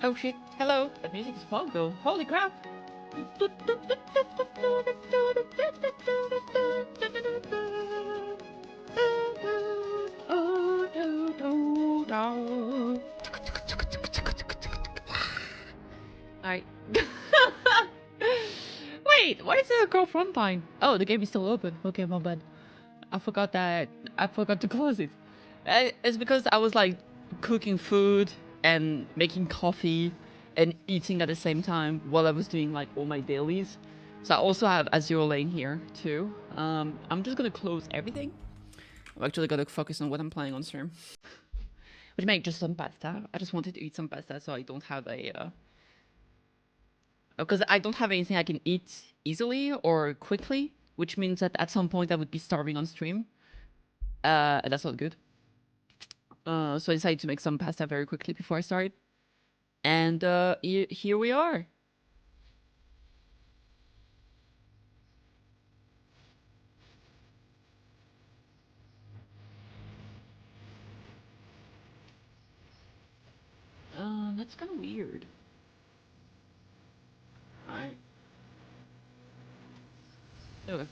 Oh shit, hello. That music is fun though. Holy crap. Alright. Wait, why is there a Confronting? Oh, the game is still open. Okay, my bad. I forgot to close it. It's because I was like cooking food and making coffee and eating at the same time while I was doing like all my dailies. So I also have Azure Lane here too. I'm just gonna close everything. I'm actually gonna focus on what I'm playing on stream. Which make just some pasta. I just wanted to eat some pasta so I don't have a because I don't have anything I can eat easily or quickly, which means that at some point I would be starving on stream. And that's not good. So I decided to make some pasta very quickly before I start. And here we are. That's kind of weird. Alright. Okay.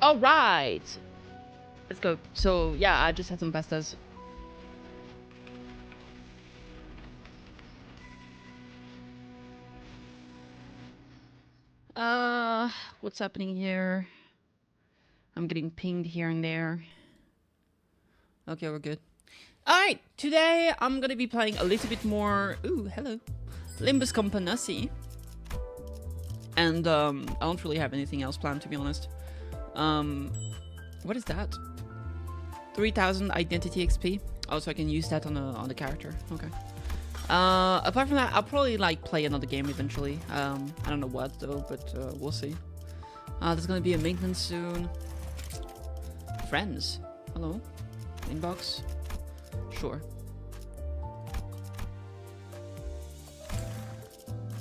Alright! Let's go. So, yeah, I just had some pastas. What's happening here? I'm getting pinged here and there. Okay, we're good. Alright, today I'm gonna be playing a little bit more... Ooh, hello. Limbus Company. And, I don't really have anything else planned, to be honest. What is that? 3000 identity XP. Oh, so I can use that on the character. Okay. Apart from that, I'll probably like play another game eventually. I don't know what though, but we'll see. There's gonna be a maintenance soon. Friends. Hello. Inbox. Sure.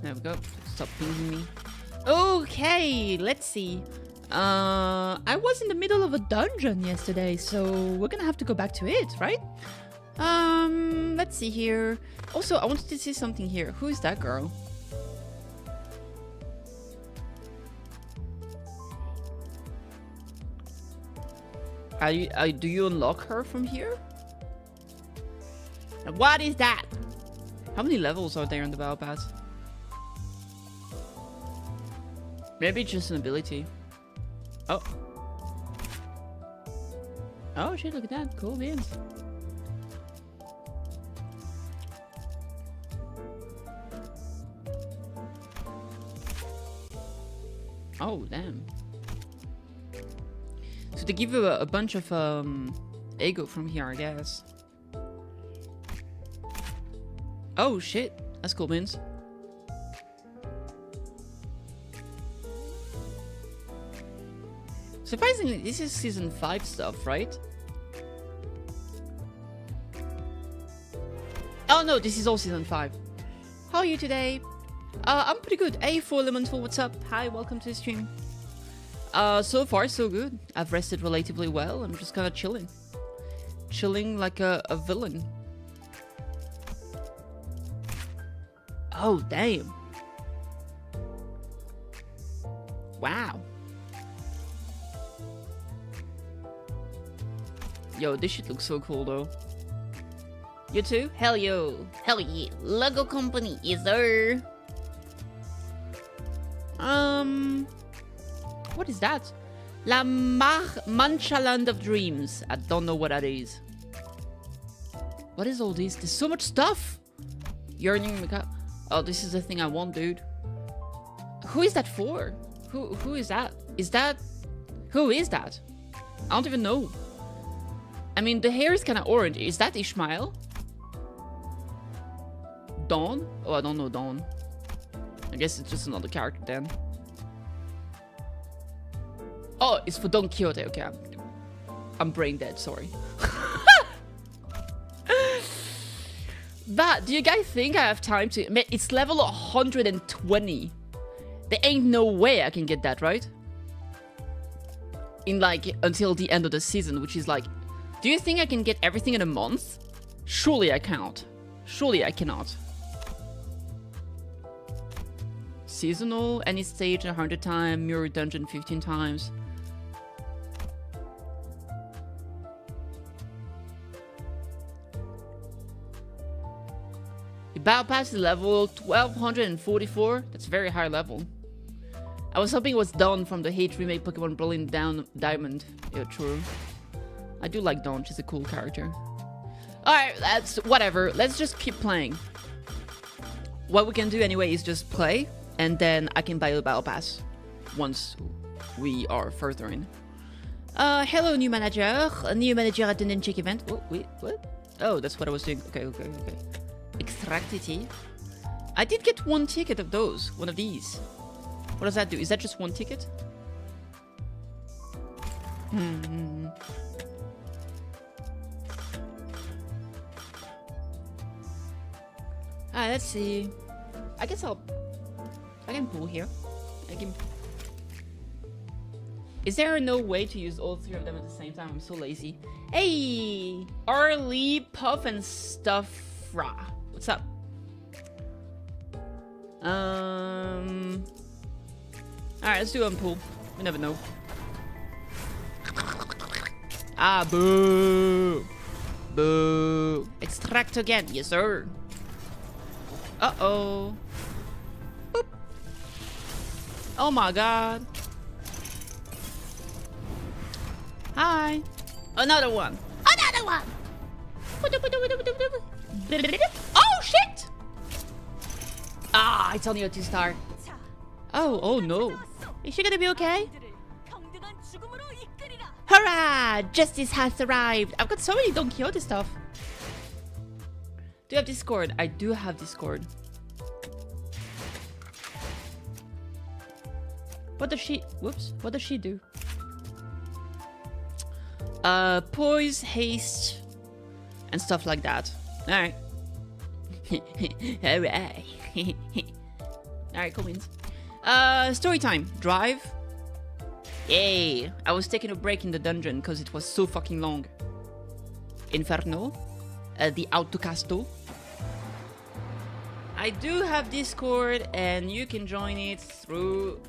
There we go. Stop pinging me. Okay, let's see. I was in the middle of a dungeon yesterday, so we're gonna have to go back to it, right? Let's see here. Also, I wanted to see something here. Who is that girl? Do you unlock her from here? What is that? How many levels are there in the Battle Pass? Maybe just an ability. Oh. Oh shit, look at that. Cool beans. Oh, damn. So they give you a bunch of ego from here, I guess. Oh shit, that's cool beans. Surprisingly, this is season 5 stuff, right? Oh no, this is all season 5. How are you today? I'm pretty good. Hey, 4 Elemental, what's up? Hi, welcome to the stream. So far, so good. I've rested relatively well. I'm just kind of chilling. Chilling like a villain. Oh, damn. Wow. Yo, this shit looks so cool, though. You too? Hell yo. Hell yeah. Lego Company, yes sir. What is that? La Manchaland of Dreams. I don't know what that is. What is all this? There's so much stuff. Yearning Macabre. Oh, this is the thing I want, dude. Who is that for? Who is that? Is that... Who is that? I don't even know. I mean, the hair is kind of orange. Is that Ishmael? Dawn? Oh, I don't know Dawn. I guess it's just another character then. Oh, it's for Don Quixote. Okay, I'm brain dead. Sorry. But do you guys think I have time to... Man, it's level 120. There ain't no way I can get that, right? In like until the end of the season, which is like... Do you think I can get everything in a month? Surely I cannot. Surely I cannot. Seasonal, any stage 100 times, mirror dungeon 15 times. The battle pass is level 1244. That's a very high level. I was hoping it was Dawn from the Hate remake Pokemon Brilliant Diamond. Yeah, true. I do like Dawn. She's a cool character. Alright, that's whatever. Let's just keep playing. What we can do anyway is just play, and then I can buy the battle pass once we are further in. Hello, new manager. A new manager at the Ninja event. Oh, wait, what? Oh, that's what I was doing. Okay. Extractity. I did get one ticket of those. One of these. What does that do? Is that just one ticket? Alright, let's see. I guess I can pull here. Is there no way to use all three of them at the same time? I'm so lazy. Hey! Arlie, Puff, and Stuff. What's up? Alright, let's do unpull. We never know. Ah, boo! Boo! Extract again, yes sir. Uh-oh. Boop. Oh my god. Hi. Another one. Another one! Oh shit! Ah, it's only a 2-star. Oh no. Is she gonna be okay? Hurrah! Justice has arrived! I've got so many Don Quixote stuff. Do you have Discord? I do have Discord. What does she... Whoops. What does she do? Poise, haste, and stuff like that. Alright. Alright. Alright, cool beans. Story time. Drive. Yay. I was taking a break in the dungeon because it was so fucking long. Inferno. The Autocasto. I do have Discord and you can join it through...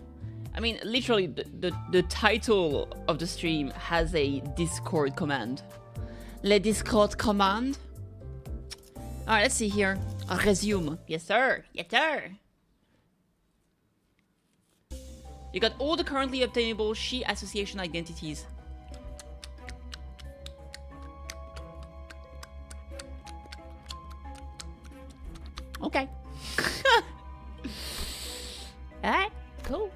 I mean, literally, the title of the stream has a Discord command. Le Discord command. Alright, let's see here. Resume. Yes, sir. Yes, sir. You got all the currently obtainable She Association identities. Okay. Alright, cool.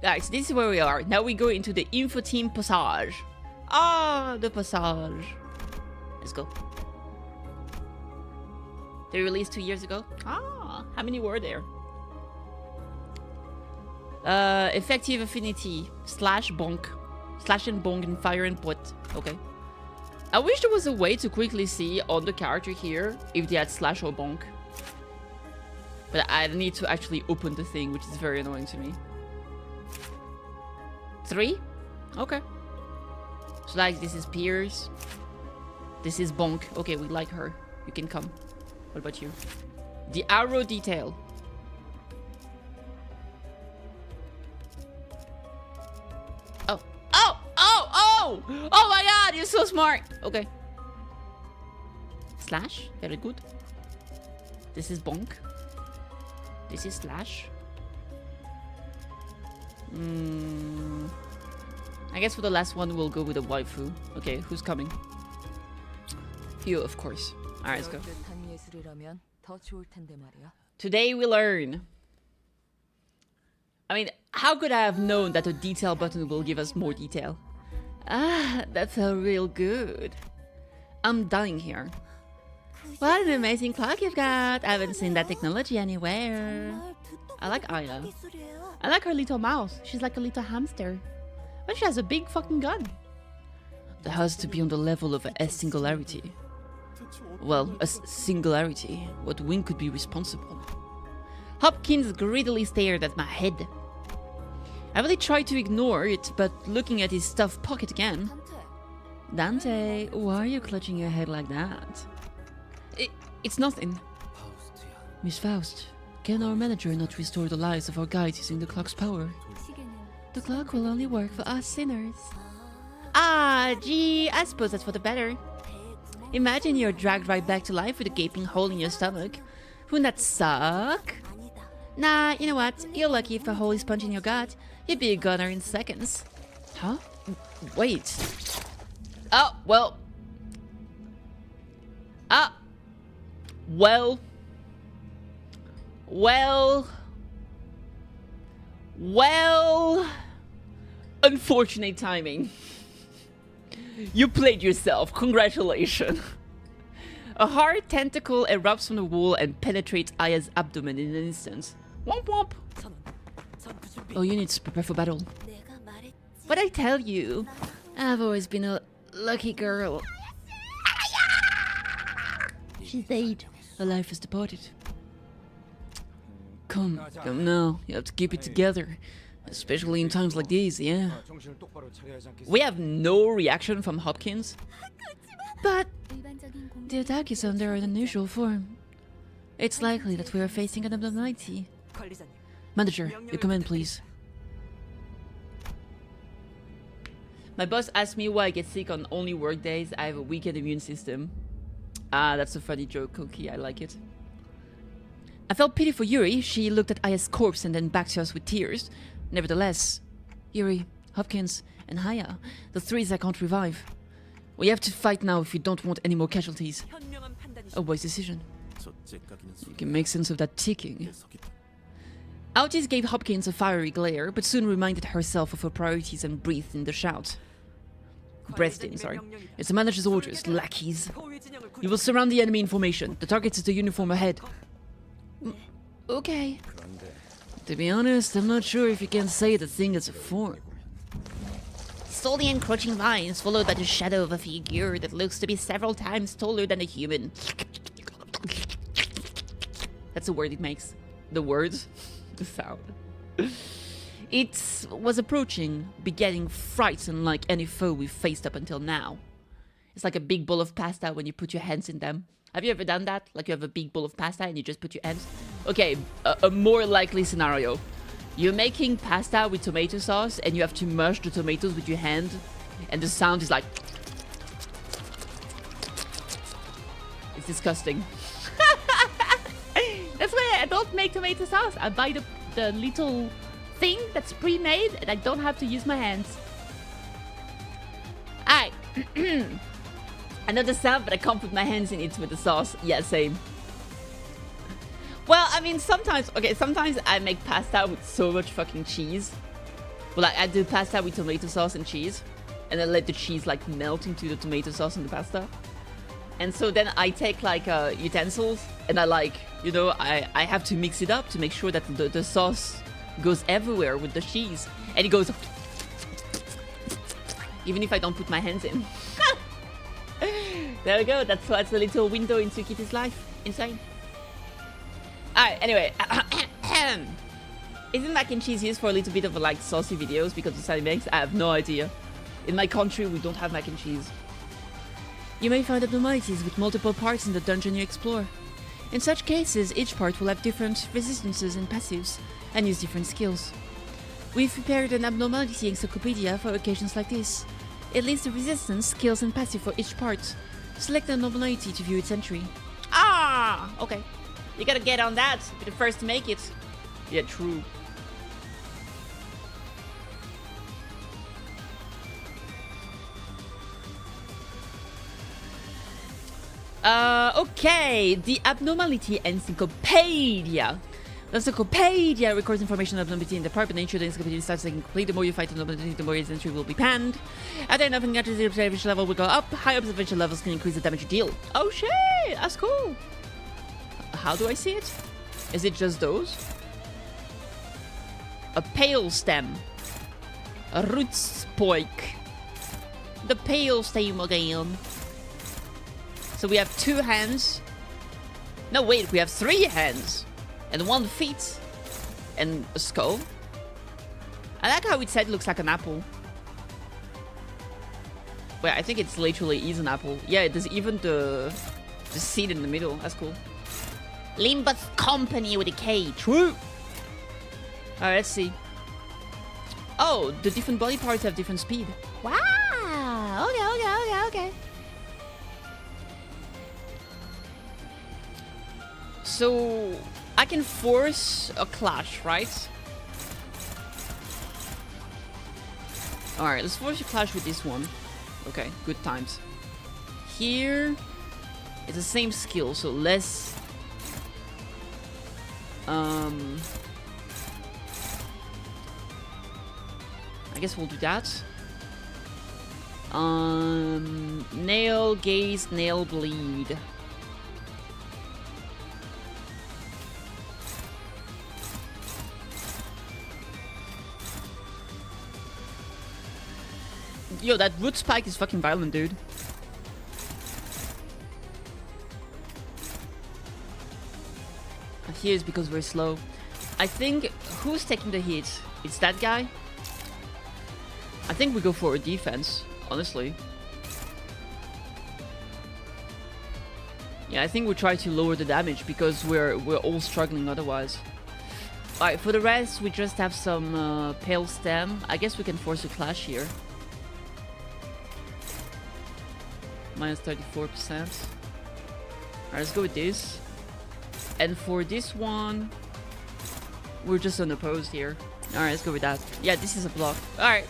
Alright, so this is where we are. Now we go into the info team passage. Ah, the passage. Let's go. They released 2 years ago. Ah, how many were there? Effective affinity. Slash bonk. Slash and bonk and fire and put. Okay. I wish there was a way to quickly see on the character here if they had slash or bonk. But I need to actually open the thing, which is very annoying to me. 3? Okay. So like this is Piers. This is Bonk. Okay, we like her. You can come. What about you? The arrow detail. Oh. Oh! Oh! Oh! Oh my god, you're so smart! Okay. Slash. Very good. This is Bonk. This is Slash. I guess for the last one we'll go with a waifu. Okay, who's coming? You, of course. Alright, let's go. Today we learn. I mean, how could I have known that a detail button will give us more detail? Ah, that's a real good. I'm dying here. What an amazing clock you've got. I haven't seen that technology anywhere. I like Aya. I like her little mouse. She's like a little hamster. But she has a big fucking gun. That has to be on the level of a singularity. Well, a singularity. What wing could be responsible? Hopkins greedily stared at my head. I really tried to ignore it, but looking at his stuffed pocket again. Dante, why are you clutching your head like that? It's nothing. Miss Faust, can our manager not restore the lives of our guides using the clock's power? The clock will only work for us sinners. Ah, gee, I suppose that's for the better. Imagine you're dragged right back to life with a gaping hole in your stomach. Wouldn't that suck? Nah, you know what? You're lucky if a hole is punched in your gut. You'd be a gunner in seconds. Huh? Wait. Oh, well. Ah. Well. Unfortunate timing. You played yourself. Congratulations. A hard tentacle erupts from the wall and penetrates Aya's abdomen in an instant. Womp womp. Oh, you need to prepare for battle. What I tell you? I've always been a lucky girl. She's dead. Her life is departed. Come now. You have to keep it together. Especially in times like these, yeah. We have no reaction from Hopkins. But the attack is under an unusual form. It's likely that we are facing an abnormality. Manager, your command, please. My boss asked me why I get sick on only work days. I have a weakened immune system. Ah, that's a funny joke, Cookie. I like it. I felt pity for Yuri. She looked at Aya's corpse and then back to us with tears. Nevertheless, Yuri, Hopkins, and Haya, the threes I can't revive. We have to fight now if we don't want any more casualties. A wise decision. You can make sense of that ticking. Autis gave Hopkins a fiery glare, but soon reminded herself of her priorities and breathed in the shout. Breathed in, sorry. It's the manager's orders, lackeys. You will surround the enemy in formation. The target is the uniform ahead. Okay. To be honest, I'm not sure if you can say the thing is a form. Saw the encroaching lines, followed by the shadow of a figure that looks to be several times taller than a human. That's the word it makes. The words. The sound. It was approaching, begetting fright unlike any foe we've faced up until now. It's like a big bowl of pasta when you put your hands in them. Have you ever done that? Like you have a big bowl of pasta and you just put your hands? Okay, a more likely scenario. You're making pasta with tomato sauce and you have to mush the tomatoes with your hand and the sound is like... It's disgusting. That's why I don't make tomato sauce. I buy the little thing that's pre-made and I don't have to use my hands. Alright. I know the sound, but I can't put my hands in it with the sauce. Yeah, same. Well, I mean, sometimes I make pasta with so much fucking cheese. Well, like, I do pasta with tomato sauce and cheese. And I let the cheese, like, melt into the tomato sauce and the pasta. And so then I take, like, utensils. And I, like, you know, I have to mix it up to make sure that the sauce goes everywhere with the cheese. And it goes... Even if I don't put my hands in. There we go. That's a little window into Kitty's life. Insane. Alright, anyway. Isn't mac and cheese used for a little bit of like saucy videos because of sound it makes? I have no idea. In my country, we don't have mac and cheese. You may find abnormalities with multiple parts in the dungeon you explore. In such cases, each part will have different resistances and passives, and use different skills. We've prepared an abnormality encyclopedia for occasions like this. It lists the resistance, skills, and passive for each part. Select the abnormality to view its entry. Ah! Okay. You gotta get on that. Be the first to make it. Yeah, true. Okay. The Abnormality Encyclopedia. The encyclopedia records information on abnormality in the part, but nature the encyclopedia starts taking complete. The more you fight the abnormality, the more its entry will be panned. After enough encounters, the observation level will go up. High observation levels can increase the damage you deal. Oh shit! That's cool! How do I see it? Is it just those? A pale stem. A root spoik. The pale stem again. So we have 2 hands. No, wait, we have 3 hands. And 1 feet. And a skull. I like how it said it looks like an apple. Wait, I think it's literally is an apple. Yeah, there's even the seed in the middle. That's cool. Limbus Company with a K. True. Alright, let's see. Oh, the different body parts have different speed. Wow. Okay. So I can force a clash, right? Alright, let's force a clash with this one. Okay, good times. Here, it's the same skill, so less... I guess we'll do that. Nail, gaze, nail, bleed. Yo, that root spike is fucking violent, dude. Here is because we're slow. I think who's taking the hit? It's that guy. I think we go for a defense, honestly. Yeah, I think we try to lower the damage because we're all struggling otherwise. Alright, for the rest, we just have some pale stem. I guess we can force a clash here. Minus 34%. Alright, let's go with this. And for this one, we're just unopposed here. Alright, let's go with that. Yeah, this is a block. Alright.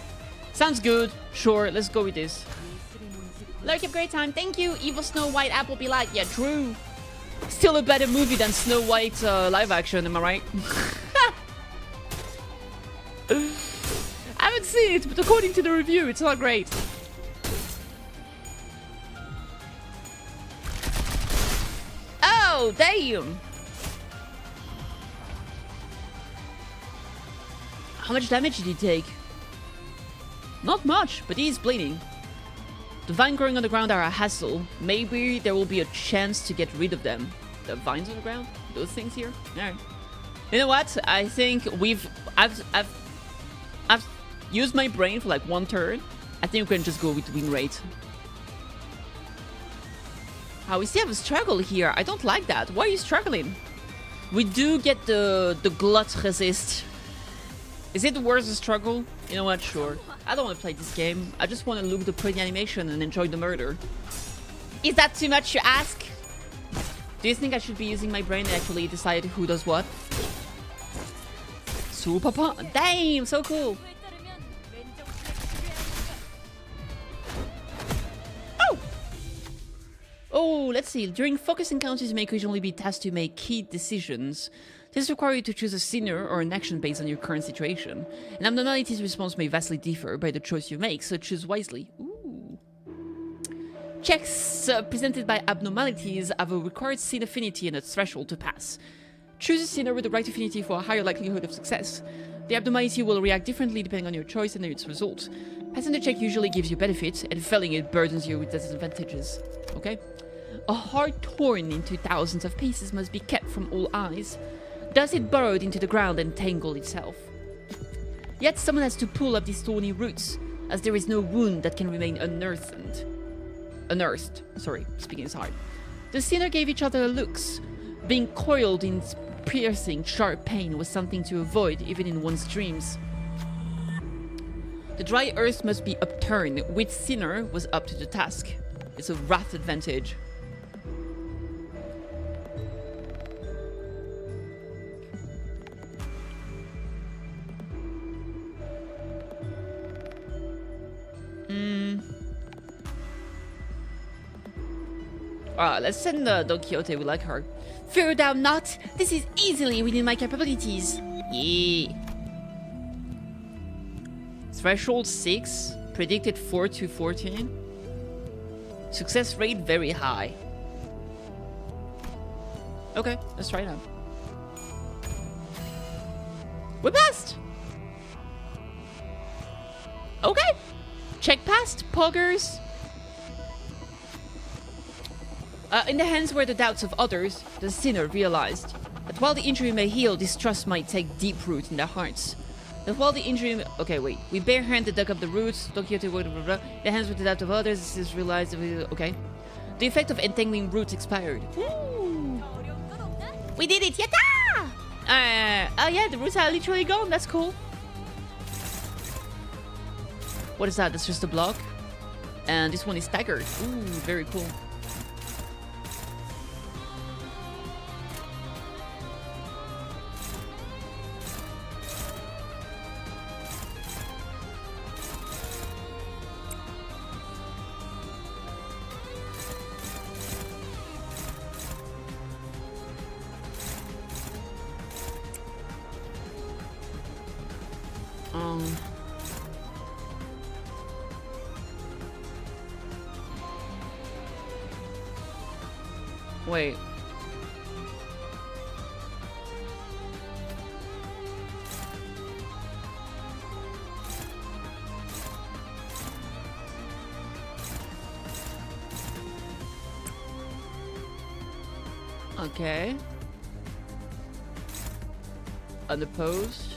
Sounds good. Sure, let's go with this. Lurk, great time. Thank you. Evil Snow White Apple be like, yeah, true. Still a better movie than Snow White live action, am I right? I haven't seen it, but according to the review, it's not great. Oh, damn. How much damage did he take? Not much, but he is bleeding. The vines growing on the ground are a hassle. Maybe there will be a chance to get rid of them. The vines on the ground? Those things here? Alright. You know what? I think I've used my brain for like one turn. I think we can just go with win rate. How we still have a struggle here. I don't like that. Why are you struggling? We do get the glut resist. Is it worth the struggle? You know what? Sure. I don't want to play this game. I just want to look at the pretty animation and enjoy the murder. Is that too much to ask? Do you think I should be using my brain and actually decide who does what? Super punk. Damn, so cool. Oh! Oh, let's see. During focus encounters, you may occasionally be tasked to make key decisions. This requires you to choose a scenario or an action based on your current situation. An abnormality's response may vastly differ by the choice you make, so choose wisely. Ooh. Checks presented by abnormalities have a required scene affinity and a threshold to pass. Choose a scenario with the right affinity for a higher likelihood of success. The abnormality will react differently depending on your choice and its result. Passing the check usually gives you benefit, and failing it burdens you with disadvantages. Okay? A heart torn into thousands of pieces must be kept from all eyes. Thus it burrowed into the ground and tangled itself. Yet someone has to pull up these thorny roots, as there is no wound that can remain unearthed. Sorry, speaking is hard. The sinner gave each other looks. Being coiled in piercing, sharp pain was something to avoid even in one's dreams. The dry earth must be upturned, which sinner was up to the task. It's a wrath advantage. Let's send Don Quixote, we like her. Fear thou not, this is easily within my capabilities. Yeah. Threshold 6, predicted 4 to 14. Success rate very high. Okay, let's try it out. We passed! Okay. Check passed, poggers. In the hands were the doubts of others, the sinner realized that while the injury may heal, distrust might take deep root in their hearts. That while the injury... Okay, wait. We barehanded dug up the roots. Blah, blah, blah. The hands were the doubt of others. This is realized... Okay. The effect of entangling roots expired. Woo! We did it! Yatta! Oh yeah, the roots are literally gone. That's cool. What is that? That's just a block. And this one is staggered. Ooh, very cool. Wait. Okay. Unopposed.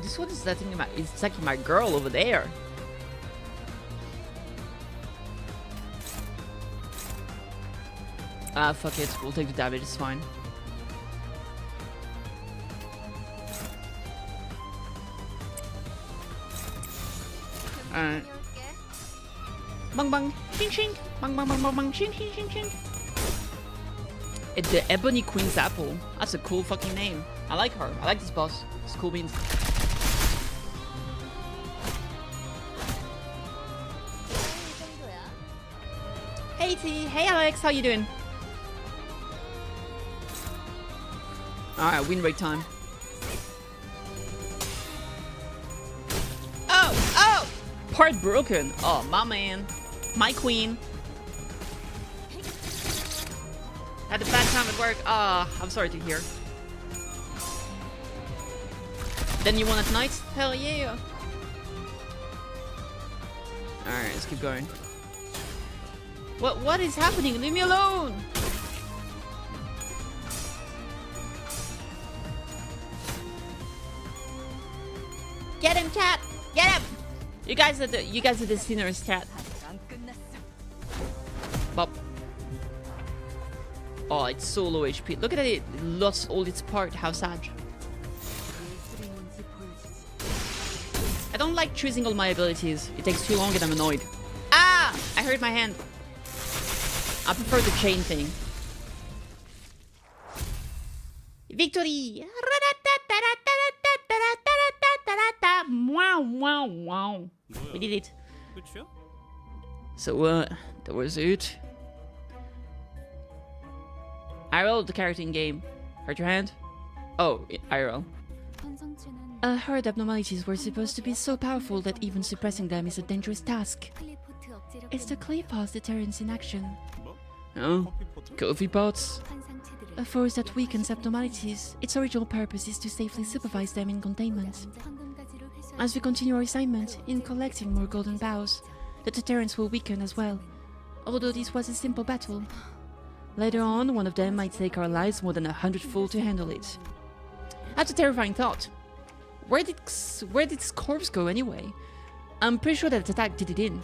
This one is attacking my girl over there. Ah, fuck it. We'll take the damage. It's fine. Alright. Bang bang. Shing shing. Bang bang bang bang bang. Shing shing shing shing. It's the Ebony Queen's Apple. That's a cool fucking name. I like her. I like this boss. It's cool beans. Hey T, hey Alex, how you doing? Alright, win rate time. Oh! Part broken. Oh, my man. My queen. Had a bad time at work. Ah, I'm sorry to hear. Then you won at night? Hell yeah. Alright, let's keep going. What is happening? Leave me alone! Get him, chat! Get him! You guys are the sinners, chat. Bop. Oh, it's so low HP. Look at it. It lost all its part. How sad. I don't like choosing all my abilities. It takes too long and I'm annoyed. Ah! I hurt my hand. I prefer the chain thing. Victory! Wow, wow, wow. We did it. So, that was it. I rolled the character in game. Hurt your hand? Oh, I roll. I heard abnormalities were supposed to be so powerful that even suppressing them is a dangerous task. It's the clay pot's deterrence in action. Oh, coffee pots? A force that weakens abnormalities. Its original purpose is to safely supervise them in containment. As we continue our assignment in collecting more golden boughs, the deterrence will weaken as well, although this was a simple battle. Later on, one of them might take our lives more than 100-fold to handle it. That's a terrifying thought. Where did this corpse go anyway? I'm pretty sure that attack did it in.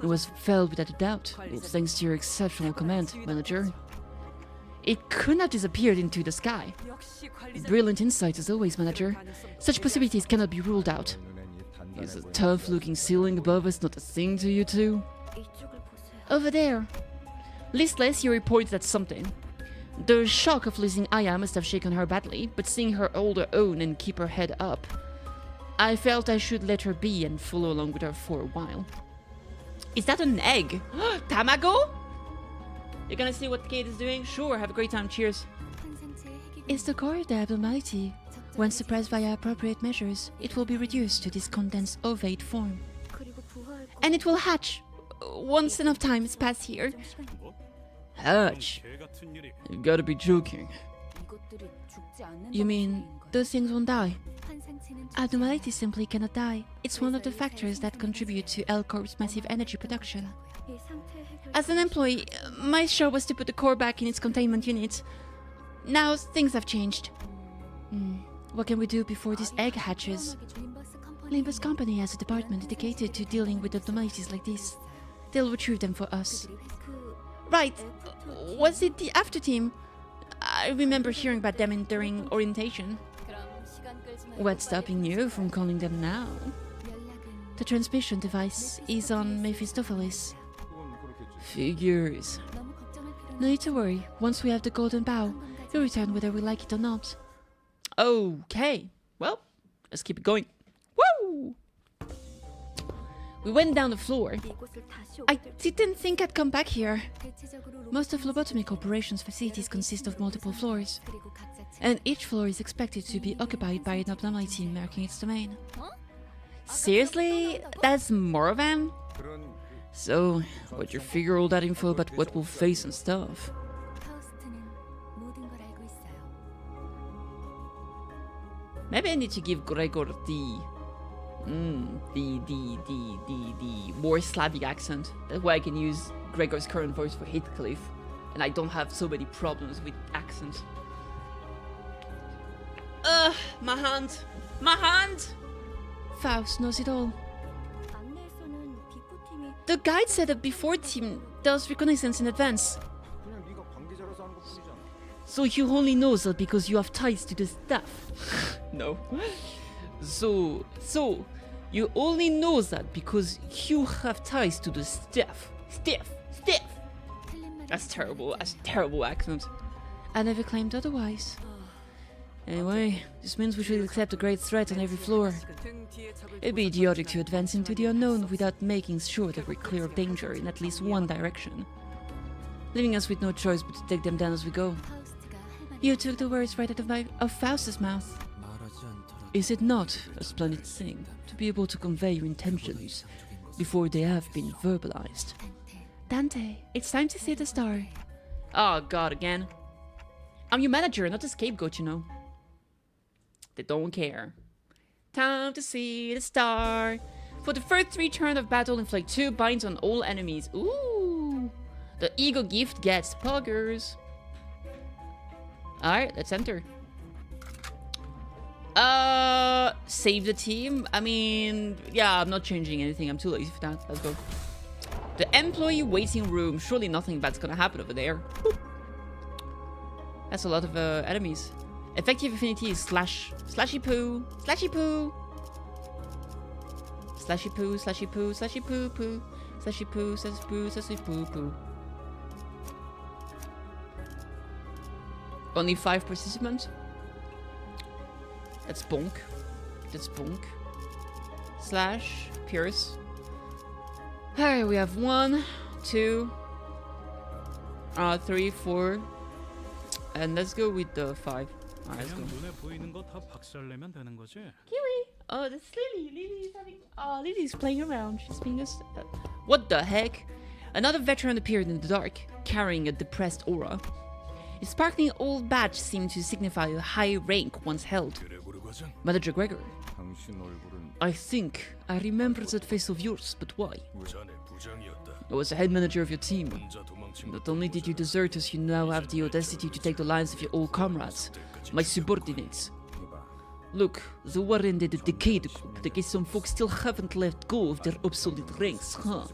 It was felled without a doubt, thanks to your exceptional command, manager. It could not have disappeared into the sky. Brilliant insight as always, manager. Such possibilities cannot be ruled out. Is a tough-looking ceiling above us not a thing to you two? Over there. Listless, you reported at something. The shock of losing Aya must have shaken her badly, but seeing her hold her own and keep her head up, I felt I should let her be and follow along with her for a while. Is that an egg? Tamago? You're gonna see what Kate is doing? Sure, have a great time, cheers. It's the core of the abnormality. When suppressed via appropriate measures, it will be reduced to this condensed ovate form. And it will hatch once enough time has passed here. Hatch? You've gotta be joking. You mean those things won't die. Abnormality simply cannot die. It's one of the factors that contribute to L Corp's massive energy production. As an employee, my job was to put the core back in its containment unit. Now things have changed. What can we do before this egg hatches? Limbus Company has a department dedicated to dealing with abnormalities like this. They'll retrieve them for us. Right. Was it the after team? I remember hearing about them during orientation. What's stopping you from calling them now? The transmission device is on Mephistopheles. Figures. No need to worry. Once we have the golden bough, you'll return whether we like it or not. Okay. Well, let's keep it going. Woo! We went down the floor. I didn't think I'd come back here. Most of Phlebotomy Corporation's facilities consist of multiple floors, and each floor is expected to be occupied by an abnormality marking its domain. Seriously? That's more of them? So, what'd you figure all that info about what we'll face and stuff? Maybe I need to give Gregor the more Slavic accent. That way I can use Gregor's current voice for Heathcliff, and I don't have so many problems with accents. My hand! My hand! Faust knows it all. The guide said that before team does reconnaissance in advance. So you only know that because you have ties to the staff? No. So you only know that because you have ties to the staff. Staff. That's terrible. That's a terrible accent. I never claimed otherwise. Anyway, this means we should accept a great threat on every floor. It'd be idiotic to advance into the unknown without making sure that we're clear of danger in at least one direction, leaving us with no choice but to take them down as we go. You took the words right out of Faust's mouth. Is it not a splendid thing to be able to convey your intentions before they have been verbalized? Dante, it's time to see the star. Oh god, again. I'm your manager, not a scapegoat, you know. They don't care. Time to see the star. For the first 3 turns of battle, inflict 2 binds on all enemies. Ooh. The ego gift gets poggers. Alright, let's enter. Save the team? I mean, yeah, I'm not changing anything. I'm too lazy for that. Let's go. The employee waiting room. Surely nothing bad's gonna happen over there. That's a lot of enemies. Effective affinity is slashy poo, slashy poo, slashy poo, slashy poo, slashy poo poo, slashy poo, slashy poo, slashy poo poo. Only 5 participants. That's bonk. That's bonk. Slash Pierce. Alright, we have 1, 2, 3, 4. And let's go with the 5. Alright, let's go. Kiwi! Oh, that's Lily. Lily's having... Oh, Lily's playing around. She's being a... What the heck? Another veteran appeared in the dark, carrying a depressed aura. His sparkling old badge seemed to signify a high rank once held. Manager Gregor. I think I remember that face of yours, but why? I was the head manager of your team. Not only did you desert us, you now have the audacity to take the lives of your old comrades, my subordinates. Look, the war ended a decade ago, but I guess some folks still haven't let go of their obsolete ranks, huh?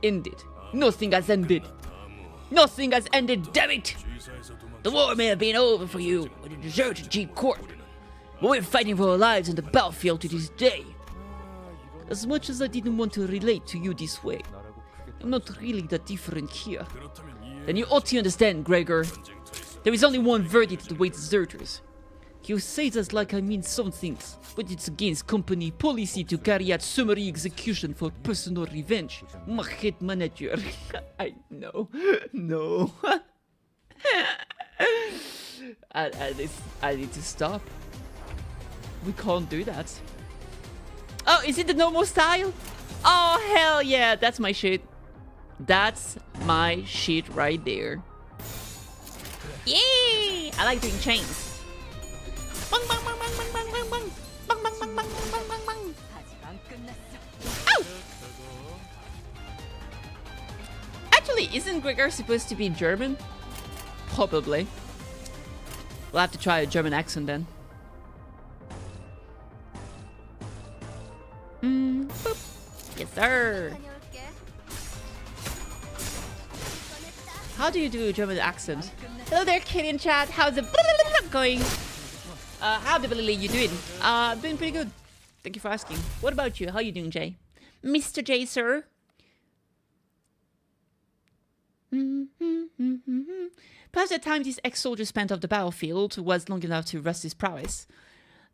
Ended. Nothing has ended. Nothing has ended, damn it! The war may have been over for you when you deserted G Corp, but we're fighting for our lives on the battlefield to this day. As much as I didn't want to relate to you this way, I'm not really that different here. Then you ought to understand, Gregor. There is only one verdict that awaits deserters. You say that like I mean some things, but it's against company policy to carry out summary execution for personal revenge. My head manager. I know. No. I need to stop. We can't do that. Oh, is it the normal style? Oh, hell yeah. That's my shit. That's my shit right there. Yay! I like doing chains. Bang, bang, bang, bang, bang, bang, bang, bang. Bang, bang, bang, bang, bang, bang, bang. Ow! Actually, isn't Gregor supposed to be German? Probably. We'll have to try a German accent then. Boop. Yes, sir. How do you do a German accent? Hello there, Kitty in chat. How's it going? How the Lily you doing? Doing pretty good. Thank you for asking. What about you? How you doing, Jay? Mr. J, sir. Perhaps the time this ex-soldier spent off the battlefield was long enough to rust his prowess.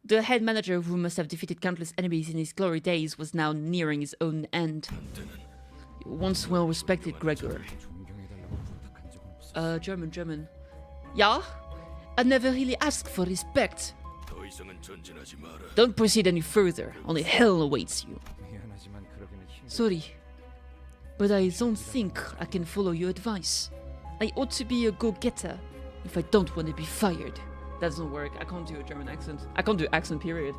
The head manager, who must have defeated countless enemies in his glory days, was now nearing his own end. Once well-respected Gregor. German. Yeah? I never really asked for respect. Don't proceed any further, only hell awaits you. Sorry, but I don't think I can follow your advice. I ought to be a go-getter if I don't want to be fired. That doesn't work. I can't do a German accent. I can't do accent, period.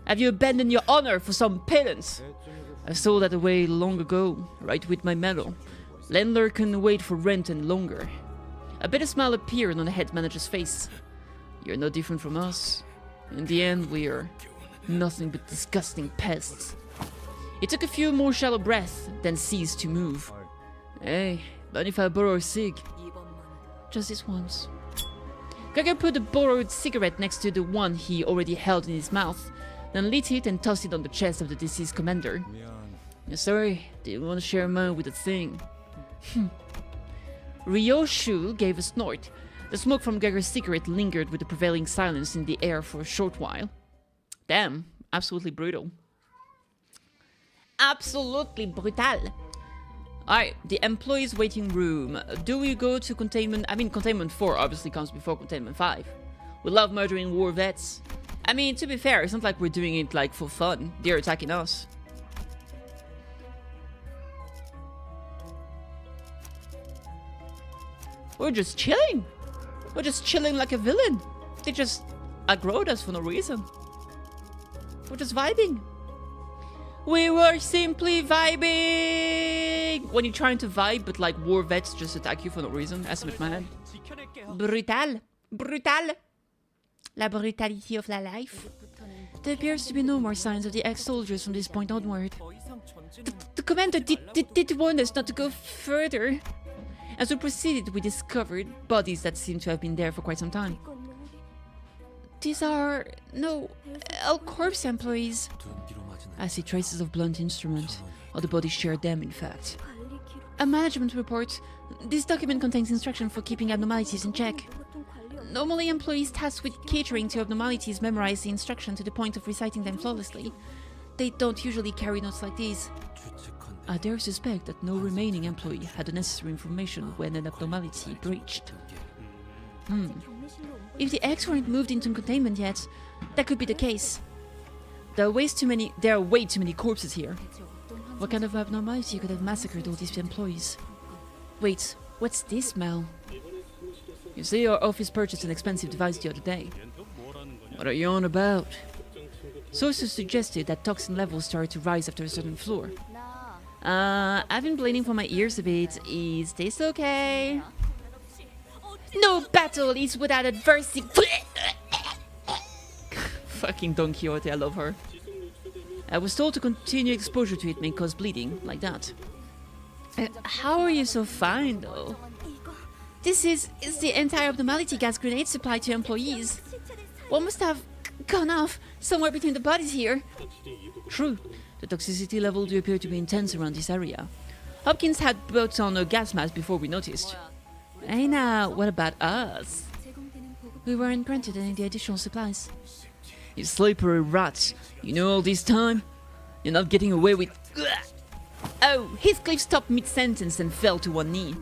Have you abandoned your honor for some pittance? I sold that away long ago, right with my medal. Landlord can wait for rent and longer. A bitter smile appeared on the head manager's face. You're no different from us. In the end, we are nothing but disgusting pests. He took a few more shallow breaths, then ceased to move. Hey, but if I borrow a cig? Just this once. Gregor put the borrowed cigarette next to the one he already held in his mouth, then lit it and tossed it on the chest of the deceased commander. Sorry, didn't want to share mine with a thing. Ryoshu gave a snort. The smoke from Gregor's cigarette lingered with the prevailing silence in the air for a short while. Damn, absolutely brutal. Absolutely brutal. Alright, the employees' waiting room. Do we go to containment? I mean, containment 4 obviously comes before containment 5. We love murdering war vets. I mean, to be fair, it's not like we're doing it like for fun. They're attacking us. We're just chilling. We're just chilling like a villain. They just aggroed us for no reason. We're just vibing. We were simply vibing! When you're trying to vibe, but like war vets just attack you for no reason. That's with my head. Brutal. Brutal. La brutality of la life. There appears to be no more signs of the ex-soldiers from this point onward. The commander did warn us not to go further. As we proceeded, we discovered bodies that seem to have been there for quite some time. These are... no... El Corps employees. I see traces of blunt instrument, or the body shared them, in fact. A management report. This document contains instruction for keeping abnormalities in check. Normally, employees tasked with catering to abnormalities memorize the instruction to the point of reciting them flawlessly. They don't usually carry notes like these. I dare suspect that no remaining employee had the necessary information when an abnormality breached. If the X weren't moved into containment yet, that could be the case. There are way too many corpses here. What kind of abnormality could have massacred all these employees? Wait, what's this smell? You see, our office purchased an expensive device the other day. What are you on about? Sources suggested that toxin levels started to rise after a certain floor. I've been bleeding from my ears a bit. Is this okay? No battle is without adversity. Fucking Don Quixote, I love her. I was told to continue exposure to it may cause bleeding, like that. How are you so fine, though? This is the entire abnormality gas grenade supply to employees. One must have gone off somewhere between the bodies here. True. The toxicity level do appear to be intense around this area. Hopkins had put on a gas mask before we noticed. Hey now, what about us? We weren't granted any of the additional supplies. You slippery rats. You know all this time? You're not getting away with... Oh, Heathcliff stopped mid-sentence and fell to one knee.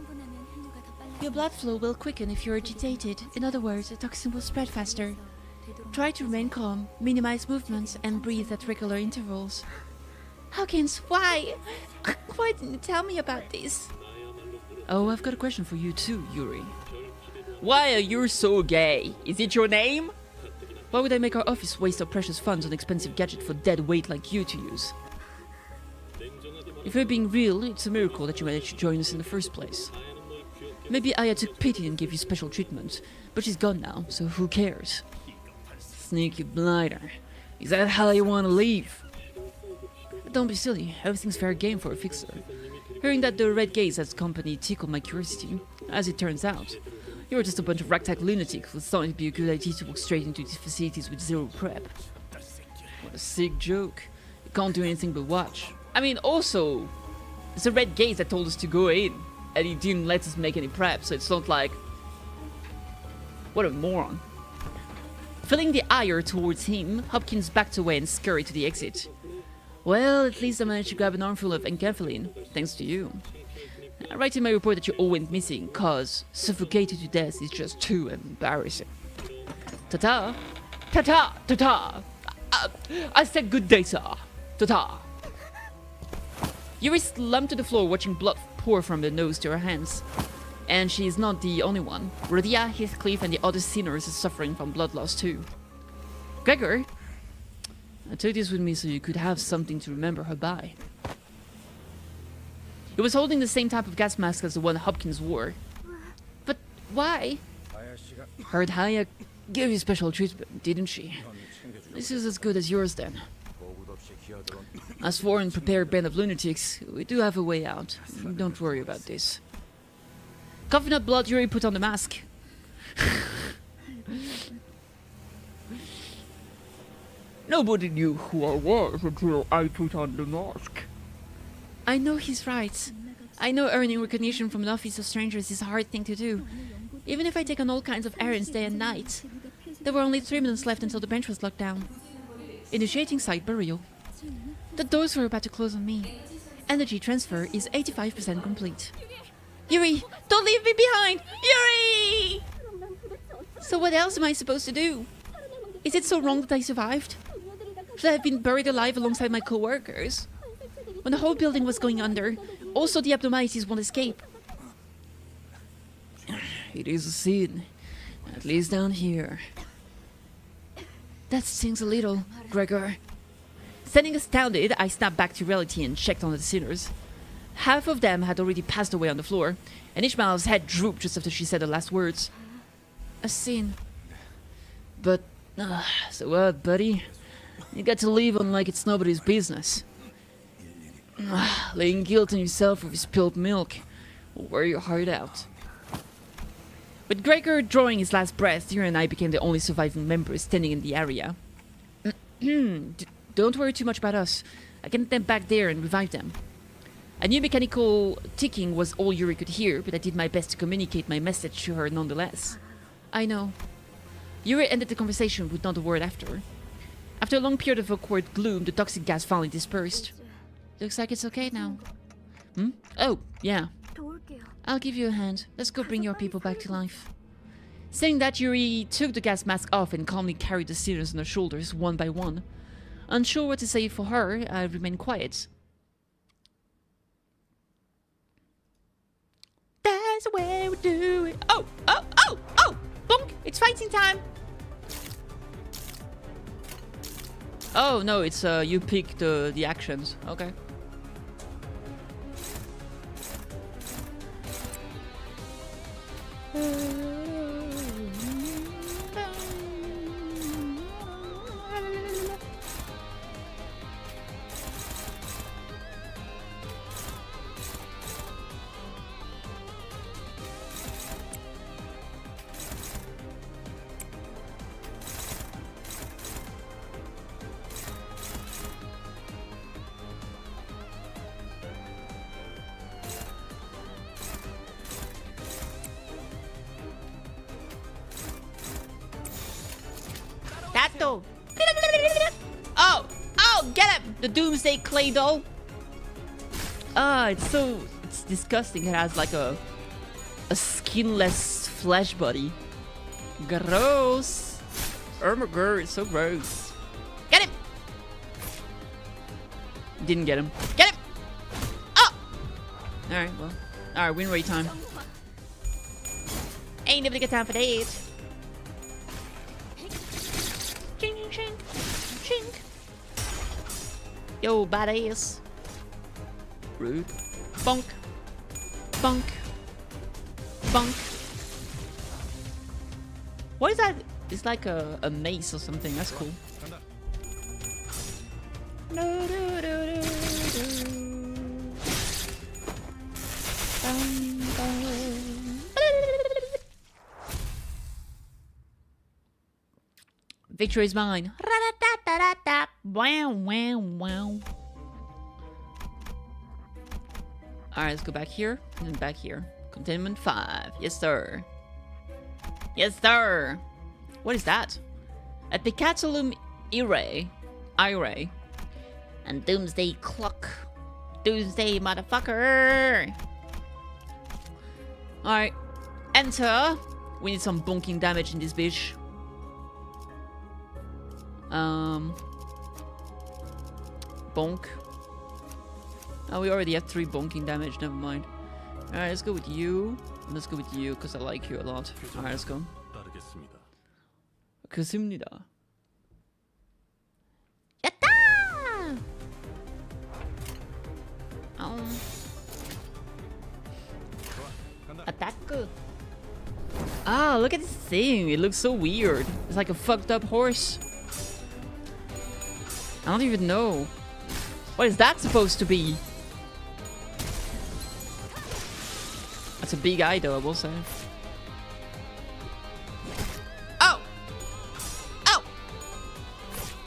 Your blood flow will quicken if you're agitated. In other words, the toxin will spread faster. Try to remain calm, minimize movements, and breathe at regular intervals. Hawkins, why? Why didn't you tell me about this? Oh, I've got a question for you too, Yuri. Why are you so gay? Is it your name? Why would I make our office waste our precious funds on expensive gadget for dead weight like you to use? If we're being real, it's a miracle that you managed to join us in the first place. Maybe Aya took pity and gave you special treatment, but she's gone now, so who cares? Sneaky blighter. Is that how you want to leave? Don't be silly, everything's fair game for a fixer. Hearing that the Red Gaze company tickled my curiosity. As it turns out, you're just a bunch of ragtag lunatics who thought it'd be a good idea to walk straight into these facilities with zero prep. What a sick joke. You can't do anything but watch. I mean, also, it's the Red Gaze that told us to go in, and he didn't let us make any prep, so it's not like... What a moron. Feeling the ire towards him, Hopkins backed away and scurried to the exit. Well, at least I managed to grab an armful of enkephaline, thanks to you. I write in my report that you all went missing, cause suffocated to death is just too embarrassing. Ta-ta! Ta-ta! Ta-ta! I said good day, sir! Ta-ta! Yuri slumped to the floor, watching blood pour from her nose to her hands. And she is not the only one. Rhodia, Heathcliff, and the other sinners are suffering from blood loss too. Gregor, I took this with me so you could have something to remember her by. He was holding the same type of gas mask as the one Hopkins wore. But why? Heard Haya gave you special treatment, didn't she? This is as good as yours then. As for an prepared band of lunatics, we do have a way out. Don't worry about this. Coughing up blood, Yuri put on the mask. Nobody knew who I was until I put on the mask. I know he's right. I know earning recognition from an office of strangers is a hard thing to do. Even if I take on all kinds of errands day and night. There were only 3 minutes left until the bench was locked down. Initiating site burial. The doors were about to close on me. Energy transfer is 85% complete. Yuri, don't leave me behind! Yuri! So what else am I supposed to do? Is it so wrong that I survived? Should I have been buried alive alongside my co-workers? When the whole building was going under, also the abnormalities won't escape. It is a sin, at least down here. That stings a little, Gregor. Standing astounded, I snapped back to reality and checked on the sinners. Half of them had already passed away on the floor, and Ishmael's head drooped just after she said the last words. A sin. But, so what, buddy? You got to leave on like it's nobody's business. Laying guilt on yourself with spilled milk will wear your heart out. With Gregor drawing his last breath, Yuri and I became the only surviving members standing in the area. Don't worry too much about us. I can get them back there and revive them. A new mechanical ticking was all Yuri could hear, but I did my best to communicate my message to her nonetheless. I know. Yuri ended the conversation with not a word after. After a long period of awkward gloom, the toxic gas finally dispersed. Looks like it's okay now. Oh, yeah. I'll give you a hand. Let's go bring your people back to life. Saying that, Yuri took the gas mask off and calmly carried the sinners on her shoulders one by one. Unsure what to say for her, I remained quiet. That's the way we do it. Oh! Bonk! It's fighting time! Oh, no, it's, you pick the actions. Okay. Tato! Oh, get him! The Doomsday clay doll. It's disgusting. It has like a skinless flesh body. Gross. Oh my god, it's so gross. Get him! Didn't get him. Get him! Oh! Alright, well. Alright, win rate time. Ain't nobody got time for that. chink, chink. Yo, badass. Rude. Bonk. Bonk. Bonk. What is that? It's like a mace or something. That's cool. Victory is mine. Wow, wow, wow. Alright, let's go back here and then back here. Containment 5. Yes, sir. Yes, sir. What is that? A Picatulum Ire. And Doomsday clock. Doomsday, motherfucker. Alright. Enter. We need some bonking damage in this bitch. Bonk. Oh, we already have 3 bonking damage, never mind. Alright, let's go with you. Let's go with you, because I like you a lot. Alright, let's go. 그습니다. 야따! Attack. Ah, look at this thing. It looks so weird. It's like a fucked up horse. I don't even know. What is that supposed to be? That's a big eye though, I will say. Oh! Oh!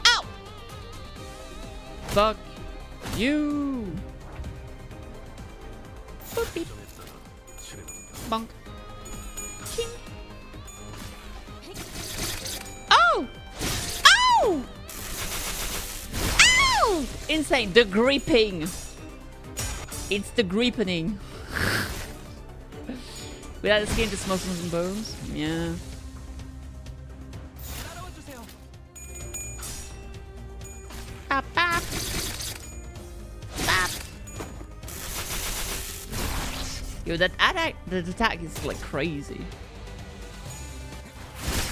Oh! Fuck you! Boop beep. Bonk. Ching. Oh! Oh! Ow! Insane. The gripping. It's the gripping. Without the skin, just muscles and bones. Yeah. Bop, bop. Bop. Yo, that attack is like crazy.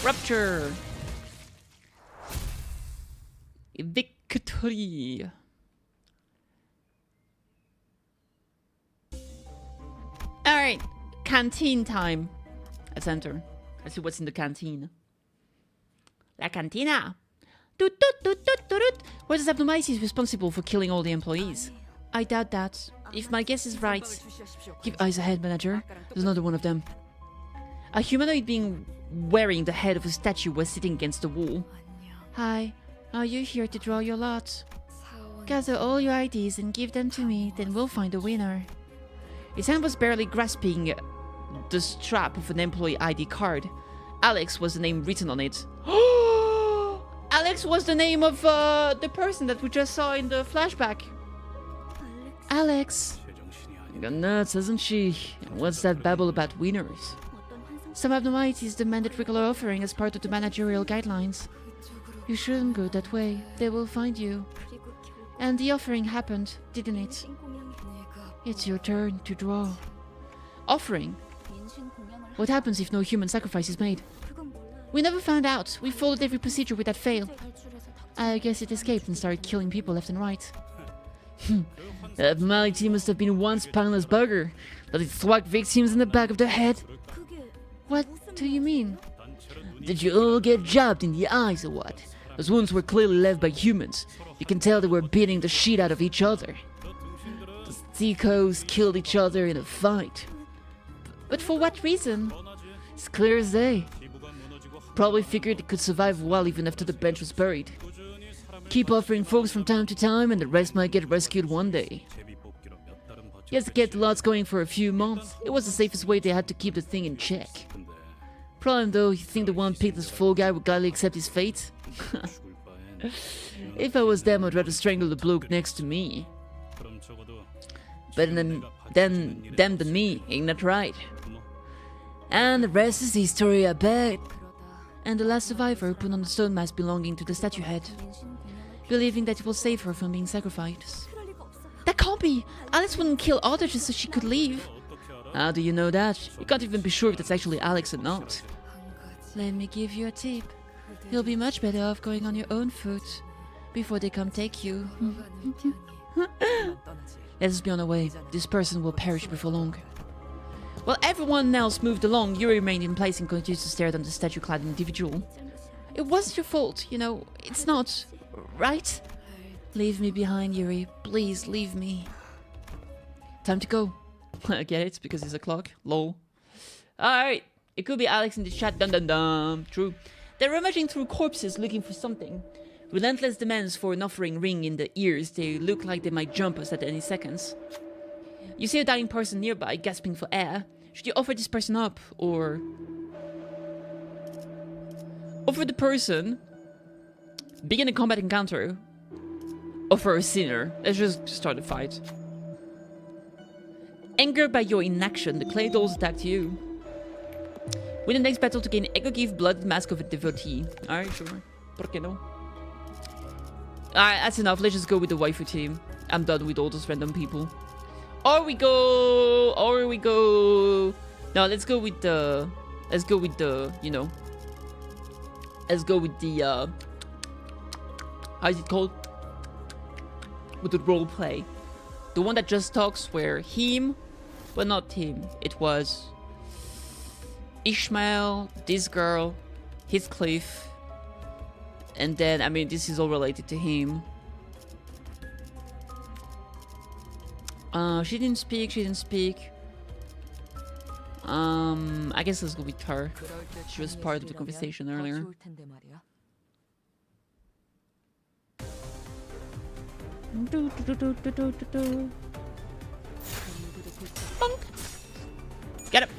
Rupture. Victory. Alright. Canteen time. Let's enter. Let's see what's in the canteen. La cantina. What is Abnormality is responsible for killing all the employees? I doubt that. If my guess is right. Keep eyes ahead, manager. There's another one of them. A humanoid being wearing the head of a statue was sitting against the wall. Hi. Are you here to draw your lot? Gather all your IDs and give them to me, then we'll find a winner. His hand was barely grasping the strap of an employee ID card. Alex was the name written on it. Alex was the name of the person that we just saw in the flashback. Alex. Got nuts, hasn't she? And what's that babble about winners? Some abnormalities demanded regular offering as part of the managerial guidelines. You shouldn't go that way. They will find you. And the offering happened, didn't it? It's your turn to draw. Offering? What happens if no human sacrifice is made? We never found out. We followed every procedure without fail. I guess it escaped and started killing people left and right. The abnormality must have been one spineless bugger, that it thwacked victims in the back of the head. What do you mean? Did you all get jabbed in the eyes or what? Those wounds were clearly left by humans. You can tell they were beating the shit out of each other. The Seacos killed each other in a fight. But for what reason? It's clear as day. Probably figured it could survive well even after the bench was buried. Keep offering folks from time to time and the rest might get rescued one day. He has to get the lots going for a few months. It was the safest way they had to keep the thing in check. Problem though, you think the one pitless fall guy would gladly accept his fate? If I was them, I'd rather strangle the bloke next to me. Better than them than me, ain't that right? And the rest is history, I bet. And the last survivor put on the stone mask belonging to the statue head, believing that it will save her from being sacrificed. That can't be! Alex wouldn't kill Otter just so she could leave. How do you know that? You can't even be sure if that's actually Alex or not. Let me give you a tip. You'll be much better off going on your own foot before they come take you. Let us be on our way. This person will perish before long. While everyone else moved along, Yuri remained in place and continued to stare at the statue-clad individual. It wasn't your fault, you know. It's not. Right? Leave me behind, Yuri. Please, leave me. Time to go. I get it, because it's a clock. Lol. Alright. It could be Alex in the chat. Dun dun dun. True. They're rummaging through corpses looking for something. Relentless demands for an offering ring in the ears. They look like they might jump us at any seconds. You see a dying person nearby, gasping for air. Should you offer this person up, or... offer the person, begin a combat encounter, offer a sinner. Let's just start a fight. Angered by your inaction, the clay dolls attacked you. Win the next battle to gain Echo Give Blood Mask of a Devotee. Alright, sure. Por qué no? Alright, that's enough. Let's just go with the waifu team. I'm done with all those random people. Or we go... No, let's go with the... you know... Let's go with the, how is it called? With the role play. The one that just talks where him... Well, not him. It was... Ishmael, this girl, Heathcliff... And then, I mean, this is all related to him. She didn't speak. I guess let's go with her. She was part of the conversation earlier. Bonk. Get up.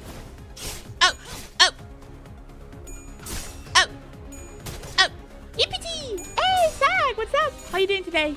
Oh, oh. Oh. Oh. Yippee! Hey, Sag, what's up? How you doing today?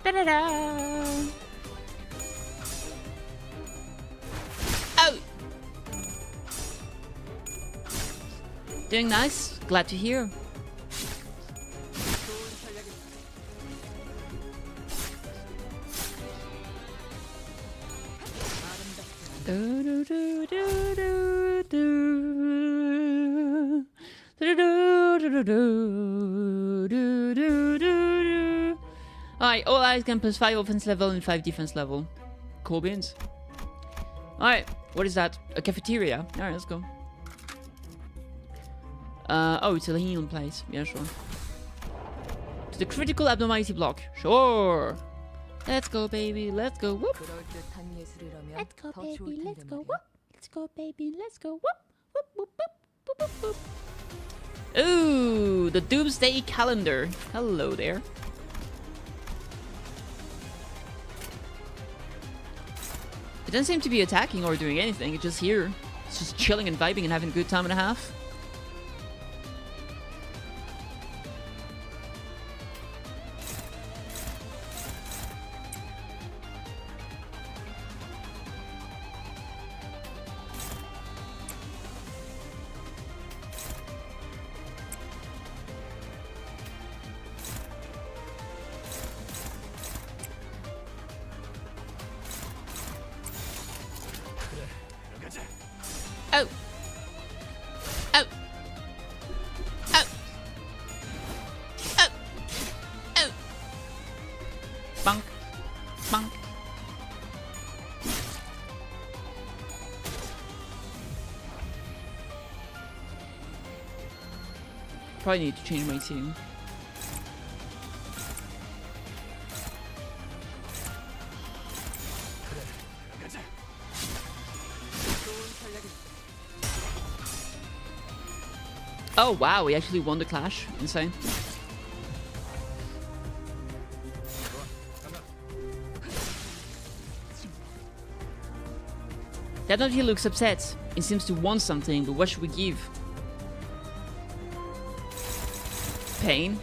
Da-da-da. Oh! Doing nice. Glad to hear. Alright, all eyes can plus 5 offense level and 5 defense level. Cool beans. Alright, what is that? A cafeteria. Alright, let's go. Oh, it's a healing place. Yeah, sure. To the critical abnormality block. Sure. Let's go, baby. Let's go. Whoop. Let's go, baby. Let's go. Whoop. Let's go, baby. Let's go. Whoop. Whoop, whoop, whoop. Whoop, whoop, whoop. Ooh, the Doomsday calendar. Hello there. It doesn't seem to be attacking or doing anything. It's just here. It's just chilling and vibing and having a good time and a half. Oh. Oh. Oh. Oh. Oh. Bonk. Bonk. Probably need to change my team. Oh wow, we actually won the clash. Insane. Definitely looks upset. He seems to want something, but what should we give? Pain.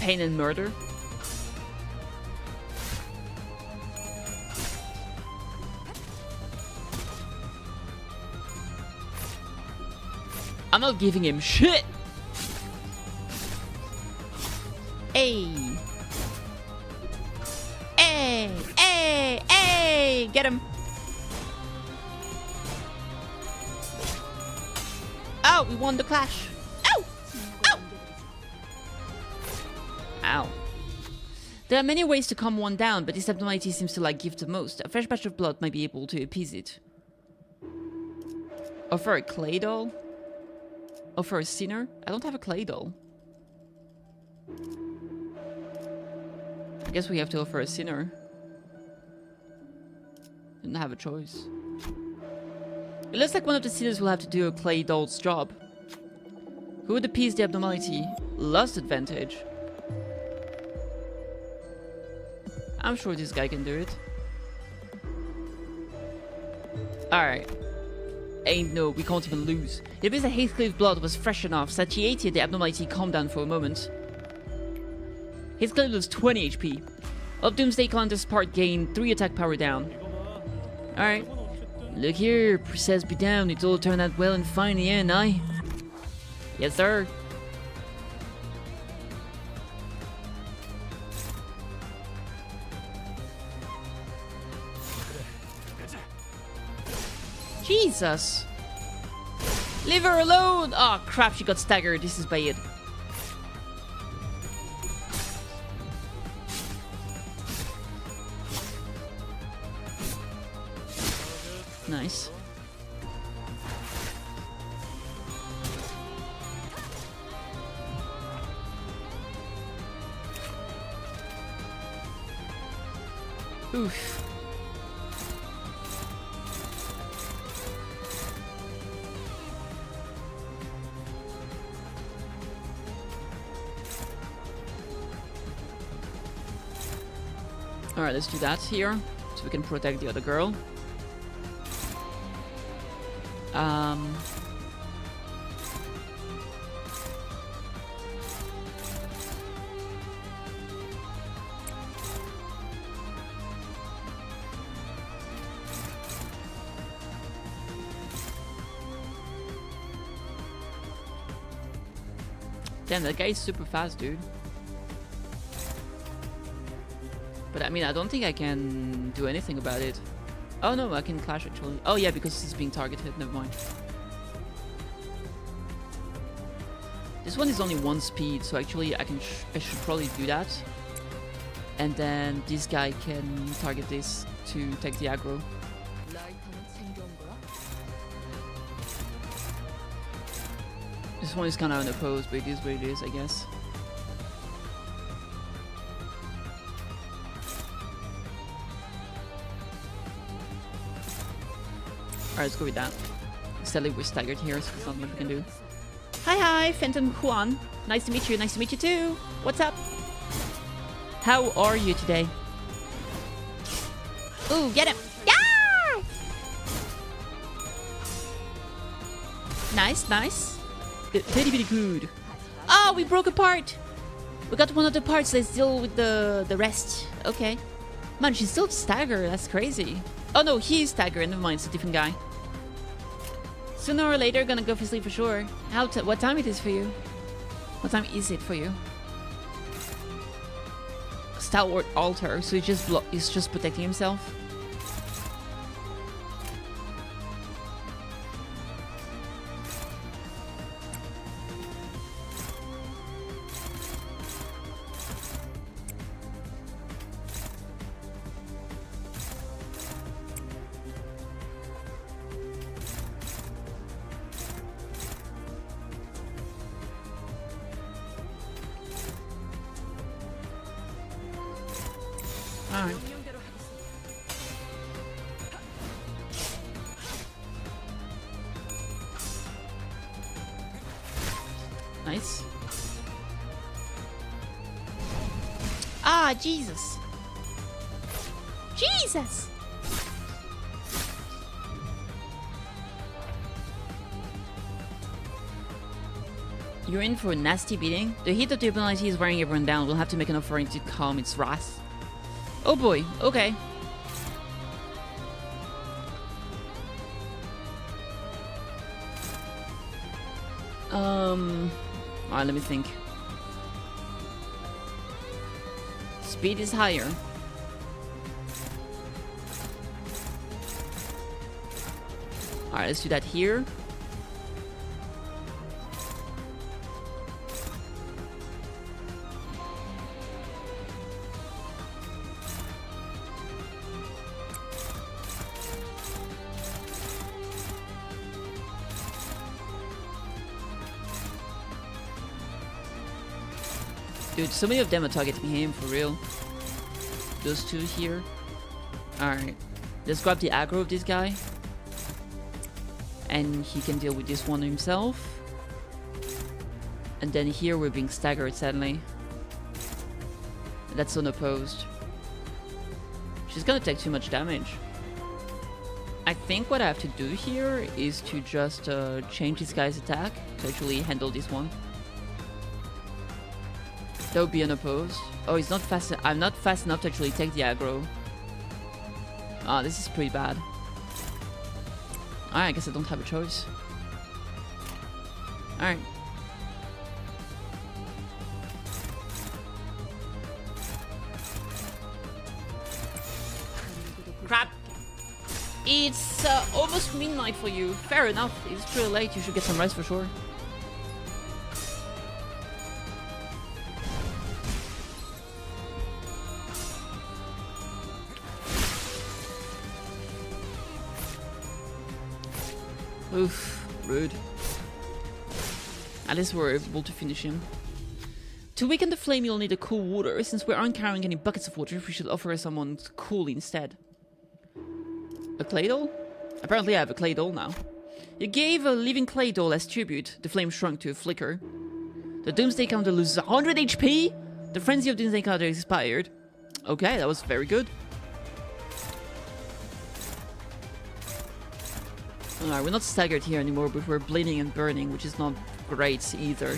pain and murder. I'm not giving him shit. Hey. Hey, hey, hey, get him. Oh, we won the clash. Ow! Ow! Ow. There are many ways to calm one down, but this abnormality seems to like give the most. A fresh batch of blood might be able to appease it. Offer a clay doll? Offer a sinner? I don't have a clay doll. I guess we have to offer a sinner. Didn't have a choice. It looks like one of the sinners will have to do a clay doll's job. Who would appease the abnormality? Lust advantage. I'm sure this guy can do it. Alright. Ain't no, we can't even lose. It appears that Heathcliff's blood was fresh enough. Satiated, the abnormality calmed down for a moment. Heathcliff loses 20 HP. Of Doomsday Calendar's part gain 3 attack power down. Alright. Look here, Princess be down. It all turned out well and fine in the end, aye? Yes, sir. Jesus. Leave her alone. Oh crap, she got staggered. This is bad. Nice. Oof. Alright, let's do that here, so we can protect the other girl. Damn, that guy is super fast, dude. But I mean, I don't think I can do anything about it. Oh no, I can clash actually. Oh yeah, because he's being targeted, never mind. This one is only 1 speed, so actually I should probably do that. And then this guy can target this to take the aggro. This one is kind of unopposed, but it is what it is, I guess. Alright, let's go with that. Sadly, we're staggered here, so there's nothing we can do. Hi, Phantom Juan. Nice to meet you. Nice to meet you too. What's up? How are you today? Ooh, get him! Yeah! Nice, nice. Very, very good. Oh, we broke apart. We got one of the parts. Let's deal with the rest. Okay. Man, she's still staggered. That's crazy. Oh no, he's staggered. Never mind, it's a different guy. Sooner or later, gonna go for sleep for sure. What time it is for you? What time is it for you? Stalwart altar, so he's just protecting himself. Alright. Nice. Ah, Jesus. Jesus! You're in for a nasty beating. The heat of the Abnormality is wearing everyone down. We'll have to make an offering to calm its wrath. Oh boy, okay. Alright, let me think. Speed is higher. Alright, let's do that here. Dude, so many of them are targeting him, for real. Those two here. Alright. Let's grab the aggro of this guy. And he can deal with this one himself. And then here we're being staggered, sadly. That's unopposed. She's gonna take too much damage. I think what I have to do here is to just change this guy's attack to actually handle this one. That would be unopposed. Oh, he's not fast. I'm not fast enough to actually take the aggro. Ah, this is pretty bad. Alright, I guess I don't have a choice. Alright. Crap! It's almost midnight for you. Fair enough. It's pretty late. You should get some rest for sure. Oof, rude. At least we're able to finish him. To weaken the flame, you'll need a cool water. Since we aren't carrying any buckets of water, we should offer someone cool instead. A clay doll? Apparently I have a clay doll now. You gave a living clay doll as tribute. The flame shrunk to a flicker. The Doomsday counter loses 100 HP? The frenzy of Doomsday counter is expired. Okay, that was very good. Alright, we're not staggered here anymore, but we're bleeding and burning, which is not great either.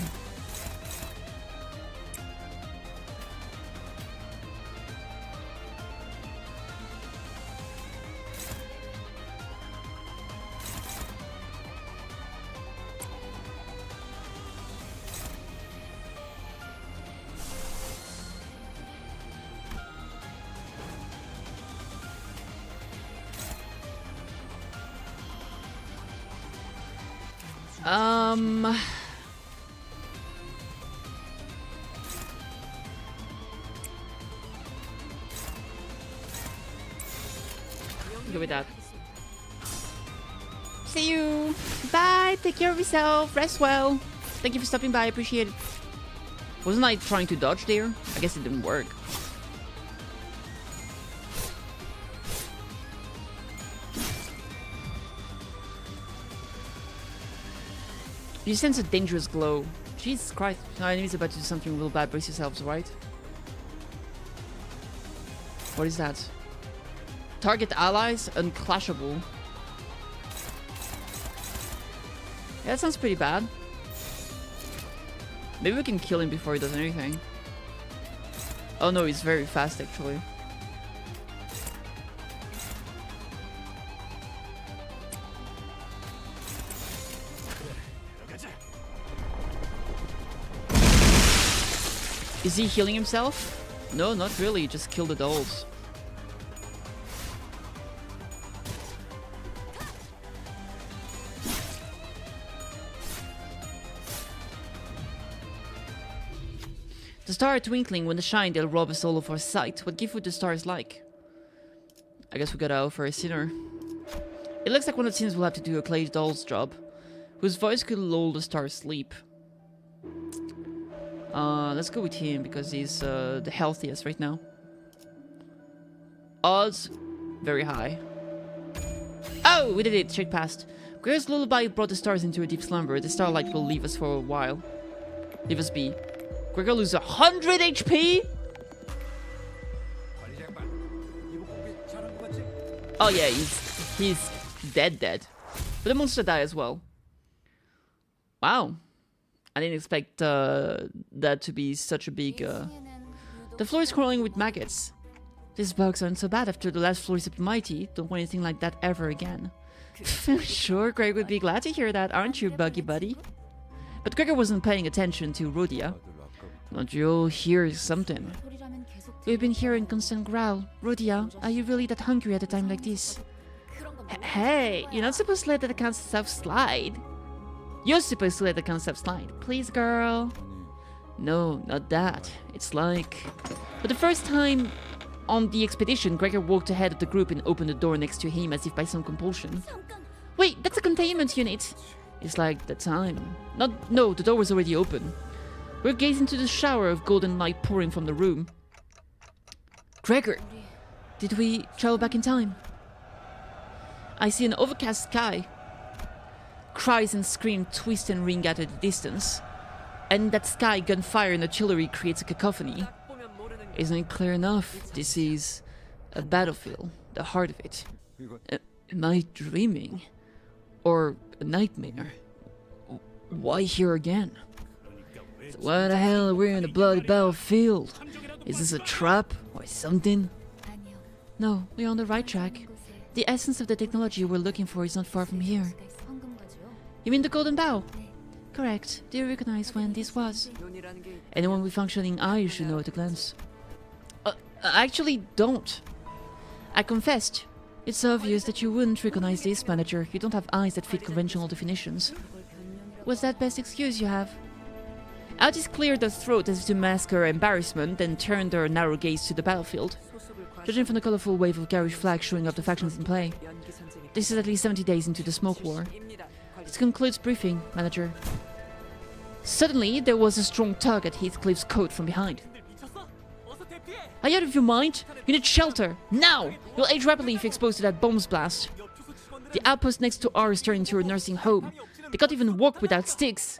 Go with that. See you. Bye. Take care of yourself. Rest well. Thank you for stopping by. I appreciate it. Wasn't I trying to dodge there? I guess it didn't work. You sense a dangerous glow. Jesus Christ. Our enemy's about to do something real bad. Brace yourselves, right? What is that? Target allies unclashable. Yeah, that sounds pretty bad. Maybe we can kill him before he does anything. Oh no, he's very fast actually. Is he healing himself? No, not really. Just kill the dolls. The stars are twinkling. When they shine, they'll rob us all of our sight. What gift would the stars like? I guess we gotta offer a sinner. It looks like one of the sinners will have to do a clay doll's job, whose voice could lull the stars sleep. Let's go with him because he's the healthiest right now. Odds, very high. Oh, we did it. Straight past. Gregor's lullaby brought the stars into a deep slumber. The starlight will leave us for a while. Leave us be. Gregor loses 100 HP? Oh yeah, he's dead. But the monster died as well. Wow. I didn't expect that to be such a big... The floor is crawling with maggots. These bugs aren't so bad after the last floor is mighty. Don't want anything like that ever again. Sure, Greg would be glad to hear that, aren't you, Buggy Buddy? But Gregor wasn't paying attention to Rhodia. Don't you all hear something? We've been hearing constant growl. Rhodia, are you really that hungry at a time like this? Hey, you're not supposed to let that kind of stuff slide. You're supposed to let that kind of stuff slide. Please, girl. No, not that. It's like... For the first time on the expedition, Gregor walked ahead of the group and opened the door next to him as if by some compulsion. Wait, that's a containment unit. It's like the time. No, the door was already open. We're gazing into the shower of golden light pouring from the room. Gregor, did we travel back in time? I see an overcast sky. Cries and screams twist and ring out at a distance. And that sky, gunfire and artillery creates a cacophony. Isn't it clear enough? This is a battlefield, the heart of it. Am I dreaming? Or a nightmare? Why here again? So why the hell are we in a bloody battlefield? Is this a trap or something? No, we're on the right track. The essence of the technology we're looking for is not far from here. You mean the golden bough? Correct. Do you recognize when this was? Anyone with functioning eyes should know at a glance. I actually don't. I confessed. It's obvious that you wouldn't recognize this, manager. You don't have eyes that fit conventional definitions. What's that best excuse you have? Aldis cleared her throat as if to mask her embarrassment, then turned her narrow gaze to the battlefield. Judging from the colorful wave of garish flags showing up the factions in play, this is at least 70 days into the smoke war. This concludes briefing, manager. Suddenly, there was a strong tug at Heathcliff's coat from behind. Are you out of your mind? You need shelter! Now! You'll age rapidly if you're exposed to that bombs blast. The outpost next to ours turned into a nursing home. They can't even walk without sticks.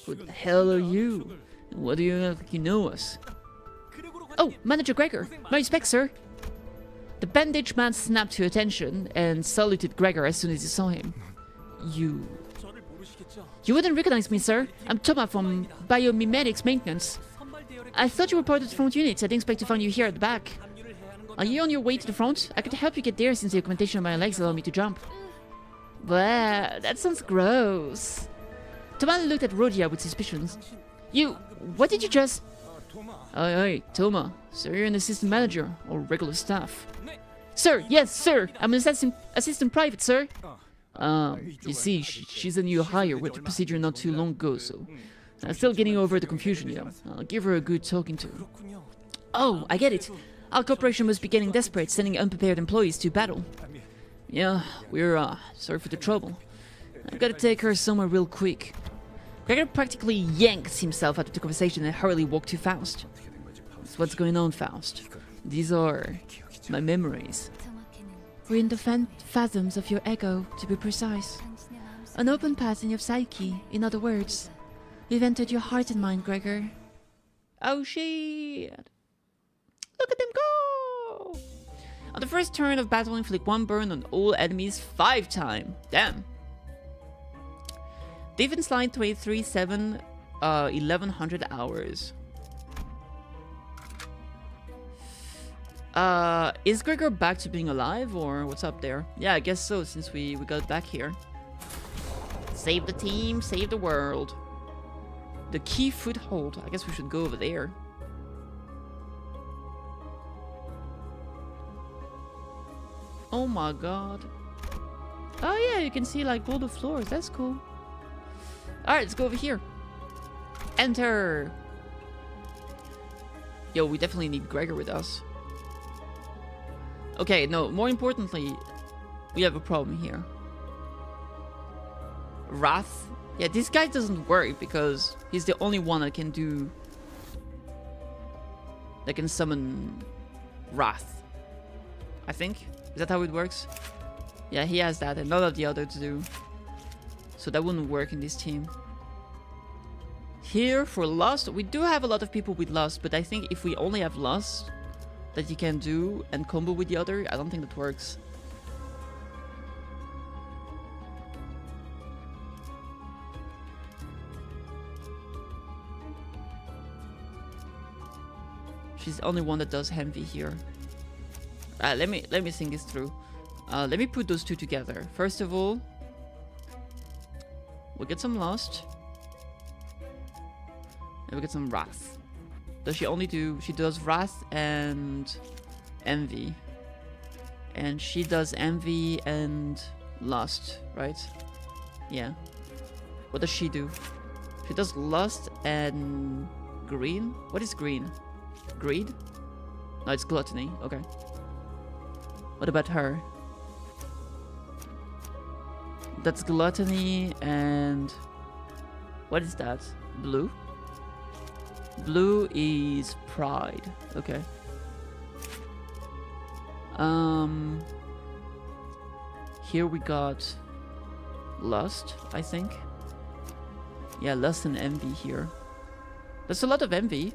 Who the hell are you? And what do you look like you know us? Oh, Manager Gregor. My respects, sir. The bandaged man snapped to attention and saluted Gregor as soon as he saw him. You wouldn't recognize me, sir. I'm Thomas from Biomimetics Maintenance. I thought you were part of the front unit. I didn't expect to find you here at the back. Are you on your way to the front? I could help you get there since the augmentation of my legs allow me to jump. Blah, that sounds gross. Thomas looked at Rhodia with suspicions. What did you just... Hey, Thomas. Sir, you're an assistant manager, or regular staff. Sir, yes, sir. I'm an assistant private, sir. You see, she's a new hire with the procedure not too long ago, so... I'm still getting over the confusion, you know. I'll give her a good talking to. Oh, I get it. Our corporation must be getting desperate, sending unprepared employees to battle. Yeah, we're, sorry for the trouble. I've got to take her somewhere real quick. Gregor practically yanks himself out of the conversation and hurriedly walked to Faust. That's what's going on, Faust. These are my memories. We're in the phantoms of your ego, to be precise. An open path in your psyche, in other words. We've entered your heart and mind, Gregor. Oh shit! Look at them go! On the first turn of battle, inflict 1 burn on all enemies 5 times. Damn. Defense line 23/7, 1100 hours. Is Gregor back to being alive, or what's up there? Yeah, I guess so, since we got back here. Save the team, save the world. The key foothold. I guess we should go over there. Oh my god. Oh yeah, you can see like all the floors. That's cool. Alright, let's go over here. Enter. Yo, we definitely need Gregor with us. Okay, no, more importantly, we have a problem here. Wrath. Yeah, this guy doesn't work because he's the only one that can do... that can summon Wrath. I think? Is that how it works? Yeah, he has that and none of the others do. So that wouldn't work in this team. Here for Lust, we do have a lot of people with Lust, but I think if we only have Lust that you can do and combo with the other, I don't think that works. She's the only one that does envy here. Let me think this through. Let me put those two together. First of all, we'll get some lust. And we'll get some wrath. Does she only do... She does wrath and envy. And she does envy and lust, right? Yeah. What does she do? She does lust and green? What is green? Greed? No, it's gluttony. Okay. What about her? That's gluttony and... What is that? Blue? Blue is pride. Okay. Here we got lust, I think. Yeah, lust and envy here. There's a lot of envy.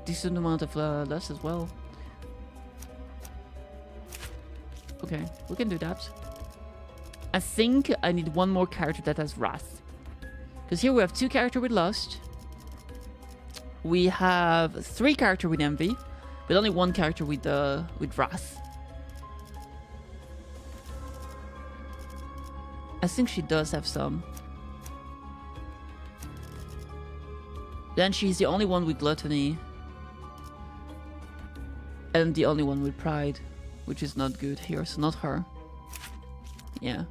Decent amount of lust as well. Okay, we can do that. I think I need one more character that has wrath. Because here we have 2 characters with lust. We have 3 characters with envy, but only 1 character with wrath. I think she does have some. Then she's the only one with gluttony. And the only one with pride, which is not good here, so not her. Yeah.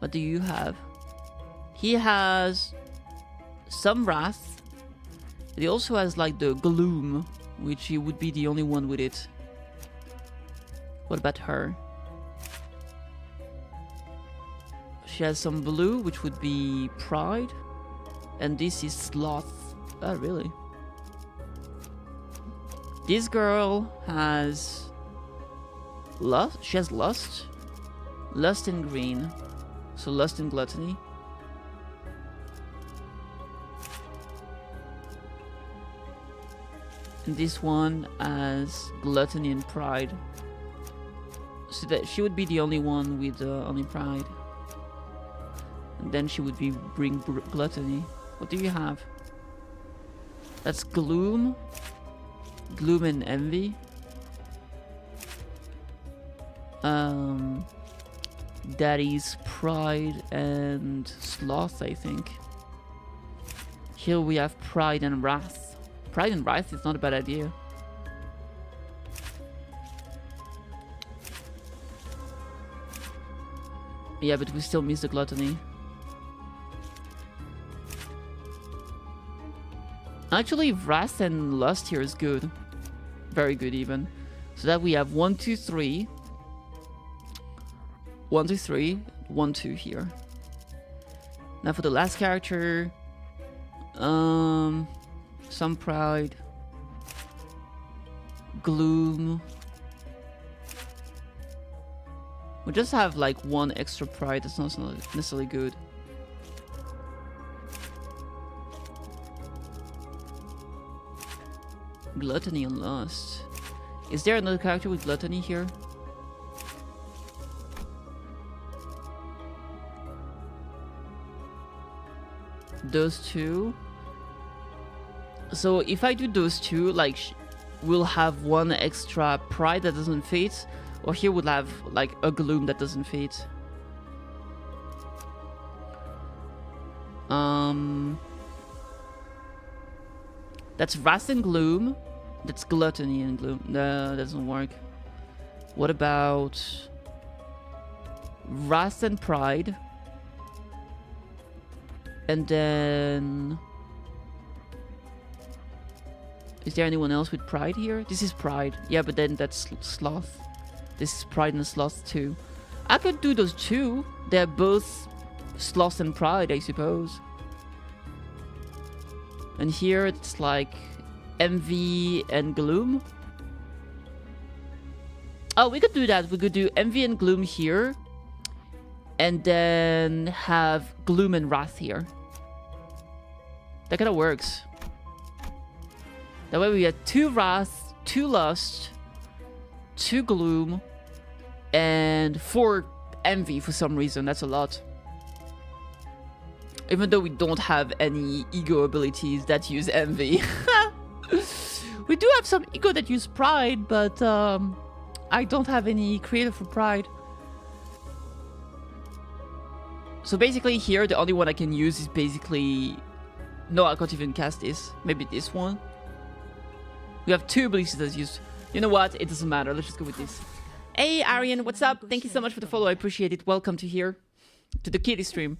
What do you have? He has some wrath. But he also has like the gloom, which he would be the only one with it. What about her? She has some blue, which would be pride. And this is sloth. Oh, really? This girl has lust. She has lust. Lust in green. So lust and gluttony. And this one has gluttony and pride. So that she would be the only one with only pride. And then she would be bring gluttony. What do you have? That's gloom. Gloom and envy. That is pride and sloth, I think. Here we have pride and wrath. Pride and wrath is not a bad idea. Yeah, but we still miss the gluttony. Actually, wrath and lust here is good. Very good, even. So that we have 1, 2, 3. 1, 2, 3. 1, 2 here. Now for the last character. Some pride. Gloom. We just have like 1 extra pride. That's not necessarily good. Gluttony and lust. Is there another character with gluttony here? Those 2. So if I do those 2, like, we'll have 1 extra pride that doesn't fit, or here we'll have like a gloom that doesn't fit. That's wrath and gloom. That's gluttony and gloom. No, that doesn't work. What about wrath and pride? And then... Is there anyone else with pride here? This is pride. Yeah, but then that's sloth. This is pride and sloth too. I could do those 2. They're both sloth and pride, I suppose. And here it's like envy and gloom. Oh, we could do that. We could do envy and gloom here. And then have gloom and wrath here. That kind of works. That way we have 2 wrath, 2 lust, 2 gloom, and 4 envy for some reason. That's a lot. Even though we don't have any ego abilities that use envy. We do have some ego that use pride, but I don't have any creative for pride. So basically here, the only one I can use is basically... No, I can't even cast this. Maybe this one. We have 2 abilities that's used. You know what? It doesn't matter. Let's just go with this. Hey, Arian, what's up? Thank you so much for the follow. I appreciate it. Welcome to here. To the kitty stream.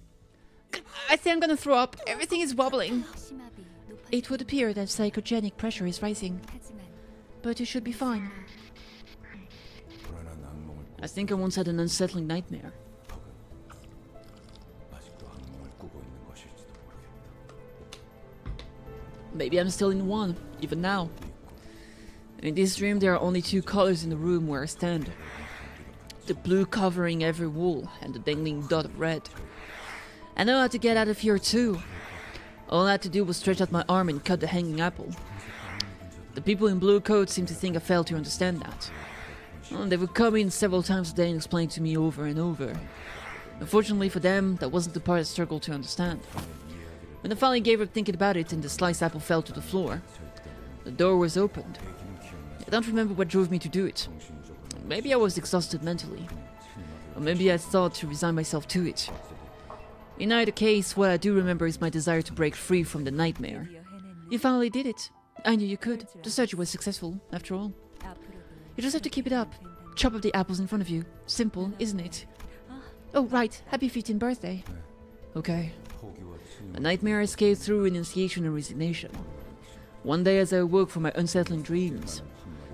I think I'm gonna throw up. Everything is wobbling. It would appear that psychogenic pressure is rising. But you should be fine. I think I once had an unsettling nightmare. Maybe I'm still in one, even now. In this dream there are only 2 colors in the room where I stand. The blue covering every wall and the dangling dot of red. I know how to get out of here too. All I had to do was stretch out my arm and cut the hanging apple. The people in blue coats seem to think I failed to understand that. They would come in several times a day and explain to me over and over. Unfortunately for them, that wasn't the part I struggled to understand. When I finally gave up thinking about it and the sliced apple fell to the floor, the door was opened. I don't remember what drove me to do it. Maybe I was exhausted mentally. Or maybe I thought to resign myself to it. In either case, what I do remember is my desire to break free from the nightmare. You finally did it. I knew you could. The surgery was successful, after all. You just have to keep it up. Chop up the apples in front of you. Simple, isn't it? Oh, right. Happy 15th birthday. Okay. A nightmare escaped through initiation and resignation. One day as I awoke from my unsettling dreams,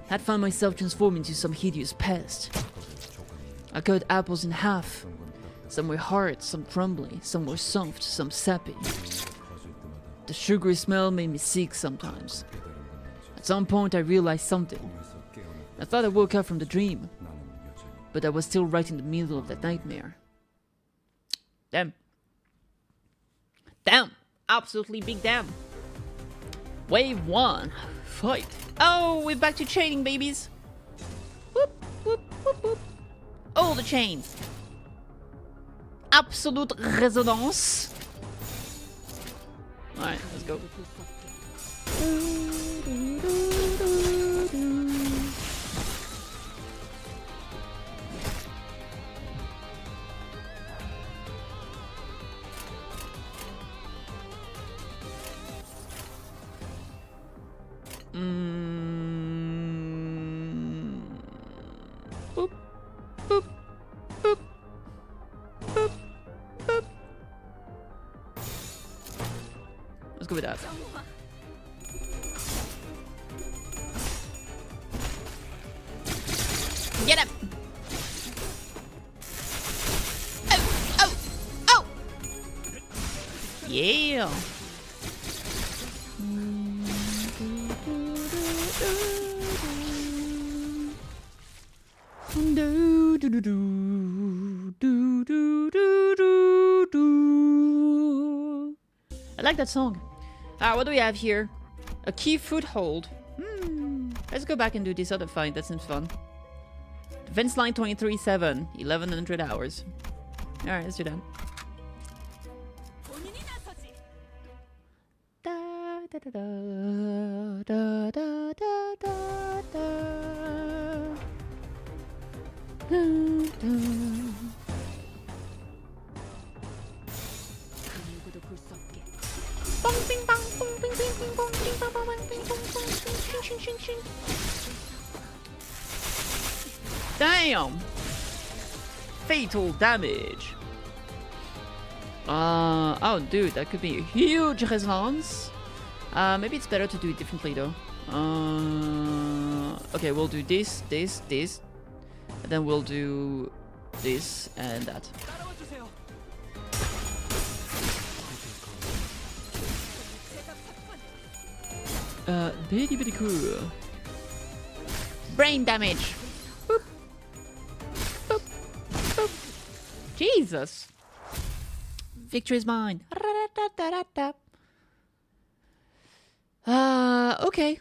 I had found myself transformed into some hideous pest. I cut apples in half. Some were hard, some crumbly, some were soft, some sappy. The sugary smell made me sick sometimes. At some point I realized something. I thought I woke up from the dream, but I was still right in the middle of that nightmare. Damn. Damn! Absolutely big damn! Wave 1. Fight! Oh, we're back to chaining, babies! Whoop, whoop, whoop, whoop. Oh, the chain! Absolute resonance! Alright, let's go. Boop, boop, boop, boop, boop. Let's go with that. Get him! Oh! Oh! Oh! Yeah! Do, do, do, do, do, do, do, do. I like that song. What do we have here? A key foothold. Let's go back and do this other fight. That seems fun. Defense line 23-7. 1100 hours. Alright, let's do that. Da, da, da, da, da, da, da, da. Damn! Fatal damage. Oh dude, that could be a huge resonance. Maybe it's better to do it differently though. Okay, we'll do this, this, this. And then we'll do this and that. Pretty cool. Brain damage. Boop. Boop. Boop. Jesus. Victory is mine. Okay.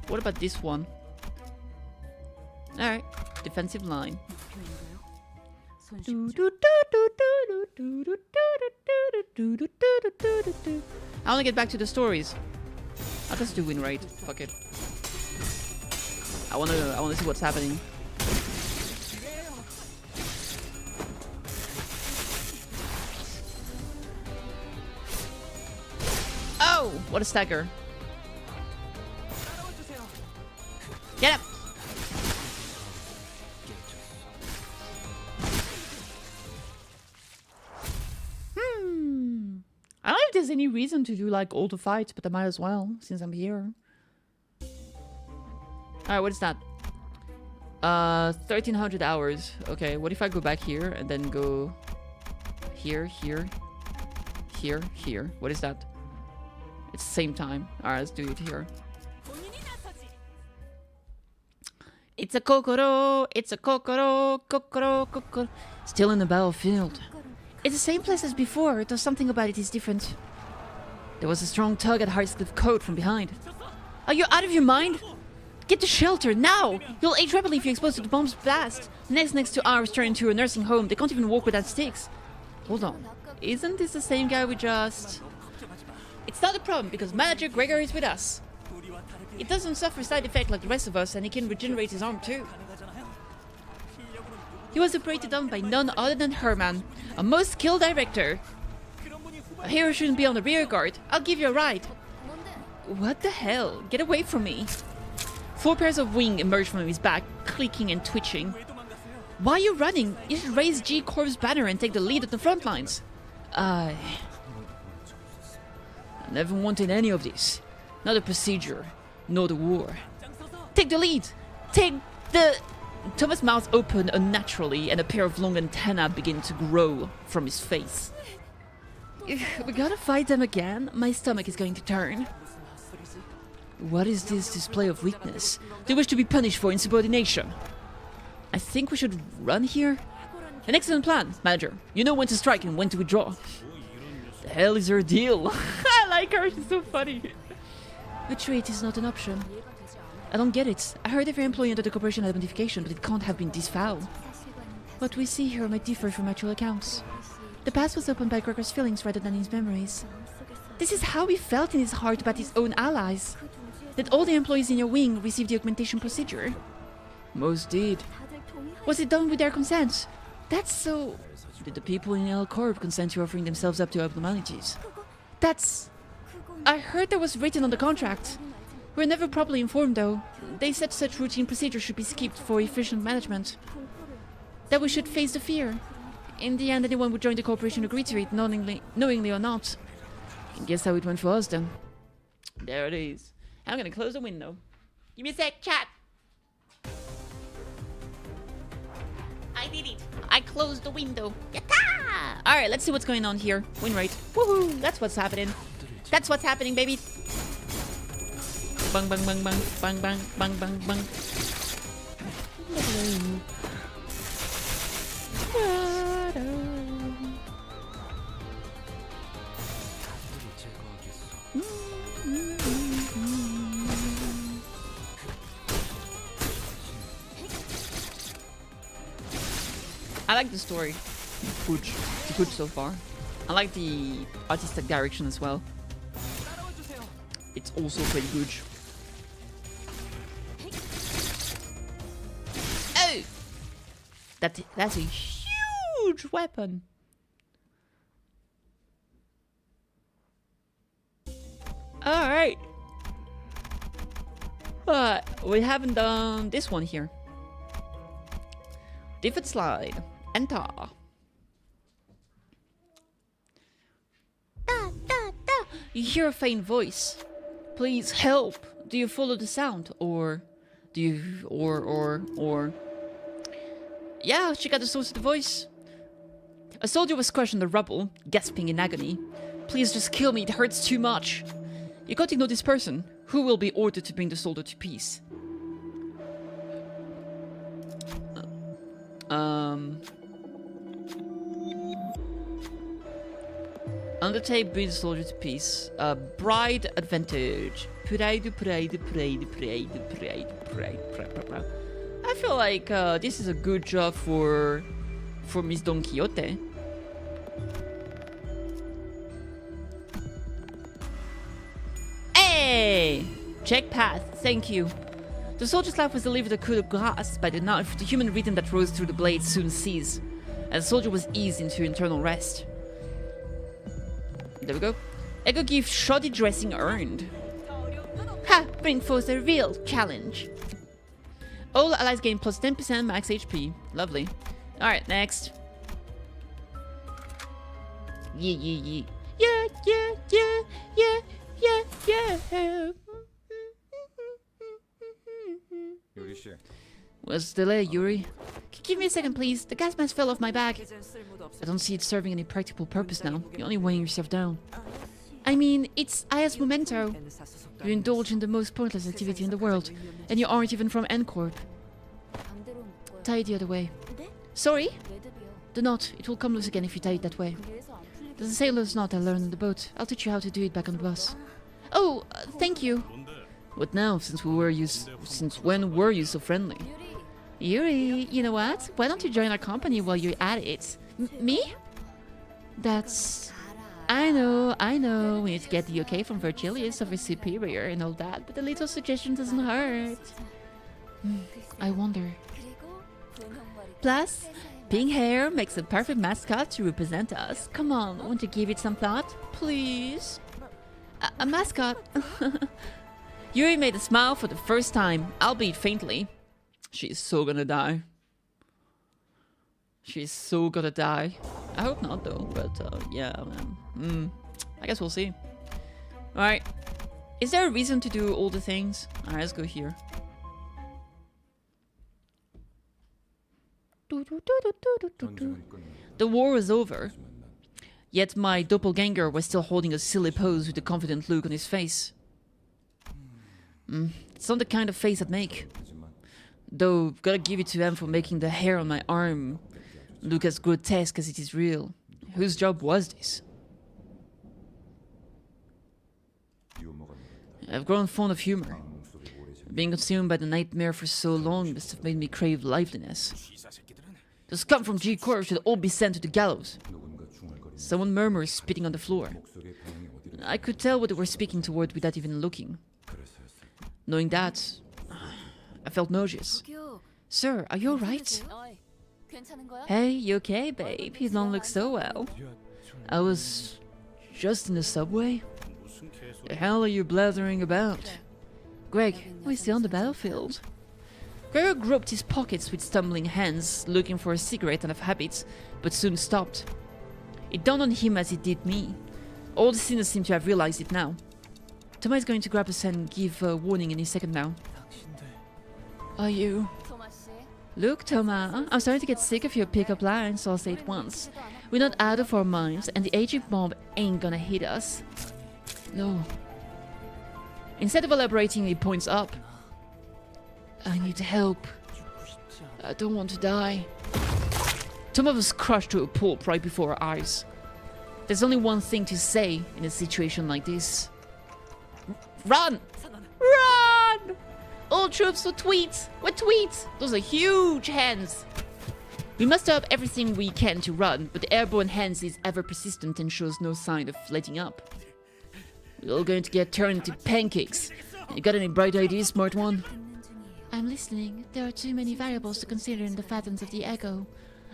What about this one? Alright, defensive line. I wanna get back to the stories. I'll just do win rate. Fuck it. I wanna see what's happening. Oh, what a stagger. Get up! I don't know if there's any reason to do like all the fights, but I might as well, since I'm here. Alright, what is that? 1300 hours. Okay, what if I go back here and then go here, here, here, here? What is that? It's the same time. Alright, let's do it here. It's a kokoro, it's a kokoro, kokoro, kokoro. Still in the battlefield. It's the same place as before, though something about it is different. There was a strong tug at Hartscliff Coat from behind. Are you out of your mind? Get to shelter, now! You'll age rapidly if you're exposed to the bomb's blast. Next to ours turn into a nursing home. They can't even walk without sticks. Hold on. Isn't this the same guy we just... It's not a problem, because Manager Gregor is with us. It doesn't suffer side effects like the rest of us, and he can regenerate his arm too. He was operated on by none other than Herman, a most skilled director. A hero shouldn't be on the rear guard. I'll give you a ride. What the hell? Get away from me. 4 pairs of wings emerged from his back, clicking and twitching. Why are you running? You should raise G Corp's banner and take the lead at the front lines. I never wanted any of this. Not the procedure, nor the war. Take the lead! Take the... Thomas' mouth opened unnaturally and a pair of long antennae began to grow from his face. We gotta fight them again? My stomach is going to turn. What is this display of weakness? They wish to be punished for insubordination. I think we should run here? An excellent plan, Manager. You know when to strike and when to withdraw. The hell is her deal? I like her, she's so funny. Retreat is not an option. I don't get it. I heard every employee under the corporation had modification, but it can't have been this foul. What we see here might differ from actual accounts. The past was opened by Gregor's feelings rather than his memories. This is how he felt in his heart about his own allies. Did all the employees in your wing receive the augmentation procedure? Most did. Was it done with their consent? That's so... Did the people in L Corp consent to offering themselves up to abnormalities? That's... I heard that was written on the contract. We were never properly informed, though. They said such routine procedures should be skipped for efficient management. That we should face the fear. In the end, anyone who joined the corporation agreed to it, knowingly or not. I guess how it went for us, then. There it is. I'm gonna close the window. Give me a sec, chat. I did it. I closed the window. Yatta! Alright, let's see what's going on here. Win rate. Woohoo! That's what's happening. That's what's happening, baby. Bang, bang, bang, bang, bang, bang, bang, bang, bang. I like the story. Good. It's good so far. I like the artistic direction as well. It's also pretty good. Oh! That's a huge weapon. Alright. We haven't done this one here. Different slide. Enter. Da, da, da. You hear a faint voice. Please help. Do you follow the sound? Or do you or yeah, she got the source of the voice. A soldier was crushed in the rubble, gasping in agony. Please just kill me, it hurts too much. You can't ignore this person. Who will be ordered to bring the soldier to peace? Undertake brings the soldier to peace. Bride advantage. Pride. I feel like this is a good job for Miss Don Quixote. Check path. Thank you. The soldier's life was delivered a coup de grace by the knife. The human rhythm that rose through the blade soon ceased, and the soldier was eased into internal rest. There we go. Ego gift shoddy dressing earned. Ha! Bring forth a real challenge. All allies gain plus 10% max HP. Lovely. Alright, next. Yeah, yeah, yeah. Yeah, yeah, yeah, yeah, yeah, yeah. What's the delay, Yuri? Give me a second, please. The gas mask fell off my bag. I don't see it serving any practical purpose now. You're only weighing yourself down. I mean, it's Aya's memento. You indulge in the most pointless activity in the world, and you aren't even from N-Corp. Tie it the other way. Sorry? The knot. It will come loose again if you tie it that way. There's a sailor's knot I learned on the boat. I'll teach you how to do it back on the bus. Oh, thank you. What now, since when were you so friendly? Yuri, you know what? Why don't you join our company while you're at it? Me? That's... I know, we need to get the okay from Virgilius of his superior and all that, but a little suggestion doesn't hurt. I wonder. Plus, pink hair makes a perfect mascot to represent us. Come on, won't you give it some thought? Please? A mascot? Yuri made a smile for the first time, albeit faintly. She's so gonna die. She's so gonna die. I hope not though, but yeah, man. I guess we'll see. Alright. Is there a reason to do all the things? Alright, let's go here. The war was over. Yet my doppelganger was still holding a silly pose with a confident look on his face. It's not the kind of face I'd make. Though, gotta give it to him for making the hair on my arm look as grotesque as it is real. Whose job was this? I've grown fond of humor. Being consumed by the nightmare for so long must have made me crave liveliness. The scum from G-Corp should all be sent to the gallows. Someone murmurs, spitting on the floor. I could tell what they were speaking toward without even looking. Knowing that, I felt nauseous. Sir, are you alright? Hey, you okay, babe? You don't look so well. I was just in the subway. The hell are you blathering about? Greg, we're still on the battlefield. Gregor groped his pockets with stumbling hands, looking for a cigarette out of habit, but soon stopped. It dawned on him as it did me. All the sinners seem to have realized it now. Thomas is going to grab us and give a warning any second now. Are you? Look, Thomas, I'm starting to get sick of your pick-up lines, so I'll say it once. We're not out of our minds, and the agent bomb ain't gonna hit us. No. Instead of elaborating, he points up. I need help. I don't want to die. Thomas was crushed to a pulp right before our eyes. There's only one thing to say in a situation like this. Run! Run! All troops with tweets! With tweets! Those are huge hands! We muster up everything we can to run, but the airborne hands is ever persistent and shows no sign of letting up. We're all going to get turned into pancakes. You got any bright ideas, smart one? I'm listening. There are too many variables to consider in the fathoms of the ego.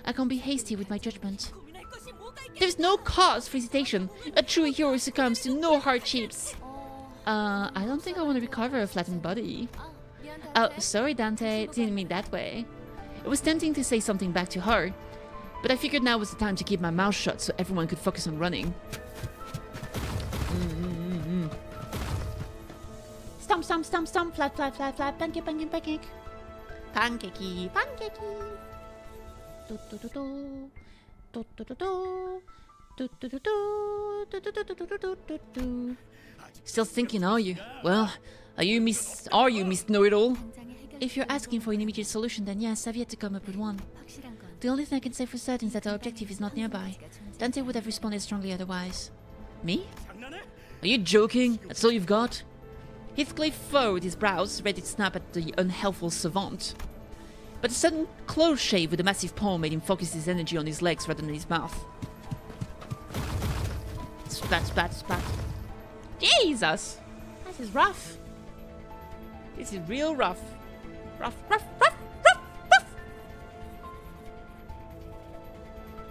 I can't be hasty with my judgment. There's no cause for hesitation. A true hero succumbs to no hardships. I don't think I want to recover a flattened body. Oh, sorry, Dante. Didn't mean that way. It was tempting to say something back to her, but I figured now was the time to keep my mouth shut so everyone could focus on running. Stomp, stomp, stomp, stomp, flat, flat, flat, flat, pancake, pancake, pancake. Pancakey, pancakey. Do do do do. Do do do do. Do do do do. Do do do do do do do. Still thinking, are you? Well, are you Miss Know-It-All? If you're asking for an immediate solution, then yes, I've yet to come up with one. The only thing I can say for certain is that our objective is not nearby. Dante would have responded strongly otherwise. Me? Are you joking? That's all you've got? Heathcliff furrowed his brows, ready to snap at the unhelpful savant. But a sudden close shave with a massive palm made him focus his energy on his legs rather than his mouth. Splat, splat, splat. Jesus! This is rough. This is real rough. Rough.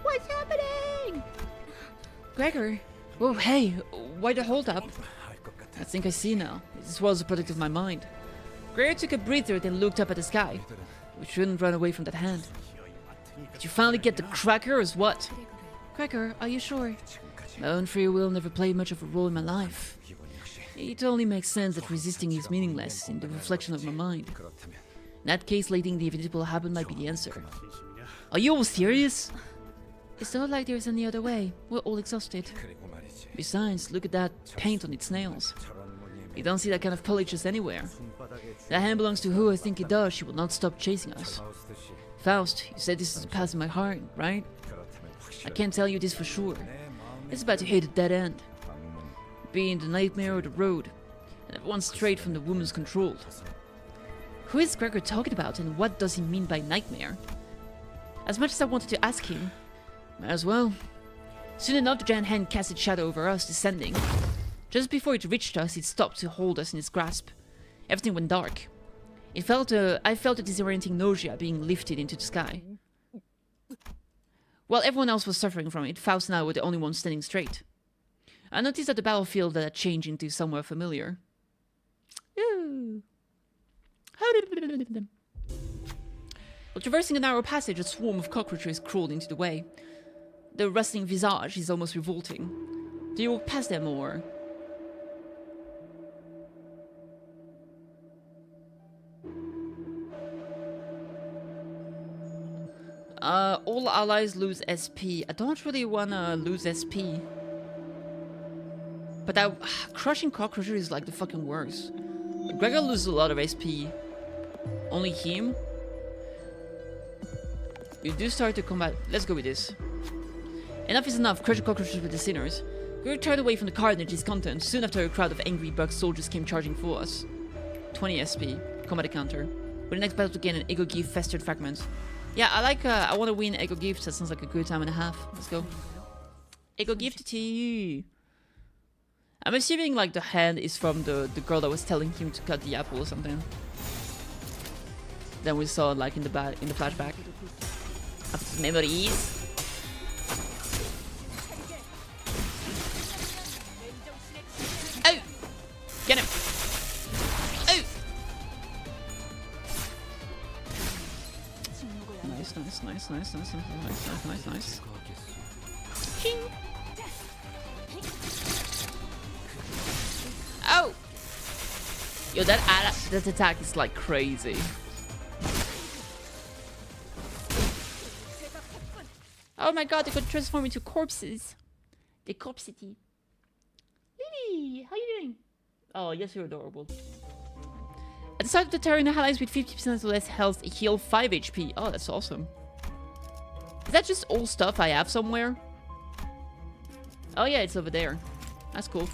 What's happening? Gregor. Oh, hey. Why the hold up? I think I see now. This was a product of my mind. Gregor took a breather, then looked up at the sky. We shouldn't run away from that hand. Did you finally get the cracker, or what? Gregor, are you sure? My own free will never played much of a role in my life. It only makes sense that resisting is meaningless in the reflection of my mind. In that case, letting the inevitable happen might be the answer. Are you all serious? It's not like there's any other way. We're all exhausted. Besides, look at that paint on its nails. You don't see that kind of polish just anywhere. That hand belongs to who I think it does. She will not stop chasing us. Faust, you said this is the path in my heart, right? I can't tell you this for sure. It's about to hit a dead end. Being the nightmare or the road. And one straight from the woman's control. Who is Gregor talking about, and what does he mean by nightmare? As much as I wanted to ask him, might as well. Soon enough, the giant hand cast its shadow over us, descending. Just before it reached us, it stopped to hold us in its grasp. Everything went dark. I felt a disorienting nausea being lifted into the sky. While everyone else was suffering from it, Faust and I were the only ones standing straight. I noticed that the battlefield had changed into somewhere familiar. Ooh. While traversing a narrow passage, a swarm of cockroaches crawled into the way. Their rustling visage is almost revolting. Do you walk past them, or...? All allies lose SP. I don't really wanna lose SP. But that crushing cockroaches is like the fucking worst. Gregor loses a lot of SP. Only him? You do start to combat. Let's go with this. Enough is enough. Crush the cockroaches with the sinners. Gregor turned away from the carnage its contents. Soon after, a crowd of angry bug soldiers came charging for us. 20 SP. Combat encounter. With the next battle to gain an ego gift festered fragment. Yeah, I like. I want to win ego gifts. That sounds like a good time and a half. Let's go. Ego gift to you. I'm assuming like the hand is from the girl that was telling him to cut the apple or something. Then we saw it like in the flashback. Of memories. Oh! Get him! Oh! Nice. Ching! Oh! Yo, that attack is like crazy. Oh my god, they could transform into corpses. The corpsity. Lily, how you doing? Oh, yes, you're adorable. At the start of the turn, allies with 50% or less health heal 5 HP. Oh, that's awesome. Is that just old stuff I have somewhere? Oh yeah, it's over there. That's cool.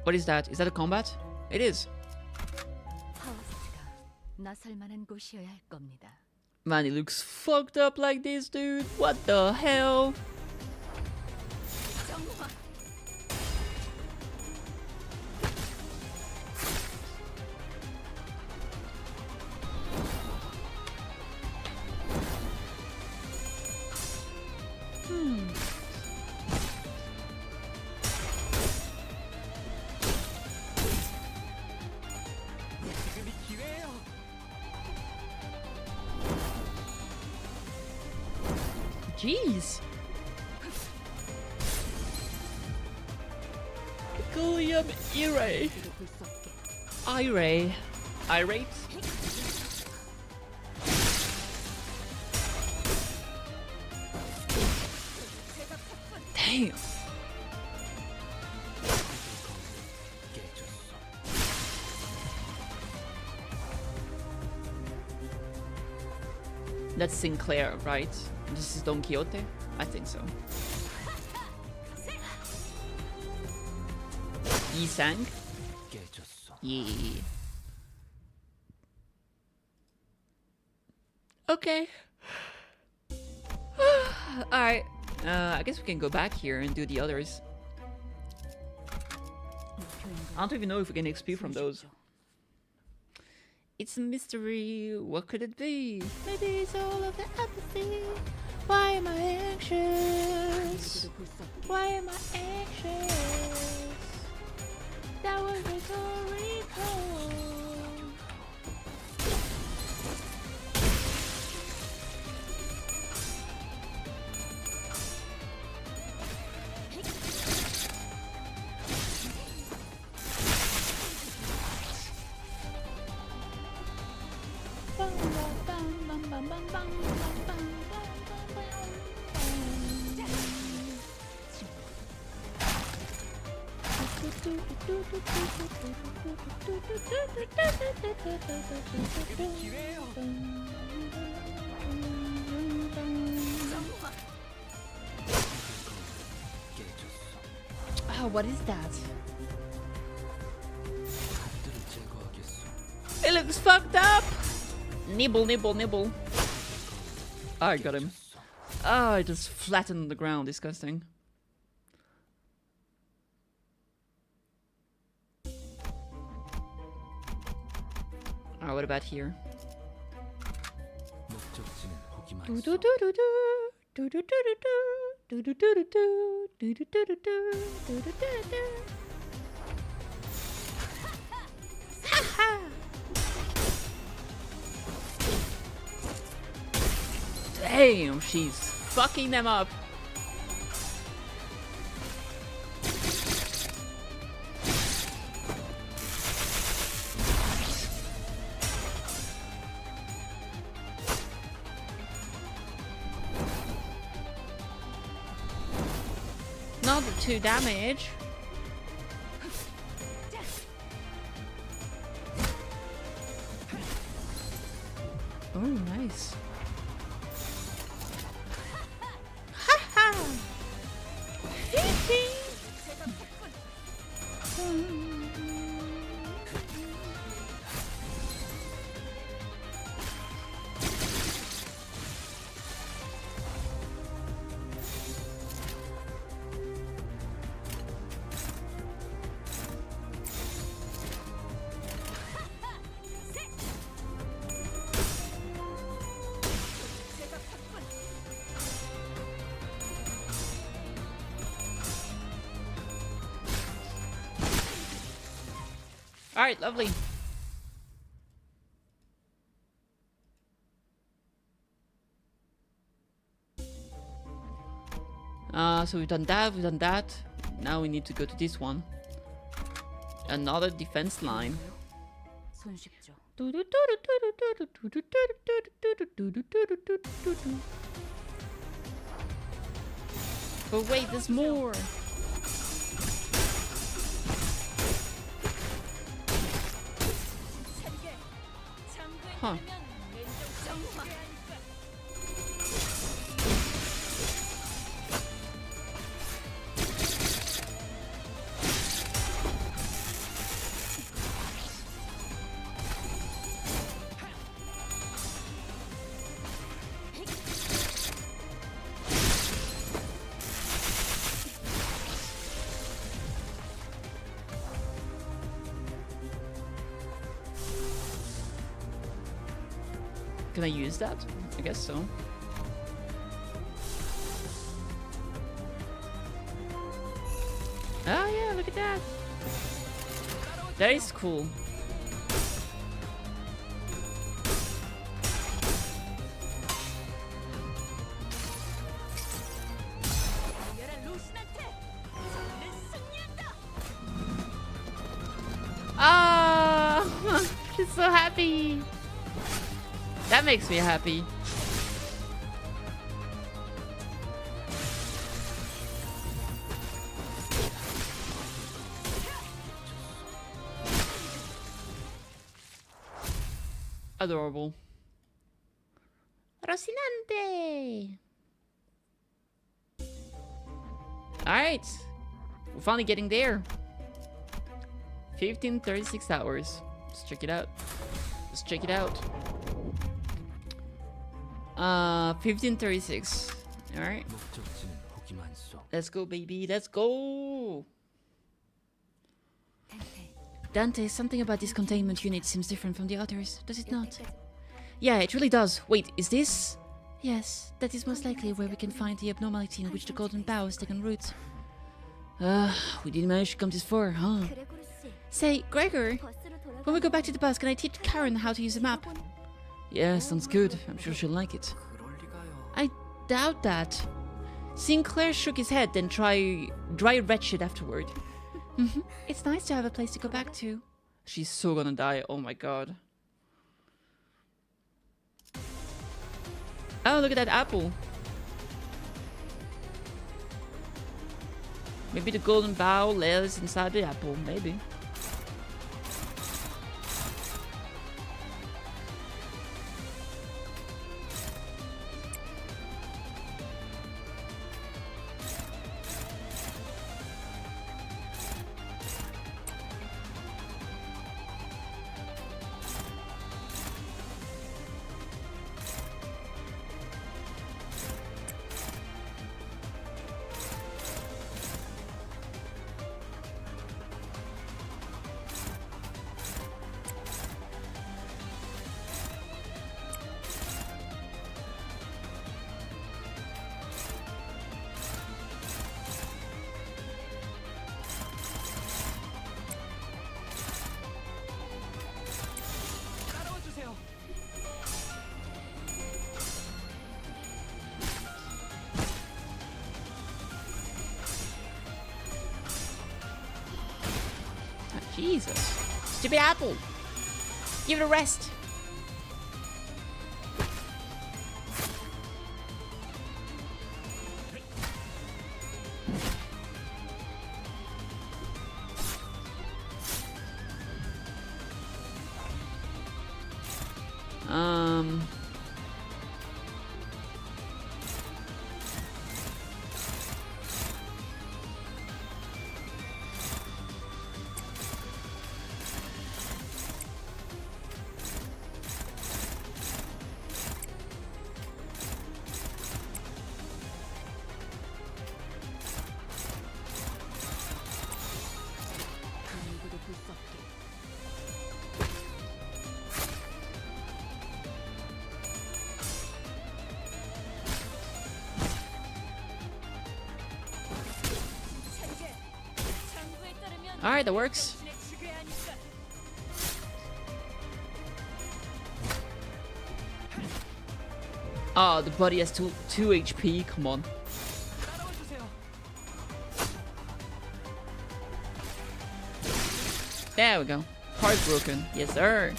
What is that? Is that a combat? It is. Man, it looks fucked up like this, dude. What the hell? Jeez. Gilliam Irate. Irate? Damn. That's Sinclair, right? This is Don Quixote? I think so. Yi sang? Yeah. Okay. Alright. I guess we can go back here and do the others. I don't even know if we can XP from those. It's a mystery. What could it be? Maybe it's all of the apathy. Why am I anxious? Why am I anxious? That was rhetorical. Oh, what is that? It looks fucked up! Nibble, nibble, nibble. Oh, I got him. Oh, I just flattened the ground. Disgusting. Oh, what about here? Damn, she's fucking them up. Not the 2 damage. Oh, nice. Alright, lovely. So we've done that. Now we need to go to this one. Another defense line. But wait, there's more. Huh. Can I use that? I guess so. Oh yeah, look at that. That is cool. Ah, she's so happy. That makes me happy. Adorable. Rocinante. Alright. We're finally getting there. 1536 hours. Let's check it out. Let's check it out. 1536. Alright. Let's go, baby. Let's go. Dante, something about this containment unit seems different from the others, does it not? Yeah, it really does. Wait, is this? Yes, that is most likely where we can find the abnormality in which the golden bough has taken root. We didn't manage to come this far, huh? Say, Gregor, when we go back to the bus, can I teach Karen how to use a map? Yeah, sounds good. I'm sure she'll like it. I doubt that. Sinclair shook his head, then dry wretched afterward. It's nice to have a place to go back to. She's so gonna die, oh my god. Oh, look at that apple. Maybe the golden bough lives inside the apple, maybe. Jesus. Stupid apple. Give it a rest. Alright, that works. Oh, the body has 2 HP, come on. There we go. Heartbroken. Yes, sir.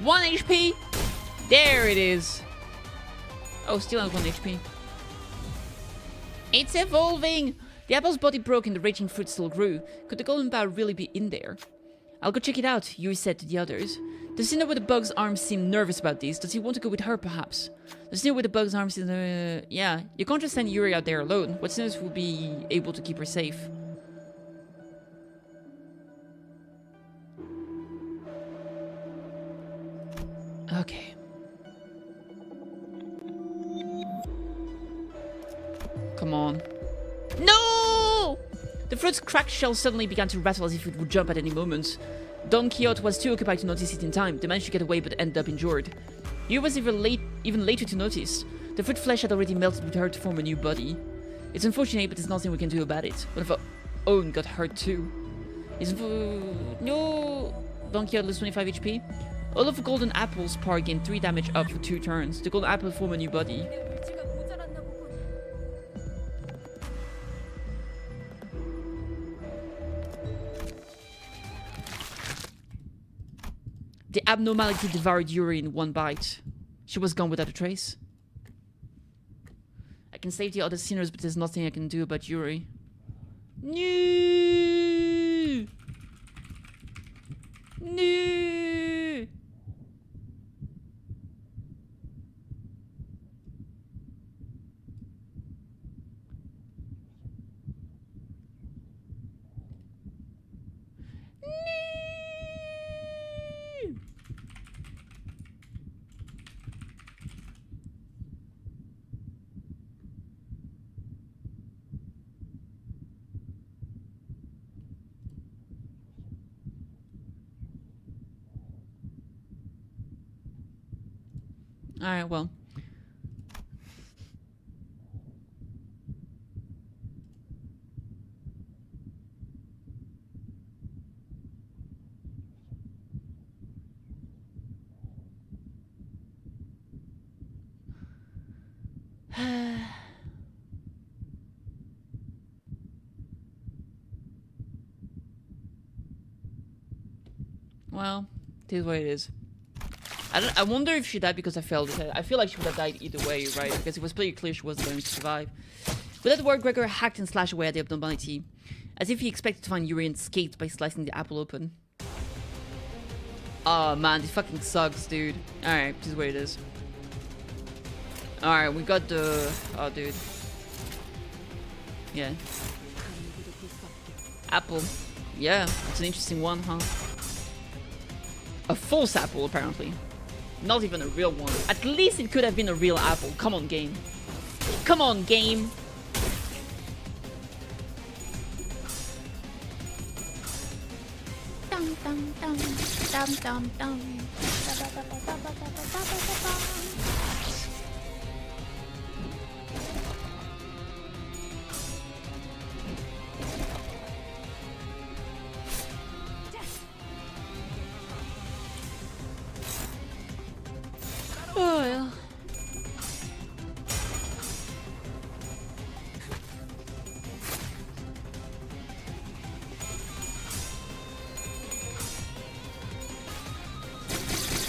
One HP. There it is. Oh, still on 1 HP. It's evolving! The apple's body broke and the raging fruit still grew. Could the golden bough really be in there? I'll go check it out, Yuri said to the others. The Sinner with the bug's arms seemed nervous about this. Does he want to go with her, perhaps? The Sinner with the bug's arms is... yeah, you can't just send Yuri out there alone. What sinners will be able to keep her safe? Okay. Come on. No! The fruit's cracked shell suddenly began to rattle as if it would jump at any moment. Don Quixote was too occupied to notice it in time. They managed to get away but ended up injured. Yu was even later to notice. The fruit flesh had already melted with her to form a new body. It's unfortunate, but there's nothing we can do about it. One of our own got hurt too. No! Don Quixote loses 25 HP. All of the golden apple's par gained 3 damage up for 2 turns. The golden apple formed a new body. The abnormality devoured Yuri in 1 bite. She was gone without a trace. I can save the other sinners, but there's nothing I can do about Yuri. No! No! Alright, well. Well, it is what it is. I wonder if she died because I failed it. I feel like she would have died either way, right? Because it was pretty clear she wasn't going to survive. With that word, Gregor hacked and slashed away at the abnormality, as if he expected to find Yuri and escaped by slicing the apple open. Oh man, this fucking sucks, dude. Alright, this is what it is. Alright, we got the... Oh, dude. Yeah. Apple. Yeah, it's an interesting one, huh? A false apple, apparently. Not even a real one. At least it could have been a real apple. Come on, game. Come on, game. Dum dum dum dum dum dum. Oh, well.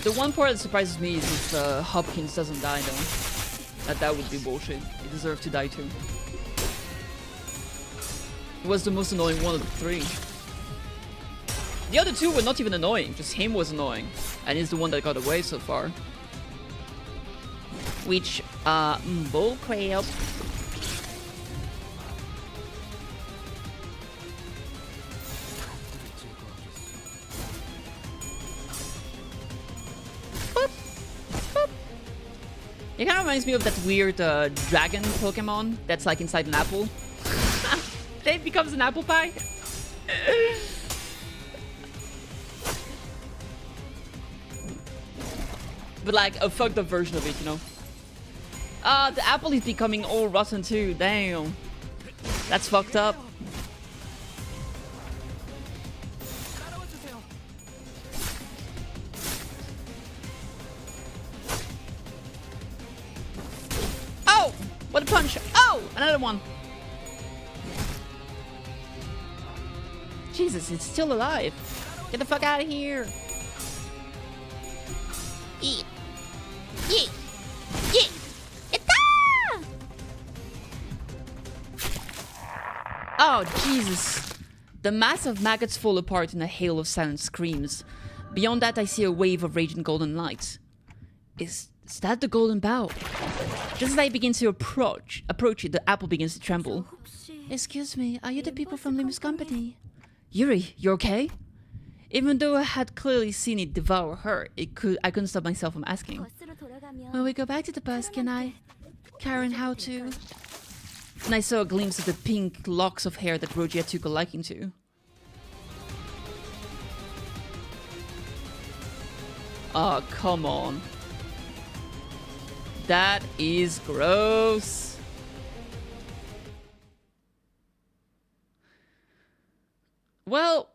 The one part that surprises me is if Hopkins doesn't die, though. That would be bullshit. He deserved to die too. He was the most annoying one of the three. The other two were not even annoying, just him was annoying. And he's the one that got away so far. Which, bullcrap. It kind of reminds me of that weird dragon Pokemon that's like inside an apple. Then it becomes an apple pie. But like a fucked up version of it, you know? The apple is becoming all rotten too. Damn. That's fucked up. Oh! What a punch! Oh! Another one! Jesus, it's still alive. Get the fuck out of here. Eat. Yeet. Yeet. Oh, Jesus. The mass of maggots fall apart in a hail of silent screams. Beyond that, I see a wave of raging golden light. Is that the golden bough? Just as I begin to approach it, the apple begins to tremble. Excuse me, are you the people from Limbus Company? Yuri, you okay? Even though I had clearly seen it devour her, I couldn't stop myself from asking. When we go back to the bus, can I... Karen, how to... And I saw a glimpse of the pink locks of hair that Rogia took a liking to. Oh, come on. That is gross. Well,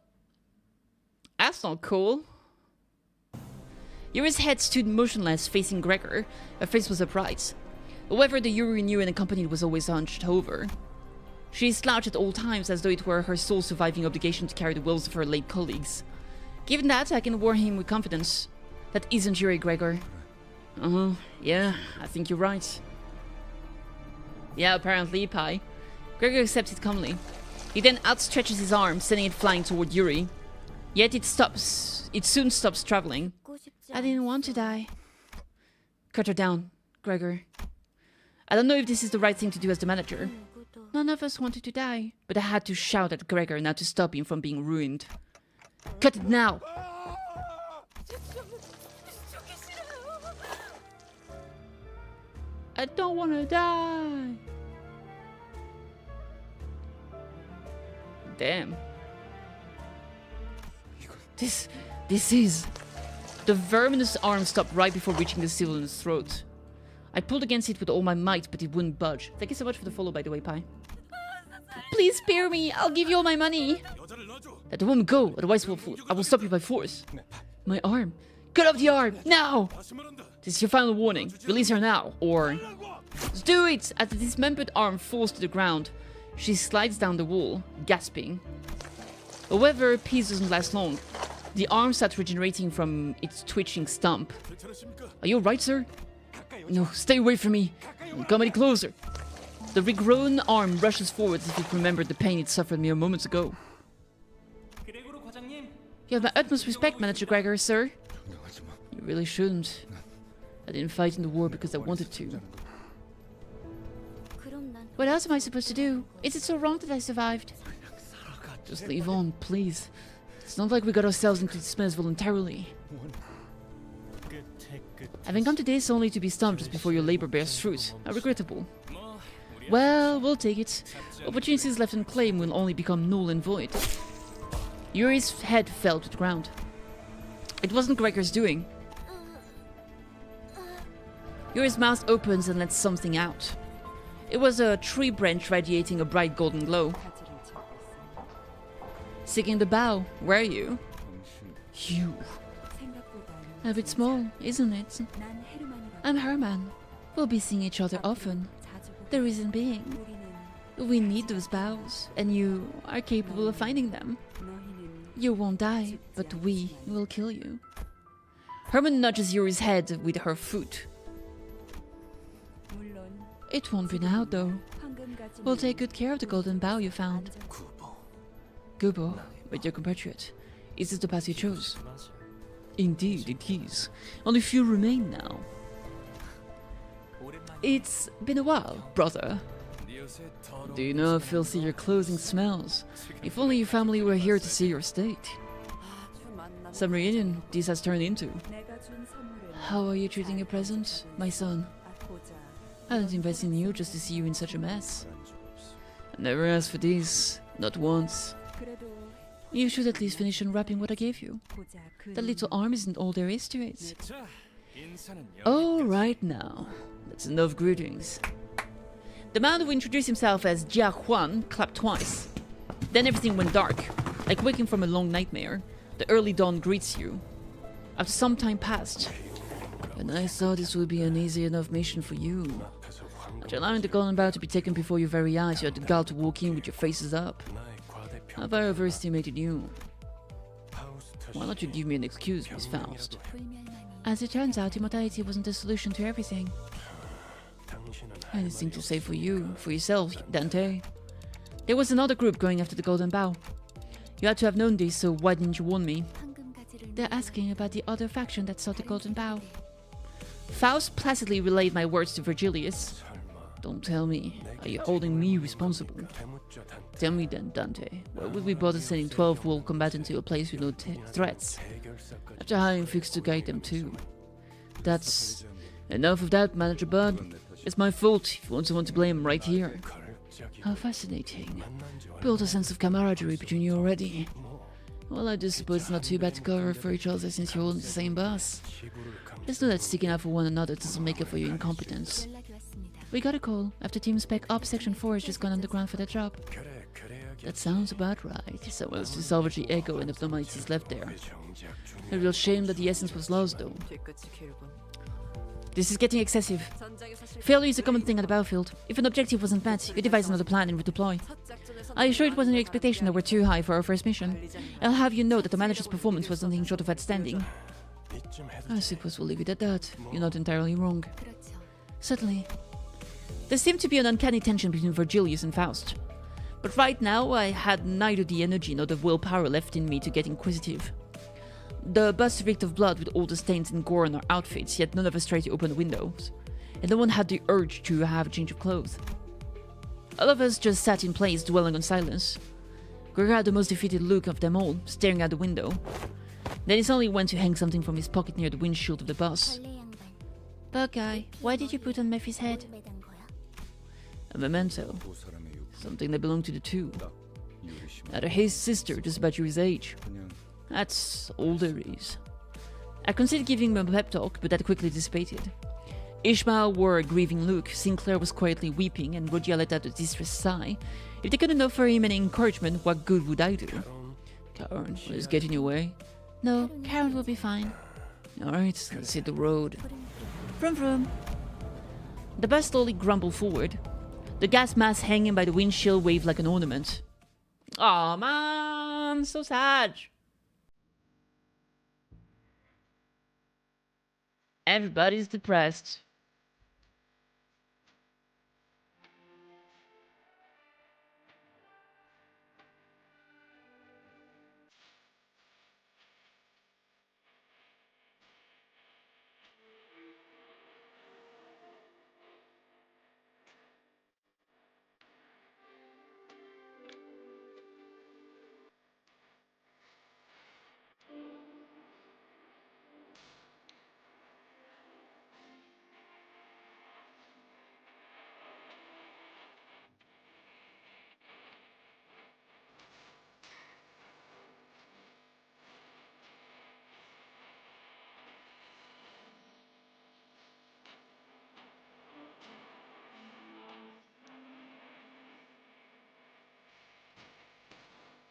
that's not cool. Yuri's head stood motionless, facing Gregor. Her face was upright. However, the Yuri knew and accompanied was always hunched over. She slouched at all times as though it were her sole surviving obligation to carry the wills of her late colleagues. Given that, I can warn him with confidence. That isn't Yuri, Gregor. Yeah, I think you're right. Yeah, apparently, Pi. Gregor accepted calmly. He then outstretches his arm, sending it flying toward Yuri. Yet it soon stops traveling. I didn't want to die. Cut her down, Gregor. I don't know if this is the right thing to do as the manager. None of us wanted to die. But I had to shout at Gregor now to stop him from being ruined. Cut it now! I don't want to die! Damn. This is... The verminous arm stopped right before reaching the civilian's throat. I pulled against it with all my might, but it wouldn't budge. Thank you so much for the follow, by the way, Pi. Please spare me. I'll give you all my money. Let the woman go, otherwise I will stop you by force. My arm. Cut off the arm, now! This is your final warning. Release her now, or... Let's do it! As the dismembered arm falls to the ground, she slides down the wall, gasping. However, peace doesn't last long. The arm starts regenerating from its twitching stump. Are you alright, sir? No, stay away from me. Don't come any closer. The regrown arm rushes forward as if it remembered the pain it suffered mere moments ago. You have my utmost respect, Manager Gregor, sir. You really shouldn't. I didn't fight in the war because I wanted to. What else am I supposed to do? Is it so wrong that I survived? Just leave on, please. It's not like we got ourselves into this mess voluntarily. Having come to this only to be stumped just before your labor bears fruit, how regrettable. Well, we'll take it. Opportunities left unclaimed will only become null and void. Yuri's head fell to the ground. It wasn't Gregor's doing. Yuri's mouth opens and lets something out. It was a tree branch radiating a bright golden glow. Seeking the bough, were you? You. A bit small, isn't it? I'm Herman. We'll be seeing each other often. The reason being, we need those boughs, and you are capable of finding them. You won't die, but we will kill you. Herman nudges Yuri's head with her foot. It won't be now, though. We'll take good care of the golden bough you found. Gubo, with your compatriot. Is this the path you chose? Indeed, it is. Only few remain now. It's been a while, brother. Do you know how filthy your clothing smells? If only your family were here to see your state. Some reunion this has turned into. How are you treating your present, my son? I don't invest in you just to see you in such a mess. I never asked for this, not once. You should at least finish unwrapping what I gave you. That little arm isn't all there is to it. All right now, that's enough greetings. The man who introduced himself as Jia Juan clapped twice. Then everything went dark, like waking from a long nightmare. The early dawn greets you. After some time passed, and I thought this would be an easy enough mission for you. After allowing the golden bough to be taken before your very eyes, you had the gall to walk in with your faces up. Have I overestimated you? Why don't you give me an excuse, Miss Faust? As it turns out, immortality wasn't the solution to everything. Anything to say for you, for yourself, Dante? There was another group going after the golden bough. You had to have known this, so why didn't you warn me? They're asking about the other faction that sought the golden bough. Faust placidly relayed my words to Virgilius. Don't tell me. Are you holding me responsible? Tell me then, Dante. Why would we bother sending 12 world combatants to a place with no threats? After having fixed to guide them too. That's... enough of that, Manager Bud. It's my fault if you want someone to blame right here. How fascinating. Built a sense of camaraderie between you already. Well, I do suppose it's not too bad to cover for each other since you're all in the same bus. Let's know that sticking out for one another doesn't make up for your incompetence. We got a call after Team Spec Op Section 4 has just gone underground for their job. That sounds about right. Someone has to salvage the echo and Abnormality is left there. A real shame that the essence was lost, though. This is getting excessive. Failure is a common thing on the battlefield. If an objective wasn't met, you devise another plan and redeploy. Are you sure it wasn't your expectation that we're too high for our first mission? I'll have you know that the manager's performance was nothing short of outstanding. I suppose we'll leave it at that. You're not entirely wrong. Certainly. There seemed to be an uncanny tension between Virgilius and Faust. But right now, I had neither the energy nor the willpower left in me to get inquisitive. The bus reeked of blood with all the stains and gore on our outfits, yet none of us tried to open the windows. And no one had the urge to have a change of clothes. All of us just sat in place, dwelling on silence. Gregor had the most defeated look of them all, staring out the window. Then he suddenly went to hang something from his pocket near the windshield of the bus. Bug guy, why did you put on Mephi's head? A memento. Something that belonged to the two. Had his sister just about Yuri's age. That's all there is. I considered giving him a pep talk, but that quickly dissipated. Ishmael wore a grieving look, Sinclair was quietly weeping, and Rodia let out a distressed sigh. If they couldn't offer him any encouragement, what good would I do? Karen, will this get in your way? No, Karen will be fine. Alright, let's hit the road. Vroom vroom. The bus slowly grumbled forward. The gas mask hanging by the windshield waved like an ornament. Aw, man, so sad. Everybody's depressed.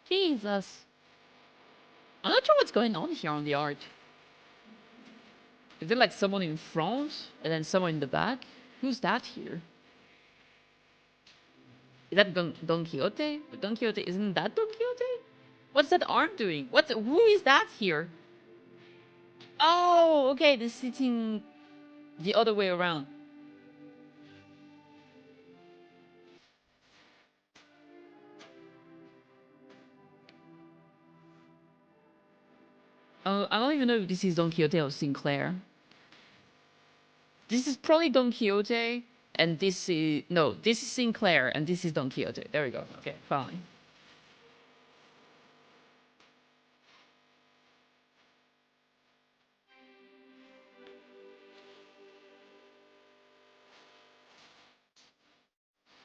Jesus. I'm not sure what's going on here on the art. Is there like someone in front and then someone in the back? Who's that here? Is that Don Quixote? But Don Quixote, isn't that Don Quixote? What's that arm doing? Who is that here? Oh, okay, they're sitting the other way around. I don't even know if this is Don Quixote or Sinclair. This is probably Don Quixote, and this is... No, this is Sinclair, and this is Don Quixote. There we go. Okay, fine.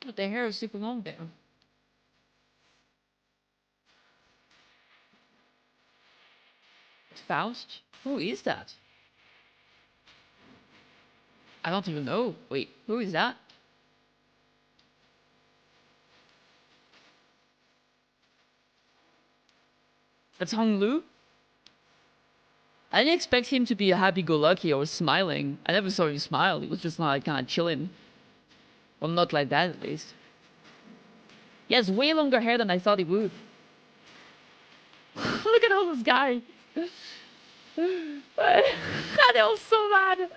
But their hair is super long there. Faust? Who is that? I don't even know. Wait, who is that? That's Hong Lu? I didn't expect him to be happy-go-lucky or smiling. I never saw him smile. He was just like kind of chilling. Well, not like that at least. He has way longer hair than I thought he would. Look at all those guys. They're all so mad.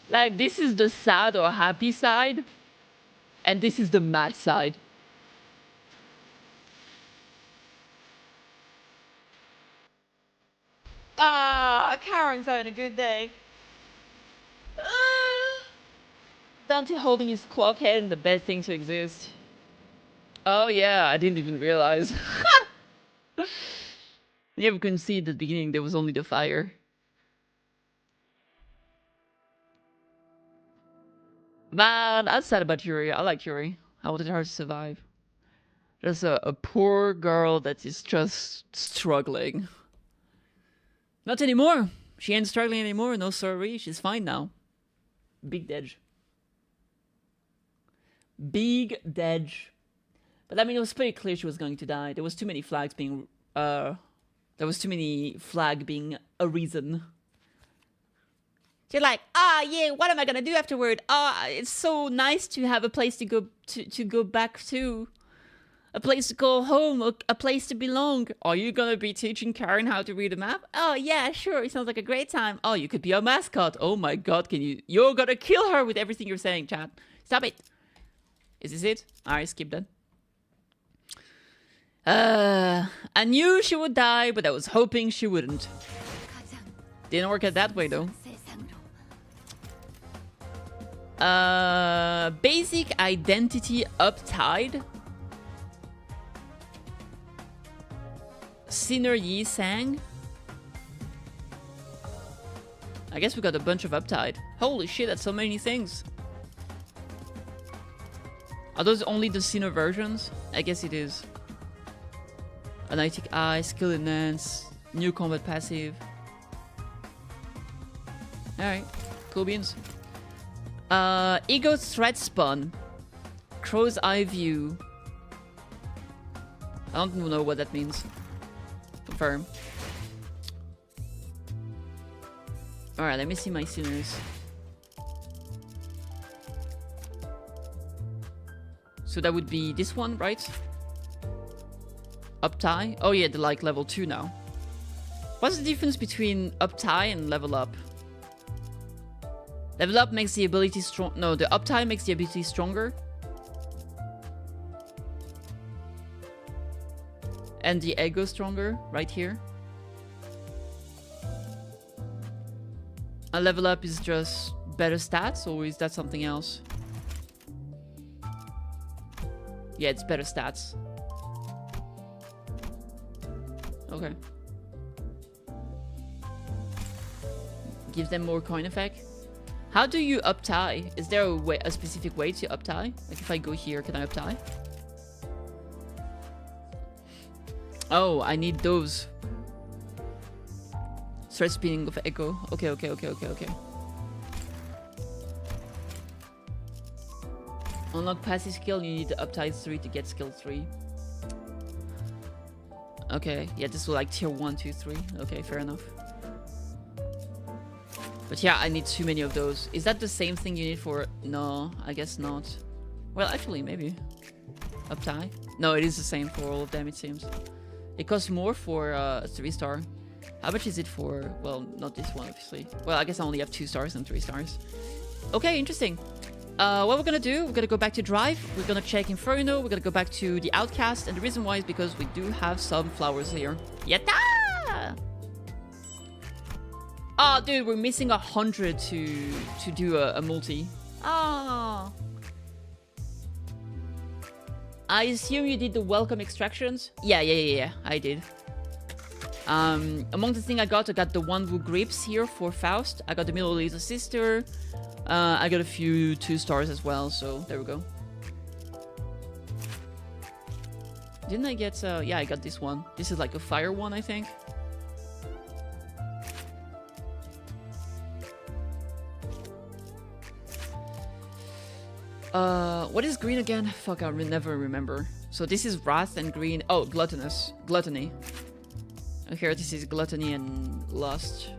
Like, this is the sad or happy side, and this is the mad side. Ah, Karen's having a good day. Dante holding his clock head and the best thing to exist. Oh yeah, I didn't even realize. Yeah, we couldn't see at the beginning, there was only the fire. Man, I'm sad about Yuri. I like Yuri. I wanted her to survive. Just a poor girl that is just struggling. Not anymore. She ain't struggling anymore. No sorry. She's fine now. Big dead. Big dead. But I mean, it was pretty clear she was going to die. There was too many flags being... There was too many flag being a reason. You're like, yeah, what am I gonna do afterward? It's so nice to have a place to go back to. A place to call home, a place to belong. Are you gonna be teaching Karen how to read a map? Oh yeah, sure, it sounds like a great time. Oh, you could be a mascot. Oh my god, you're gonna kill her with everything you're saying, chat. Stop it. Is this it? Alright, skip that. I knew she would die, but I was hoping she wouldn't. Didn't work out that way though. Basic identity uptied. Sinner Yi sang. I guess we got a bunch of uptied. Holy shit, that's so many things. Are those only the Sinner versions? I guess it is. Analytic Eye, Skill Enhance, New Combat Passive. Alright. Cool beans. Ego threat spawn. Crow's eye view. I don't know what that means. Confirm. Alright, let me see my sinners. So that would be this one, right? Up tie? Oh yeah, the like level 2 now. What's the difference between up tie and level up? Level up makes the ability strong. No, the up tie makes the ability stronger. And the ego stronger, right here. A level up is just better stats, or is that something else? Yeah, it's better stats. Okay. Gives them more coin effect. How do you up tie? Is there a specific way to up tie? Like if I go here, can I up tie? Oh, I need those. Start spinning of echo. Okay. Unlock passive skill, you need the up tie 3 to get skill 3. Okay, yeah, this was like tier 1, 2, 3. Okay, fair enough. But yeah, I need too many of those. Is that the same thing you need for... No, I guess not. Well, actually, maybe. Up tie? No, it is the same for all of them, it seems. It costs more for a 3-star. How much is it for... Well, not this one, obviously. Well, I guess I only have 2 stars and 3 stars. Okay, interesting. What we're gonna do, we're gonna go back to Drive. We're gonna check Inferno. We're gonna go back to the Outcast. And the reason why is because we do have some flowers here. Yatta! Oh, dude, we're missing 100 to do a multi. Ah. I assume you did the welcome extractions? Yeah, I did. Among the things I got the one who grips here for Faust. I got the Middle Laser Sister. I got a few 2 stars as well, so there we go. Didn't I get... yeah, I got this one. This is like a fire one, I think. What is green again? Fuck, I never remember. So this is wrath and green. Oh, gluttonous. Gluttony. Okay, this is gluttony and lust.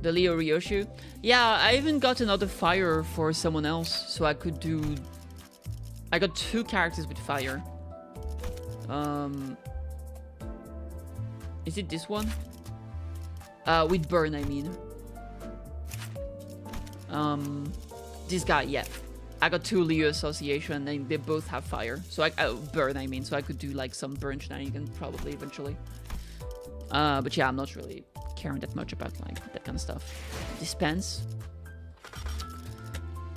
The Leo Ryoshu. Yeah, I even got another fire for someone else, so I could do... I got 2 characters with fire. Is it this one? With burn, I mean. This guy, yeah. I got 2 Leo association and they both have fire. So I burn, I mean. So I could do like some burn shenanigans probably eventually. But yeah, I'm not really caring that much about like that kind of stuff. Dispense.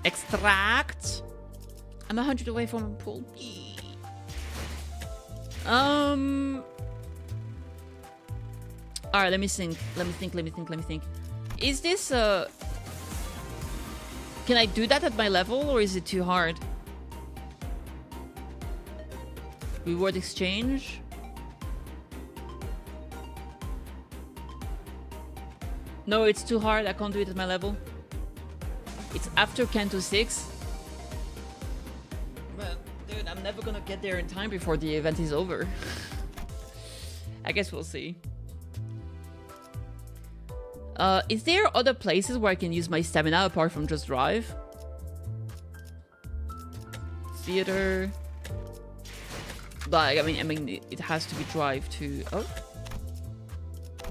Extract. I'm 100 away from a pool. Alright, let me think. Is this can I do that at my level, or is it too hard? Reward exchange? No, it's too hard. I can't do it at my level. It's after Canto 6. Well, dude, I'm never gonna get there in time before the event is over. I guess we'll see. Is there other places where I can use my stamina apart from just drive? Theater. Like, I mean, it has to be drive to... Oh.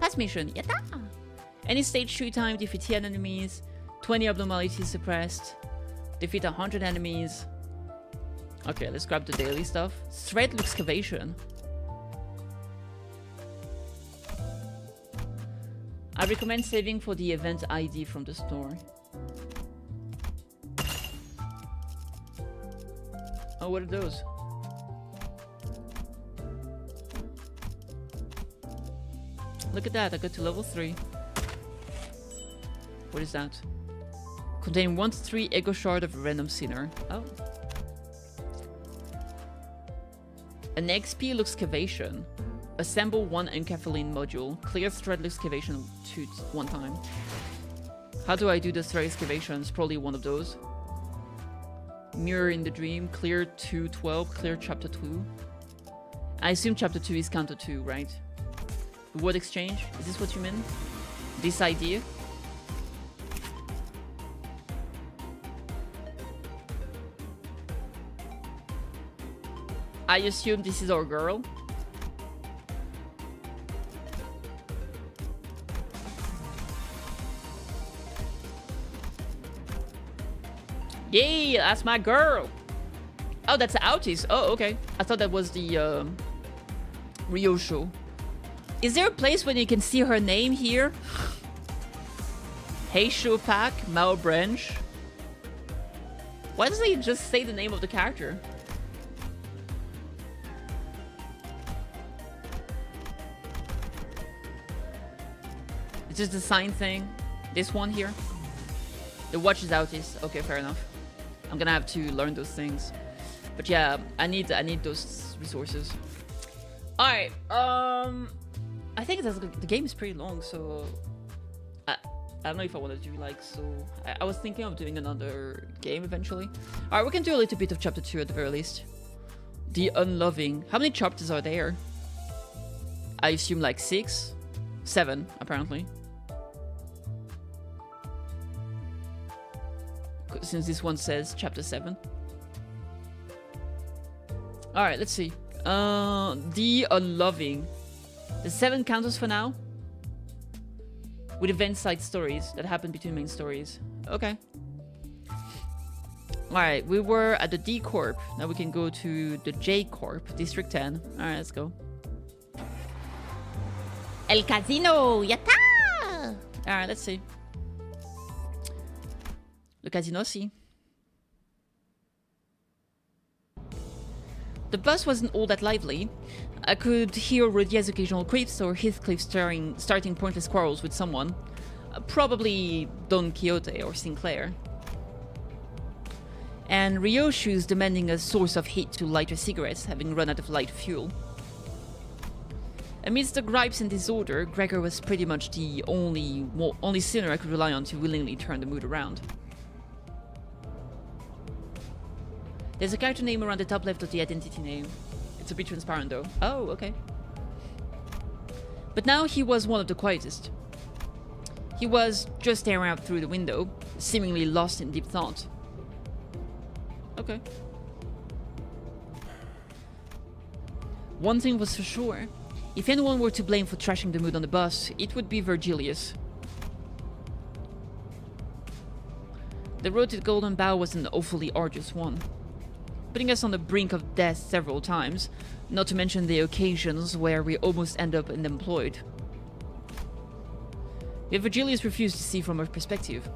Pass mission. Yatta! Any stage 3 time, defeat 10 enemies. 20 abnormalities suppressed. Defeat 100 enemies. Okay, let's grab the daily stuff. Thread excavation. I recommend saving for the event ID from the store. Oh, what are those? Look at that, I got to level 3. What is that? Contain 1 to 3 Ego Shard of a random sinner. Oh. An XP excavation. Assemble one encapsulating module. Clear thread excavation one time. How do I do the thread excavation? It's probably one of those. Mirror in the dream. Clear 212. Clear chapter 2. I assume chapter 2 is counter 2, right? The word exchange? Is this what you mean? This idea? I assume this is our girl. Yay, that's my girl. Oh, that's Autis. Oh, okay. I thought that was the Rio show. Is there a place where you can see her name here? Hey Shopak, Mao Branch. Why doesn't he just say the name of the character? It's just the sign thing. This one here. The watch is Autis. Okay, fair enough. I'm gonna have to learn those things. But yeah, I need those resources. Alright, I think the game is pretty long, so I don't know if I want to do like so. I was thinking of doing another game eventually. Alright, we can do a little bit of chapter 2 at the very least. The Unloving. How many chapters are there? I assume like 6? 7, apparently. Since this one says chapter 7. Alright, let's see. The Unloving. The 7 counters for now. With event side stories that happen between main stories. Okay. Alright, we were at the D Corp. Now we can go to the J Corp, District 10. Alright, let's go. El Casino! Yatta! Alright, let's see. Le Casino, see. The bus wasn't all that lively. I could hear Rodia's occasional quips or Heathcliff starting pointless quarrels with someone. Probably Don Quixote or Sinclair. And Ryoshu's demanding a source of heat to light her cigarettes, having run out of light fuel. Amidst the gripes and disorder, Gregor was pretty much the only sinner I could rely on to willingly turn the mood around. There's a character name around the top left of the identity name. It's a bit transparent though. Oh, okay. But now he was one of the quietest. He was just staring out through the window, seemingly lost in deep thought. Okay. One thing was for sure. If anyone were to blame for trashing the mood on the bus, it would be Virgilius. The road to the Golden Bough was an awfully arduous one, putting us on the brink of death several times, not to mention the occasions where we almost end up unemployed. Yet Virgilius refused to see from our perspective.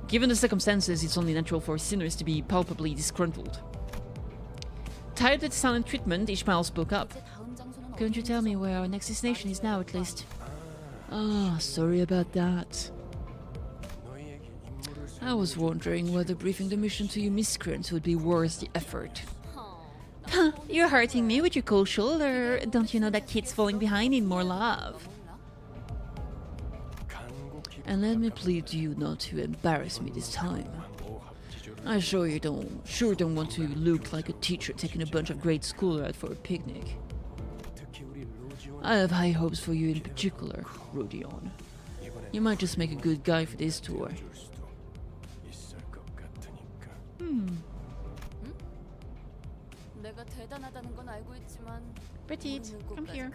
Given the circumstances, it's only natural for sinners to be palpably disgruntled. Tired of the silent treatment, Ishmael spoke up. Couldn't you tell me where our next destination is now, at least? Ah, sorry about that. I was wondering whether briefing the mission to you miscreants would be worth the effort. Huh, you're hurting me with your cold shoulder. Don't you know that kids falling behind need more love? And let me plead to you not to embarrass me this time. I sure don't want to look like a teacher taking a bunch of grade schoolers out for a picnic. I have high hopes for you in particular, Rodion. You might just make a good guy for this tour. Petite, come here.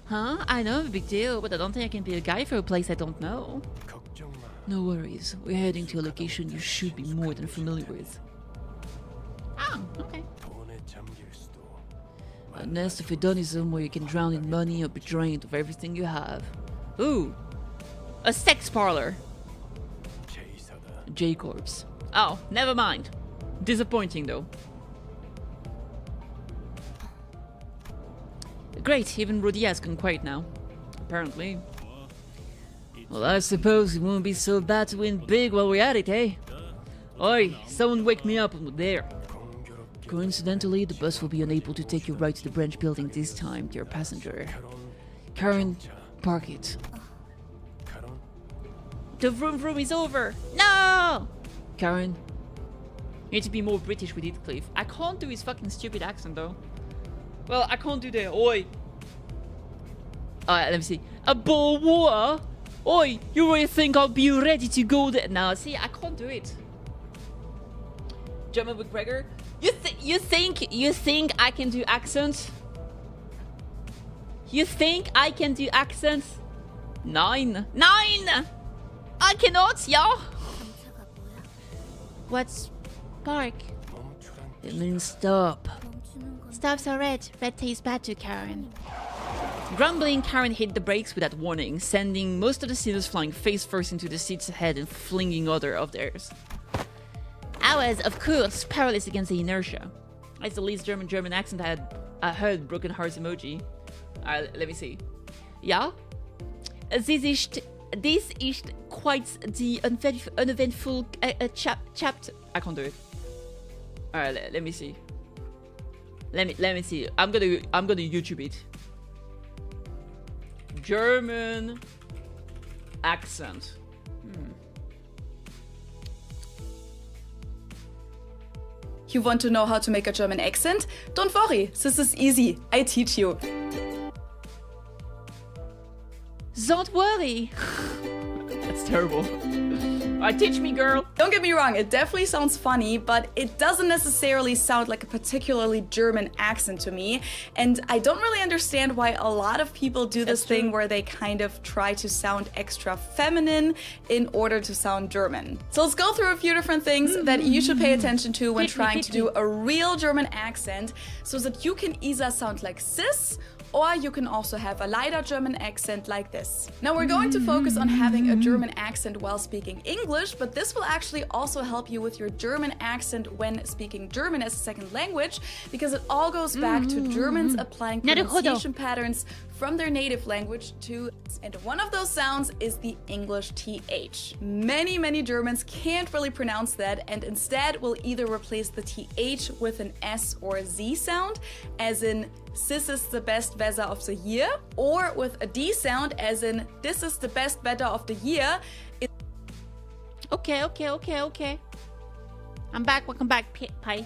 Huh? I know I'm a big deal, but I don't think I can be a guy for a place I don't know. No worries. We're heading to a location you should be more than familiar with. Ah, okay. A nest of hedonism where you can drown in money or be drained of everything you have. Ooh! A sex parlor! J-Corps. Oh, never mind. Disappointing though. Great, even Rodia's gone quiet now. Apparently. Well, I suppose it won't be so bad to win big while we're at it, eh? Oi, someone wake me up there. Coincidentally, the bus will be unable to take you right to the branch building this time, dear passenger. Karen, park it. The vroom is over! No! Karen, you need to be more British with Heathcliff. I can't do his fucking stupid accent though. Well, I can't do the oi. Alright, let me see. A bowl water? Oi, you really think I'll be ready to go there? No, see, I can't do it. German with Gregor? You think I can do accents? You think I can do accents? Nine! I cannot, yeah! What's park? It means stop. Stops are red. Red tastes bad to Karen. Grumbling, Karen hit the brakes without warning, sending most of the sinners flying face first into the seats ahead and flinging other of theirs. I was, of course, powerless against the inertia. That's the least German accent I heard. Broken hearts emoji. Let me see. Yeah? This is quite the uneventful chapter. I can't do it. Alright, let me see. Let me see. I'm gonna YouTube it. German accent. You want to know how to make a German accent? Don't worry, this is easy. I teach you. Don't worry. That's terrible. Teach me, girl. Don't get me wrong, it definitely sounds funny, but it doesn't necessarily sound like a particularly German accent to me. And I don't really understand why a lot of people do this thing where they kind of try to sound extra feminine in order to sound German. So let's go through a few different things that you should pay attention to when trying to do a real German accent so that you can either sound like cis, or you can also have a lighter German accent like this. Now we're going to focus on having a German accent while speaking English, but this will actually also help you with your German accent when speaking German as a second language, because it all goes back to Germans applying pronunciation patterns from their native language to, and one of those sounds is the English TH. Many Germans can't really pronounce that and instead will either replace the TH with an S or a Z sound, as in this is the best weather of the year, or with a D sound, as in this is the best weather of the year. Okay. I'm back. Welcome back, Pie.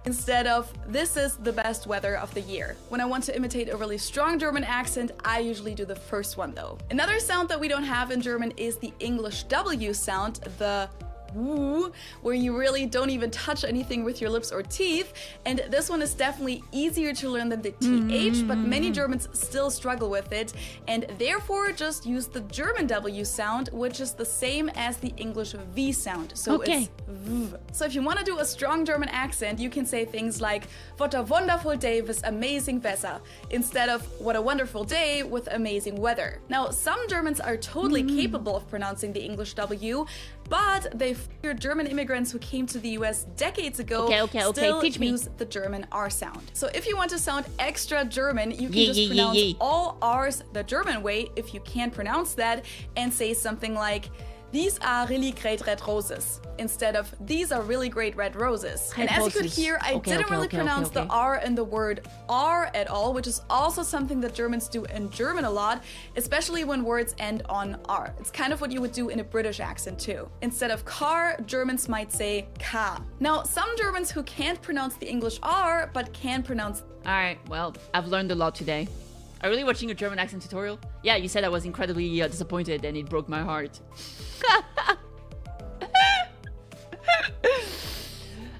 Instead of this is the best weather of the year. When I want to imitate a really strong German accent, I usually do the first one though. Another sound that we don't have in German is the English W sound, the woo, where you really don't even touch anything with your lips or teeth. And this one is definitely easier to learn than the TH, but many Germans still struggle with it, and therefore just use the German W sound, which is the same as the English V sound. So it's V. So if you want to do a strong German accent, you can say things like, what a wonderful day with amazing weather, instead of what a wonderful day with amazing weather. Now, some Germans are totally capable of pronouncing the English W, but they feared German immigrants who came to the US decades ago still use the German R sound. So if you want to sound extra German, you can just pronounce all R's the German way, if you can't pronounce that, and say something like, these are really great red roses, instead of these are really great red roses. And as you could hear, I didn't really pronounce the R in the word R at all, which is also something that Germans do in German a lot, especially when words end on R. It's kind of what you would do in a British accent too. Instead of car, Germans might say ka. Now, some Germans who can't pronounce the English R, but can pronounce... Alright, well, I've learned a lot today. Are you really watching a German accent tutorial? Yeah, you said I was incredibly disappointed and it broke my heart.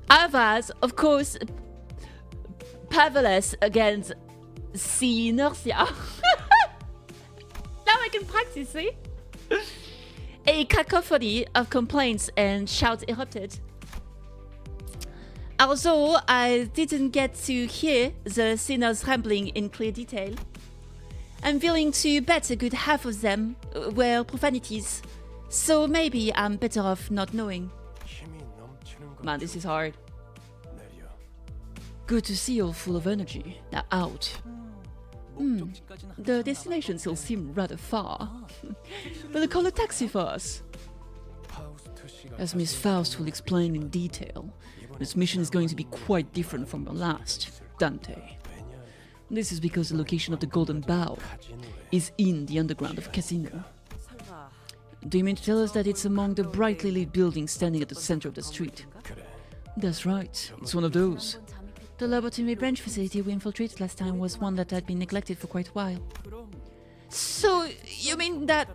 I was, of course, powerless against the inertia. Now I can practice, see? A cacophony of complaints and shouts erupted. Although I didn't get to hear the sinners rambling in clear detail, I'm willing to bet a good half of them were profanities, so maybe I'm better off not knowing. Man, this is hard. Good to see you're full of energy. Now out. The destination still seems rather far. Will call a taxi for us? As Miss Faust will explain in detail, This mission is going to be quite different from the last, Dante. This is because the location of the Golden Bough is in the underground of Casino. Do you mean to tell us that it's among the brightly lit buildings standing at the center of the street? That's right, it's one of those. The laboratory branch facility we infiltrated last time was one that had been neglected for quite a while. So, you mean that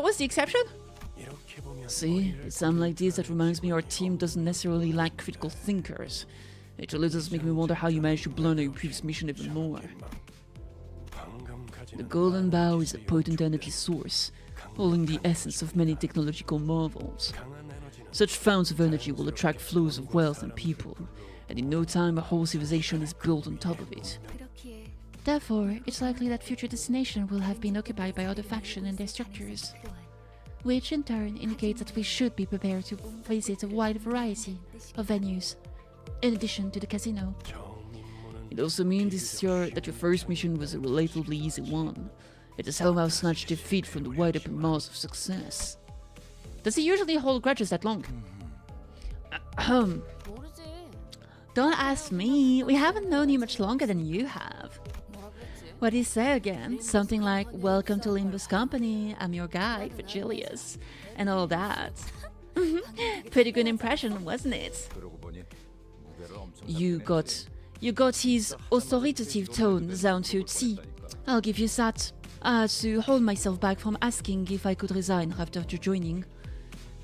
was the exception? See, it's something like this that reminds me our team doesn't necessarily lack critical thinkers. It really does make me wonder how you managed to blunder your previous mission even more. The Golden Bough is a potent energy source, holding the essence of many technological marvels. Such fountains of energy will attract flows of wealth and people, and in no time a whole civilization is built on top of it. Therefore, it's likely that future destination will have been occupied by other factions and their structures, which in turn indicates that we should be prepared to visit a wide variety of venues, in addition to the casino. It also means that your first mission was a relatively easy one. It has somehow snatched defeat from the wide open maws of success. Does he usually hold grudges that long? Don't ask me. We haven't known you much longer than you have. What do you say again? Something like, welcome to Limbus Company, I'm your guide, Virgilius, and all that. Pretty good impression, wasn't it? You got his authoritative tone down to a T. I'll give you that. I had to hold myself back from asking if I could resign after joining.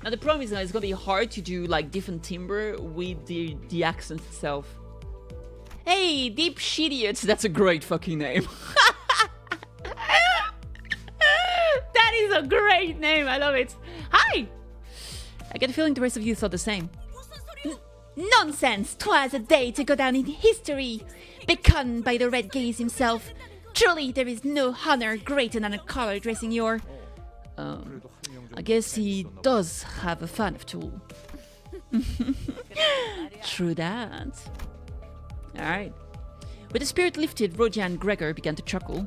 Now the problem is that it's gonna be hard to do like different timbre with the accent itself. Hey, Deep Shitiots, that's a great fucking name. That is a great name, I love it. Hi! I get a feeling the rest of you thought the same. Nonsense! 'Twas a day to go down in history! Beckoned by the Red Gaze himself. Truly, there is no honor greater than a color dressing your... I guess he does have a fan of Tool. True that. Alright. With the spirit lifted, Rodia and Gregor began to chuckle.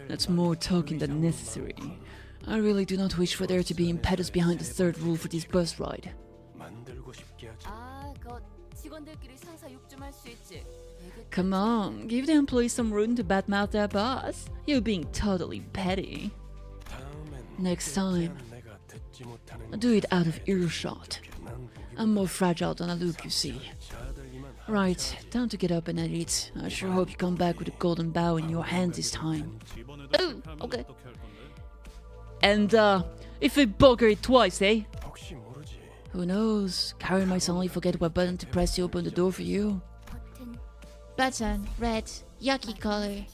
That's more talking than necessary. I really do not wish for there to be impetus behind the third rule for this bus ride. Come on, give the employees some room to badmouth their boss. You're being totally petty. Next time, do it out of earshot. I'm more fragile than I look, you see. Right, time to get up and edit. I sure hope you come back with a golden bough in your hand this time. Oh, okay. And, if I bugger it twice, eh? Who knows? Karen might suddenly forget what button to press to open the door for you. Button, red, yucky color.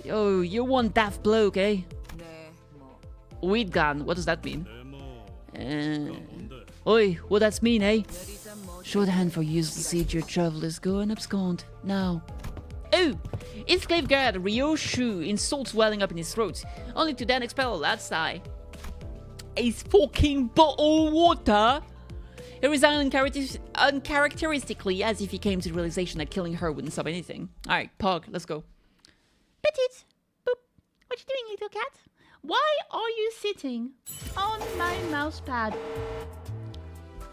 Yo, you're one daft bloke, eh? Weed gun, what does that mean? Oi, what does that mean, eh? Shorthand for useless idiot travelers, go and abscond, now. Oh! Enslaved guard Ryo Shu, insults welling up in his throat, only to then expel a lad sigh. A fucking bottle of water! He resigned uncharacteristically, as if he came to the realization that killing her wouldn't stop anything. Alright, Pog, let's go. Petit! Boop! What you doing, little cat? Why are you sitting on my mouse pad?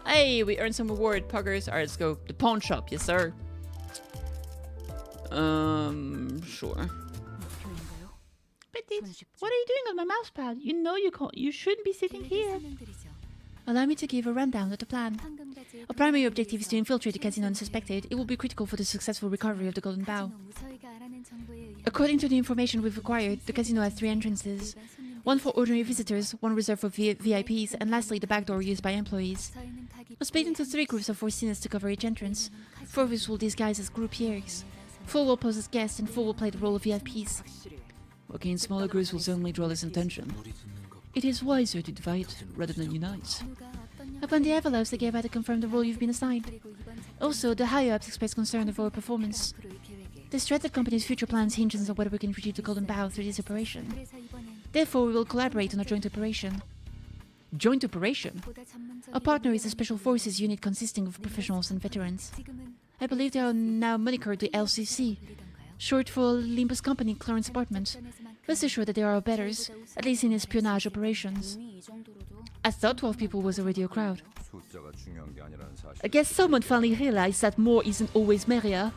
Hey, we earned some reward, Puggers. Alright, let's go. The pawn shop, yes sir. Sure. Petit, what are you doing on my mouse pad? You know you shouldn't be sitting here. Allow me to give a rundown of the plan. Our primary objective is to infiltrate the casino unsuspected. It will be critical for the successful recovery of the Golden Bough. According to the information we've acquired, the casino has 3 entrances. One for ordinary visitors, one reserved for VIPs, and lastly the back door used by employees. We're split into 3 groups of 4 sceners to cover each entrance. 4 of us will disguise as croupiers. 4 will pose as guests, and 4 will play the role of VIPs. Working in smaller groups will certainly draw less attention. It is wiser to divide rather than unite. Upon the envelopes, they gave out to confirm the role you've been assigned. Also, the higher-ups expressed concern over our performance. They stress the company's future plans hinges on whether we can retrieve the Golden Bough through this operation. Therefore, we will collaborate on a joint operation. Joint operation? Our partner is a special forces unit consisting of professionals and veterans. I believe they are now monikered the LCC, short for Limbus Company Clearance Department. Rest assured that they are our betters, at least in espionage operations. I thought 12 people was already a crowd. I guess someone finally realized that more isn't always merrier.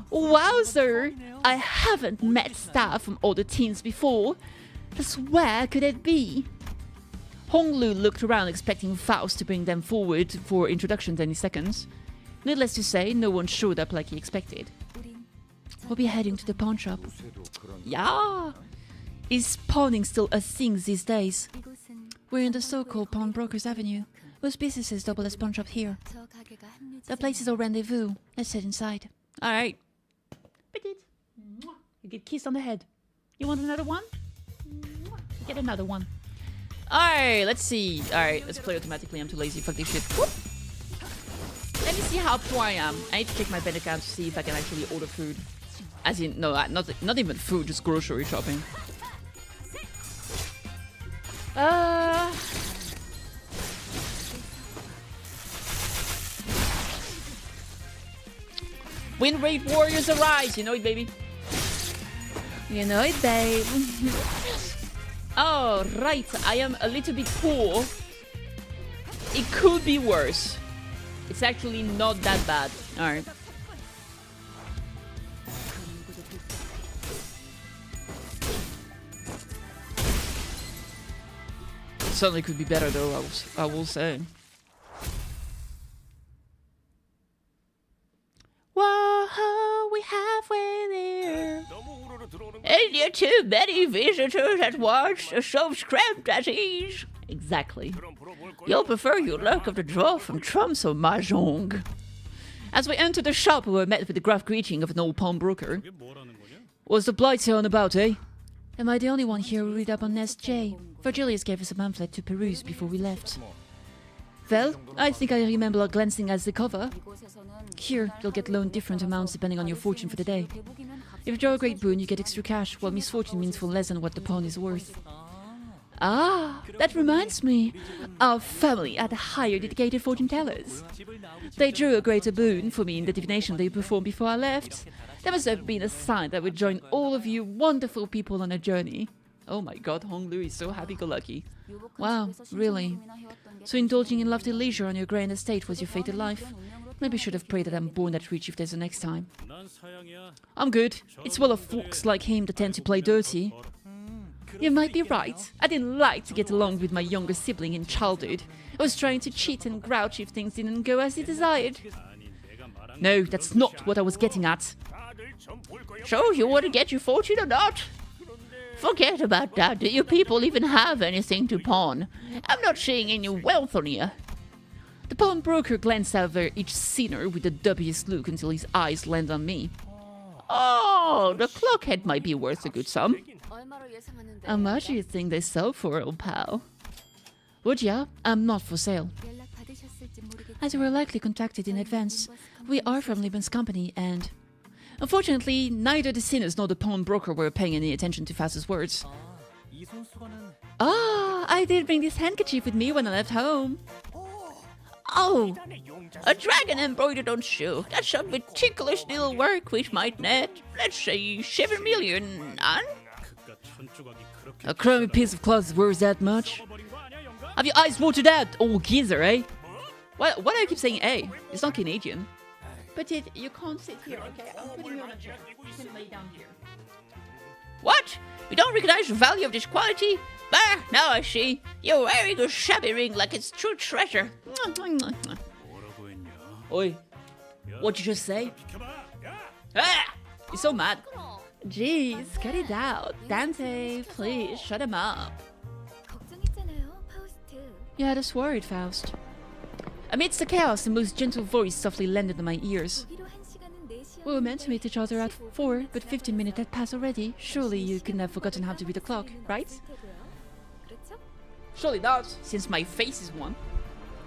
Wowzer! I haven't met staff from all the teams before. Just where could it be? Honglu looked around expecting Faust to bring them forward for introductions any seconds. Needless to say, no one showed up like he expected. We'll be heading to the pawn shop. Yeah! Is pawning still a thing these days? We're in the so-called Pawnbrokers Avenue. Most businesses double as pawn shop here. The place is our rendezvous. Let's head inside. Alright. Petite. You get kissed on the head. You want another one? Get another one. Alright, let's see. Alright, let's play automatically. I'm too lazy. Fuck this shit. Whoop. Let me see how poor I am. I need to check my bank account to see if I can actually order food. As in, no, not even food, just grocery shopping. Win rate warriors arise! You know it, baby. You know it, babe. Oh, right. I am a little bit poor. It could be worse. It's actually not that bad. Alright. It certainly could be better though, I will say. Whoa, we halfway there. And you're too many visitors at once, so cramped at ease. Exactly. You'll prefer your luck of the draw from Trumps or Mahjong. As we entered the shop, we were met with the gruff greeting of an old pawnbroker. What's the blight on about, eh? Am I the only one here who read up on Nest J? Virgilius gave us a pamphlet to peruse before we left. Well, I think I remember glancing at the cover. Here, you'll get loaned different amounts depending on your fortune for the day. If you draw a great boon, you get extra cash, while misfortune means for less than what the pawn is worth. Ah, that reminds me. Our family had hired dedicated fortune tellers. They drew a greater boon for me in the divination they performed before I left. There must have been a sign that would join all of you wonderful people on a journey. Oh my god, Honglu is so happy-go-lucky. Wow, really? So indulging in lofty leisure on your grand estate was your fated life? Maybe I should have prayed that I'm born that rich if there's a next time. I'm good. It's full of folks like him that tend to play dirty. You might be right. I didn't like to get along with my younger sibling in childhood. I was trying to cheat and grouch if things didn't go as he desired. No, that's not what I was getting at. So, you want to get your fortune or not? Forget about that. Do you people even have anything to pawn? I'm not seeing any wealth on you. The pawnbroker glanced over each sinner with the dubbiest look until his eyes landed on me. Oh, the clockhead might be worth a good sum. How much do you think they sell for, old pal? Would ya? I'm not for sale. As we were likely contacted in advance, we are from Limbus Company and... Unfortunately, neither the sinners nor the pawnbroker were paying any attention to Faust's words. Ah, I did bring this handkerchief with me when I left home. Oh, a dragon embroidered on shoe. That's some meticulous little work which might net, let's say, 7 million, and... A crummy piece of cloth is worth that much? Have your eyes watered out, old geezer, eh? Why do I keep saying eh? It's not Canadian. But you can't sit here, okay? I'm putting you on a chair. You can lay down here. What? You don't recognize the value of this quality? Bah, now I see. You're wearing a shabby ring like it's true treasure. Oi, what'd you just say? Ah! You're so mad. Jeez, cut it out. Dante, please, shut him up. You had us worried, Faust. Amidst the chaos, the most gentle voice softly landed on my ears. We were meant to meet each other at 4, but 15 minutes had passed already. Surely you couldn't have forgotten how to read the clock, right? Surely not, since my face is one.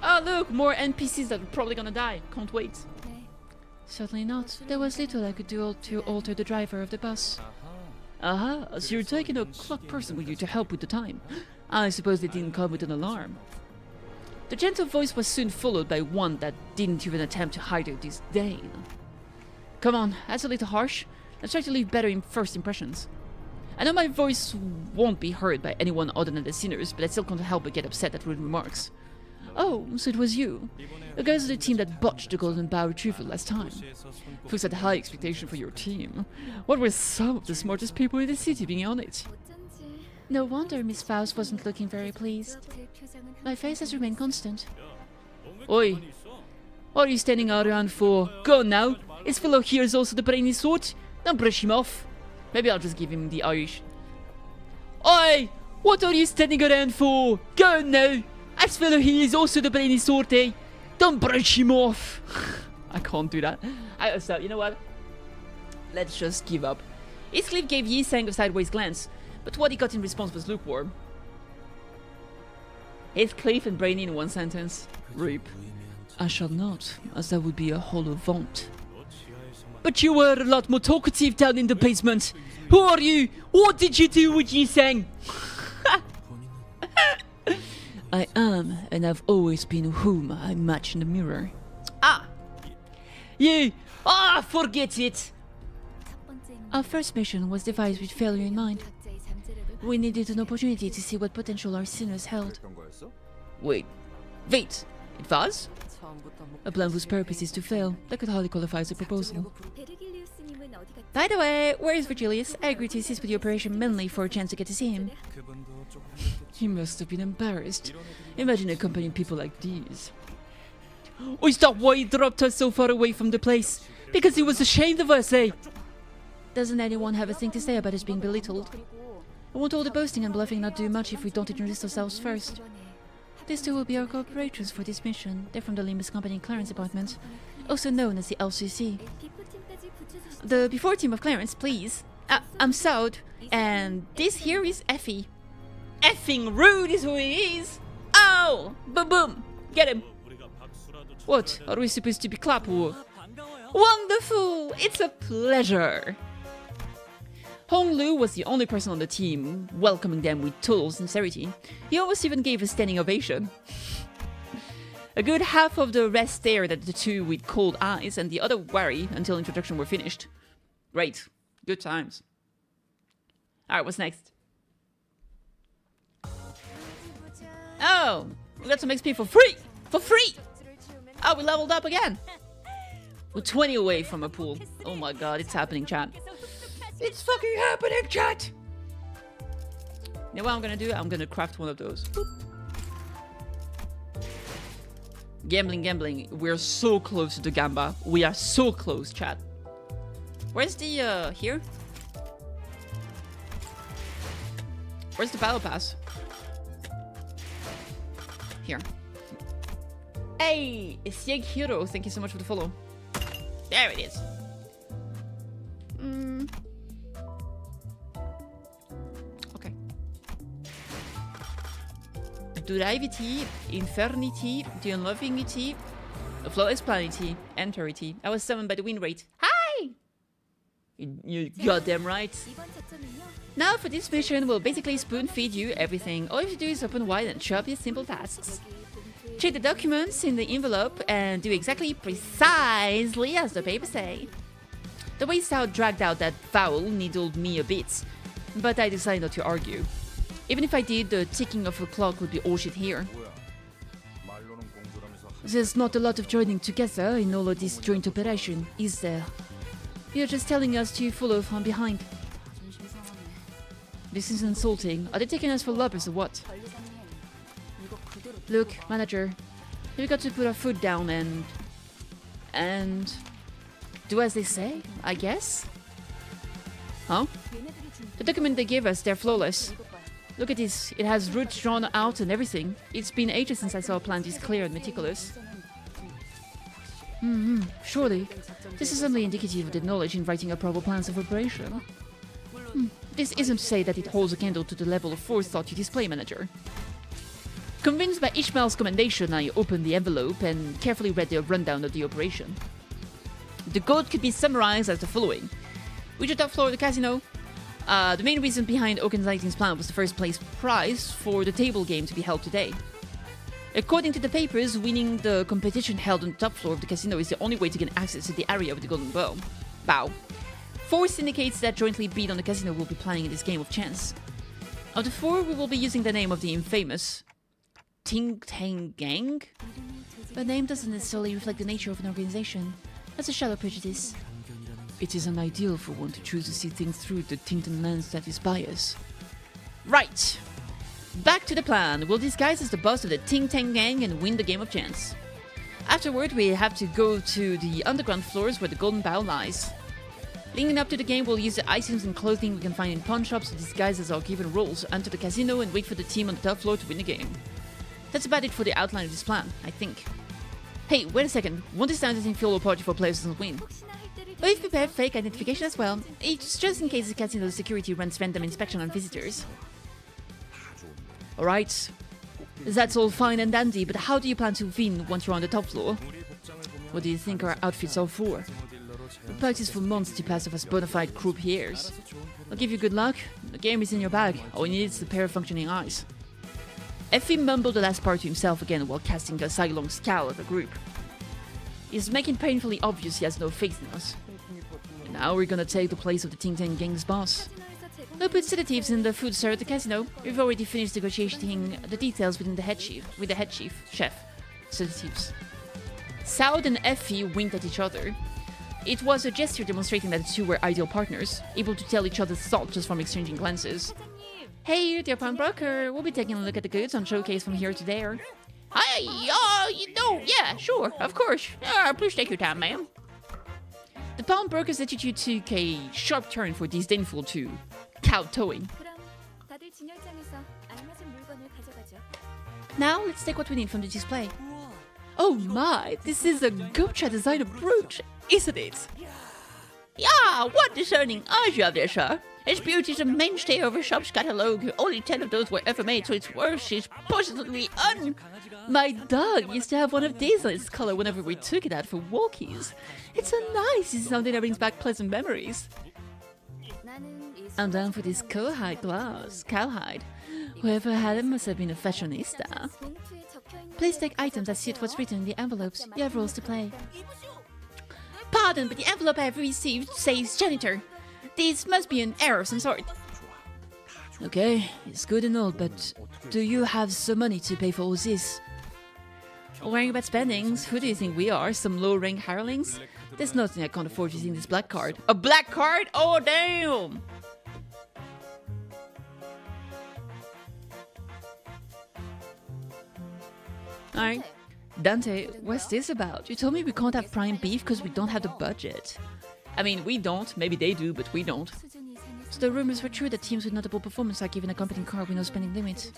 Oh look, more NPCs that are probably gonna die. Can't wait. Certainly not. There was little I could do to alter the driver of the bus. Aha, so you're taking a clock person with you to help with the time. I suppose they didn't come with an alarm. The gentle voice was soon followed by one that didn't even attempt to hide her disdain. Come on, that's a little harsh. Let's try to leave better first impressions. I know my voice won't be heard by anyone other than the sinners, but I still can't help but get upset at rude remarks. Oh, so it was you. The guys of the team that botched the golden bough retrieval last time. Folks had high expectation for your team. What were some of the smartest people in the city being on it? No wonder Miss Faust wasn't looking very pleased. My face has remained constant. Oi! What are you standing around for? Go on now! This fellow here is also the brainy sort. Don't brush him off. Maybe I'll just give him the Irish. Oi! What are you standing around for? Go on now! This fellow here is also the brainy sort, eh? Don't brush him off! I can't do that. So, you know what? Let's just give up. Heathcliff gave Yi Sang a sideways glance, but what he got in response was lukewarm. Heathcliff and Brainy in one sentence. Rip. I shall not, as that would be a hollow vaunt. But you were a lot more talkative down in the basement. Who are you? What did you do with Yi Sang? I am, and I've always been whom I match in the mirror. Ah! You! Ah, forget it! Our first mission was devised with failure in mind. We needed an opportunity to see what potential our sinners held. Wait. It was? A plan whose purpose is to fail. That could hardly qualify as a proposal. By the way, where is Virgilius? I agreed to assist with the operation mainly for a chance to get to see him. He must have been embarrassed. Imagine accompanying people like these. Is that why he dropped us so far away from the place? Because he was ashamed of us, eh? Doesn't anyone have a thing to say about us being belittled? Won't all the boasting and bluffing not do much if we don't introduce ourselves first? These two will be our cooperators for this mission. They're from the Limbus Company Clarence Department, also known as the LCC. The before team of Clarence, please. I'm Saud, and this here is Effie. Effing rude is who he is! Oh! Boom boom! Get him! What? Are we supposed to be clap or? Wonderful! It's a pleasure! Hong Lu was the only person on the team, welcoming them with total sincerity. He almost even gave a standing ovation. A good half of the rest stared at the two with cold eyes, and the other wary until introduction were finished. Great. Good times. Alright, what's next? Oh! We got some XP for free! For free! Oh, we leveled up again! We're 20 away from a pool. Oh my god, it's happening, chat. It's fucking happening, chat! You know what I'm gonna do? I'm gonna craft one of those. Boop. Gambling. We're so close to the gamba. We are so close, chat. Where's the, here? Where's the battle pass? Here. Hey! Sieg Hero, thank you so much for the follow. There it is. Okay. Durability, Infernity, the Unraveling, Flawless Planety, Enterity. I was summoned by the win rate. Hi! You goddamn right. Now for this mission, we'll basically spoon feed you everything. All you have to do is open wide and chop your simple tasks. Check the documents in the envelope and do exactly precisely as the papers say. The way Stout dragged out that vowel needled me a bit, but I decided not to argue. Even if I did, the ticking of a clock would be all shit here. There's not a lot of joining together in all of this joint operation, is there? You're just telling us to follow from behind. This is insulting. Are they taking us for lubbers or what? Look, manager, we've got to put our foot down and do as they say, I guess? Huh? The document they gave us, they're flawless. Look at this, it has roots drawn out and everything. It's been ages since I saw a plan this clear and meticulous. Surely. This is only indicative of the knowledge in writing a proper plans of operation. This isn't to say that it holds a candle to the level of forethought you display, manager. Convinced by Ishmael's commendation, I opened the envelope and carefully read the rundown of the operation. The code could be summarized as the following. Reach the top floor of the casino. The main reason behind organizing plan was the first place prize for the table game to be held today. According to the papers, winning the competition held on the top floor of the casino is the only way to gain access to the area with the golden bough. 4 syndicates that jointly bid on the casino will be playing in this game of chance. Of the 4, we will be using the name of the infamous Ting Tang Gang? The name doesn't necessarily reflect the nature of an organization. That's a shallow prejudice. It is unideal for one to choose to see things through the tinted lens that is bias. Right! Back to the plan. We'll disguise as the boss of the Ting Tang Gang and win the game of chance. Afterward, we have to go to the underground floors where the golden bough lies. Leading up to the game, we'll use the items and clothing we can find in pawn shops to disguise as our given roles, enter the casino and wait for the team on the top floor to win the game. That's about it for the outline of this plan, I think. Hey, wait a second. Won't this stand as infiltration party for players doesn't win? We've prepared fake identification as well. It's just in case the casino security runs random inspection on visitors. Alright. That's all fine and dandy, but how do you plan to win once you're on the top floor? What do you think our outfits are for? We practiced for months to pass off as bona fide croupiers. I'll give you good luck. The game is in your bag. All you need is a pair of functioning eyes. Effie mumbled the last part to himself again while casting a sidelong scowl at the group. He's making painfully obvious he has no faith in us. And now we're gonna take the place of the Ting Tang Gang's boss. We'll put sedatives in the food served at the casino. We've already finished negotiating the details with the head chef. Sedatives. Saud and Effie winked at each other. It was a gesture demonstrating that the two were ideal partners, able to tell each other's thoughts just from exchanging glances. Hey, dear pawnbroker, we'll be taking a look at the goods on showcase from here to there. Hi, yeah, sure, of course. Please take your time, ma'am. The pawnbroker's attitude took a sharp turn for disdainful to kowtowing. Now, let's take what we need from the display. Oh my, this is a gacha designer brooch, isn't it? Yeah, what discerning eyes you have there, sir. Its beauty is a mainstay of a shop's catalogue. Only 10 of those were ever made, so its worth is positively My dog used to have one of these on its collar whenever we took it out for walkies. It's so nice, it's something that brings back pleasant memories. I'm down for this cowhide glass. Cowhide. Whoever had it must have been a fashionista. Please take items that suit what's written in the envelopes. You have roles to play. Pardon, but the envelope I have received says janitor. This must be an error of some sort. Okay, it's good and all, but do you have some money to pay for all this? Worrying about spendings? Who do you think we are? Some low-rank hirelings? There's nothing I can't afford using this black card. A black card? Oh, damn! Alright. Dante, what's this about? You told me we can't have prime beef because we don't have the budget. I mean, we don't. Maybe they do, but we don't. So the rumors were true that teams with notable performance are given a company card with no spending limit.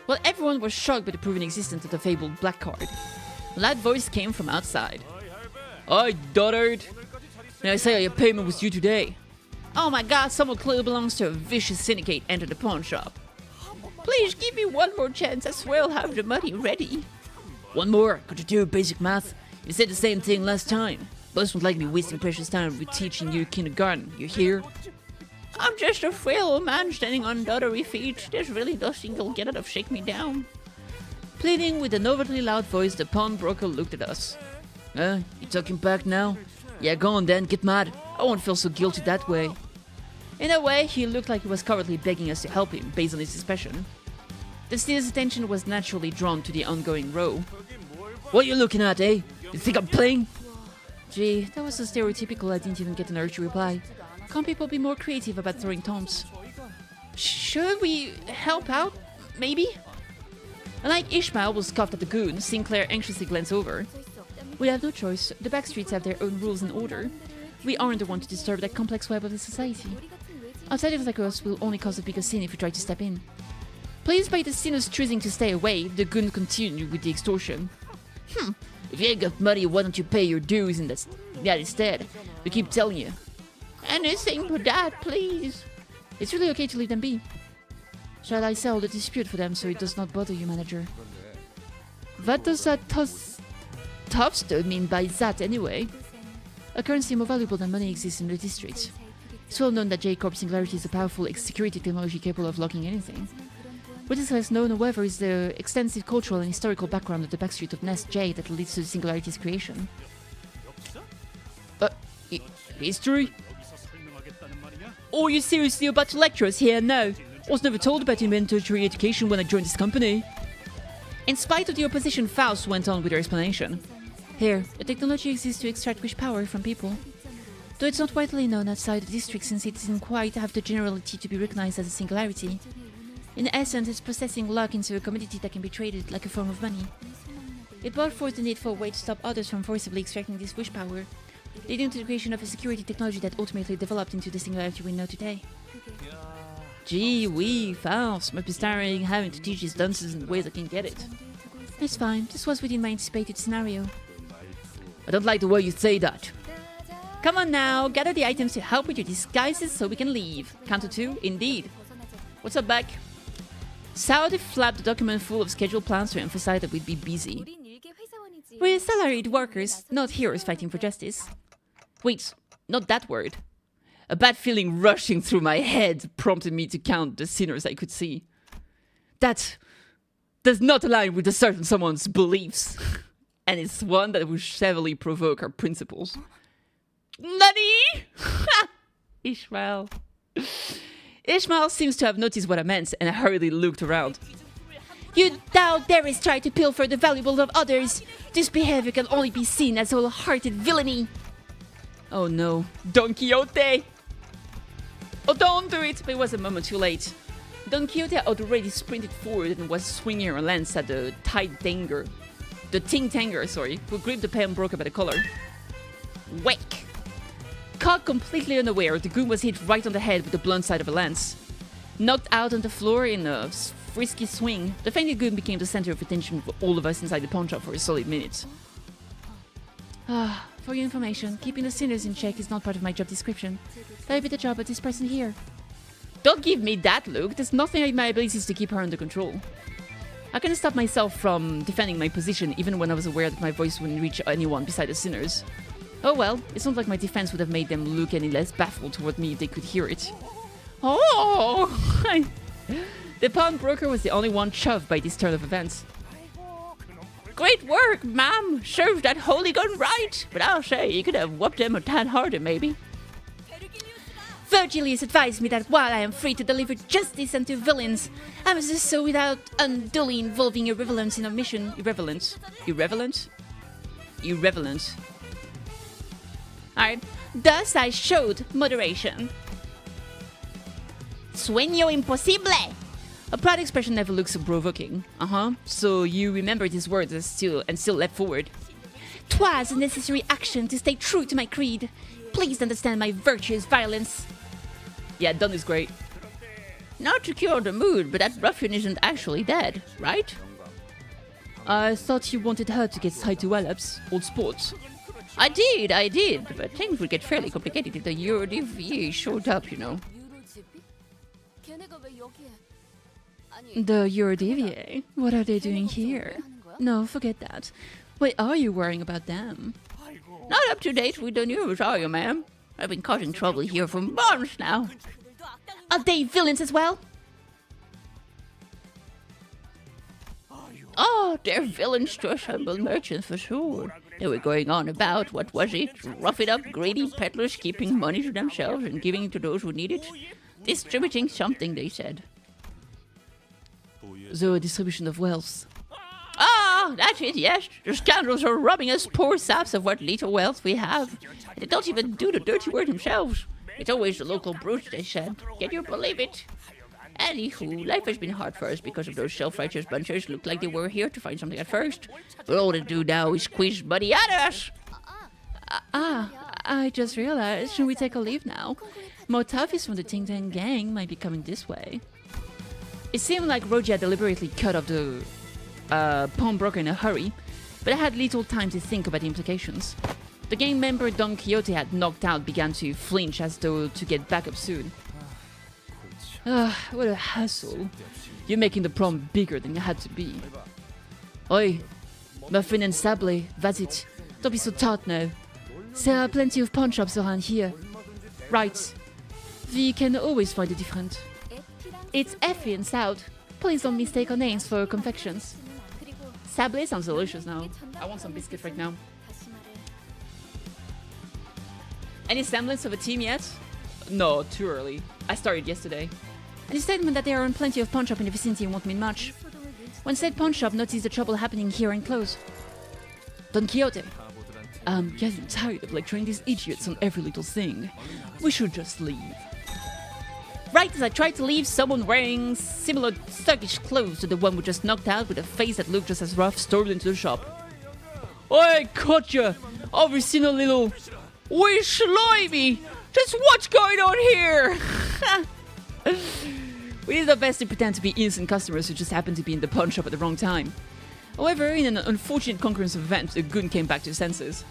Well, everyone was shocked by the proven existence of the fabled black card. Well, that voice came from outside. I dotard. May I say your payment was due today? Oh my god, someone clearly belongs to a vicious syndicate entered the pawn shop. Please give me one more chance. I swear I'll have the money ready. One more? Could you do basic math? You said the same thing last time. Boss won't like me wasting precious time with teaching you kindergarten. You hear? I'm just a frail old man standing on dottery feet. There's really nothing you'll get out of shake me down. Pleading with an overly loud voice, the pawnbroker looked at us. You talking back now? Yeah, go on then, get mad. I won't feel so guilty that way. In a way, he looked like he was covertly begging us to help him, based on his expression. The steer's attention was naturally drawn to the ongoing row. What are you looking at, eh? You think I'm playing? Gee, that was so stereotypical I didn't even get an urge to reply. Can't people be more creative about throwing taunts? Should we help out? Maybe? Unlike Ishmael was scoffed at the goon, Sinclair anxiously glanced over. We have no choice. The backstreets have their own rules and order. We aren't the one to disturb that complex web of the society. Outsiders like us will only cause a bigger scene if we try to step in. Pleased by the sinners choosing to stay away, the goon continued with the extortion. If you ain't got money, why don't you pay your dues in that instead? We keep telling you. Anything but that, please. It's really okay to leave them be. Shall I settle the dispute for them so it does not bother you, manager? What does that Tufster mean by that, anyway? A currency more valuable than money exists in the district. It's well known that J-Corp Singularity is a powerful security technology capable of locking anything. What is less known, however, is the extensive cultural and historical background of the backstreet of Nest J that leads to the Singularity's creation. History? Oh, you seriously about to lecture us here? No. I was never told about inventory education when I joined this company. In spite of the opposition, Faust went on with her explanation. Here, the technology exists to extract wish power from people. Though it's not widely known outside the district since it doesn't quite have the generality to be recognized as a singularity. In essence, it's processing luck into a commodity that can be traded like a form of money. It brought forth the need for a way to stop others from forcibly extracting this wish power, leading to the creation of a security technology that ultimately developed into the singularity we know today. Gee wee, Faust must be tiring having to teach his dunces in ways I can get it. It's fine, this was within my anticipated scenario. I don't like the way you say that. Come on now, gather the items to help with your disguises so we can leave. Count to 2, indeed. What's up, back? Saudi flapped a document full of scheduled plans to emphasize that we'd be busy. We're salaried workers, not heroes fighting for justice. Wait, not that word. A bad feeling rushing through my head prompted me to count the sinners I could see. That does not align with a certain someone's beliefs. And it's one that will heavily provoke our principles. Nani? Ishmael. Ishmael seems to have noticed what I meant and hurriedly looked around. You thou darest try to pilfer the valuables of others. This behavior can only be seen as whole-hearted villainy. Oh no, Don Quixote! Oh, don't do it! But it was a moment too late. Don Quixote had already sprinted forward and was swinging her lance at the Ting-Tanger, who gripped the pawnbroker by the collar. Whack! Caught completely unaware, the goon was hit right on the head with the blunt side of a lance. Knocked out on the floor in a frisky swing, the fainted goon became the center of attention for all of us inside the pawn shop for a solid minute. For your information, keeping the sinners in check is not part of my job description. That would be the job of this person here. Don't give me that look. There's nothing in my abilities to keep her under control. I couldn't stop myself from defending my position even when I was aware that my voice wouldn't reach anyone beside the sinners. Oh well, it's not like my defense would have made them look any less baffled toward me if they could hear it. Oh! The pawnbroker was the only one shoved by this turn of events. Great work, ma'am! Served that hooligan right! But I'll say, you could have whooped him a tad harder, maybe. Virgilius advised me that while I am free to deliver justice unto villains, I must do so without unduly involving irrelevance in a mission. Irrelevant? Alright. Thus I showed moderation. Sueño imposible! A proud expression never looks so provoking. So you remembered his words and still leapt forward. 'Twas a necessary action to stay true to my creed. Please understand my virtuous violence. Yeah, Don is great. Not to cure the mood, but that ruffian isn't actually dead, right? I thought you wanted her to get tied to Wallops, old sports. I did, but things would get fairly complicated if the jrpgs showed up, you know. The jrpgs? What are they doing here? No, forget that. What are you worrying about them? Not up to date with the news, are you, ma'am? I've been causing trouble here for months now. Are they villains as well? Oh, they're villains to us humble merchants for sure. They were going on about, what was it? Roughing up greedy peddlers, keeping money to themselves and giving it to those who need it. Distributing something, they said. The distribution of wealth. Ah, that's it, yes. The scoundrels are robbing us poor saps of what little wealth we have. They don't even do the dirty work themselves. It's always the local brutes, they said. Can you believe it? Anywho, life has been hard for us because of those self-righteous bunchers. Looked like they were here to find something at first. But all they do now is squeeze money out of us. I just realized. Should we take a leave now? More toughies from the Ting-Tang gang might be coming this way. It seemed like Rogia deliberately cut off the pawnbroker in a hurry, but I had little time to think about the implications. The gang member Don Quixote had knocked out began to flinch as though to get back up soon. What a hassle. You're making the problem bigger than it had to be. Oi, Muffin and Sable, that's it. Don't be so tart now. There are plenty of pawn shops around here. Right. We can always find a different. It's Effie and South. Please don't mistake our names for confections. Sable sounds delicious now. I want some biscuit right now. Any semblance of a team yet? No, too early. I started yesterday. Any statement that there aren't plenty of pawn shops in the vicinity won't mean much. When said pawn shop noticed the trouble happening here and closed. Don Quixote. I'm getting tired of lecturing these idiots on every little thing. We should just leave. Right as I tried to leave, someone wearing similar thuggish clothes to the one we just knocked out with a face that looked just as rough stormed into the shop. Oi, caught ya! I've seen a little... Wee slimy! Just what's going on here? We did our best to pretend to be innocent customers who just happened to be in the pawn shop at the wrong time. However, in an unfortunate concurrence of events, the goon came back to his senses.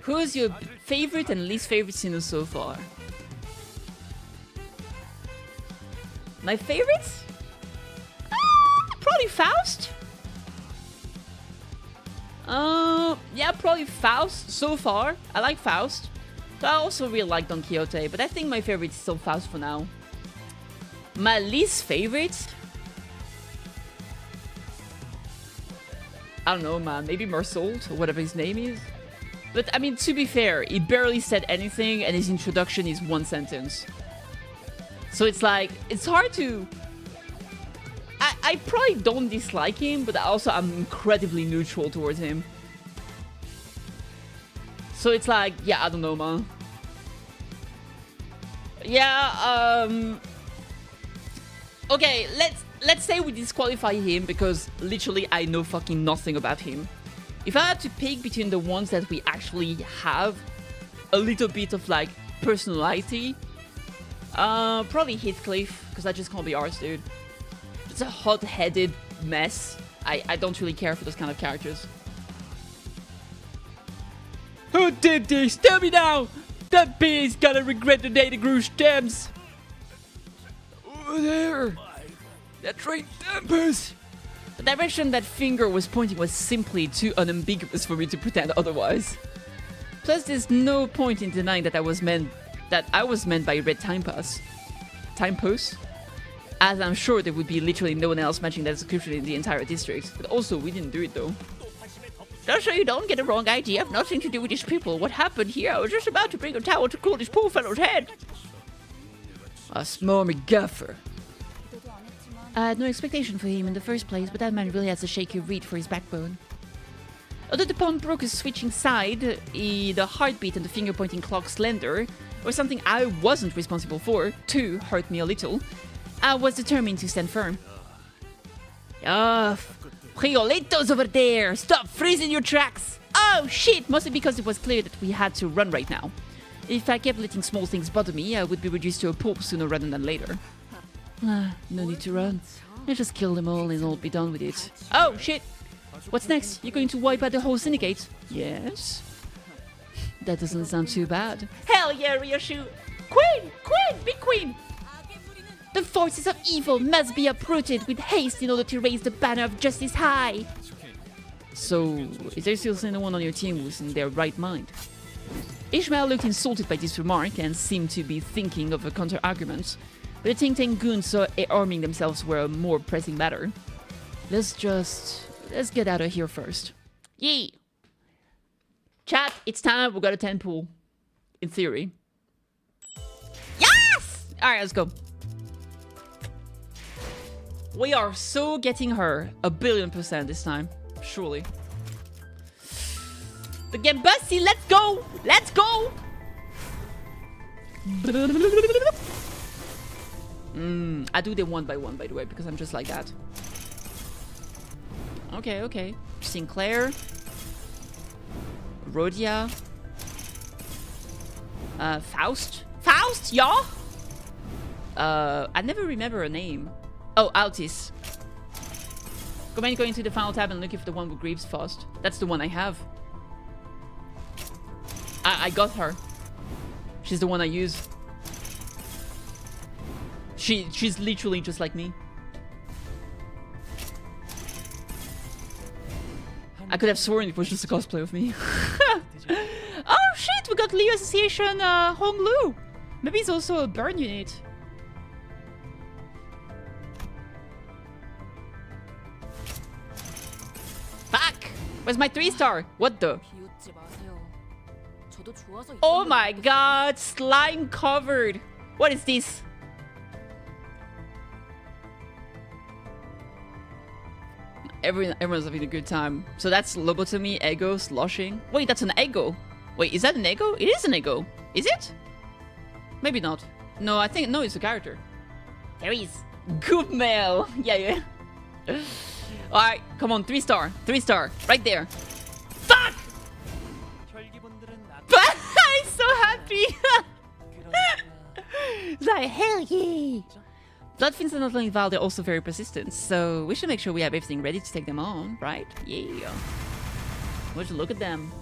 Who's your favorite and least favorite sinner so far? My favorites? Probably Faust. Yeah, probably Faust so far. I like Faust. So I also really like Don Quixote, but I think my favorite is still Faust for now. My least favorite? I don't know, man. Maybe Marsold, or whatever his name is. But, I mean, to be fair, he barely said anything, and his introduction is one sentence. So it's like, it's hard to... I probably don't dislike him, but also I'm incredibly neutral towards him. So it's like, yeah, I don't know, man. Yeah, okay, let's say we disqualify him because literally I know fucking nothing about him. If I had to pick between the ones that we actually have a little bit of like personality, probably Heathcliff, because I just can't be arsed, dude. It's a hot-headed mess. I don't really care for those kind of characters. Who did this? Tell me now! That bee's gonna regret the day they grew stems! Over there! That right dampers! The direction that finger was pointing was simply too unambiguous for me to pretend otherwise. Plus, there's no point in denying that I was meant by red timepost. Timepost? As I'm sure there would be literally no one else matching that description in the entire district. But also, we didn't do it though. Just so you don't get a wrong idea, I've nothing to do with these people. What happened here? I was just about to bring a towel to cool this poor fellow's head. A smarmy gaffer. I had no expectation for him in the first place, but that man really has a shaky reed for his backbone. Although the pawn broker's switching side, the heartbeat and the finger-pointing clock slender, or something I wasn't responsible for, too, hurt me a little, I was determined to stand firm. Prioletos over there! Stop freezing your tracks! Oh shit! Mostly because it was clear that we had to run right now. If I kept letting small things bother me, I would be reduced to a pulp sooner rather than later. No need to run. Let's just kill them all and all be done with it. Oh shit! What's next? You're going to wipe out the whole syndicate? Yes? That doesn't sound too bad. Hell yeah, Ryoshu! Queen! Queen! Big queen! The forces of evil must be uprooted with haste in order to raise the banner of justice high. So, is there still anyone on your team who's in their right mind? Ishmael looked insulted by this remark and seemed to be thinking of a counter-argument, but the Ting Tang goons saw arming themselves were a more pressing matter. Let's get out of here first. Yee! Chat, it's time, we got a 10 pool. In theory. Yes! Alright, let's go. We are so getting her 1,000,000,000% this time. Surely. The game busty, let's go! Let's go! I do them one by one, by the way, because I'm just like that. Okay, okay. Sinclair. Rhodia. Faust? Faust, yeah? I never remember her name. Oh, Altis. Command going to the final tab and looking for the one with Greaves first. That's the one I have. I got her. She's the one I use. She's literally just like me. I could have sworn it was just a cosplay of me. Oh shit, we got Leo Association Hong Lu. Maybe it's also a burn unit. Fuck! Where's my 3-star? What the? Oh my god, slime covered. What is this? everyone's having a good time. So that's lobotomy, ego, sloshing. Wait, that's an ego. Wait, is that an ego? It is an ego. Is it? Maybe not. No, I think no, it's a character. There he is. Good mail. Yeah. All right, come on, 3-star, 3-star, right there. Fuck! I'm so happy. It's like, hell yeah. Bloodfiends are not only vile, they're also very persistent. So we should make sure we have everything ready to take them on, right? Yeah. Would you look at them?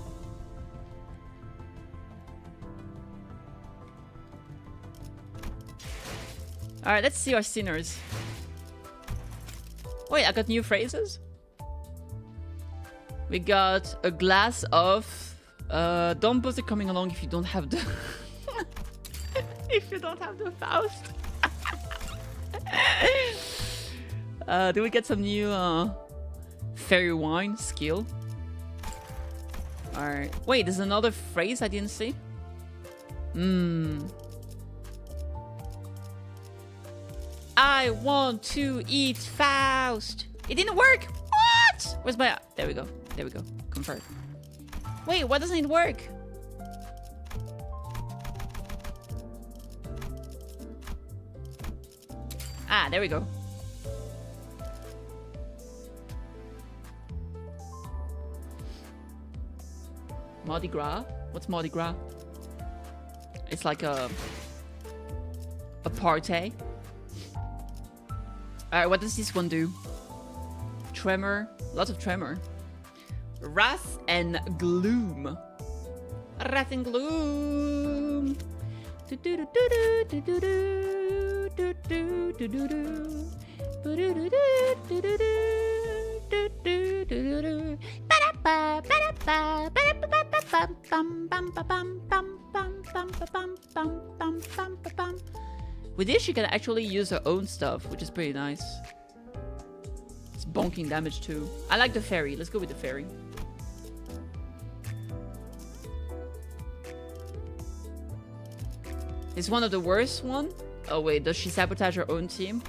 All right, let's see our sinners. Wait, I got new phrases. We got a glass of. Don't bother coming along if you don't have the. If you don't have the Faust. Do we get some new fairy wine skill? Alright. Wait, there's another phrase I didn't see. I want to eat Faust. It didn't work. What? Where's my... There we go. There we go. Confirm. Wait, why doesn't it work? Ah, there we go. Mardi Gras? What's Mardi Gras? It's like a party. Alright, what does this one do? Tremor. Lots of tremor. Wrath and gloom. Wrath and gloom. With this, you can actually use her own stuff, which is pretty nice. It's bonking damage too. I like the fairy. Let's go with the fairy. It's one of the worst one. Oh wait, does she sabotage her own team?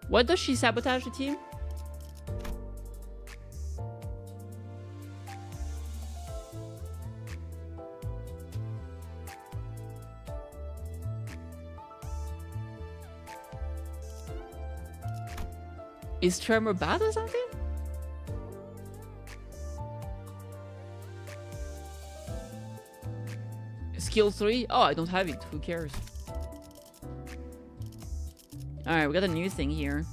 What does she sabotage the team? Is Tremor bad or something? Skill 3? Oh, I don't have it. Who cares? Alright, we got a new thing here.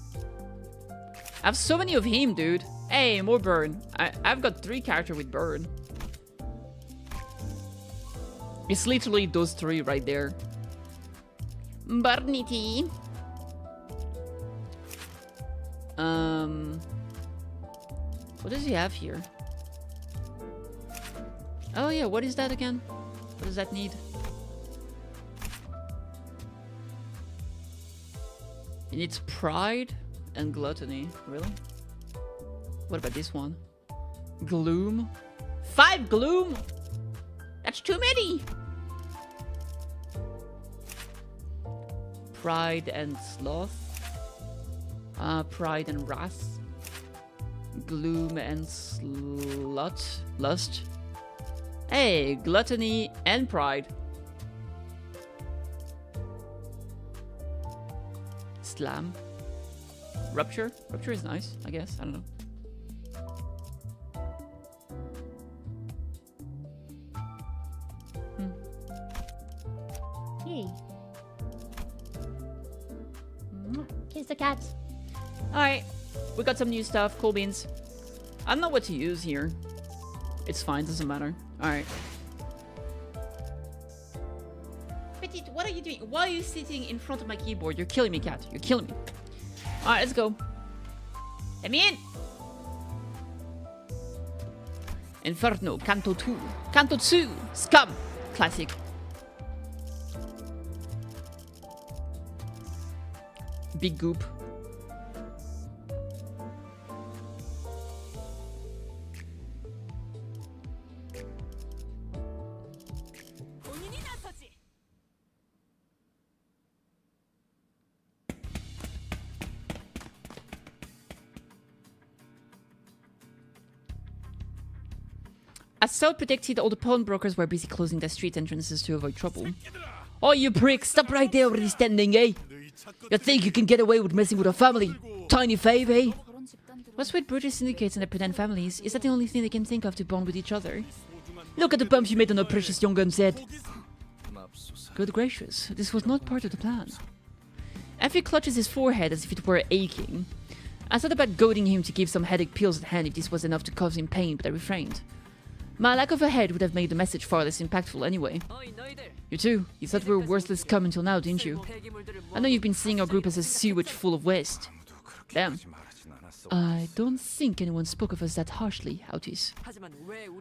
I have so many of him, dude. Hey, more burn. I've got 3 characters with burn. It's literally those 3 right there. Burnity. What does he have here? Oh yeah, what is that again? What does that need? It needs pride and gluttony. Really? What about this one? Gloom? 5 gloom? That's too many! Pride and sloth. Pride and wrath. Gloom and lust. Hey, gluttony and pride. Slam. Rupture? Rupture is nice, I guess. I don't know. Yay. Kiss the cat. Alright, we got some new stuff. Cool beans. I don't know what to use here. It's fine, doesn't matter. Alright. Petite, what are you doing? Why are you sitting in front of my keyboard? You're killing me, cat. You're killing me. Alright, let's go. Let me in! Inferno, Canto 2. Canto 2! Scum! Classic. Big goop. As Sal predicted, all the pawnbrokers were busy closing their street entrances to avoid trouble. Oh, you prick! Stop right there already standing, eh? You think you can get away with messing with a family? Tiny fave, eh? What's with British syndicates and their pretend families? Is that the only thing they can think of to bond with each other? Look at the bumps you made on our precious young gun's head. Good gracious, this was not part of the plan. Effie clutches his forehead as if it were aching. I thought about goading him to give some headache pills at hand if this was enough to cause him pain, but I refrained. My lack of a head would have made the message far less impactful anyway. You too. You thought we were worthless scum until now, didn't you? I know you've been seeing our group as a sewage full of waste. Damn. I don't think anyone spoke of us that harshly, Autis.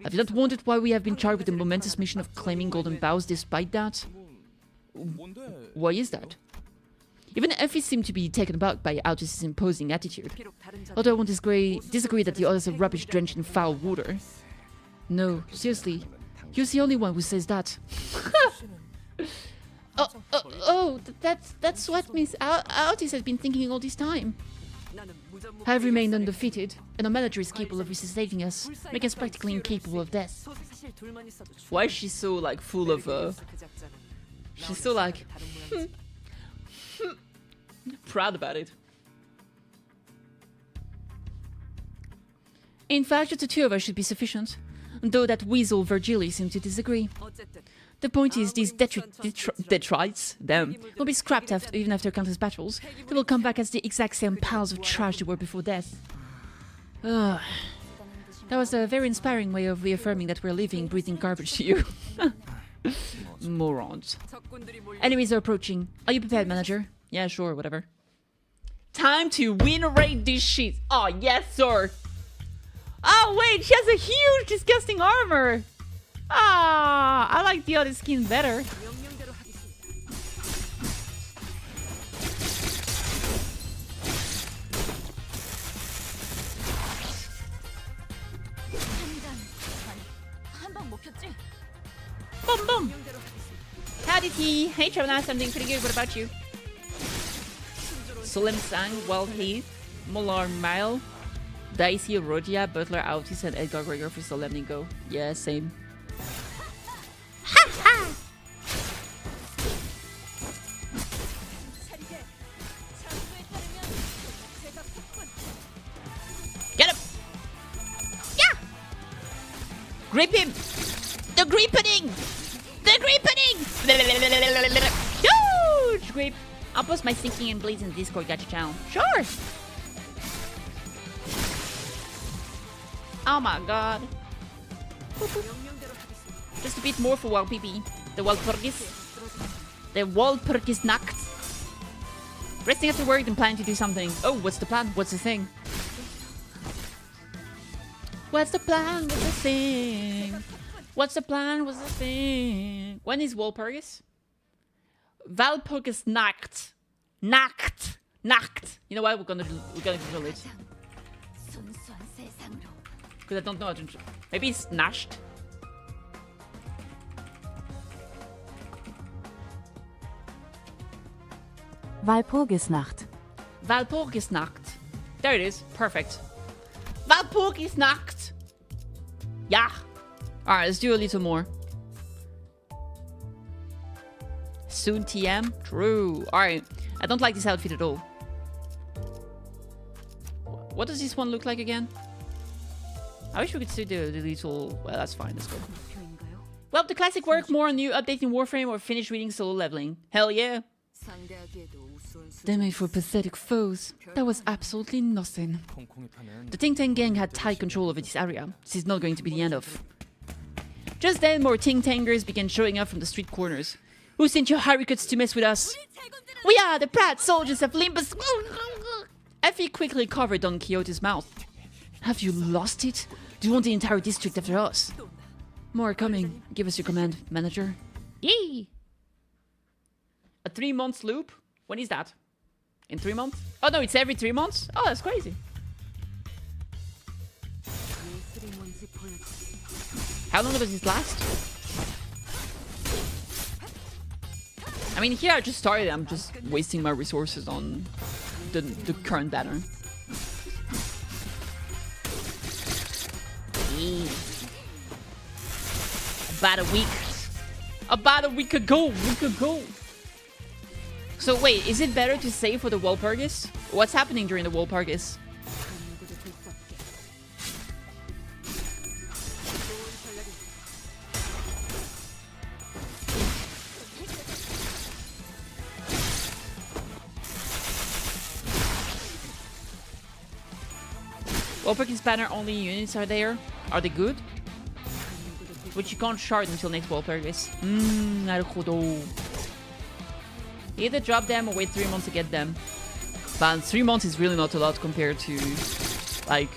Have you not wondered why we have been charged with the momentous mission of claiming golden bows despite that? Why is that? Even Effie seemed to be taken aback by Autis' imposing attitude. Although I won't disagree that the others are rubbish drenched in foul water. No, seriously. You're the only one who says that. That's what Miss Autis has been thinking all this time. I have remained undefeated, and our manager is capable of resuscitating us, making us practically incapable of death. Why is she so, like, full of, she's so, like, proud about it. In fact, just the two of us should be sufficient, though that weasel Virgili seems to disagree. The point is, these detrites, them, will be scrapped even after countless battles. They will come back as the exact same piles of trash they were before death. That was a very inspiring way of reaffirming that we're living, breathing garbage to you. Morons. Enemies are approaching. Are you prepared, manager? Yeah, sure, whatever. Time to win raid this shit. Oh, yes, sir. Oh, wait, she has a huge, disgusting armor. Ah, I like the other skin better. Boom, boom. Howdy, T. Hey, Travenas, I'm doing pretty good. What about you? Solemn Sang, Wild Heath, Molar Mile, Dicey, Rodia, Butler, Autis, and Edgar Gregor for Solemn Go. Yeah, same. Get him! Yeah! Grip him! The grippening! The grippening! Huge grip! I'll post my sinking and bleeds in the Discord gacha channel. Sure! Oh my god. Just a bit more for Wild PP. The Walpurgis. The Walpurgis Nacht. Resting after work and planning to do something. Oh, what's the plan? What's the thing? What's the plan? What's the thing? What's the plan? What's the thing? When is Walpurgis? Walpurgis Nacht. Nacht. Nacht. You know what? We're gonna drill it. Because I don't know how to... Maybe it's Nasht. Walpurgisnacht. Walpurgisnacht. There it is. Perfect. Walpurgisnacht. Yeah. Alright, let's do a little more. Soon TM. True. Alright. I don't like this outfit at all. What does this one look like again? I wish we could see the little... Well, that's fine. Let's go. Well, the classic work, more on new updating Warframe or finish reading solo leveling. Hell yeah. They made for pathetic foes. That was absolutely nothing. The Ting Tang gang had tight control over this area. This is not going to be the end of. Just then, more Ting Tangers began showing up from the street corners. Who sent you Harricuts to mess with us? We are the proud soldiers of Limbus. Effie quickly covered Don Quixote's mouth. Have you lost it? Do you want the entire district after us? More are coming. Give us your command, manager. Yee! A 3-month loop? When is that? In 3 months? Oh no, it's every 3 months? Oh, that's crazy. How long does this last? I mean, here I just started. I'm just wasting my resources on the current banner. About a week. About a week ago. So wait, is it better to save for the Walpurgis? What's happening during the Walpurgis? Walpurgis banner only units are there? Are they good? Which you can't shard until next Walpurgis. Naruhodo. Either drop them or wait 3 months to get them. But 3 months is really not a lot compared to, like,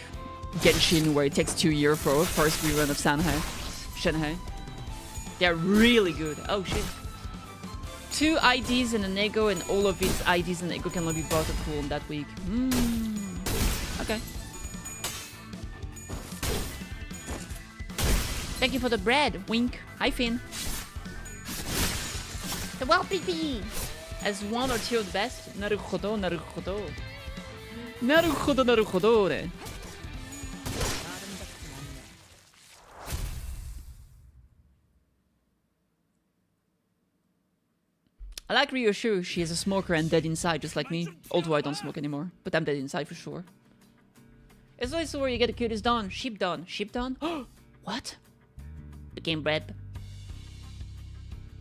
Genshin, where it takes 2 years for a first rerun of Shanghai. They're really good. Oh shit. 2 IDs and an Ego, and all of its IDs and Ego can only be bought at full in that week. Okay. Thank you for the bread. Wink. Hi, Finn. The WPP. As 1 or 2 of the best. Naruhodo. Naruhodo. I like Ryoshu. She is a smoker and dead inside, just like me. Although I don't smoke anymore. But I'm dead inside for sure. It's always where you get the cutest done. Sheep done. Sheep done? What? Became bread.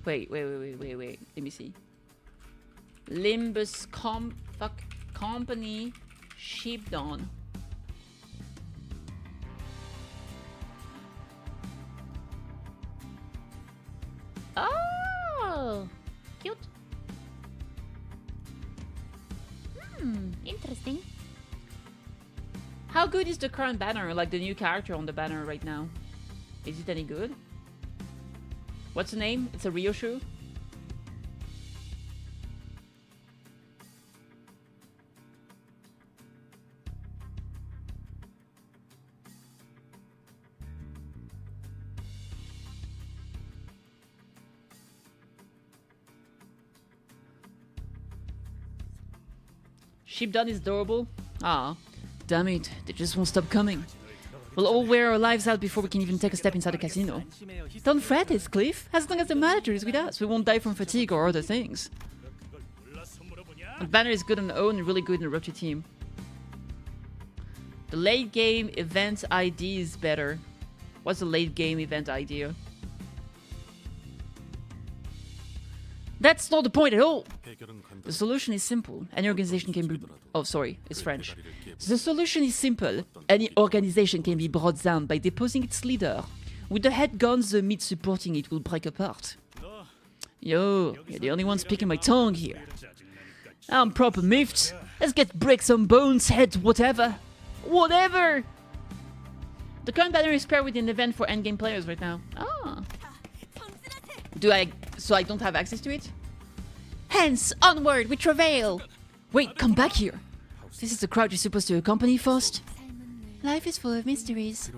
Wait. Let me see. Limbus Company. Sheep done. Oh! Cute. Interesting. How good is the current banner, like the new character on the banner right now? Is it any good? What's the name? It's a Ryoshu? Sheepdon is adorable. Ah, damn it, they just won't stop coming. We'll all wear our lives out before we can even take a step inside the casino. Don't fret, Heathcliff. As long as the manager is with us, we won't die from fatigue or other things. The banner is good on its own and really good in a rupture team. The late game event ID is better. What's the late game event idea? That's not the point at all! The solution is simple. Any organization can be... Oh, sorry. It's French. The solution is simple. Any organization can be brought down by deposing its leader. With the head guns, the meat supporting it will break apart. Yo, you're the only one speaking my tongue here. I'm proper miffed. Let's break some bones, head, whatever. Whatever! The current banner is paired with an event for endgame players right now. Ah. So I don't have access to it? Hence, onward, we travail! Wait, come back here! This is the crowd you're supposed to accompany first? Life is full of mysteries.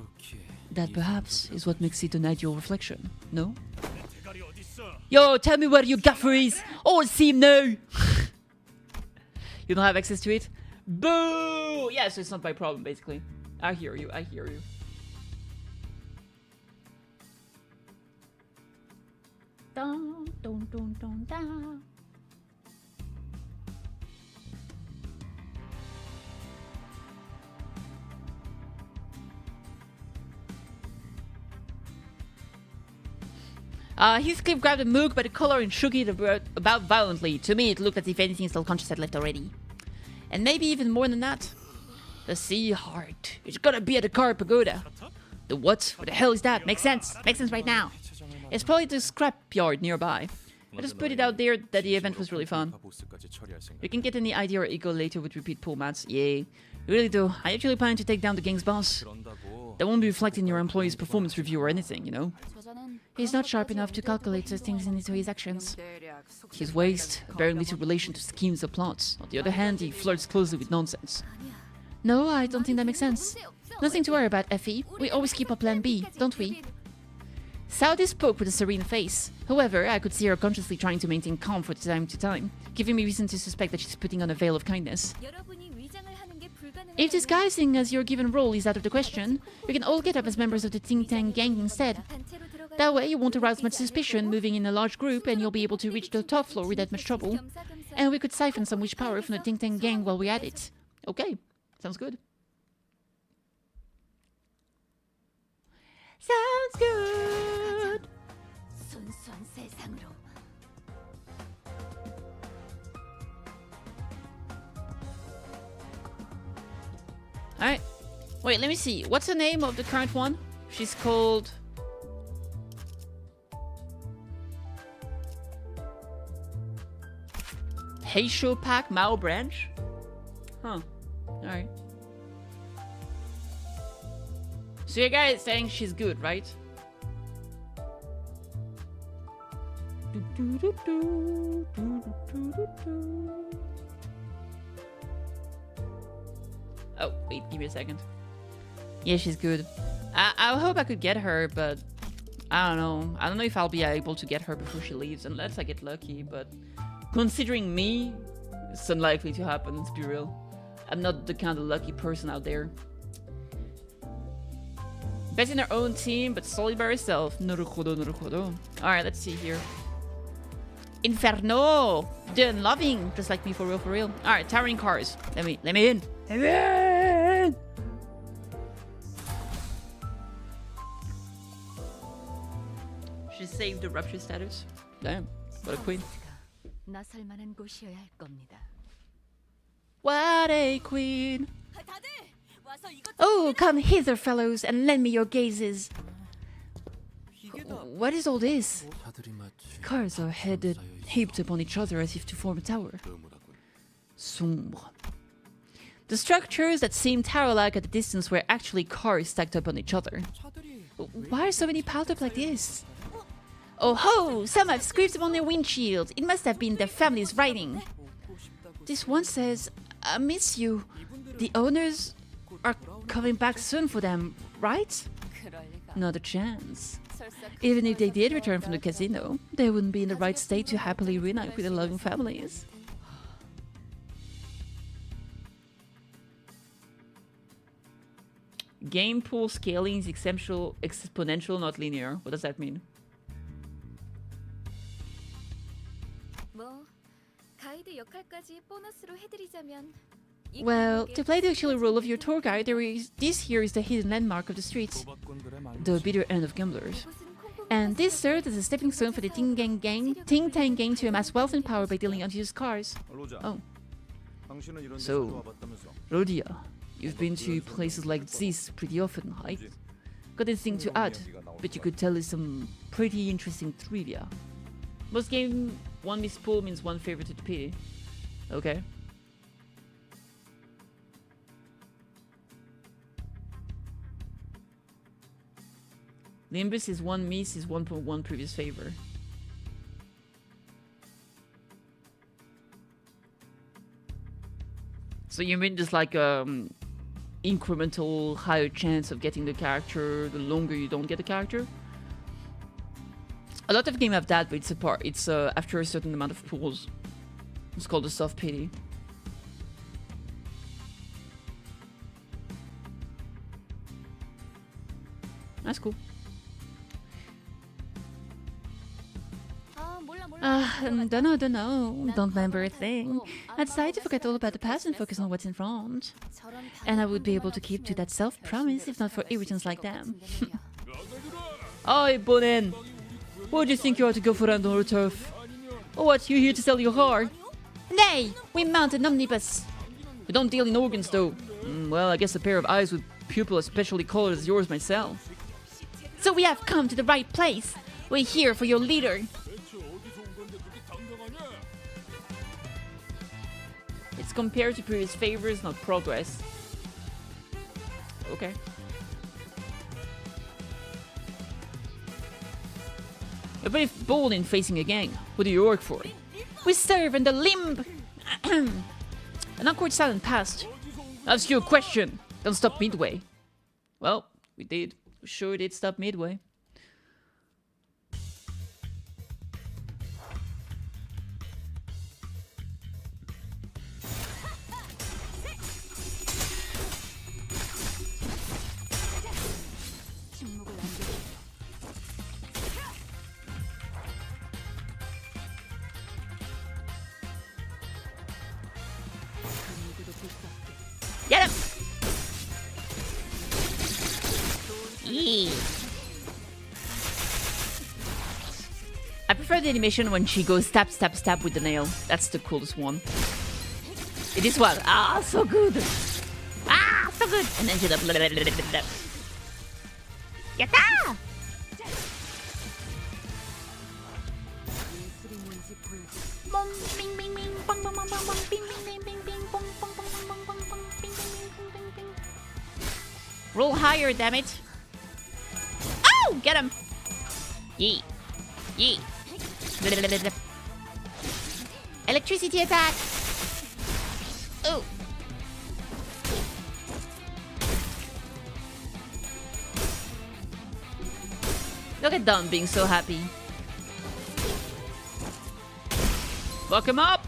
That perhaps is what makes it an ideal reflection, no? Yo, tell me where your gaffer is! All seem no! You don't have access to it? Boo! Yeah, so it's not my problem, basically. I hear you. Dun, dun, dun, dun, dun. Heathcliff grabbed a Moog by the collar and shook it about violently. To me, it looked as if anything still conscious had left already. And maybe even more than that. The Sea Heart. It's gotta be at the Car Pagoda. The what? What the hell is that? Makes sense. Makes sense right now. It's probably the scrapyard nearby. I just put it out there that the event was really fun. You can get any idea or ego later with repeat pull mats. Yay. Really though, I actually plan to take down the gang's boss. That won't be reflected in your employee's performance review or anything, you know? He's not sharp enough to calculate such things into his actions. His waste, bearing little relation to schemes or plots. On the other hand, he flirts closely with nonsense. No, I don't think that makes sense. Nothing to worry about, Effie. We always keep a plan B, don't we? Saudi spoke with a serene face. However, I could see her consciously trying to maintain calm from time to time, giving me reason to suspect that she's putting on a veil of kindness. If disguising as your given role is out of the question, we can all get up as members of the Ting Tang gang instead. That way you won't arouse much suspicion moving in a large group and you'll be able to reach the top floor without much trouble. And we could siphon some wish power from the Ting Tang gang while we're at it. Okay, sounds good. Sounds good! Alright. Wait, let me see. What's the name of the current one? She's called... Heisho Pak Mao Branch? Huh. Alright. So your guy is saying she's good, right? Oh, wait, give me a second. Yeah, she's good. I hope I could get her, but I don't know. I don't know if I'll be able to get her before she leaves, unless I get lucky, but considering me, it's unlikely to happen, let's be real. I'm not the kind of lucky person out there. Best in her own team, but solid by herself. Norukodo, norukodo. Alright, let's see here. Inferno! Done loving, just like me, for real, for real. Alright, towering cars. Let me in. Let me in! She saved the rupture status. Damn, what a queen. What a queen. Oh, come hither, fellows, and lend me your gazes. What is all this? Cars are heaped upon each other as if to form a tower. Sombre. The structures that seem tower-like at a distance were actually cars stacked up on each other. Why are so many piled up like this? Oh ho! Some have scripts upon their windshield. It must have been their family's writing. This one says, I miss you. The owners are coming back soon for them, right? Not a chance. Even if they did return from the casino, they wouldn't be in the right state to happily reunite with their loving families. Game pool scaling is exponential, not linear. What does that mean? Well, to play the actual role of your tour guide, this here is the hidden landmark of the streets, the bitter end of gamblers. And this served as a stepping stone for the Ting Tang gang to amass wealth and power by dealing unused cars. Oh. So, Rodia, you've been to places like this pretty often, right? Got anything to add, but you could tell us some pretty interesting trivia. Most game, one missed pool means one favorite to the pity. Okay. Limbus is one miss, is 1.1 previous favor. So you mean just like incremental higher chance of getting the character the longer you don't get the character? A lot of games have that, but it's after a certain amount of pools. It's called a soft pity. That's cool. Don't know. Don't remember a thing. I decided to forget all about the past and focus on what's in front. And I would be able to keep to that self-promise if not for irritants like them. Oi, Bonin! What do you think you are to go for under turf? Or what, you here to sell your car? Nay! We mount an omnibus! We don't deal in organs though. Well, I guess a pair of eyes with pupil as specially colored as yours might sell. So we have come to the right place. We're here for your leader. It's compared to previous favors, not progress. Okay. You're pretty bold in facing a gang. What do you work for? We serve in the limb. An awkward silence passed. Ask you a question. Don't stop midway. Well, we did. We sure did stop midway. Yeah. I prefer the animation when she goes stab, stab, stab with the nail. That's the coolest one. It is what? Ah, so good. Ah, so good. And then she does. Yatta! Roll higher, damn it. Oh, get him. Yee. Yee. Electricity attack. Oh. Look at Don being so happy. Lock him up.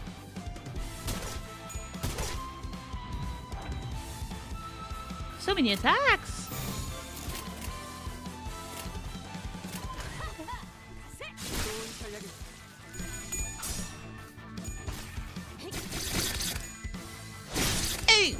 So many attacks. Hey.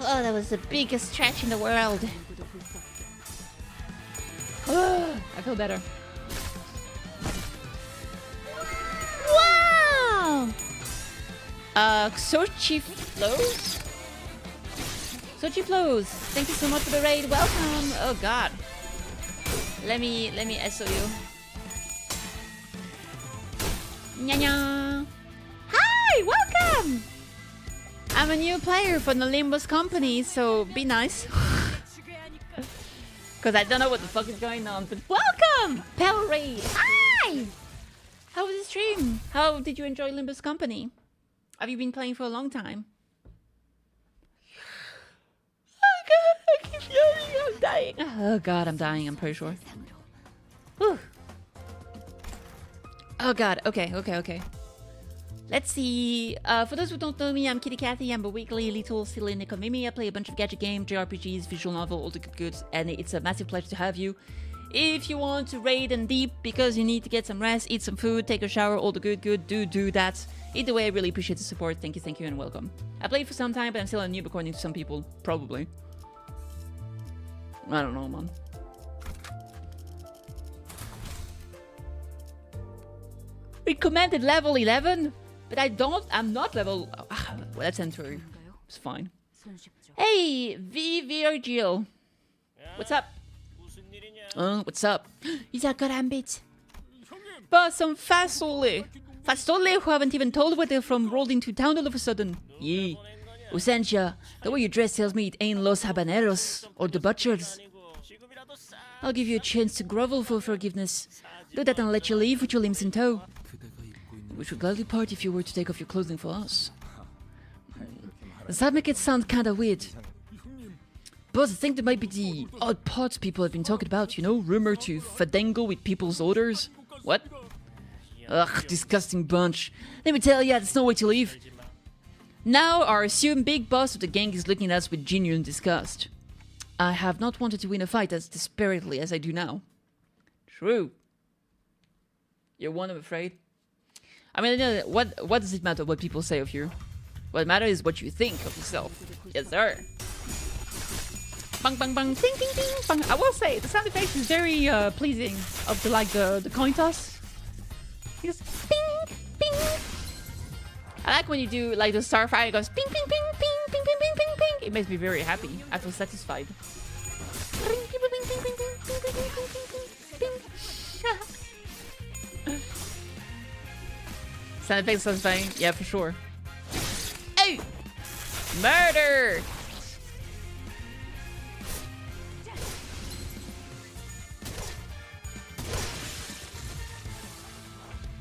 Oh, that was the biggest stretch in the world. I feel better. Wow! Sochi Flows? Sochi Flows, thank you so much for the raid. Welcome. Oh god. Let me SO you. Nya. Hi, welcome! I'm a new player for the Limbus Company, so be nice. Because I don't know what the fuck is going on, but welcome! Pell Raid! Hi! How was the stream? How did you enjoy Limbus Company? Have you been playing for a long time? Oh god, I keep yawning, I'm dying. Oh god, I'm dying, I'm pretty sure. Whew. Oh god, okay. Let's see. For those who don't know me, I'm KittyKathee. I'm a weekly little silly nekomimi. I play a bunch of gadget games, jrpgs, visual novel, all the good goods, and it's a massive pleasure to have you. If you want to raid and deep because you need to get some rest, eat some food, take a shower, all the good, do that. Either way, I really appreciate the support. Thank you, and welcome. I played for some time, but I'm still a noob according to some people. Probably. I don't know, man. Recommended level 11? But I'm not level... well, let's enter. It's fine. Hey, Virgil. What's up? What's up? He's a karambit. But some fasole who haven't even told where they're from rolled into town all of a sudden. Yee. Usentia, the way you dress tells me it ain't Los Habaneros or the Butchers. I'll give you a chance to grovel for forgiveness. Do that and let you leave with your limbs in tow. We should gladly part if you were to take off your clothing for us. Does that make it sound kinda weird? But I think there might be the odd parts people have been talking about, you know? Rumor to fadangle with people's orders. What? Ugh, disgusting bunch. Let me tell ya, there's no way to leave. Now our assumed big boss of the gang is looking at us with genuine disgust. I have not wanted to win a fight as desperately as I do now. True. You're one, I'm afraid. I mean, what does it matter what people say of you? What matters is what you think of yourself. Yes, sir. Bang, bang, bang, ding, ding, ding, bang. I will say, the sound effect is very pleasing of the coin toss. It goes ping, ping. I like when you do like the starfire, it goes ping, ping, ping, ping, ping, ping, ping, ping, ping. It makes me very happy. I feel satisfied. Sound effects satisfying? Yeah, for sure. Hey! Murder!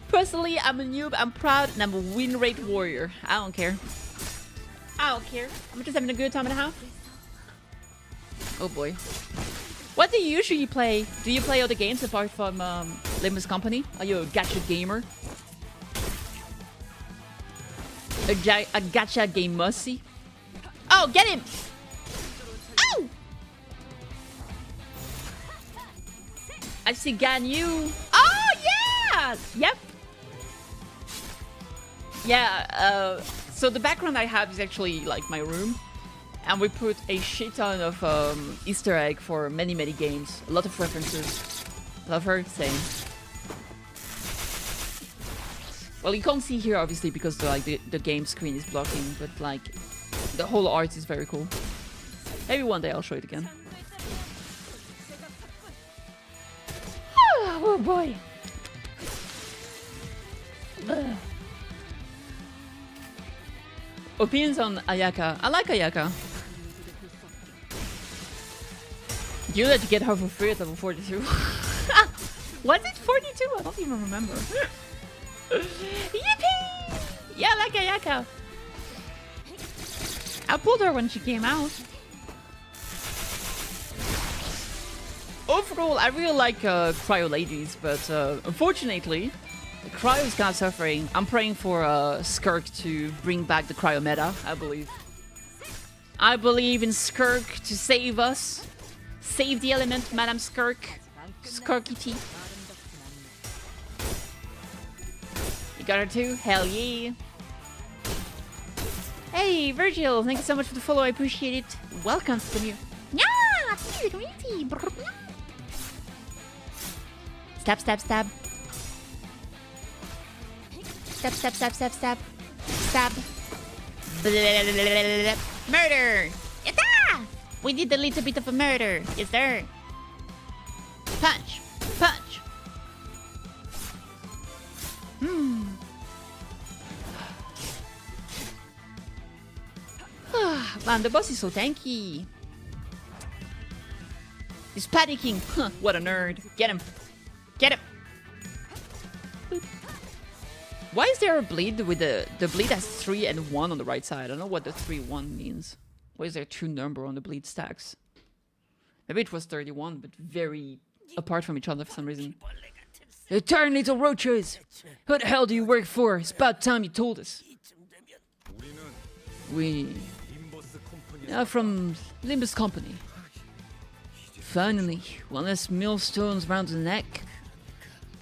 Personally, I'm a noob, I'm proud, and I'm a win rate warrior. I don't care. I don't care. I'm just having a good time and a half. Oh boy. What do you usually play? Do you play other games apart from Limbus Company? Are you a gacha gamer? A gacha game musty? Oh, get him! I see Ganyu. Oh, yeah! Yep. Yeah, so the background I have is actually like my room. And we put a shit ton of Easter egg for many, many games. A lot of references. Love her, same. Well, you can't see here, obviously, because the game screen is blocking. But, like, the whole art is very cool. Maybe one day I'll show it again. Oh boy. Opinions on Ayaka. I like Ayaka. You let to get her for free at level 42. Was it 42? I don't even remember. Yippee! Yeah, I like Ayaka. I pulled her when she came out. Overall, I really like Cryo Ladies, but unfortunately, the Cryo is kind of suffering. I'm praying for Skirk to bring back the Cryo meta, I believe. I believe in Skirk to save us. Save the element, Madame Skirk. Skirkity. You got her too? Hell yeah. Hey, Virgil, thank you so much for the follow. I appreciate it. Welcome to the new. Yeah, stab, stab, stab. Stab, stab, stab, stab, stab. Stab. Murder! Yatta! We did a little bit of a murder. Yes, sir. Punch. Punch. Man, the boss is so tanky. He's panicking. Huh, what a nerd. Get him. Get him. Why is there a bleed with the bleed has 3 and 1 on the right side? I don't know what the 3-1 means. Why is there 2 number on the bleed stacks? Maybe it was 31, but very apart from each other for some reason. Eternal little roaches! Who the hell do you work for? It's about time you told us. We are from Limbus Company. Finally, one less millstones round the neck.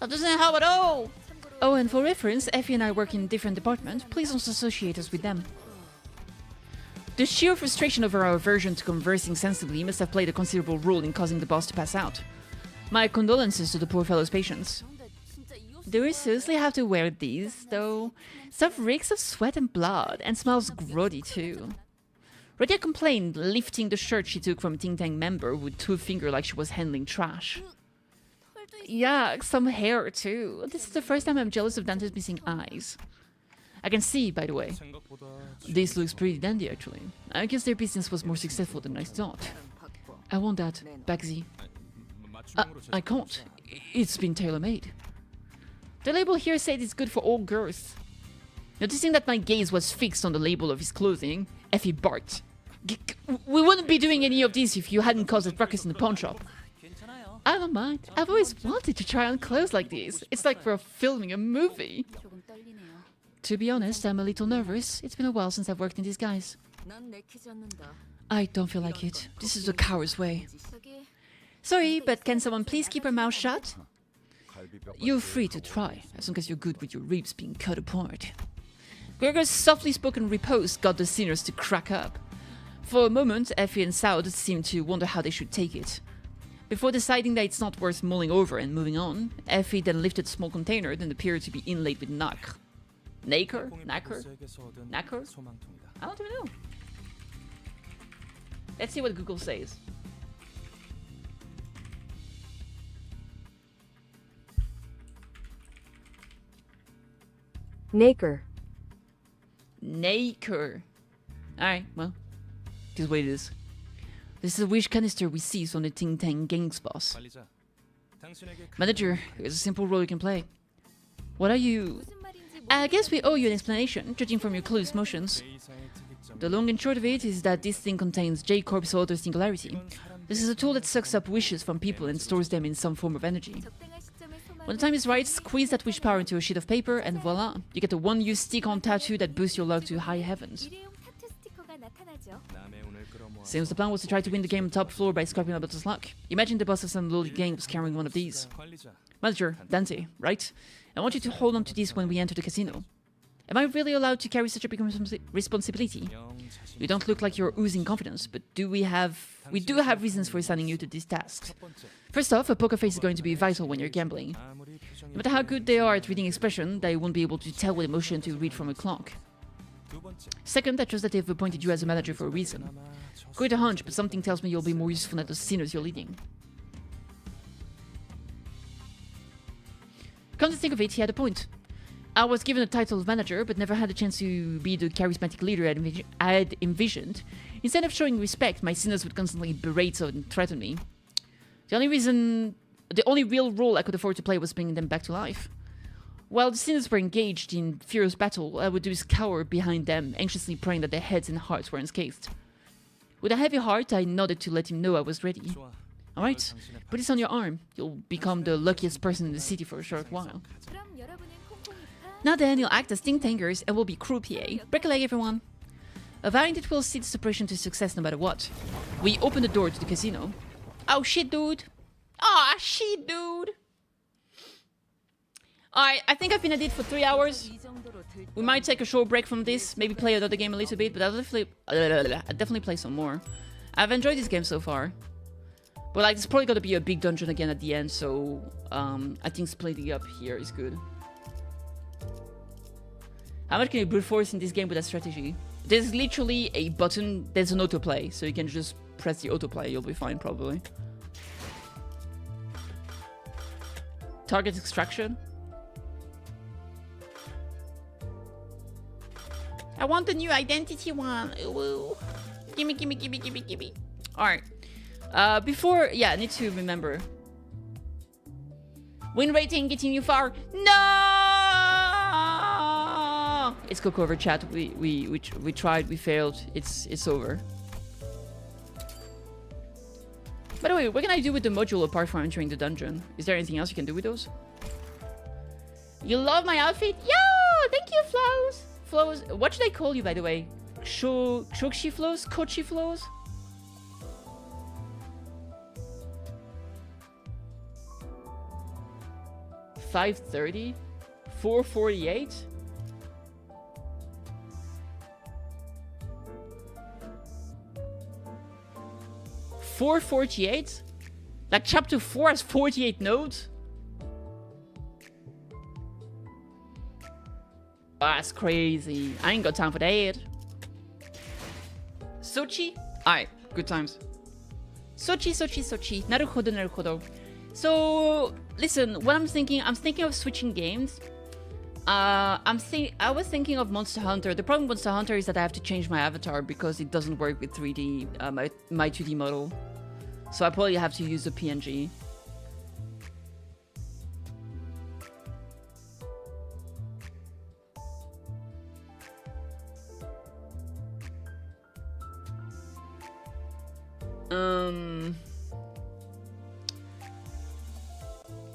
That doesn't help at all! Oh, and for reference, Effie and I work in different departments. Please don't associate us with them. The sheer frustration over our aversion to conversing sensibly must have played a considerable role in causing the boss to pass out. My condolences to the poor fellow's patients. Do we seriously have to wear these, though? Stuff reeks of sweat and blood, and smells grody too. Radia complained, lifting the shirt she took from a Ting Tang member with 2 fingers like she was handling trash. Yeah, some hair too. This is the first time I'm jealous of Dante's missing eyes. I can see, by the way. This looks pretty dandy, actually. I guess their business was more successful than I thought. I want that, Bagzy. I can't. It's been tailor-made. The label here said it's good for all girls. Noticing that my gaze was fixed on the label of his clothing, Effie barked. We wouldn't be doing any of this if you hadn't caused a ruckus in the pawn shop. I don't mind. I've always wanted to try on clothes like these. It's like we're filming a movie. To be honest, I'm a little nervous. It's been a while since I've worked in disguise. I don't feel like it. This is the coward's way. Sorry, but can someone please keep her mouth shut? You're free to try, as long as you're good with your ribs being cut apart. Gregor's softly spoken riposte got the sinners to crack up. For a moment, Effie and Saud seemed to wonder how they should take it. Before deciding that it's not worth mulling over and moving on, Effie then lifted a small container that appeared to be inlaid with nacre. Nacre? Nacre? Nacre? I don't even know. Let's see what Google says. Nacre. Nacre. Alright, well, this is what it is. This is a wish canister we seized on the Ting Tang Gang's boss. Manager, here's a simple role you can play. What are you? I guess we owe you an explanation, judging from your clueless motions. The long and short of it is that this thing contains J-Corp's Order Singularity. This is a tool that sucks up wishes from people and stores them in some form of energy. When the time is right, squeeze that wish power into a sheet of paper and voila, you get a one-use stick-on tattoo that boosts your luck to high heavens. Seems the plan was to try to win the game on top floor by scraping up his luck. Imagine the boss of some loaded game was carrying one of these. Manager, Dante, right? I want you to hold on to this when we enter the casino. Am I really allowed to carry such a big responsibility? You don't look like you're oozing confidence, but we do have reasons for assigning you to these tasks. First off, a poker face is going to be vital when you're gambling. No matter how good they are at reading expression, they won't be able to tell what emotion to read from a clock. Second, I trust that they've appointed you as a manager for a reason. Quite a hunch, but something tells me you'll be more useful than the sinners you're leading. Come to think of it, he had a point. I was given the title of manager, but never had a chance to be the charismatic leader I had envisioned. Instead of showing respect, my sinners would constantly berate and threaten me. The only real role I could afford to play was bringing them back to life. While the sinners were engaged in furious battle, I would do is cower behind them, anxiously praying that their heads and hearts were unscathed. With a heavy heart, I nodded to let him know I was ready. Alright, put this on your arm. You'll become the luckiest person in the city for a short while. Now then, you'll act as think tankers and will be croupier. Break a leg, everyone. A variant that will see the suppression to success no matter what. We open the door to the casino. Oh shit, dude. Ah, shit, dude. Alright, I think I've been at it for 3 hours. We might take a short break from this, maybe play another game a little bit, but I'll definitely play some more. I've enjoyed this game so far. But like, there's probably gonna be a big dungeon again at the end, so I think splitting up here is good. How much can you brute force in this game with that strategy? There's literally a button, there's an autoplay, so you can just press the autoplay, you'll be fine probably. Target extraction. I want the new identity one. Ooh. Gimme, gimme, gimme, gimme, gimme. Alright. Before, yeah, I need to remember. Win rating getting you far. No! It's Coco over chat. We tried, we failed. It's over. By the way, what can I do with the module apart from entering the dungeon? Is there anything else you can do with those? You love my outfit? Yo! Thank you, Flows! Flows, what should I call you, by the way? Shokshi Flows? Kochi Flows? $5.30? $4.48? $4.48? Like chapter 4 has 48 nodes? That's crazy. I ain't got time for that. Sochi? Alright, good times. Sochi, Sochi, Sochi. Naruhodo, naruhodo. So, listen, what I'm thinking of switching games. I was thinking of Monster Hunter. The problem with Monster Hunter is that I have to change my avatar because it doesn't work with 3D, my 2D model. So I probably have to use a PNG.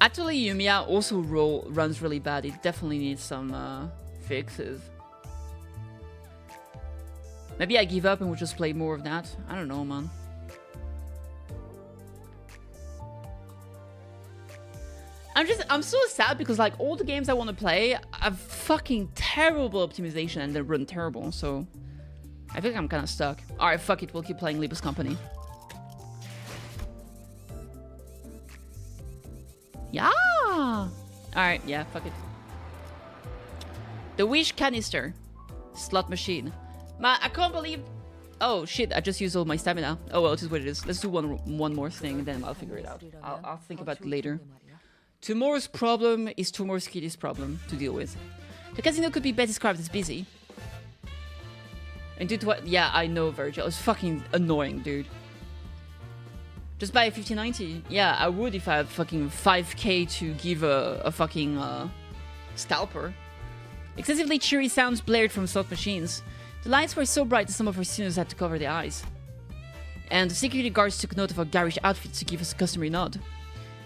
Actually, Yumiya also runs really bad. It definitely needs some fixes. Maybe I give up and we'll just play more of that. I don't know, man. I'm so sad because like all the games I want to play have fucking terrible optimization and they run terrible. So I think I'm kind of stuck. Alright, fuck it. We'll keep playing Limbus Company. Yeah. Alright, yeah, fuck it. The wish canister. Slot machine. Man, I can't believe... Oh, shit, I just used all my stamina. Oh, well, it is what it is. Let's do one more thing, then I'll figure it out. I'll think about it later. Tomorrow's problem is tomorrow's kitty's problem to deal with. The casino could be best described as busy. And dude, what? Yeah, I know, Virgil. It's fucking annoying, dude. Just buy a 5090. Yeah, I would if I had fucking 5k to give a fucking scalper. Excessively cheery sounds blared from slot machines. The lights were so bright that some of our seniors had to cover their eyes. And the security guards took note of our garish outfits to give us a customary nod.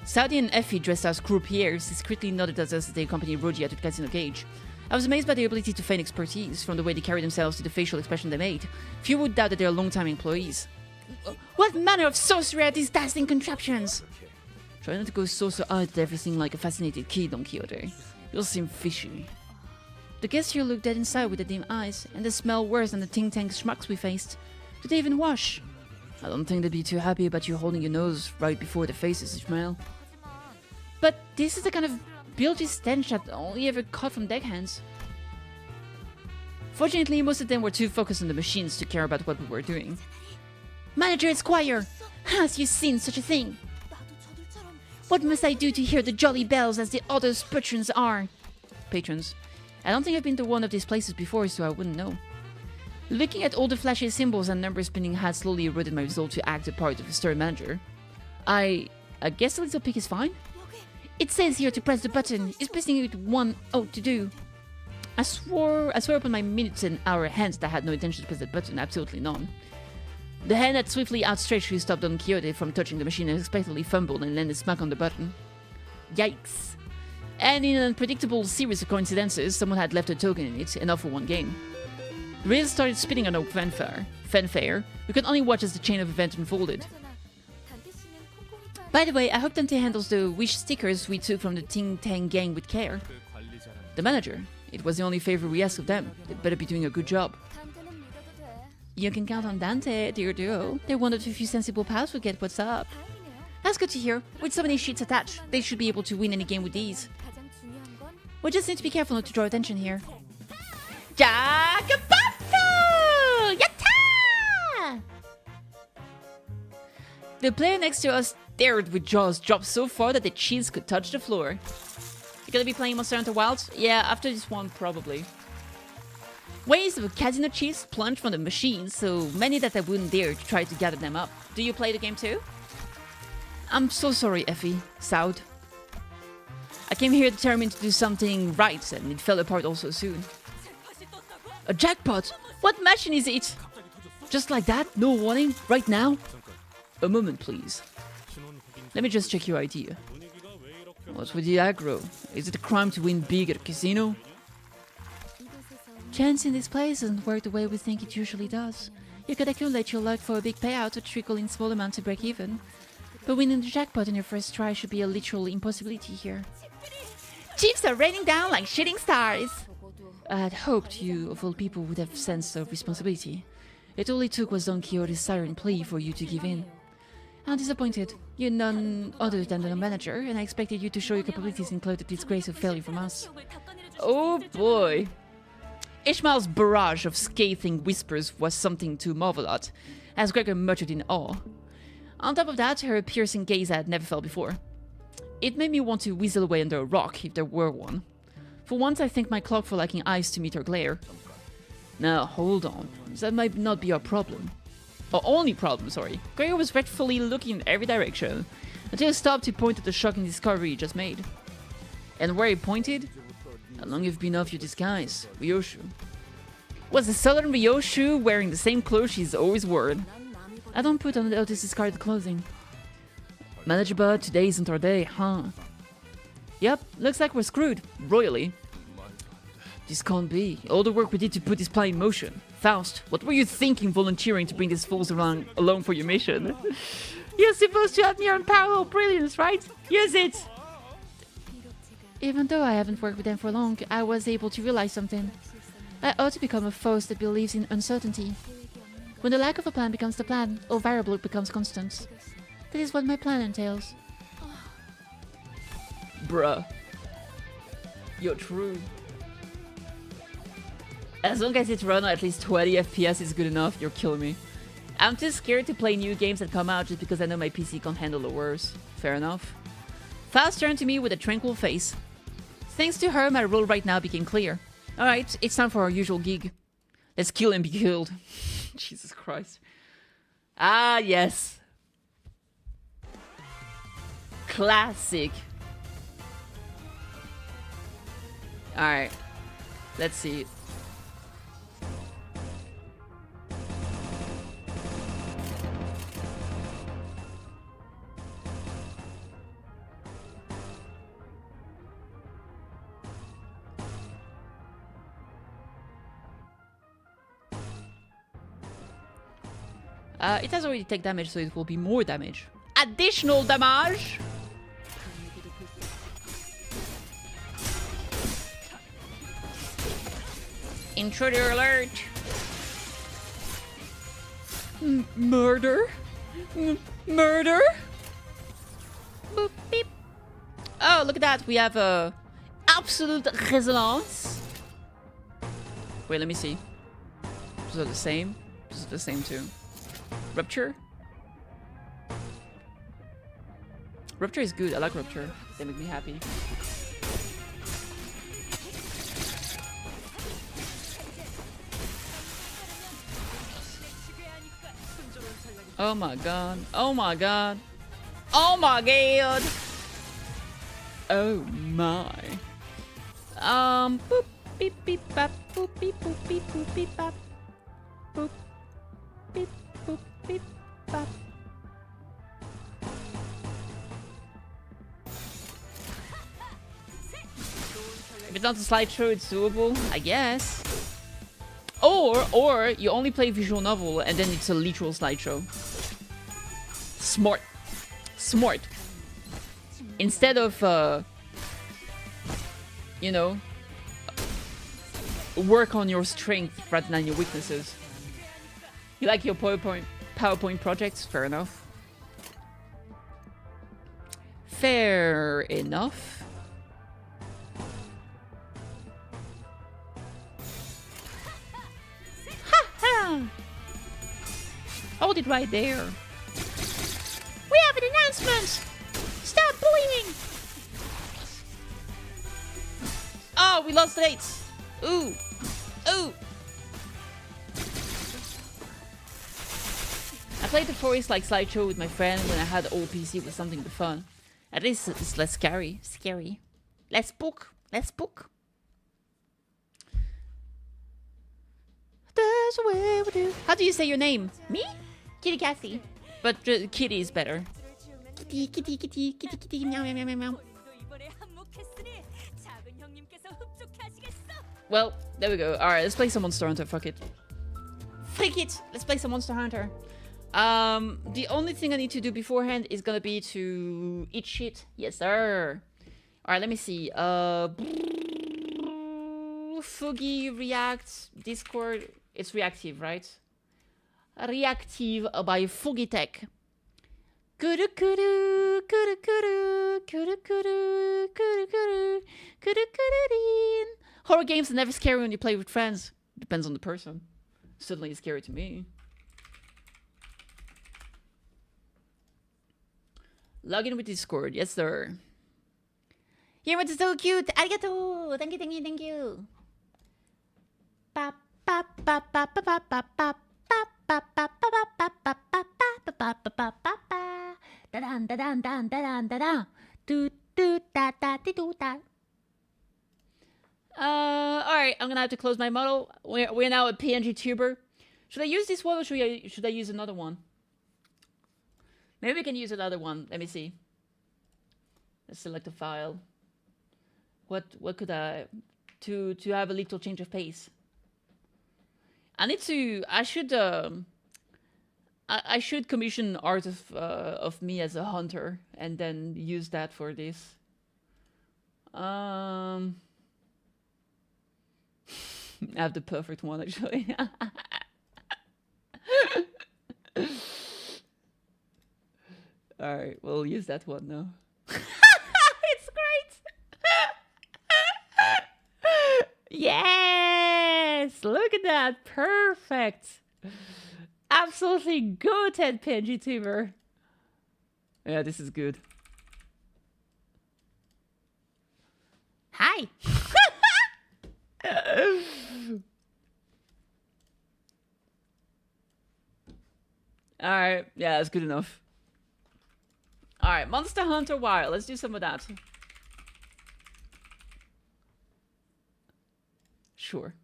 Saudi and Effie, dressed as croupiers, discreetly nodded at us as they accompanied Roji to the casino cage. I was amazed by their ability to feign expertise, from the way they carry themselves to the facial expression they made. Few would doubt that they are long-time employees. What manner of sorcery are these dazzling contraptions? Try not to go saucer-eyed at everything like a fascinated kid, Don Quixote. You'll seem fishy. The guests here look dead inside with their dim eyes, and they smell worse than the ting-tang schmucks we faced. Do they even wash? I don't think they'd be too happy about you holding your nose right before their faces, Ishmael. But this is the kind of bilgy stench I'd only ever caught from deckhands. Fortunately, most of them were too focused on the machines to care about what we were doing. Manager Esquire! Has you seen such a thing? What must I do to hear the jolly bells as the others' patrons are? Patrons. I don't think I've been to one of these places before, so I wouldn't know. Looking at all the flashy symbols and numbers spinning had slowly eroded my resolve to act the part of a store manager. I guess a little pick is fine? It says here to press the button. Is pressing it one ought to do? I swore upon my minutes and hour hands that I had no intention to press that button, absolutely none. The hand that swiftly outstretched to stop Don Quixote from touching the machine unexpectedly fumbled and landed smack on the button. Yikes. And in an unpredictable series of coincidences, someone had left a token in it, enough for one game. The rails started spinning on a fanfare. We could only watch as the chain of events unfolded. By the way, I hope Dante handles the wish stickers we took from the Ting Tang gang with care. The manager. It was the only favor we asked of them. They better be doing a good job. You can count on Dante, dear duo. They're one of the few sensible pals who get what's up. That's good to hear. With so many sheets attached, they should be able to win any game with these. We just need to be careful not to draw attention here. Jakapato! Yatta! The player next to us stared with jaws dropped so far that the cheese could touch the floor. You gonna be playing Monster Hunter Wilds? Yeah, after this one, probably. Waves of casino chips plunged from the machine, so many that I wouldn't dare to try to gather them up. Do you play the game too? I'm so sorry, Effie. Soud. I came here determined to do something right, and it fell apart all so soon. A jackpot? What machine is it? Just like that? No warning? Right now? A moment, please. Let me just check your ID. What's with the aggro? Is it a crime to win big at a casino? Chance in this place doesn't work the way we think it usually does. You could accumulate your luck for a big payout or trickle in small amounts to break even. But winning the jackpot on your first try should be a literal impossibility here. Chips are raining down like shooting stars! I had hoped you, of all people, would have sense of responsibility. It all it took was Don Quixote's siren plea for you to give in. I'm disappointed. You're none other than the manager, and I expected you to show your capabilities and clear the disgrace of failure from us. Oh boy! Ishmael's barrage of scathing whispers was something to marvel at, as Gregor muttered in awe. On top of that, her piercing gaze I had never felt before. It made me want to weasel away under a rock, if there were one. For once, I thanked my clock for lacking eyes to meet her glare. Now, hold on. That might not be our problem. Our only problem, sorry. Gregor was regretfully looking in every direction, until he stopped to point at the shocking discovery he just made. And where he pointed? How long you've been off your disguise, Ryoshu? Was the southern Ryoshu wearing the same clothes she's always worn? I don't put on the discarded clothing. Manager Bud, today isn't our day, huh? Yep, looks like we're screwed, royally. This can't be. All the work we did to put this plan in motion. Faust, what were you thinking volunteering to bring these fools along for your mission? You're supposed to have near unparalleled brilliance, right? Use it! Even though I haven't worked with them for long, I was able to realize something. I ought to become a force that believes in uncertainty. When the lack of a plan becomes the plan, all variable becomes constant. That is what my plan entails. Bruh. You're true. As long as it's run at least 20 FPS is good enough, you're killing me. I'm too scared to play new games that come out just because I know my PC can't handle the worst. Fair enough. Faust turned to me with a tranquil face. Thanks to her, my role right now became clear. Alright, it's time for our usual gig. Let's kill and be killed. Jesus Christ. Ah, yes. Classic. Alright. Let's see. It has already taken damage, so it will be more damage. Additional damage! Intruder alert! Murder? Murder? Boop, beep. Oh, look at that. We have a absolute resonance. Wait, let me see. These are the same. These are the same too. Rupture? Rupture is good. I like Rupture. They make me happy. Oh my god. Oh my god. Oh my god. Oh my. Boop beep beep bap boop beep boop beep boop beep bap. Boop beep boop beep bap. If it's not a slideshow, it's doable, I guess. Or you only play visual novel and then it's a literal slideshow. Smart. Smart. Instead of, you know, work on your strength rather than your weaknesses. You like your PowerPoint projects? Fair enough. Fair enough. Hold it right there. We have an announcement! Stop bullying! Oh, we lost 8. Ooh. Ooh. I played the Forest like slideshow with my friend when I had old PC with something to fun. At least it's less scary. Scary. Let's book. Let's book. There's a way we do. How do you say your name? Me? KittyKathee. But Kitty is better. Kitty, kitty, kitty, kitty, kitty, meow, meow, meow, meow. Well, there we go. Alright, let's play some Monster Hunter. Fuck it. Freak it! Let's play some Monster Hunter. The only thing I need to do beforehand is gonna be to eat shit. Yes, sir. Alright, let me see. Fugi, React, Discord. It's reactive, right? Reactive by Fugitech. Kudu kudu kudu kudu kudu kudu kudu kudu kudu kudu. Horror games are never scary when you play with friends. Depends on the person. Certainly it's scary to me. Log in with Discord, yes sir. Your is so cute. Arigato. Thank you, thank you, thank you. Pop pop pop pop pop pop pop pop. Alright, I'm gonna have to close my model. We're now a PNG tuber. Should I use this one or should I use another one? Maybe we can use another one. Let me see. Let's select a file. What could I to have a little change of pace? I should commission art of me as a hunter and then use that for this. I have the perfect one actually. Alright, we'll use that one now. It's great! Yes! Look at that! Perfect! Absolutely goated PNG tuber. Yeah, this is good. Hi! Alright, yeah, that's good enough. Alright, Monster Hunter Wild. Let's do some of that. Sure.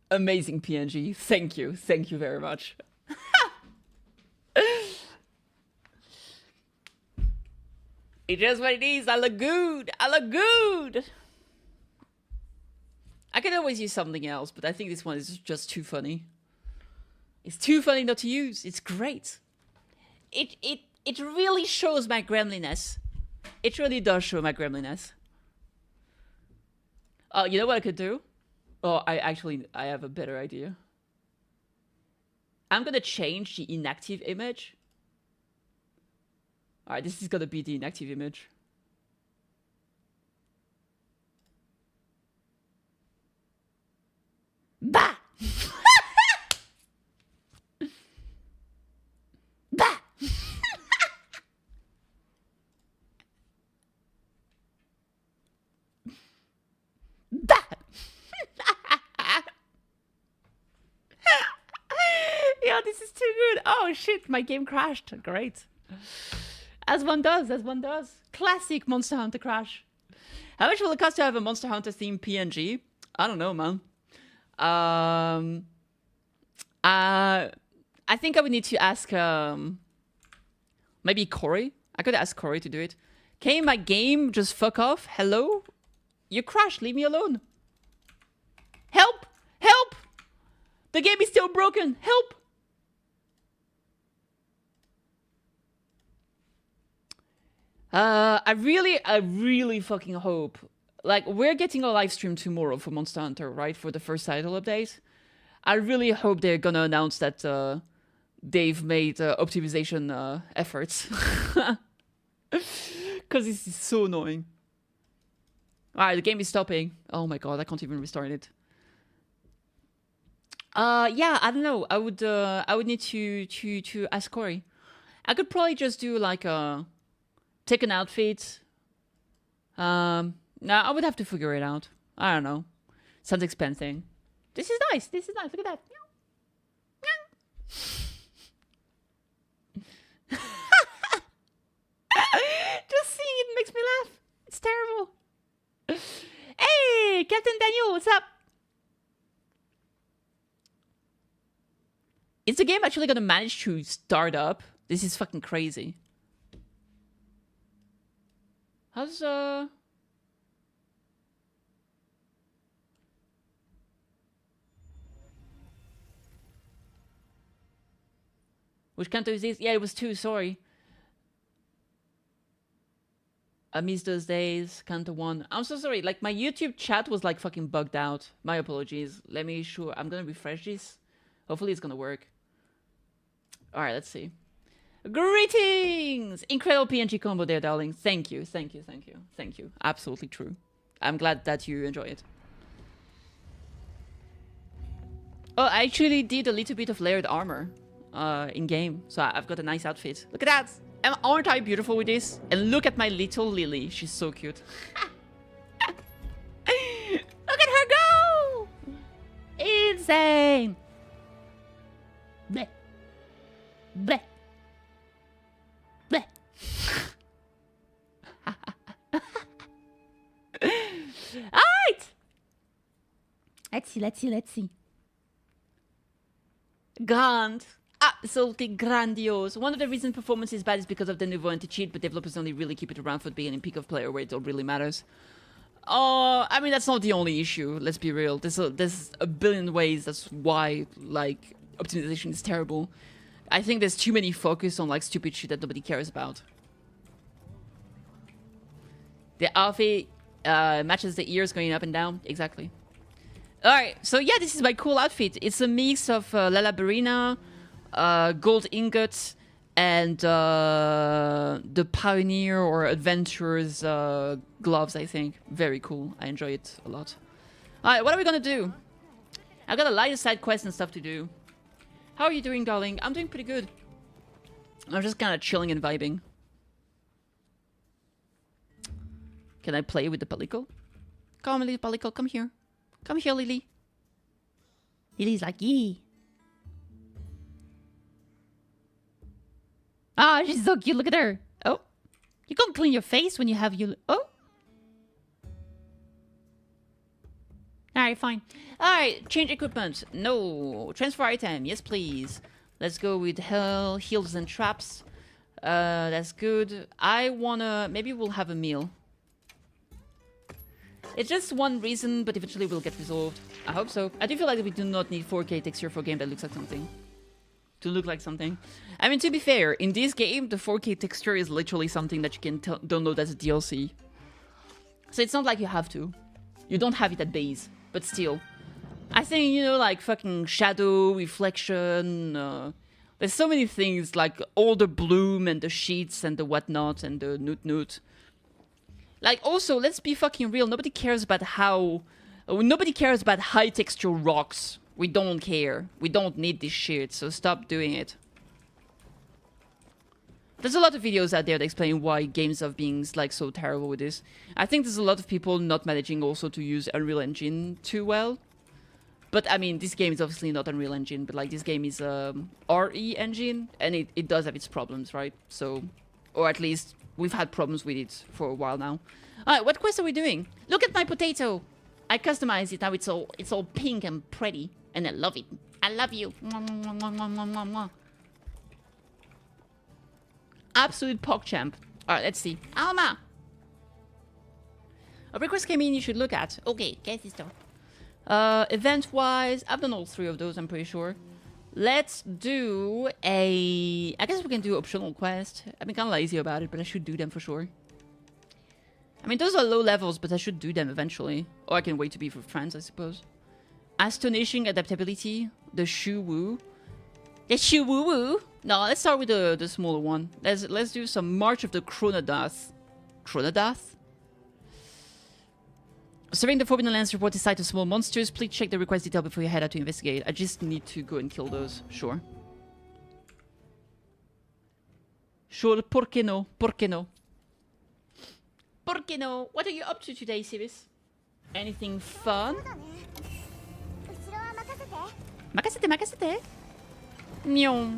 Amazing PNG. Thank you. Thank you very much. It's just what it is. I look good. I look good. I could always use something else, but I think this one is just too funny. It's too funny not to use. It's great. It really shows my gremliness. It really does show my gremliness. Oh, you know what I could do? Oh, I have a better idea. I'm gonna change the inactive image. Alright, this is gonna be the inactive image. Bah! Bah! Bah! Yeah, this is too good. Oh shit, my game crashed. Great. As one does, as one does. Classic Monster Hunter crash. How much will it cost to have a Monster Hunter themed PNG? I don't know, man. I think I would need to ask maybe Corey. I could ask Corey to do it. Can my game just fuck off? Hello? You crashed, leave me alone. Help! Help! The game is still broken. Help! I really fucking hope. Like, we're getting a live stream tomorrow for Monster Hunter, right? For the first title update. I really hope they're gonna announce that they've made optimization efforts. Because this is so annoying. Alright, the game is stopping. Oh my god, I can't even restart it. Yeah, I don't know. I would need to ask Corey. I could probably just do like take an outfit. No, I would have to figure it out. I don't know. Sounds expensive. This is nice. This is nice. Look at that. Just seeing it makes me laugh. It's terrible. Hey, Captain Daniel, what's up? Is the game actually gonna manage to start up? This is fucking crazy. How's Which canto is this? Yeah, it was 2, sorry. I missed those days. Canto 1. I'm so sorry. Like, my YouTube chat was like fucking bugged out. My apologies. Let me sure. I'm gonna refresh this. Hopefully it's gonna work. Alright, let's see. Greetings! Incredible PNG combo there, darling. Thank you, thank you, thank you, thank you. Absolutely true. I'm glad that you enjoy it. Oh, I actually did a little bit of layered armor in game. So I've got a nice outfit. Look at that! Aren't I beautiful with this? And look at my little Lily. She's so cute. Look at her go! Insane! Bleh. Bleh. Bleh. Alright! Let's see. Grand. Absolutely grandiose. One of the reasons performance is bad is because of the nouveau anti-cheat, but developers only really keep it around for being in peak of player where it all really matters. I mean, that's not the only issue, let's be real. There's a billion ways that's why, like, optimization is terrible. I think there's too many focus on, like, stupid shit that nobody cares about. The outfit matches the ears going up and down. Exactly. Alright, so yeah, this is my cool outfit. It's a mix of Lala Berina, gold ingots, and the Pioneer or Adventurer's gloves, I think. Very cool. I enjoy it a lot. Alright, what are we gonna do? I've got a lot of side quests and stuff to do. How are you doing, darling? I'm doing pretty good. I'm just kind of chilling and vibing. Can I play with the Palico? Come, little Palico, come here. Come here, Lily. Lily's like, yee. Ah, she's so cute. Look at her. Oh. You can't clean your face when you have you. Oh. Alright, fine. Alright, change equipment. No. Transfer item. Yes, please. Let's go with hell, heals and traps. That's good. I wanna... Maybe we'll have a meal. It's just one reason, but eventually will get resolved. I hope so. I do feel like we do not need 4K texture for a game that looks like something. to look like something. I mean, to be fair, in this game, the 4K texture is literally something that you can download as a DLC. So it's not like you have to. You don't have it at base, but still. I think, you know, like fucking shadow, reflection, there's so many things, like all the bloom and the sheets and the whatnot and the noot. Like, also, let's be fucking real. Nobody cares about high texture rocks. We don't care. We don't need this shit, so stop doing it. There's a lot of videos out there that explain why games are being like so terrible with this. I think there's a lot of people not managing also to use Unreal Engine too well. But I mean, this game is obviously not Unreal Engine, but like this game is RE engine, and it does have its problems, right? So, or at least we've had problems with it for a while now. Alright, what quest are we doing? Look at my potato! I customized it, now it's all pink and pretty, and I love it. I love you. Mwah, mwah, mwah, mwah, mwah, mwah, mwah. Absolute PogChamp. Alright, let's see. Alma! A request came in you should look at. Okay, get this stuff. Event-wise, I've done all 3 of those, I'm pretty sure. Let's do a... I guess we can do optional quest. I've been kind of lazy about it, but I should do them for sure. I mean, those are low levels, but I should do them eventually. Or I can wait to be for friends, I suppose. Astonishing adaptability. The Shu-Woo. The Shu-Woo-Woo. No, let's start with the smaller one. Let's do some March of the Chronodath. Chronodath? Serving the Forbidden Lands report is site of small monsters. Please check the request detail before you head out to investigate. I just need to go and kill those. Sure. Sure, por qué no? Por qué no? Por qué no? What are you up to today, Civis? Anything fun? Makasete, makasete. Meow.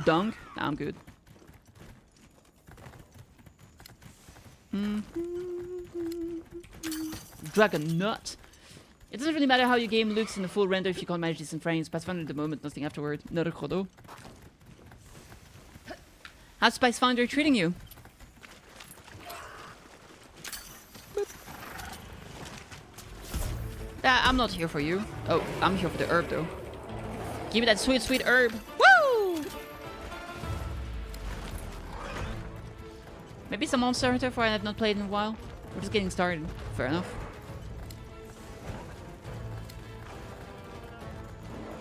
Dunk? Nah, I'm good. Dragon Nut. It doesn't really matter how your game looks in the full render if you can't manage decent frames. Pathfinder at the moment, nothing afterward. Not a chodo. How's Spice Finder treating you? I'm not here for you. Oh, I'm here for the herb though. Give me that sweet, sweet herb. Woo! Maybe some Monster Hunter for I have not played in a while. We're just getting started. Fair enough.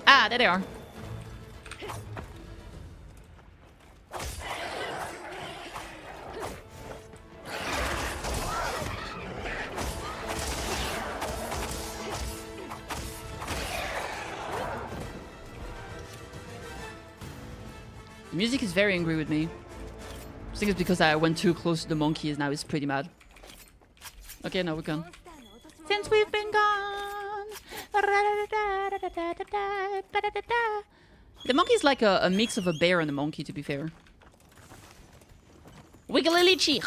Ah, there they are. The music is very angry with me. I think it's because I went too close to the monkey and now it's pretty mad. Okay, now we're gone. Since we've been gone. The monkey is like a mix of a bear and a monkey, to be fair. Wiggly lychee.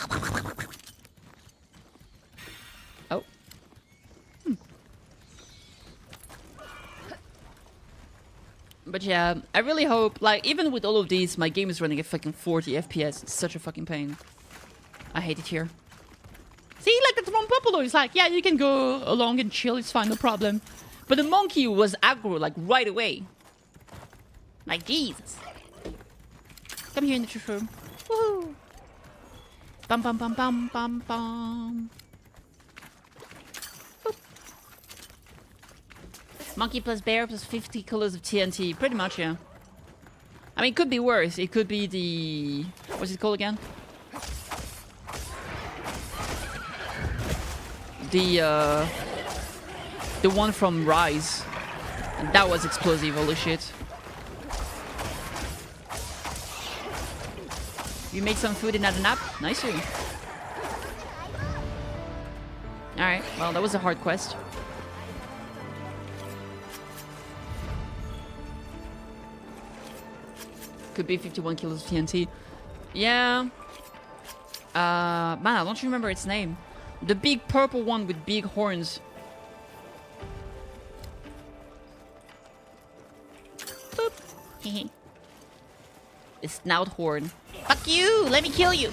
Oh. But yeah, I really hope, like, even with all of these, my game is running at fucking 40 FPS. It's such a fucking pain. I hate it here. See, like, it's from Popolo. It's like, yeah, you can go along and chill. It's fine, no problem. But the monkey was aggro, like, right away. Like, Jesus. Come here in the truth room. Woohoo. Bum, bum, bum, bum, bum, bum. Boop. Monkey plus bear plus 50 kilos of TNT. Pretty much, yeah. I mean, it could be worse. It could be the... What's it called again? The one from Rise. And that was explosive, holy shit. You made some food and had a nap? Nice you. Alright, well, that was a hard quest. Could be 51 kilos of TNT. Yeah. Man, I don't remember its name. The big purple one with big horns. Boop. Hehe. A snout horn. Fuck you! Let me kill you!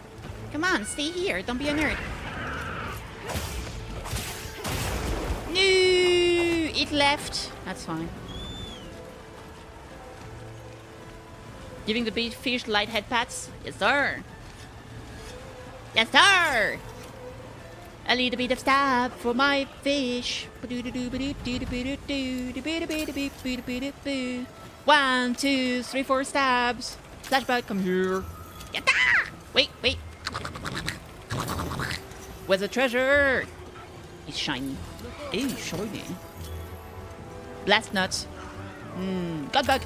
Come on, stay here. Don't be a nerd. No! It left. That's fine. Giving the big fish light head pats? Yes, sir. Yes, sir! A little bit of stab for my fish. 1, 2, 3, 4 stabs. Flashback, come here. Yatta! Wait. Where's the treasure? It's shiny. Ew, shiny. Blast nuts. Got back.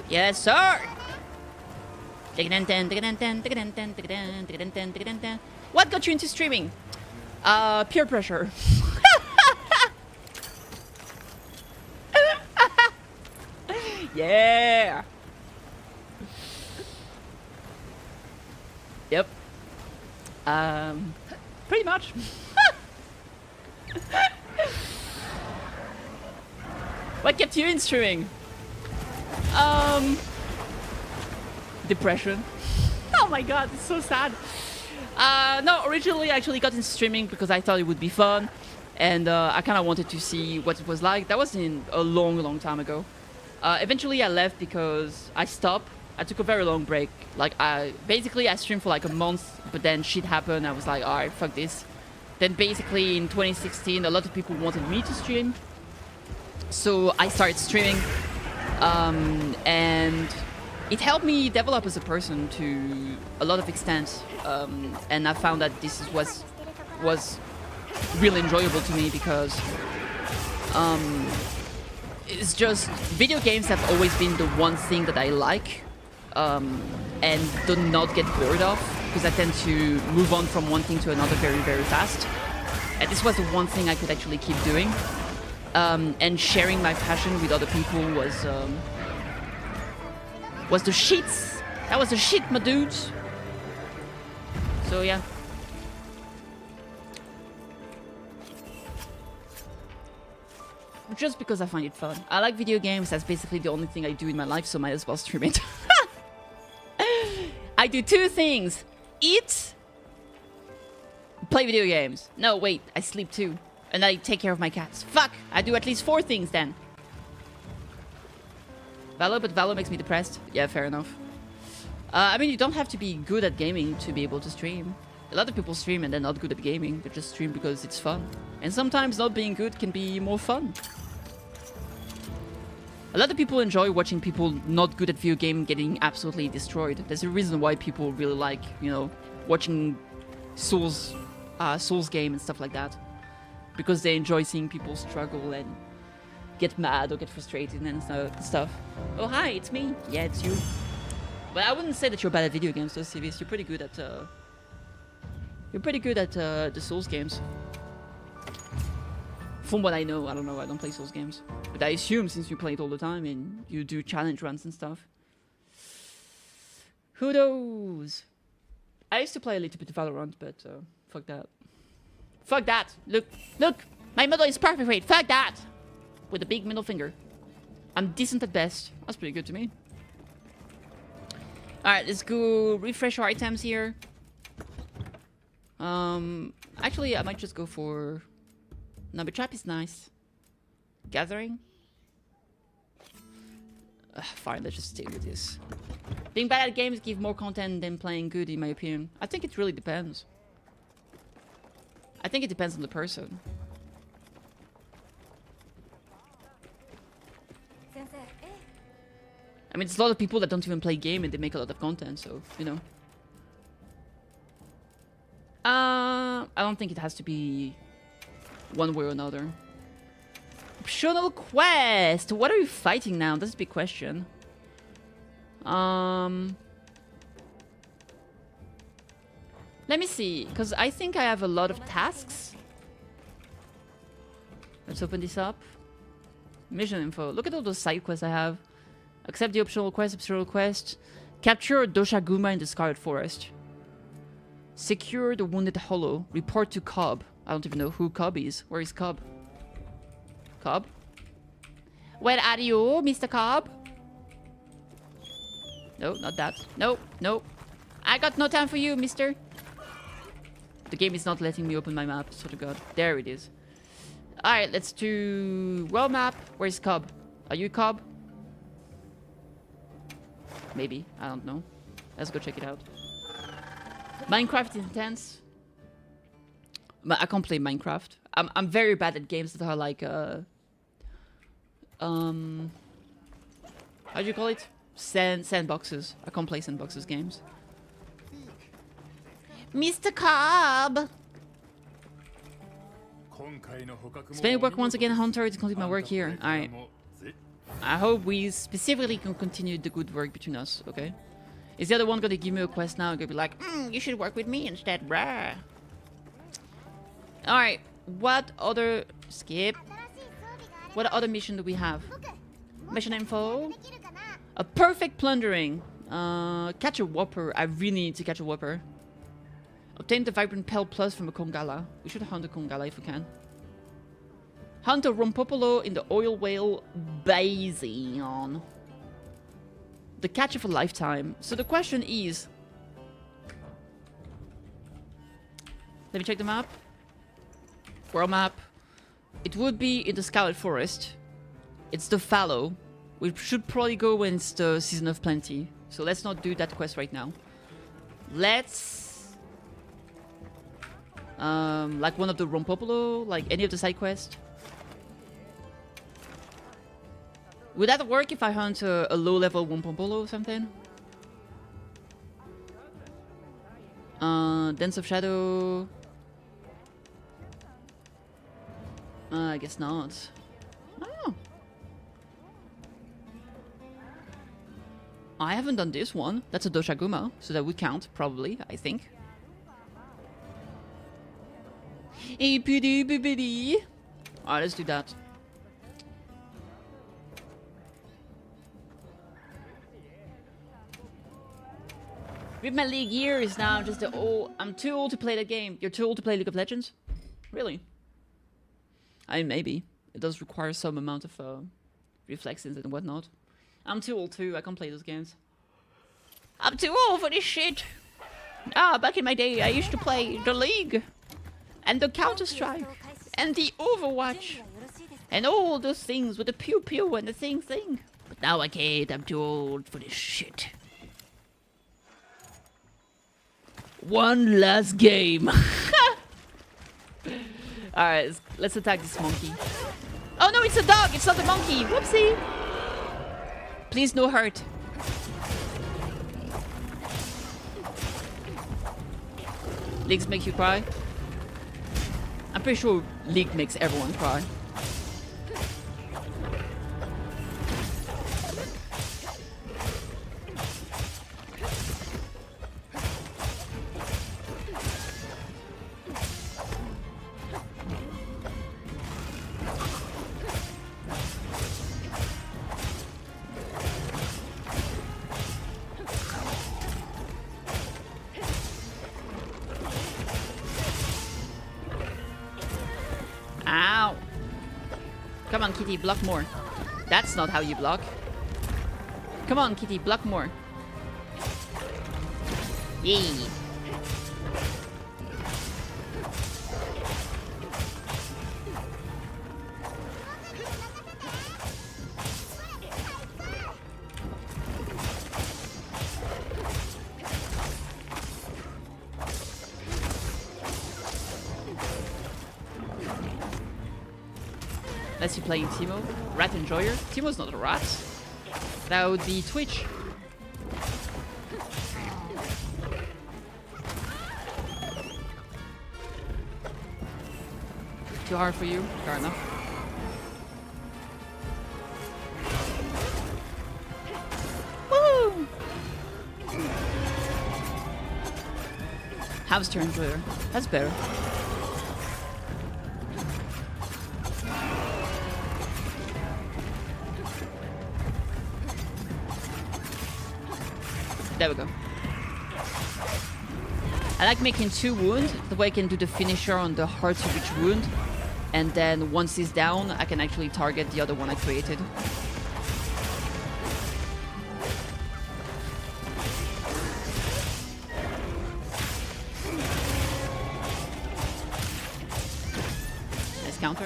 Yes, sir! What got you into streaming? Peer pressure. Yeah. Yep. Pretty much. What kept you in streaming? Depression. Oh my god, it's so sad. No, originally I actually got into streaming because I thought it would be fun. And I kind of wanted to see what it was like. That was in a long time ago. Eventually I left because I stopped. I took a very long break. Like, I streamed for like a month, but then shit happened. I was like, alright, fuck this. Then basically in 2016, a lot of people wanted me to stream. So I started streaming. And it helped me develop as a person to a lot of extent. And I found that this was really enjoyable to me because it's just video games have always been the one thing that I like and do not get bored of because I tend to move on from one thing to another very fast. And this was the one thing I could actually keep doing. And sharing my passion with other people was the shits. That was the shit, my dudes. So yeah. Just because I find it fun. I like video games. That's basically the only thing I do in my life, so might as well stream it. I do 2 things. Eat. Play video games. No, wait. I sleep too. And I take care of my cats. Fuck! I do at least 4 things then. Valo, but Valo makes me depressed. Yeah, fair enough. I mean, you don't have to be good at gaming to be able to stream. A lot of people stream and they're not good at gaming. They just stream because it's fun. And sometimes not being good can be more fun. A lot of people enjoy watching people not good at video game getting absolutely destroyed. There's a reason why people really like, you know, watching Souls game and stuff like that. Because they enjoy seeing people struggle and get mad or get frustrated and stuff. Oh, hi, it's me. Yeah, it's you. But I wouldn't say that you're bad at video games, though, Civis. You're pretty good at, the Souls games. From what I know, I don't know, I don't play Souls games. But I assume since you play it all the time and you do challenge runs and stuff. Who knows? I used to play a little bit of Valorant, but fuck that. Fuck that! Look! My mother is perfect rate! Fuck that! With a big middle finger. I'm decent at best. That's pretty good to me. Alright, let's go refresh our items here. Actually, I might just go for... No, but trap is nice. Gathering? Fine, let's just stay with this. Being bad at games gives more content than playing good, in my opinion. I think it really depends. I think it depends on the person. I mean, there's a lot of people that don't even play game and they make a lot of content, so, you know. I don't think it has to be one way or another. Optional quest! What are we fighting now? That's a big question. Let me see, because I think I have a lot of tasks. Let's open this up. Mission info. Look at all those side quests I have. Accept the optional quest. Capture Doshaguma in the Scarlet Forest. Secure the Wounded Hollow. Report to Cobb. I don't even know who Cobb is. Where is Cobb? Cobb? Where are you, Mr. Cobb? No, not that. No. I got no time for you, mister. The game is not letting me open my map, swear to God. There it is. Alright, let's do world map. Where's Cobb? Are you Cobb? Maybe, I don't know. Let's go check it out. Minecraft is intense. But I can't play Minecraft. I'm very bad at games that are like how do you call it? Sandboxes. I can't play sandboxes games. Mr. Cobb! Spending work once again, Hunter, to complete my work here. Alright. I hope we specifically can continue the good work between us, okay? Is the other one gonna give me a quest now and gonna be like, you should work with me instead, bruh. Alright, what other... Skip. What other mission do we have? Mission info. A perfect plundering. Catch a whopper. I really need to catch a whopper. Obtain the vibrant pale plus from a Kongala. We should hunt a Kongala if we can. Hunt a Rompopolo in the oil whale basin. The catch of a lifetime. So the question is... Let me check the map. World map. It would be in the Scarlet Forest. It's the fallow. We should probably go when it's the season of plenty. So let's not do that quest right now. Let's... like one of the Rompopolo, like any of the side quests. Would that work if I hunt a low-level Rompopolo or something? Dance of Shadow... I guess not. I don't know. I haven't done this one. That's a Doshaguma, so that would count, probably, I think. Alright, let's do that. With my league years now, I'm just I'm too old to play that game. You're too old to play League of Legends? Really? I mean, maybe. It does require some amount of reflexes and whatnot. I'm too old too, I can't play those games. I'm too old for this shit! Back in my day, I used to play the League! And the Counter-Strike! And the Overwatch! And all those things with the pew-pew and the thing. But now I can't, I'm too old for this shit. One last game! Alright, let's attack this monkey. Oh no, it's a dog! It's not a monkey! Whoopsie! Please, no hurt. Leagues make you cry? I'm pretty sure League makes everyone cry. Ow! Come on, Kitty, block more. That's not how you block. Come on, Kitty, block more. Yay! Unless you're playing Timo. Rat Enjoyer? Timo's not a rat. That would be Twitch. Too hard for you? Fair enough. Woo! Hamster Enjoyer. That's better. There we go. I like making 2 wounds, the way I can do the finisher on the hard to reach wound. And then once he's down, I can actually target the other one I created. counter.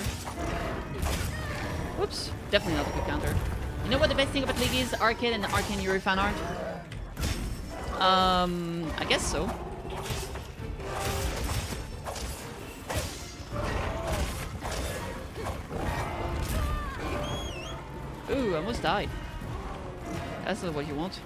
Whoops. Definitely not a good counter. You know what the best thing about League is? Arcade and Arcane Yuri fan art? I guess so. Ooh, I almost died. That's not what you want.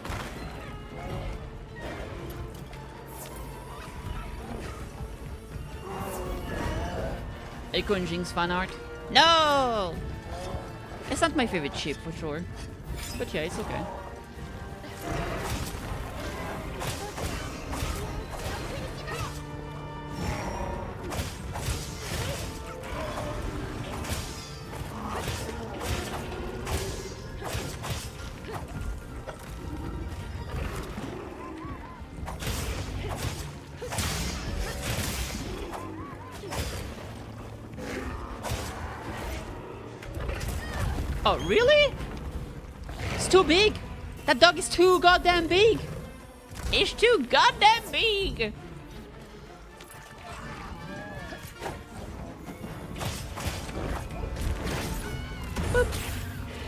Echo and Jinx fan art. No! It's not my favorite chip for sure. But yeah, it's okay. Oh, really? It's too big. That dog is too goddamn big. It's too goddamn big. Boop.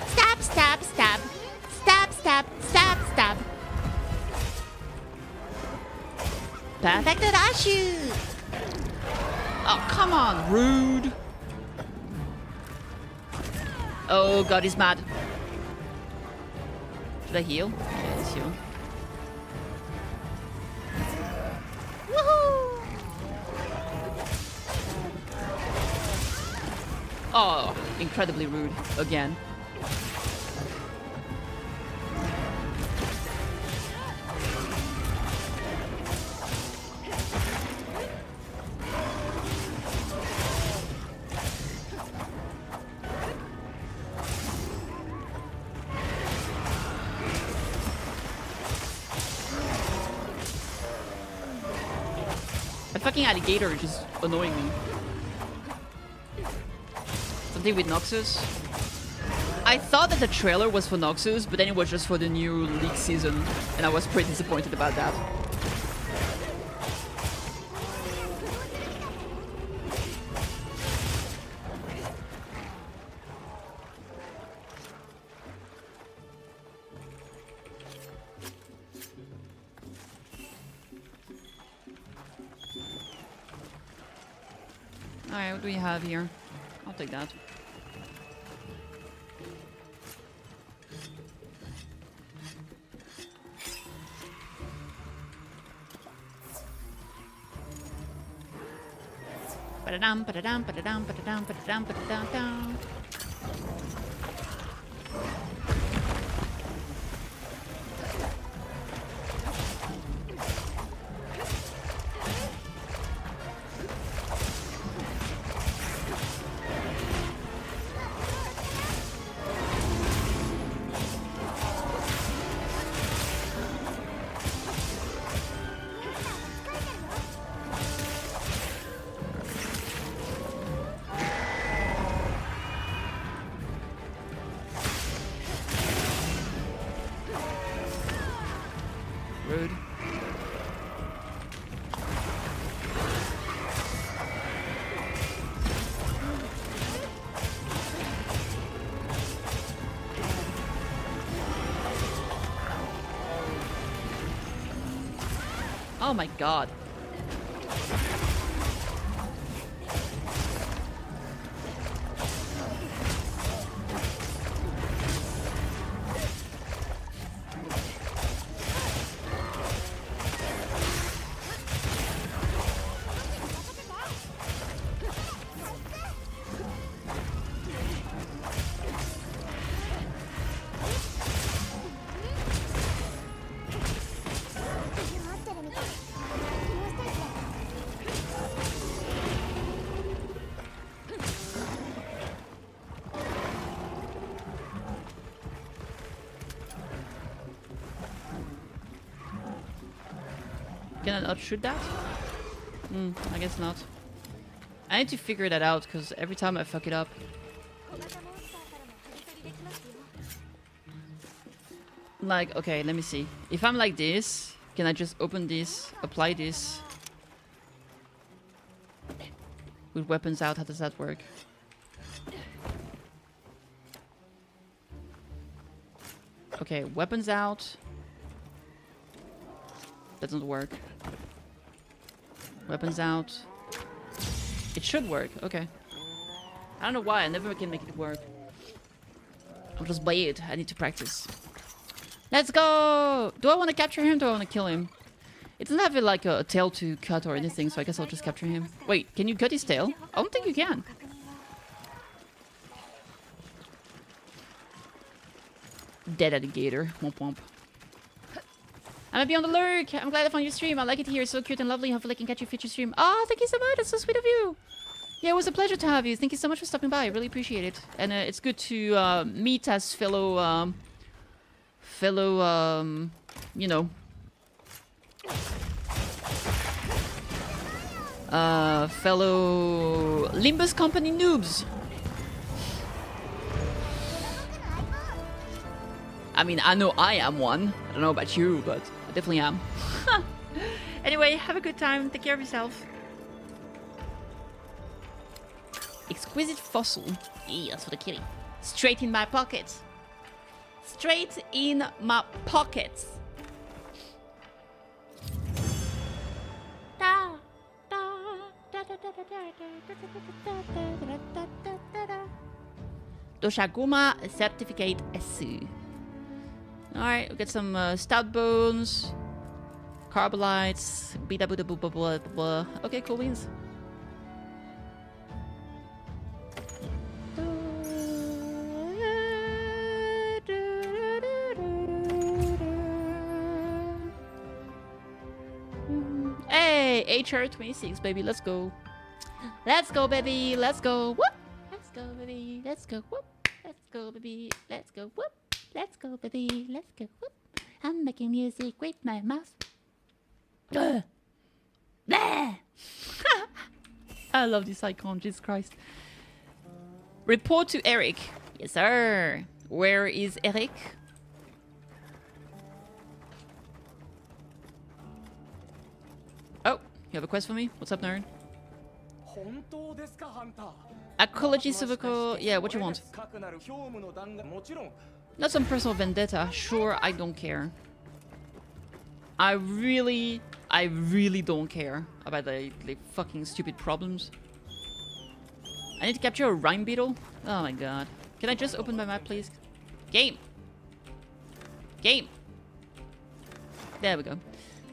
Stab, stab, stab. Stab, stab, stab, stab. Perfect Rashu. Oh, come on, rude. Oh god, he's mad. Should I heal? Yeah, let's heal. Woohoo! Oh, incredibly rude. Again. Fucking alligator is just annoying me. Something with Noxus. I thought that the trailer was for Noxus, but then it was just for the new League season, and I was pretty disappointed about that. Alright, what do we have here? I'll take that. Ba-da-dum, ba-da-dum, ba-da-dum, ba-da-dum, ba-da-dum, ba-da-dum-dum. Rude. Oh my god. Can I not shoot that? I guess not. I need to figure that out, because every time I fuck it up. Like, okay, let me see. If I'm like this, can I just open this, apply this? With weapons out, how does that work? Okay, weapons out. That doesn't work. Weapons out. It should work. Okay. I don't know why. I never can make it work. I'm just bad. I need to practice. Let's go! Do I want to capture him? Do I want to kill him? It doesn't have like a tail to cut or anything, so I guess I'll just capture him. Wait, can you cut his tail? I don't think you can. Dead alligator. Womp womp. I'm gonna be on the lurk. I'm glad I found your stream. I like it here. It's so cute and lovely. Hopefully I can catch your future stream. Oh, thank you so much. That's so sweet of you. Yeah, it was a pleasure to have you. Thank you so much for stopping by. I really appreciate it. And it's good to meet as fellow, you know, fellow Limbus Company noobs. I mean, I know I am one. I don't know about you, but I definitely am. Anyway, have a good time. Take care of yourself. Exquisite fossil. Yeah, that's for the kitty. Straight in my pocket. Straight in my pockets. Doshaguma certificate SU. Alright, we got some stout bones, carbolites, bida buda blah blah blah. Okay, cool beans. Hey, HR26, baby, let's go. Let's go, baby, let's go. Whoop! Let's go, baby, let's go. Whoop! Let's go, baby, let's go. Whoop! Let's go, baby, let's go. Whoop. I'm making music with my mouth. I love this icon, Jesus Christ. Report to Eric. Yes, sir. Where is Eric? Oh, you have a quest for me? What's up, nerd? Ecology cervical. Yeah, what you want? Not some personal vendetta. Sure, I don't care. I really don't care about the fucking stupid problems. I need to capture a rhyme beetle? Oh my god. Can I just open my map, please? Game! Game! There we go.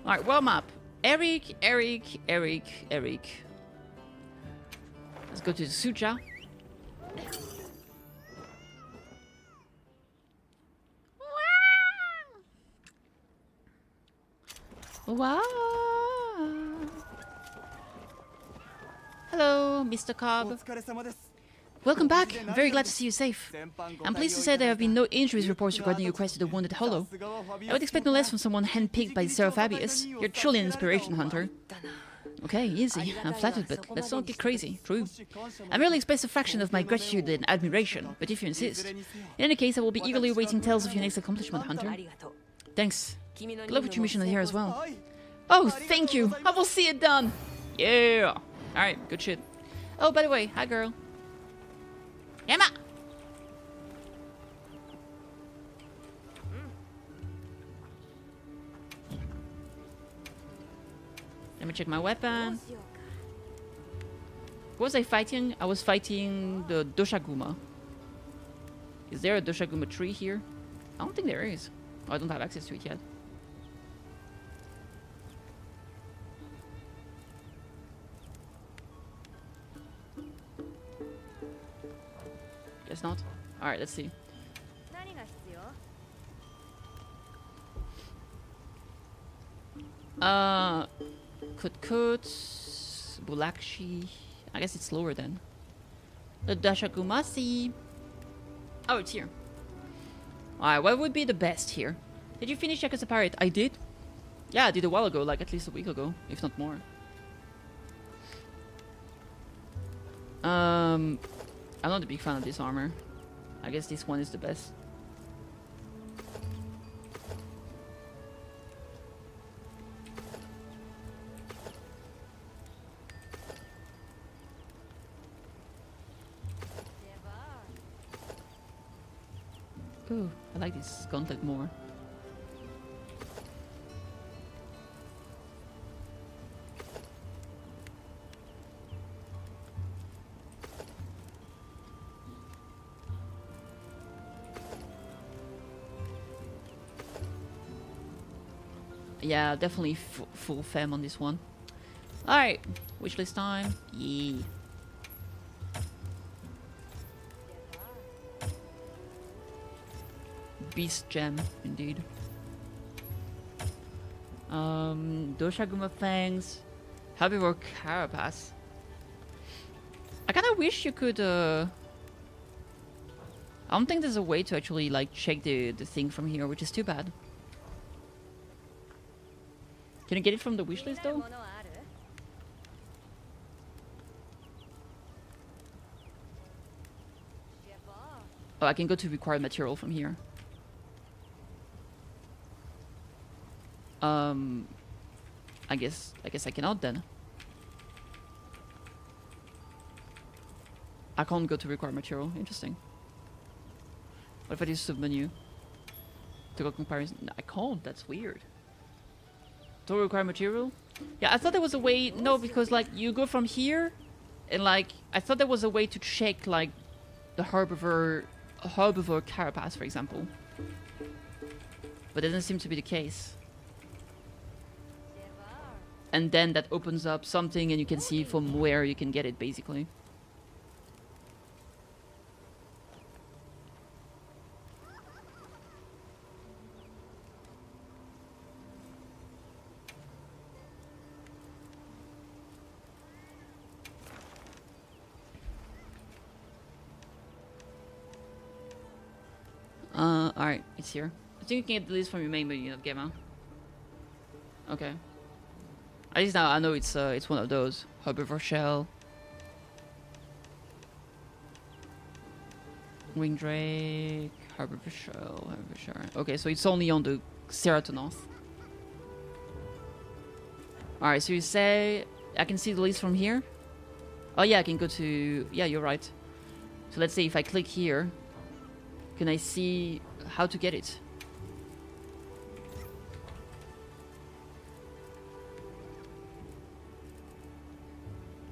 Alright, world map. Eric. Let's go to Suja. Wow. Hello, Mr. Cobb. Welcome back. I'm very glad to see you safe. I'm pleased to say there have been no injuries reports regarding your quest to the Wounded Hollow. I would expect no less from someone handpicked by Sarah Fabius. You're truly an inspiration hunter. Okay, easy. I'm flattered, but let's not get crazy. True. I merely express a fraction of my gratitude and admiration, but if you insist. In any case, I will be eagerly awaiting tales of your next accomplishment, Hunter. Thanks. Good luck with your mission here as well. Oh, thank you! I will see it done! Yeah! Alright, good shit. Oh, by the way, hi girl. Emma! Let me check my weapon. What was I fighting? I was fighting the Doshaguma. Is there a Doshaguma tree here? I don't think there is. Oh, I don't have access to it yet. Guess not. Alright, let's see. Kut, Bulakshi. I guess it's lower then. The Dashagumasi. Oh, it's here. Alright, what would be the best here? Did you finish Yakuza Pirate? I did. Yeah, I did a while ago, like at least a week ago, if not more. I'm not a big fan of this armor. I guess this one is the best. Ooh, I like this gauntlet more. Yeah, definitely full femme on this one. Alright, wishlist time. Yeah. Beast gem, indeed. Doshaguma fangs. Herbivore carapace. I kinda wish you could I don't think there's a way to actually like check the thing from here, which is too bad. Can you get it from the wishlist though? Oh, I can go to required material from here. I guess I cannot then. I can't go to required material. Interesting. What if I do submenu? To go comparison? No, I can't. That's weird. To require material? Yeah, I thought there was a way. No, because like you go from here, and like I thought there was a way to check like the herbivore carapace, for example. But it doesn't seem to be the case. And then that opens up something, and you can see from where you can get it, basically. Alright, it's here. I think you can get the list from your main menu of Gamma. Okay. At least now I know it's one of those. Herbivore shell. Wing drake. Herbivore shell. Herbivore shell. Okay, so it's only on the Ceratonoth. Alright, so you say I can see the list from here? Oh yeah, I can go to... Yeah, you're right. So let's say if I click here, can I see how to get it?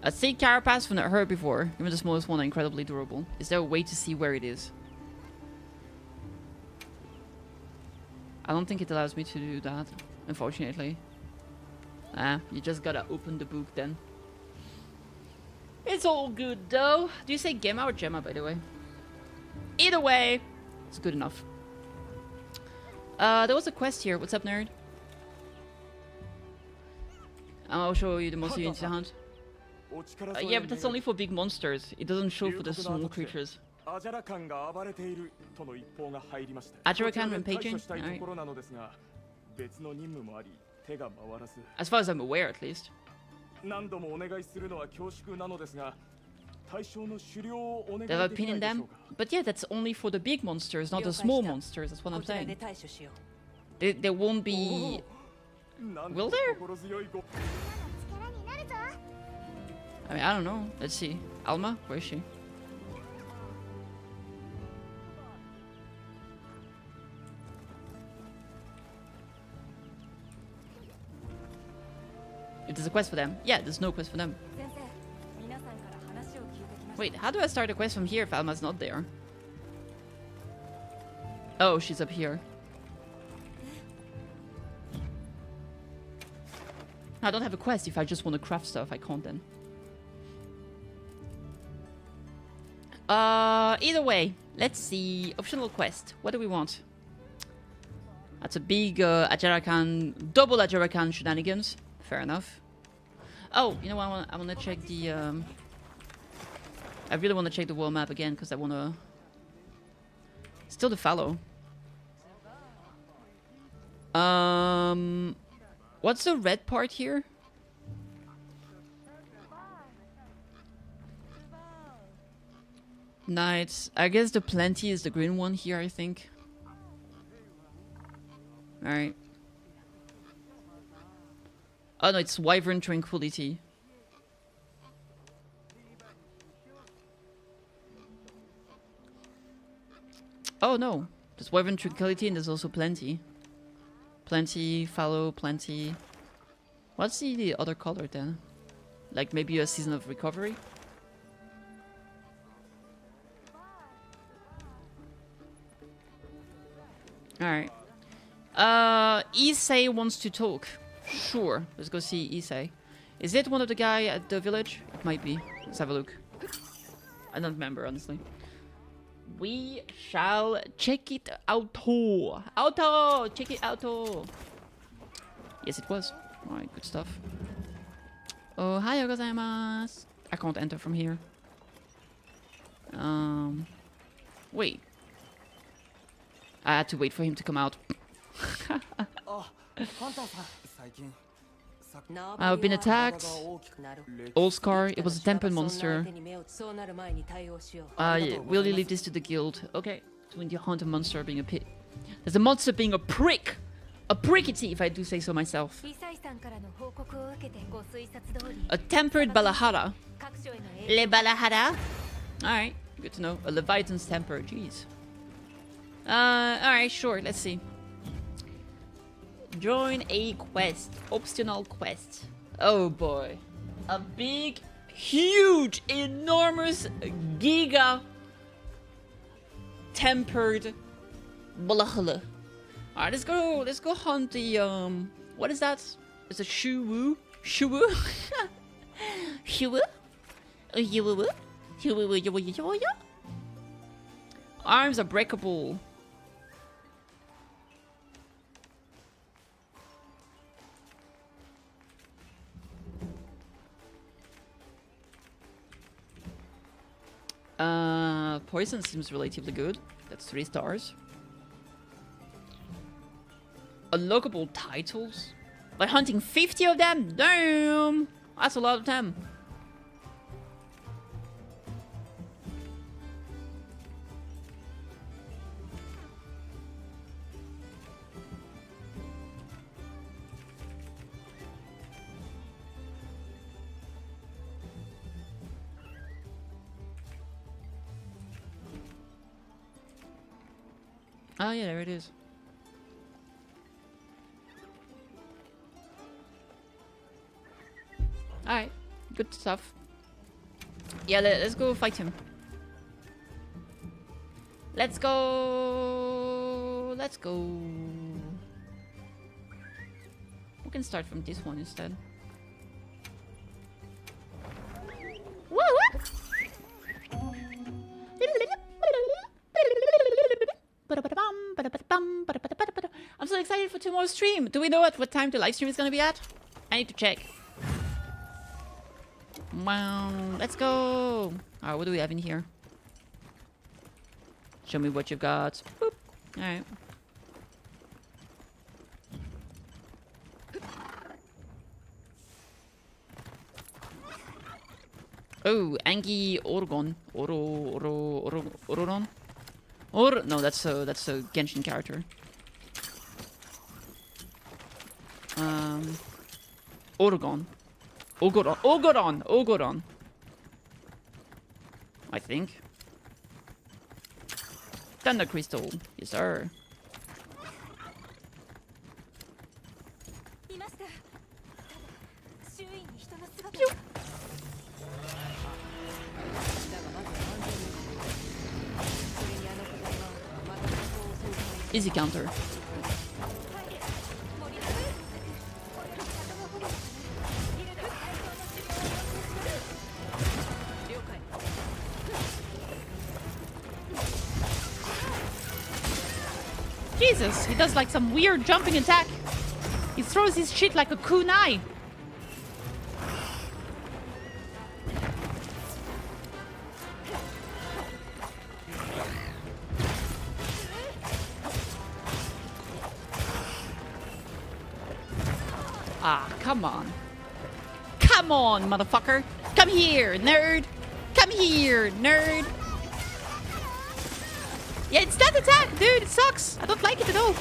A thick carapace from the herbivore. Even the smallest one are incredibly durable. Is there a way to see where it is? I don't think it allows me to do that, unfortunately. You just gotta open the book then. It's all good though. Do you say Gemma or Gemma, by the way? Either way, it's good enough. There was a quest here. What's up, nerd? I'll show you the monster you need to hunt. Yeah, but that's only for big monsters. It doesn't show for the small creatures. Ajarakan rampaging? Alright. As far as I'm aware, at least. They have a pin in them? But yeah, that's only for the big monsters, not the small monsters. That's what I'm saying. There won't be... Will there? I mean, I don't know. Let's see. Alma? Where is she? If there's a quest for them. Yeah, there's no quest for them. Wait, how do I start a quest from here if Alma's not there? Oh, she's up here. I don't have a quest. If I just want to craft stuff, I can't then. Either way, let's see. Optional quest. What do we want? That's a big Ajarakan, double Ajarakan shenanigans. Fair enough. Oh, you know what? I want to check the. I really want to check the world map again because I want to. Still the fallow. What's the red part here? Nice. I guess the plenty is the green one here, I think. Alright. Oh no, it's Wyvern Tranquility. Oh no. There's Wyvern Tranquility and there's also Plenty. Plenty, Fallow, Plenty. What's the other color then? Like maybe a Season of Recovery? Alright. Issei wants to talk. Sure, let's go see Issei. Is it one of the guy at the village? It might be. Let's have a look. I don't remember, honestly. We shall check it out. Auto! Check it out. Yes, it was. Alright, good stuff. Oh, hiyo gozaimasu. I can't enter from here. Wait. I had to wait for him to come out. I've been attacked. Old Scar, it was a tempered monster. Will you leave this to the guild? Okay. When you hunt a monster being a pit. There's a monster being a prick! A prickity, if I do say so myself. A tempered Balahara. Le Balahara? Alright, good to know. A Leviathan's temper, jeez. Alright, sure, let's see. Join a quest. Optional quest. Oh boy. A big, huge, enormous, giga tempered Balahara. Alright, let's go hunt the what is that? It's a Shuwu? Shuwu? Shuwu? Shuwu? Shuwu? Arms are breakable. Poison seems relatively good. That's 3 stars. Unlockable titles? By hunting 50 of them? Damn! That's a lot of them. Oh yeah, there it is. Alright, good stuff. Yeah, let's go fight him. Let's go. Let's go. We can start from this one instead. Woo! I'm so excited for tomorrow's stream. Do we know what time the live stream is gonna be at? I need to check. Wow, let's go. Alright, what do we have in here? Show me what you've got. Boop. Alright. Oh, Angie Orgon. Ororon? No, that's a Genshin character. Oregon. Ogoron. I think. Thunder Crystal. Yes, sir. Pew. Easy counter. Jesus, he does like some weird jumping attack. He throws his shit like a kunai. Ah, come on. Come on, motherfucker. Come here, nerd. Come here, nerd. Yeah, it's that attack, dude. It sucks. I don't like it at all.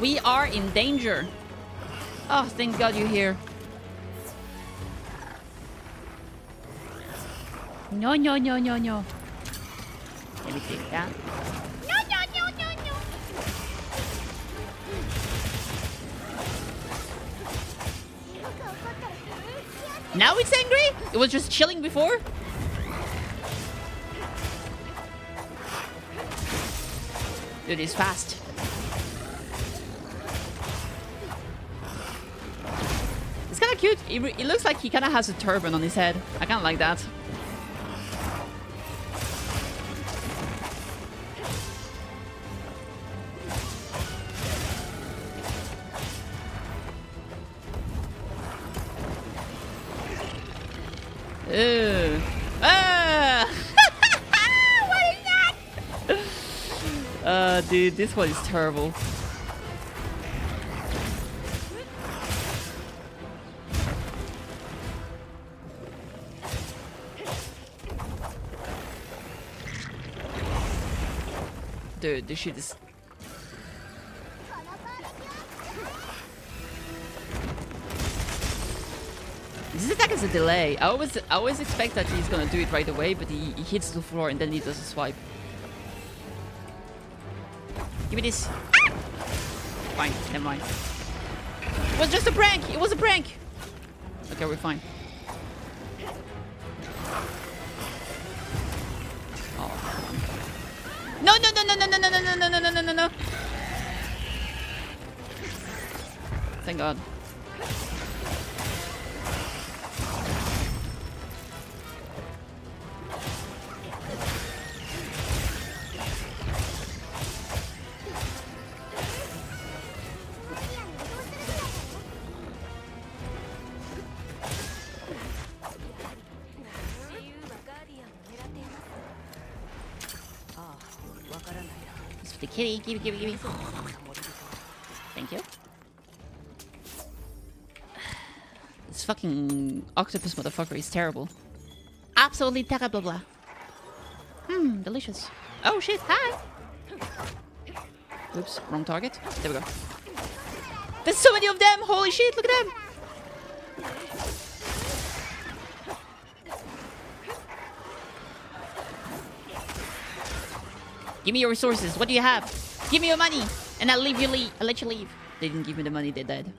We are in danger. Oh, thank God you're here. No, no, no, no, no. Let me take that. No, no, no, no, no. Now it's angry? It was just chilling before? Dude, it's fast. It's kind of cute. It looks like he kind of has a turban on his head. I kind of like that. Ew. Ah! What is that? Dude, this one is terrible. Dude, this shit is... This attack is a delay. I always expect that he's gonna do it right away, but he hits the floor and then he does a swipe. Give me this. Ah! Fine, never mind. It was just a prank! It was a prank! Okay, we're fine. Oh. No, no, no, no, no, no, no, no, no, no, no, no, no, no. Thank God. The kitty, give me. Thank you. This fucking octopus motherfucker is terrible. Absolutely terrible. Blah. Delicious. Oh shit, hi! Oops, wrong target. There we go. There's so many of them! Holy shit, look at them! Give me your resources. What do you have? Give me your money, and I'll leave you. I'll let you leave. They didn't give me the money. They died.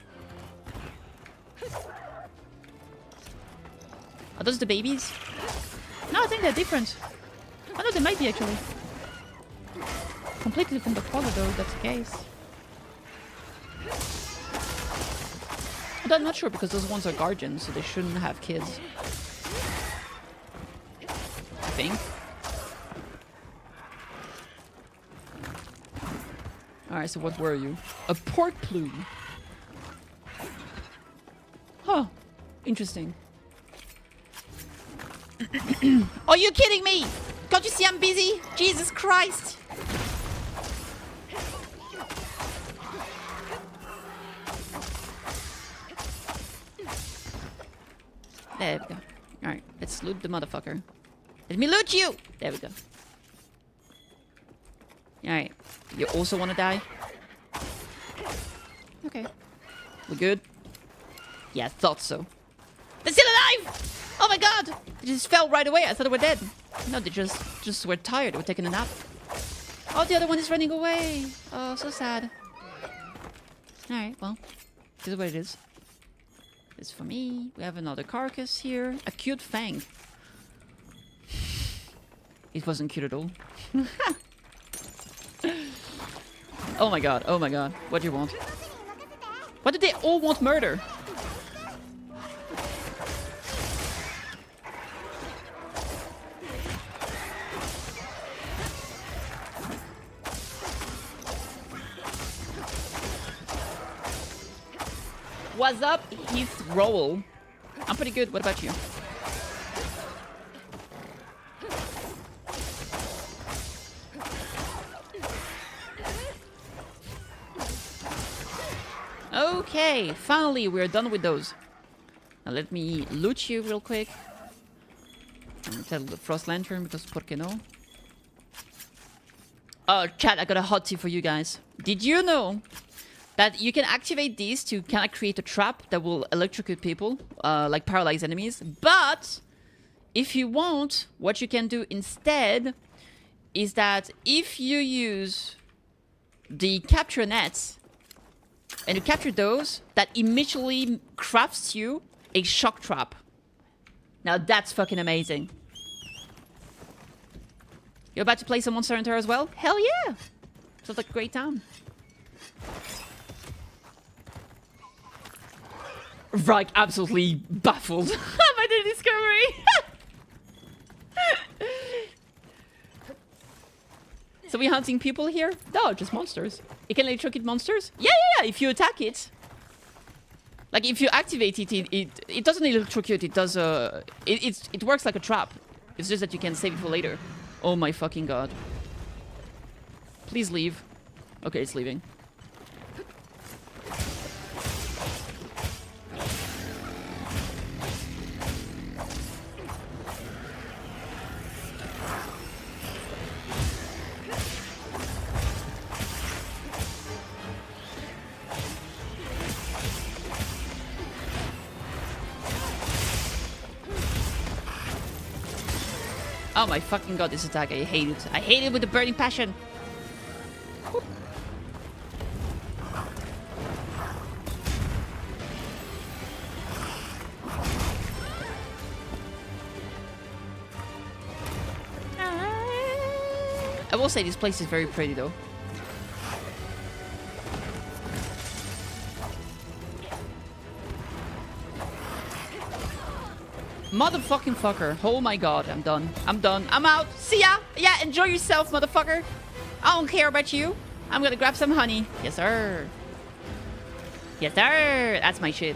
Are those the babies? No, I think they're different. Oh no, they might be actually. Completely from the color though. That's the case. But I'm not sure because those ones are guardians, so they shouldn't have kids. I think. Alright, so what were you? A pork plume. Huh. Interesting. Are you kidding me? Can't you see I'm busy? Jesus Christ. There we go. Alright, let's loot the motherfucker. Let me loot you! There we go. Alright. You also want to die? Okay. We good? Yeah, I thought so. They're still alive! Oh my god! They just fell right away. I thought they were dead. No, they just were tired. They were taking a nap. Oh, the other one is running away. Oh, so sad. Alright, well. This is what it is. This is for me. We have another carcass here. A cute fang. It wasn't cute at all. Oh my god, oh my god. What do you want? Why do they all want murder? What's up, Heath Rowell? I'm pretty good, what about you? Okay, finally we're done with those. Now let me loot you real quick. I'm gonna tell the Frost Lantern because por qué no? Oh, chat, I got a hot tip for you guys. Did you know that you can activate these to kind of create a trap that will electrocute people, like paralyze enemies. But if you want, what you can do instead is that if you use the capture nets and you capture those, that immediately crafts you a shock trap. Now that's fucking amazing. You're about to play some Monster Hunter as well? Hell yeah! Sounds like a great time. Right, absolutely baffled by the discovery. So we're hunting people here? No, just monsters. You can electrocute monsters? Yeah, if you attack it. Like, if you activate it, it doesn't electrocute, it does, it works like a trap. It's just that you can save it for later. Oh my fucking god. Please leave. Okay, it's leaving. Oh my fucking god, this attack. I hate it. I hate it with a burning passion. I will say this place is very pretty though. Motherfucking fucker. Oh my god, I'm done. I'm done. I'm out. See ya. Yeah, enjoy yourself, motherfucker. I don't care about you. I'm gonna grab some honey. Yes, sir. Yes, sir. That's my shit.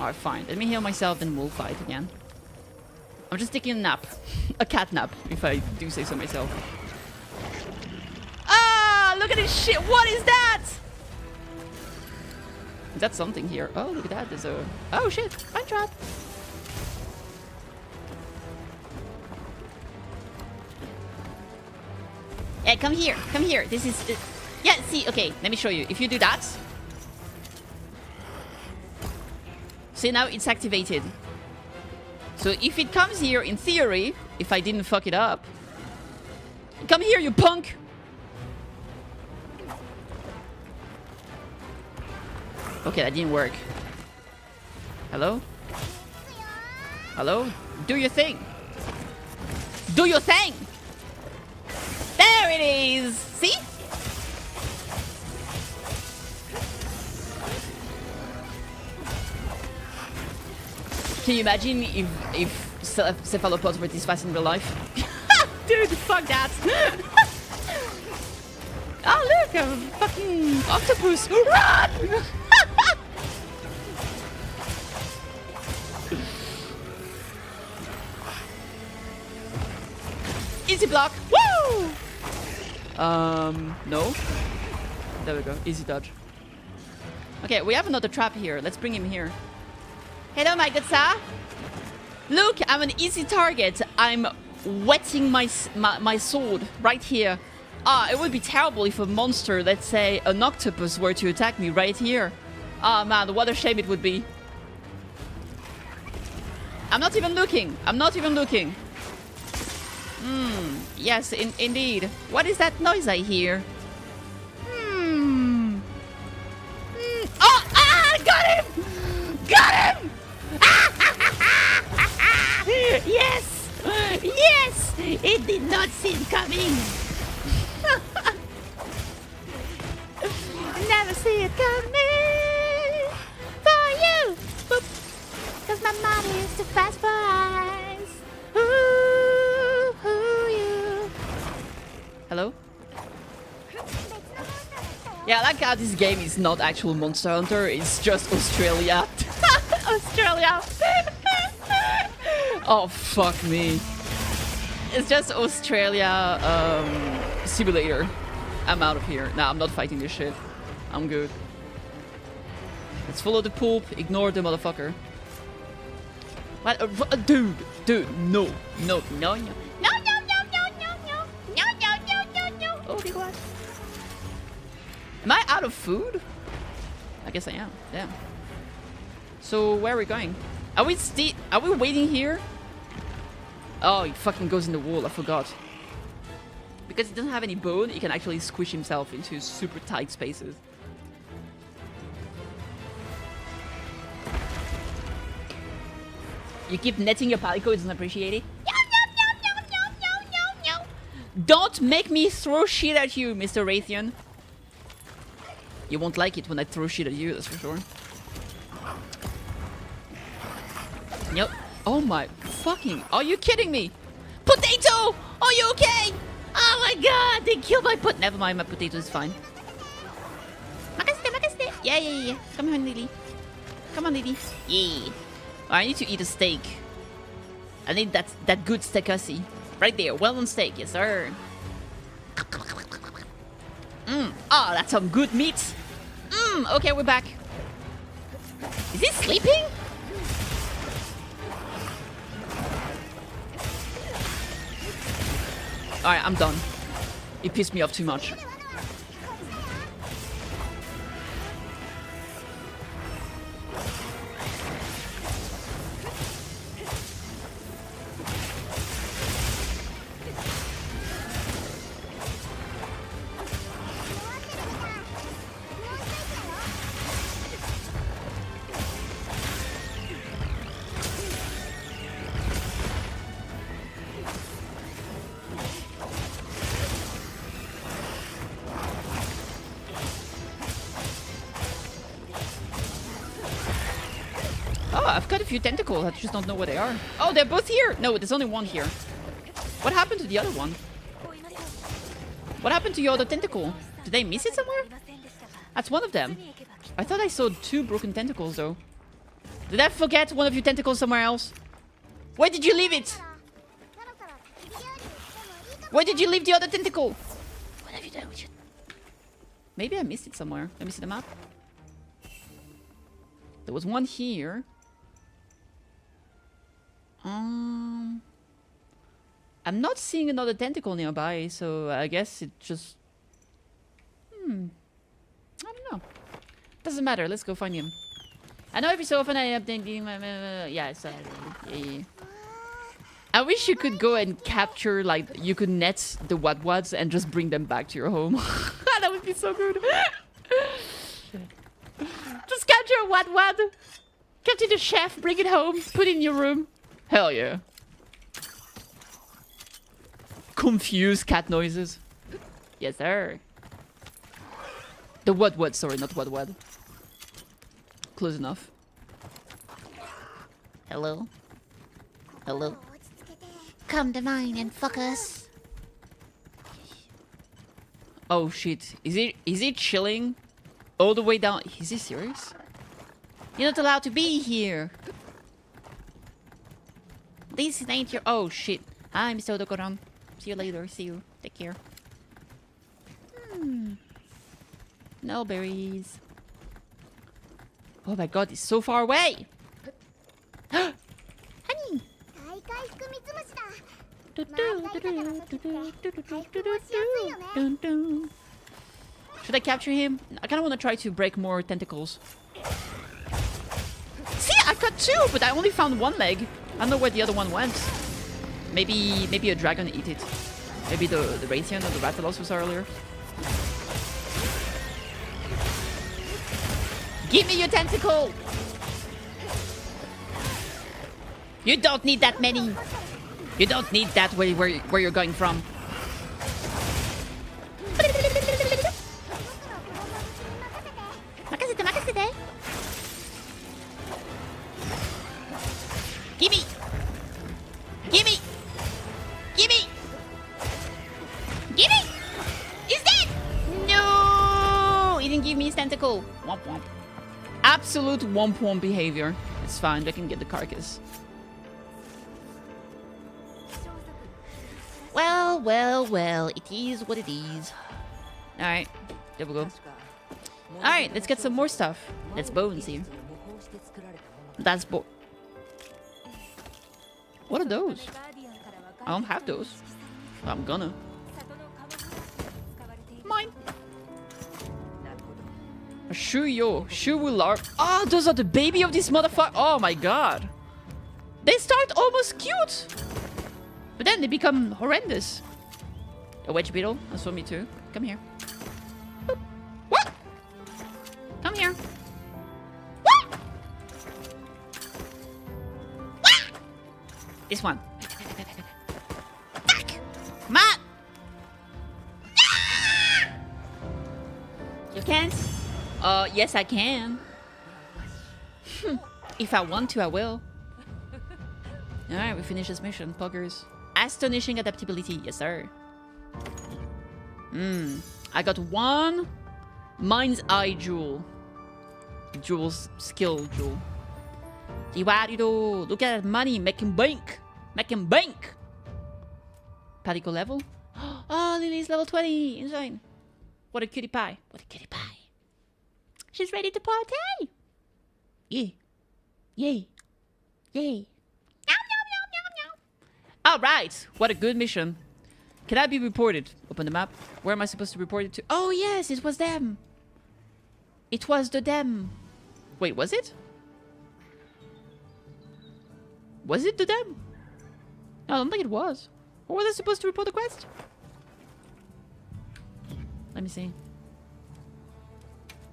Alright, fine. Let me heal myself, then we'll fight again. I'm just taking a nap. A cat nap, if I do say so myself. Ah, look at this shit. What is that? Is that something here? Oh, look at that. There's a... Oh, shit. Fine trap. Yeah, come here. Come here. This is... Yeah, see. Okay, let me show you. If you do that... See, now it's activated. So if it comes here, in theory, if I didn't fuck it up... Come here, you punk! Okay, that didn't work. Hello? Hello? Do your thing! Do your thing! There it is! See? Can you imagine if cephalopods were this fast in real life? Dude, fuck that! Oh look, a fucking octopus! Run! Easy block! Woo! No. There we go. Easy dodge. Okay, we have another trap here. Let's bring him here. Hello, my good sir. Look, I'm an easy target. I'm wetting my sword right here. Ah, it would be terrible if a monster, let's say an octopus, were to attack me right here. Ah, man, what a shame it would be. I'm not even looking. I'm not even looking. Yes, indeed. What is that noise I hear? Oh, got him! Got him! Yes! Yes! It did not seem coming. Never see it coming for you. Boop. Cause my mind is too fast for eyes. Ooh, you. Hello? Yeah, I like how this game is not actual Monster Hunter, it's just Australia. Australia! Oh, fuck me. It's just Australia simulator. I'm out of here. Nah, I'm not fighting this shit. I'm good. Let's follow the poop, ignore the motherfucker. What? Dude, no. No. No. Oh, big one. Am I out of food? I guess I am. Damn. So where are we going? Are we waiting here? Oh, he fucking goes in the wall. I forgot. Because he doesn't have any bone, he can actually squish himself into super tight spaces. You keep netting your palico, it doesn't appreciate it. Don't make me throw shit at you, Mr. Raytheon. You won't like it when I throw shit at you, that's for sure. Yep. Oh my fucking... Are you kidding me? Potato! Are you okay? Oh my god! They killed my Never mind, my potato is fine. Makasite. Yeah. Come on, Lily. Come on, Lily. Yeah. Oh, I need to eat a steak. I need that good steakassi. Right there. Well done steak. Yes, sir. Oh, that's some good meat. Okay, we're back. Is he sleeping? Alright, I'm done. It pissed me off too much. I've got a few tentacles, I just don't know where they are. Oh, they're both here! No, there's only one here. What happened to the other one? What happened to your other tentacle? Did they miss it somewhere? That's one of them. I thought I saw 2 broken tentacles, though. Did I forget one of your tentacles somewhere else? Where did you leave it? Where did you leave the other tentacle? What have you done with it? Maybe I missed it somewhere. Let me see the map. There was one here. I'm not seeing another tentacle nearby, so I guess it just... I don't know. Doesn't matter, let's go find him. I know every so often I update... Yeah, yeah. I wish you could go and capture, like, you could net the Wadwads and just bring them back to your home. That would be so good. Just capture a Wadwad. Capture the chef, bring it home, put it in your room. Hell yeah. Confused cat noises. Yes, sir. The Wadwad, sorry, not Wadwad. Close enough. Hello? Hello? Come to mine and fuck us. Oh shit. Is he chilling? All the way down? Is he serious? You're not allowed to be here. This ain't your... Oh shit. Hi, Mr. Odokoran. See you later. See you. Take care. No berries. Oh my god, it's so far away. Honey. Should I capture him? I kind of want to try to break more tentacles. See, I got 2, but I only found 1 leg. I don't know where the other one went. Maybe a dragon ate it. Maybe the Raytheon or the Rathalos was earlier. Give me your tentacle! You don't need that many. You don't need that where you're going from. Makasite. Gimme! Gimme! Gimme! Gimme! He's dead! No! He didn't give me his tentacle. Womp womp. Absolute womp womp behavior. It's fine, I can get the carcass. Well, it is what it is. Alright, there we go. Alright, let's get some more stuff. That's bones here. That's What are those? I don't have those. I'm gonna. Mine. Shuyo. Shuwular. Oh, those are the baby of this motherfucker. Oh my god. They start almost cute. But then they become horrendous. A wedge beetle. That's for me too. Come here. Boop. What? Come here. What? What? This one. Fuck. Come on. You can't? Yes I can. If I want to, I will. Alright, we finished this mission. Poggers. Astonishing adaptability. Yes, sir. I got 1 Mind's Eye Jewel. Jewel's skill jewel. Look at that money. Making bank. Making bank. Palico level. Oh, Lily's level 20. Insane. What a cutie pie. What a cutie pie. She's ready to party. Yay. Yay. Yay. Alright. What a good mission. Can I be reported? Open the map. Where am I supposed to report it to? Oh, yes. It was them. It was the them. Wait, was it? Was it the them? No, I don't think it was. Or was I supposed to report the quest? Let me see.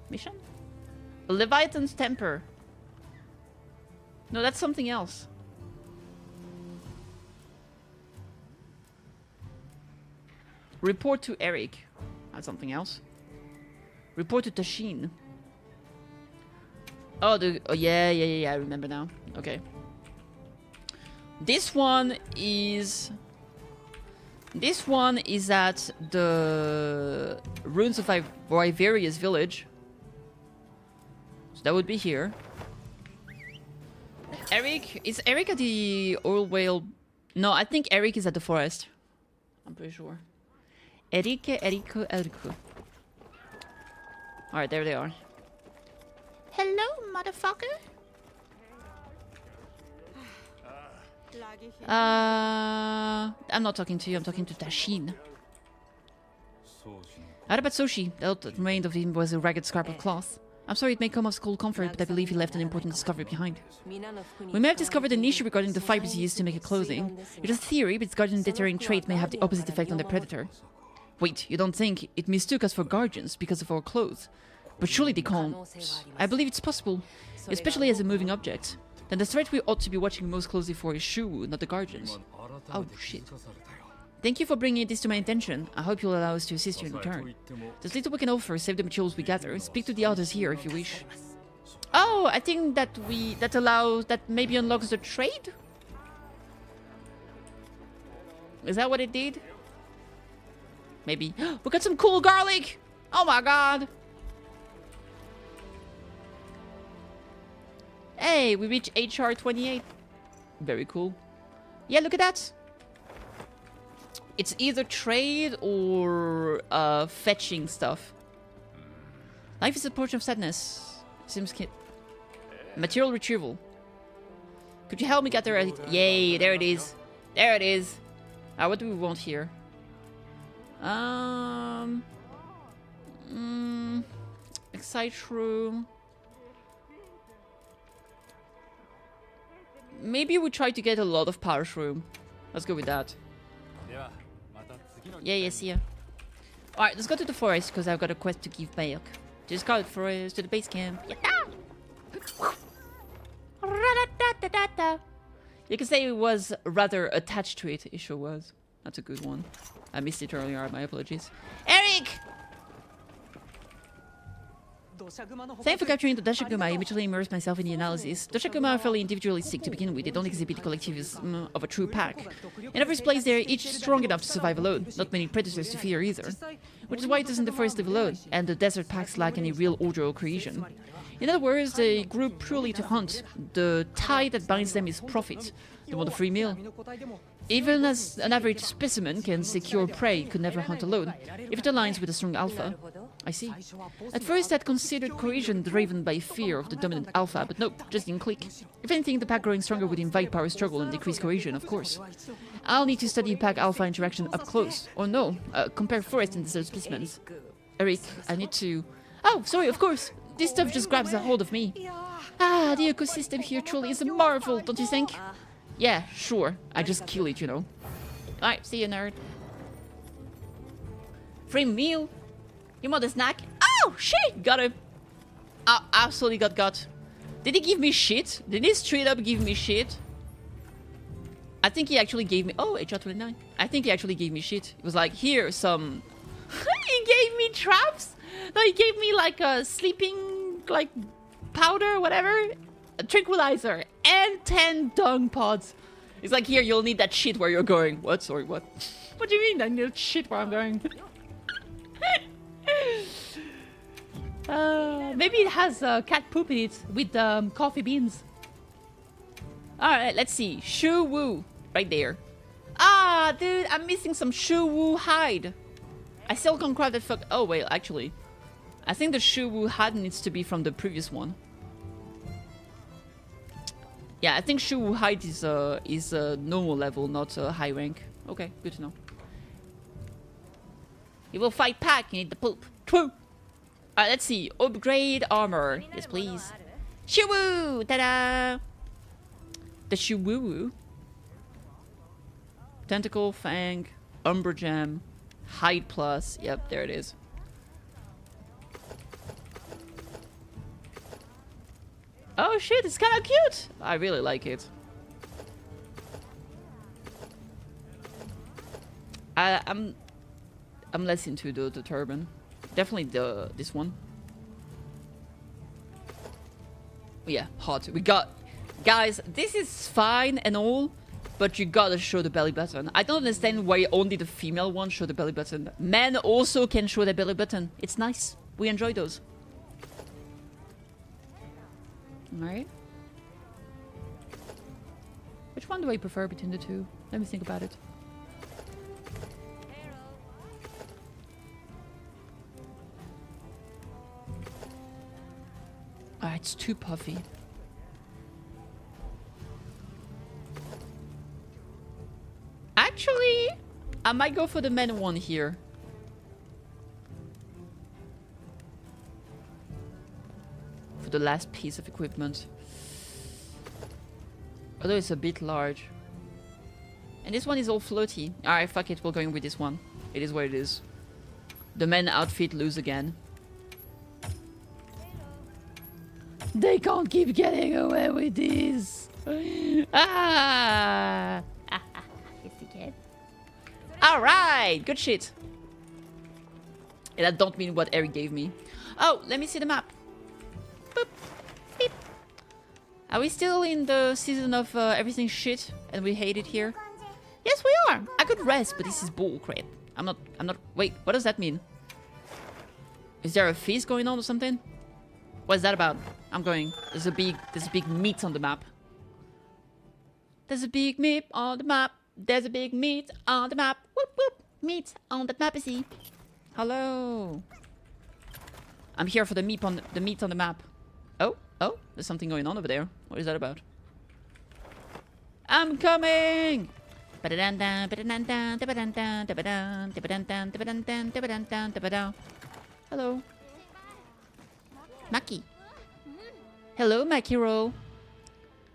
Mission? Leviathan's Temper. No, that's something else. Report to Eric. That's something else. Report to Tashin. Oh, yeah, I remember now. Okay. This one is at the ruins of Riveria's village. So that would be here. Eric, is Eric at the oil whale? No, I think Eric is at the forest. I'm pretty sure. Erico. Alright, there they are. Hello, motherfucker. I'm not talking to you, I'm talking to Tashin. How about Soshi? That remained of him was a ragged scrap of cloth. I'm sorry it may come of school comfort, but I believe he left an important discovery behind. We may have discovered an issue regarding the fibers he used to make a clothing. It is a theory, but its guardian deterring trait may have the opposite effect on the predator. Wait, you don't think it mistook us for guardians because of our clothes? But surely they can't. I believe it's possible, especially as a moving object. Then the threat we ought to be watching most closely for is Shu, not the guardians. Oh shit. Thank you for bringing this to my attention. I hope you'll allow us to assist you in return. There's little we can offer, save the materials we gather. Speak to the others here if you wish. Oh, I think that that maybe unlocks the trade? Is that what it did? Maybe. We got some cool garlic! Oh my god! Hey, we reached HR 28. Very cool. Yeah, look at that. It's either trade or fetching stuff. Life is a portion of sadness. Seems material retrieval. Could you help me get there? Yay, there it is. There it is. What do we want here? Excite room. Maybe we try to get a lot of power shroom. Let's go with that. Yeah, see ya. Alright, let's go to the forest because I've got a quest to give back. To the Scarlet Forest, to the base camp. You can say it was rather attached to it. It sure was. That's a good one. I missed it earlier, my apologies. Eric! Thanks for capturing the Doshakuma. I immediately immersed myself in the analysis. Doshakuma are fairly individualistic to begin with. They don't exhibit the collectivism of a true pack. In every place, they're each strong enough to survive alone. Not many predators to fear either. Which is why it doesn't the forest live alone, and the desert packs lack any real order or cohesion. In other words, they grew purely to hunt. The tie that binds them is profit. They want a free meal. Even as an average specimen can secure prey, it could never hunt alone, if it aligns with a strong alpha. I see. At first I'd considered cohesion driven by fear of the dominant alpha, but nope, just didn't click. If anything, the pack growing stronger would invite power struggle and decrease cohesion, of course. I'll need to study pack alpha interaction up close. Or no, compare forest and desert specimens. Eric, I need to... Oh, sorry, of course. This stuff just grabs a hold of me. Ah, the ecosystem here truly is a marvel, don't you think? Yeah, sure. I just kill it, you know. Alright, see you, nerd. Free meal? You want a snack? Oh, shit! Got him. Absolutely got. Did he give me shit? Did he straight up give me shit? I think he actually gave me... Oh, HR29. I think he actually gave me shit. It was like, here, some... He gave me traps? No, he gave me like a sleeping, like, powder, whatever. A tranquilizer. And 10 dung pods. It's like, here, you'll need that shit where you're going. What? Sorry, what? What do you mean I need shit where I'm going? Maybe it has cat poop in it with coffee beans. Alright, let's see. Shu Wu. Right there. Ah, dude, I'm missing some Shu Wu hide. I still can't craft that fuck. Oh, wait, actually. I think the Shu Wu hide needs to be from the previous one. Yeah, I think Shu Wu hide is a normal level, not a high rank. Okay, good to know. You will fight pack, you need the poop. True. Alright, let's see. Upgrade armor. Yes, please. Shu Wu! Ta-da! The Shu Wu. Tentacle, Fang, Umbra Gem, Hide Plus. Yep, there it is. Oh shit, it's kind of cute. I really like it. I'm less into the turban. Definitely this one. Yeah, hot. We got... Guys, this is fine and all, but you gotta show the belly button. I don't understand why only the female ones show the belly button. Men also can show the belly button. It's nice. We enjoy those. Alright. Which one do I prefer between the two? Let me think about it. Ah, it's too puffy. Actually, I might go for the men one here. For the last piece of equipment. Although it's a bit large. And this one is all floaty. Alright, fuck it, we're going with this one. It is what it is. The men outfit lose again. They can't keep getting away with this. Ah! Alright, good shit. And that don't mean what Eric gave me. Oh, let me see the map. Boop. Beep. Are we still in the season of everything shit and we hate it here? Yes, we are. I could rest, but this is bullcrap. I'm not... Wait, what does that mean? Is there a feast going on or something? What is that about? I'm going. There's a big meat on the map. There's a big meat on the map. There's a big meat on the map. Whoop whoop. Meat on the map, see. Hello. I'm here for the meat on the map. Oh, there's something going on over there. What is that about? I'm coming. Hello. Maki. Hello, Maki Roll.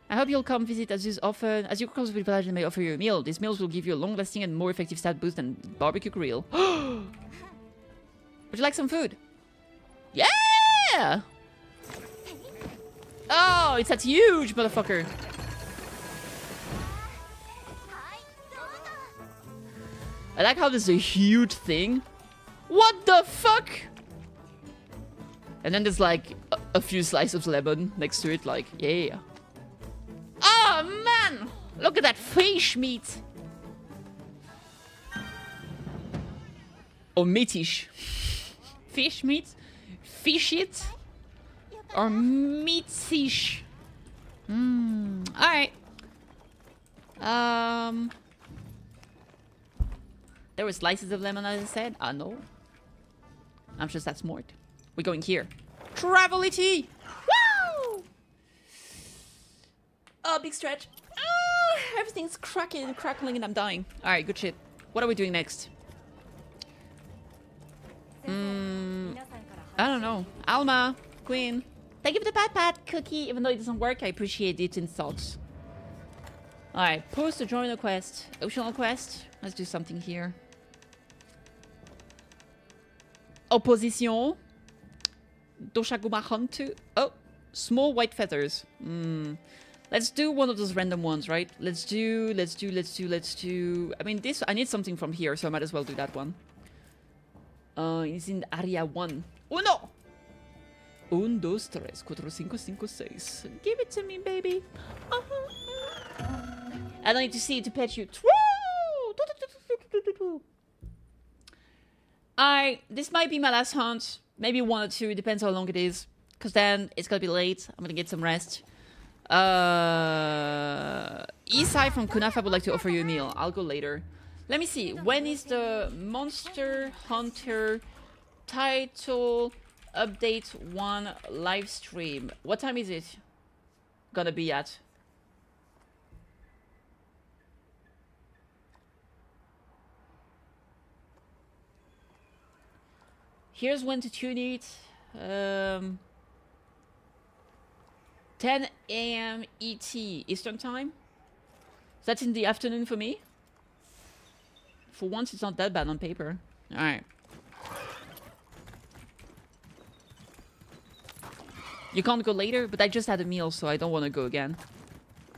I hope you'll come visit as often as your close with village and may offer you a meal. These meals will give you a long-lasting and more effective stat boost than barbecue grill. Would you like some food? Yeah! Oh, it's that huge motherfucker. I like how there's a huge thing. What the fuck? And then there's like a few slices of lemon next to it, like, yeah. Oh man! Look at that fish meat! Or meatish. Fish meat? Fish it? Or meatish? Alright. There were slices of lemon, as I said. I know. I'm just that smart. We're going here. Travelity! Woo! Oh, big stretch. Everything's cracking and crackling and I'm dying. Alright, good shit. What are we doing next? I don't know. Alma, queen. Thank you for the pat cookie. Even though it doesn't work, I appreciate it in thoughts. Alright, post to join a quest. Optional quest. Let's do something here. Opposition. Doshaguma Hantu. Oh, small white feathers. Let's do one of those random ones, right? Let's do... I mean, this... I need something from here, so I might as well do that one. It's in area 1. Uno! 1, 2, 3, 4, 5, 5, 6. Give it to me, baby. I don't need to see it to pet you. This might be my last hunt. Maybe 1 or 2, depends how long it is. Because then it's gonna be late. I'm gonna get some rest. Isai from Kunafa would like to offer you a meal. I'll go later. Let me see. When is the Monster Hunter title update 1 live stream? What time is it gonna be at? Here's when to tune it. 10 a.m. ET, Eastern Time. That's in the afternoon for me. For once, it's not that bad on paper. Alright. You can't go later, but I just had a meal, so I don't want to go again.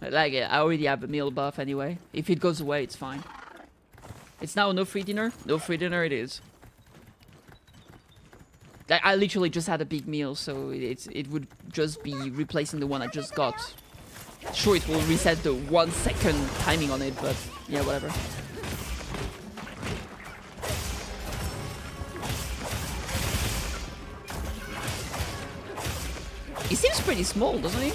Like, I already have a meal buff anyway. If it goes away, it's fine. It's now no free dinner? No free dinner it is. I literally just had a big meal, so it would just be replacing the one I just got. Sure, it will reset the 1 second timing on it, but yeah, whatever. He seems pretty small, doesn't he?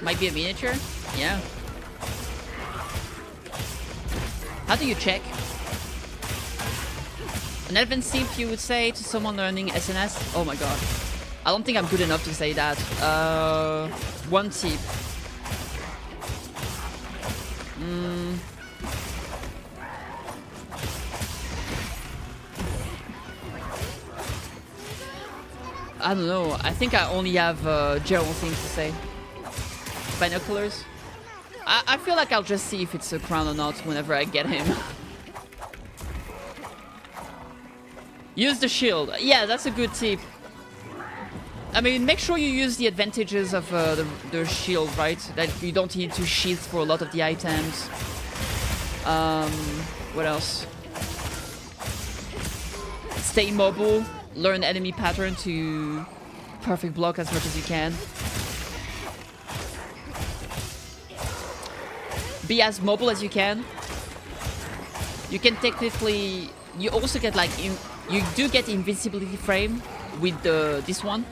Might be a miniature? Yeah. How do you check? An advanced tip you would say to someone learning SNS? Oh my god. I don't think I'm good enough to say that. One tip. I don't know. I think I only have general things to say. Binoculars. I feel like I'll just see if it's a crown or not whenever I get him. Use the shield. Yeah, that's a good tip. I mean, make sure you use the advantages of the shield, right? That you don't need to shield for a lot of the items. What else? Stay mobile. Learn enemy pattern to perfect block as much as you can. Be as mobile as you can. You can technically... You also get like... You do get invincibility frame with this one.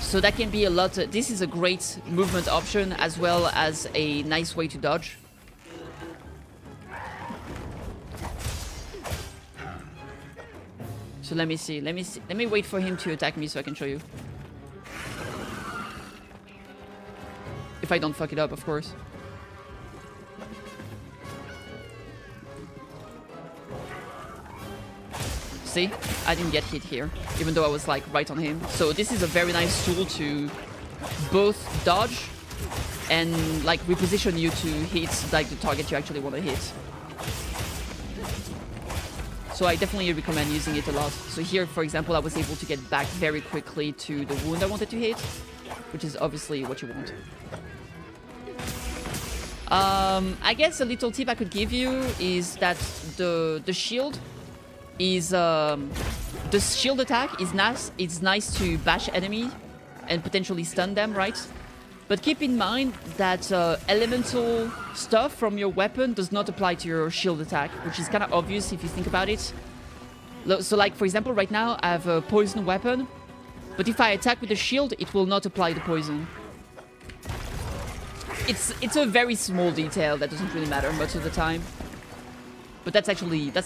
So that can be a lot... This is a great movement option as well as a nice way to dodge. So let me see. Let me wait for him to attack me so I can show you. If I don't fuck it up, of course. See? I didn't get hit here, even though I was like right on him. So this is a very nice tool to both dodge and like reposition you to hit like the target you actually want to hit. So I definitely recommend using it a lot. So here, for example, I was able to get back very quickly to the wound I wanted to hit, which is obviously what you want. I guess a little tip I could give you is that the shield is the shield attack is nice. It's nice to bash enemy and potentially stun them, right? But keep in mind that elemental stuff from your weapon does not apply to your shield attack, which is kind of obvious if you think about it. So like, for example, right now I have a poison weapon, but if I attack with a shield, it will not apply the poison. It's a very small detail that doesn't really matter much of the time. But that's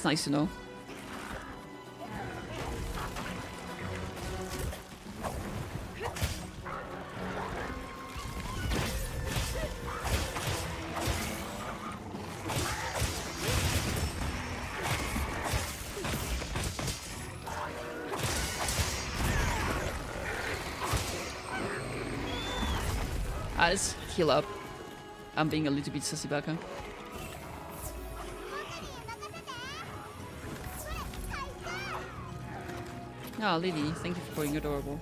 nice to know. Let's heal up. I'm being a little bit sussy back, huh? Oh, Lily, thank you for being adorable.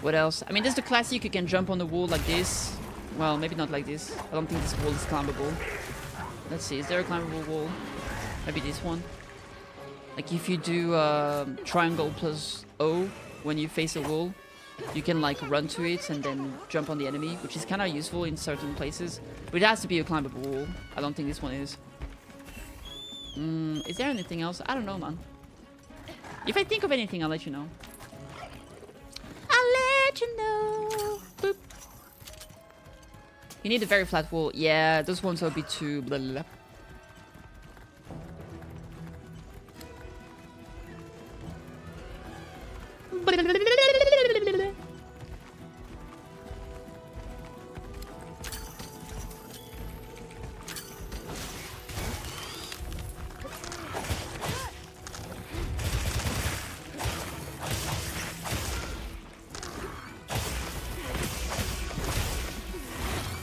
What else? I mean, there's the classic, you can jump on the wall like this. Well, maybe not like this. I don't think this wall is climbable. Let's see, is there a climbable wall? Maybe this one. Like if you do triangle plus O when you face a wall, you can like run to it and then jump on the enemy, which is kind of useful in certain places. But it has to be a climbable wall. I don't think this one is. Is there anything else? I don't know, man. If I think of anything, I'll let you know. I'll let you know. Boop. You need a very flat wall. Yeah, those ones are a bit too blah, blah, blah.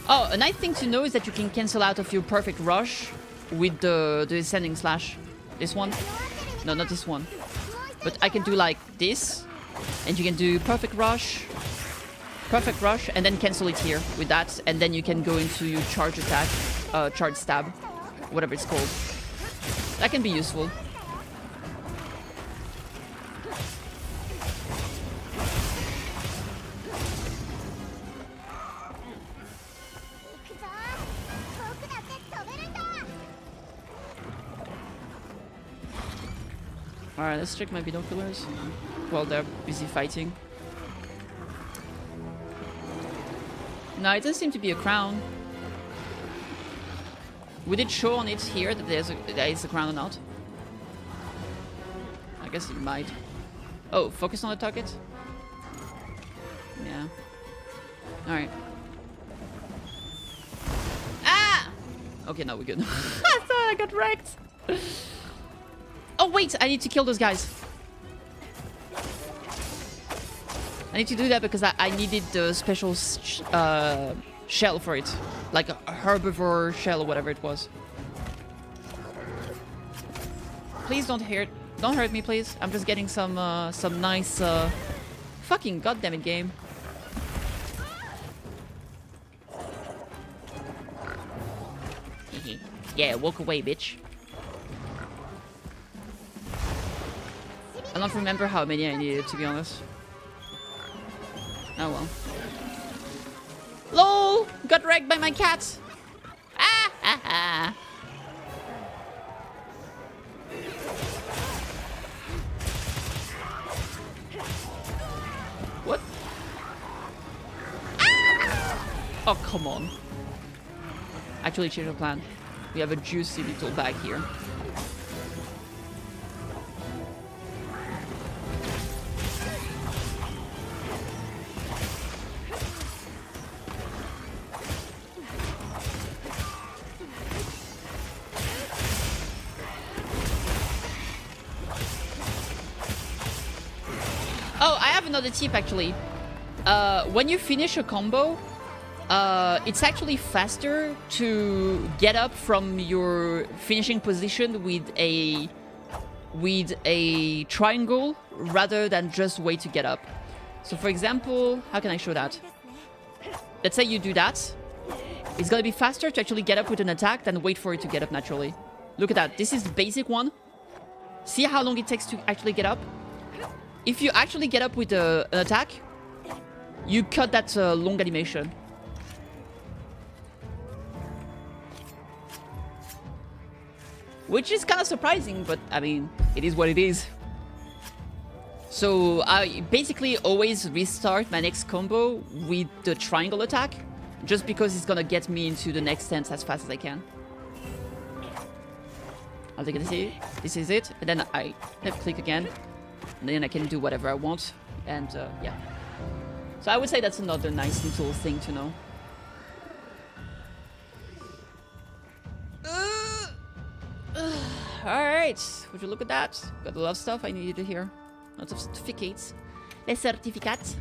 Oh, a nice thing to know is that you can cancel out of your perfect rush with the ascending slash. This one? No, not this one. But I can do like this, and you can do perfect rush, and then cancel it here with that, and then you can go into your charge attack, charge stab, whatever it's called. That can be useful. Alright, let's check my binoculars while they're busy fighting. No, it doesn't seem to be a crown. Would it show on it here that there is a crown or not? I guess it might. Oh, focus on the target? Yeah. Alright. Ah! Okay, now we're good. I thought I got wrecked! Oh wait, I need to kill those guys. I need to do that because I needed the special shell for it. Like a herbivore shell or whatever it was. Please don't hurt me, please. I'm just getting some nice fucking goddammit game. Yeah, walk away, bitch. I don't remember how many I needed, to be honest. Oh well. LOL! Got wrecked by my cat! Ah ha ha! What? Ah! Oh, come on. Actually, change of plan. We have a juicy little bag here. Another tip actually. When you finish a combo, it's actually faster to get up from your finishing position with a triangle rather than just wait to get up. So for example, how can I show that? Let's say you do that. It's gonna be faster to actually get up with an attack than wait for it to get up naturally. Look at that. This is the basic one. See how long it takes to actually get up? If you actually get up with an attack, you cut that long animation. Which is kind of surprising, but I mean, it is what it is. So I basically always restart my next combo with the triangle attack, just because it's gonna get me into the next stance as fast as I can. As you can see, this is it, and then I left click again. And then I can do whatever I want, and yeah. So I would say that's another nice little thing to know. Alright, would you look at that? Got a lot of stuff I needed to hear. Lots of certificates. Les certificats.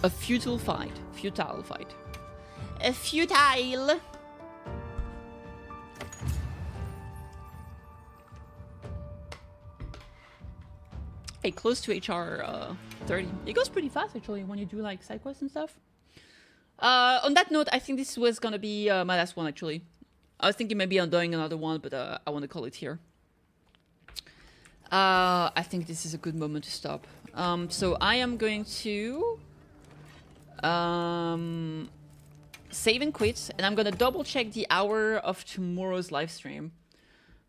A futile fight. Futile fight. A futile. Hey, close to HR 30. It goes pretty fast actually when you do like side quests and stuff. On that note, I think this was gonna be my last one actually. I was thinking maybe I'm doing another one, but I want to call it here. I think this is a good moment to stop. So I am going to save and quit, and I'm gonna double check the hour of tomorrow's live stream.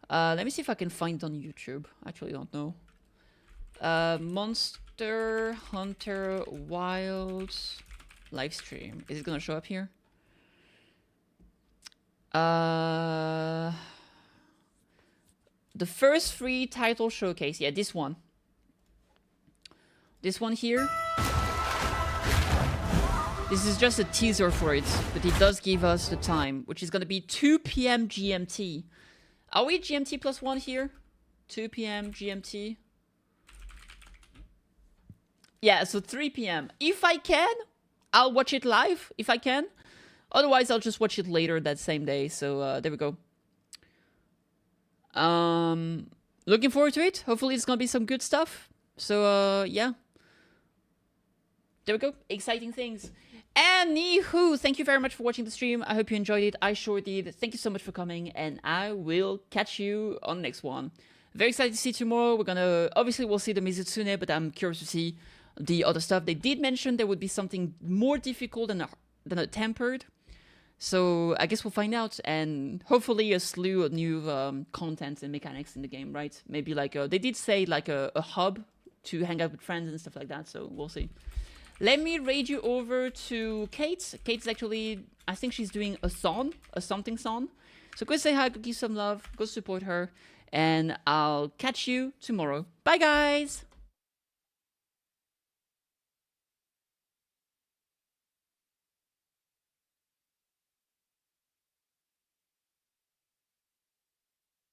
Let me see if I can find it on YouTube. I actually don't know. Monster Hunter Wild live stream. Is it gonna show up here? The first free title showcase. Yeah, this one. This one here. This is just a teaser for it, but it does give us the time, which is gonna be 2 p.m. GMT. Are we GMT plus 1 here? 2 p.m. GMT. Yeah, so 3 p.m. If I can, I'll watch it live, if I can. Otherwise, I'll just watch it later that same day. So there we go. Looking forward to it. Hopefully it's gonna be some good stuff. So yeah. There we go. Exciting things. Anywho, thank you very much for watching the stream. I hope you enjoyed it. I sure did. Thank you so much for coming, and I will catch you on the next one. Very excited to see tomorrow. We're gonna obviously we'll see the Mizutsune, but I'm curious to see the other stuff. They did mention there would be something more difficult than a tempered. So I guess we'll find out, and hopefully a slew of new content and mechanics in the game, right? Maybe like they did say like a hub to hang out with friends and stuff like that. So we'll see. Let me raid you over to Kate. Kate's actually, I think she's doing a something song. So go say hi, go give some love, go support her, and I'll catch you tomorrow. Bye, guys.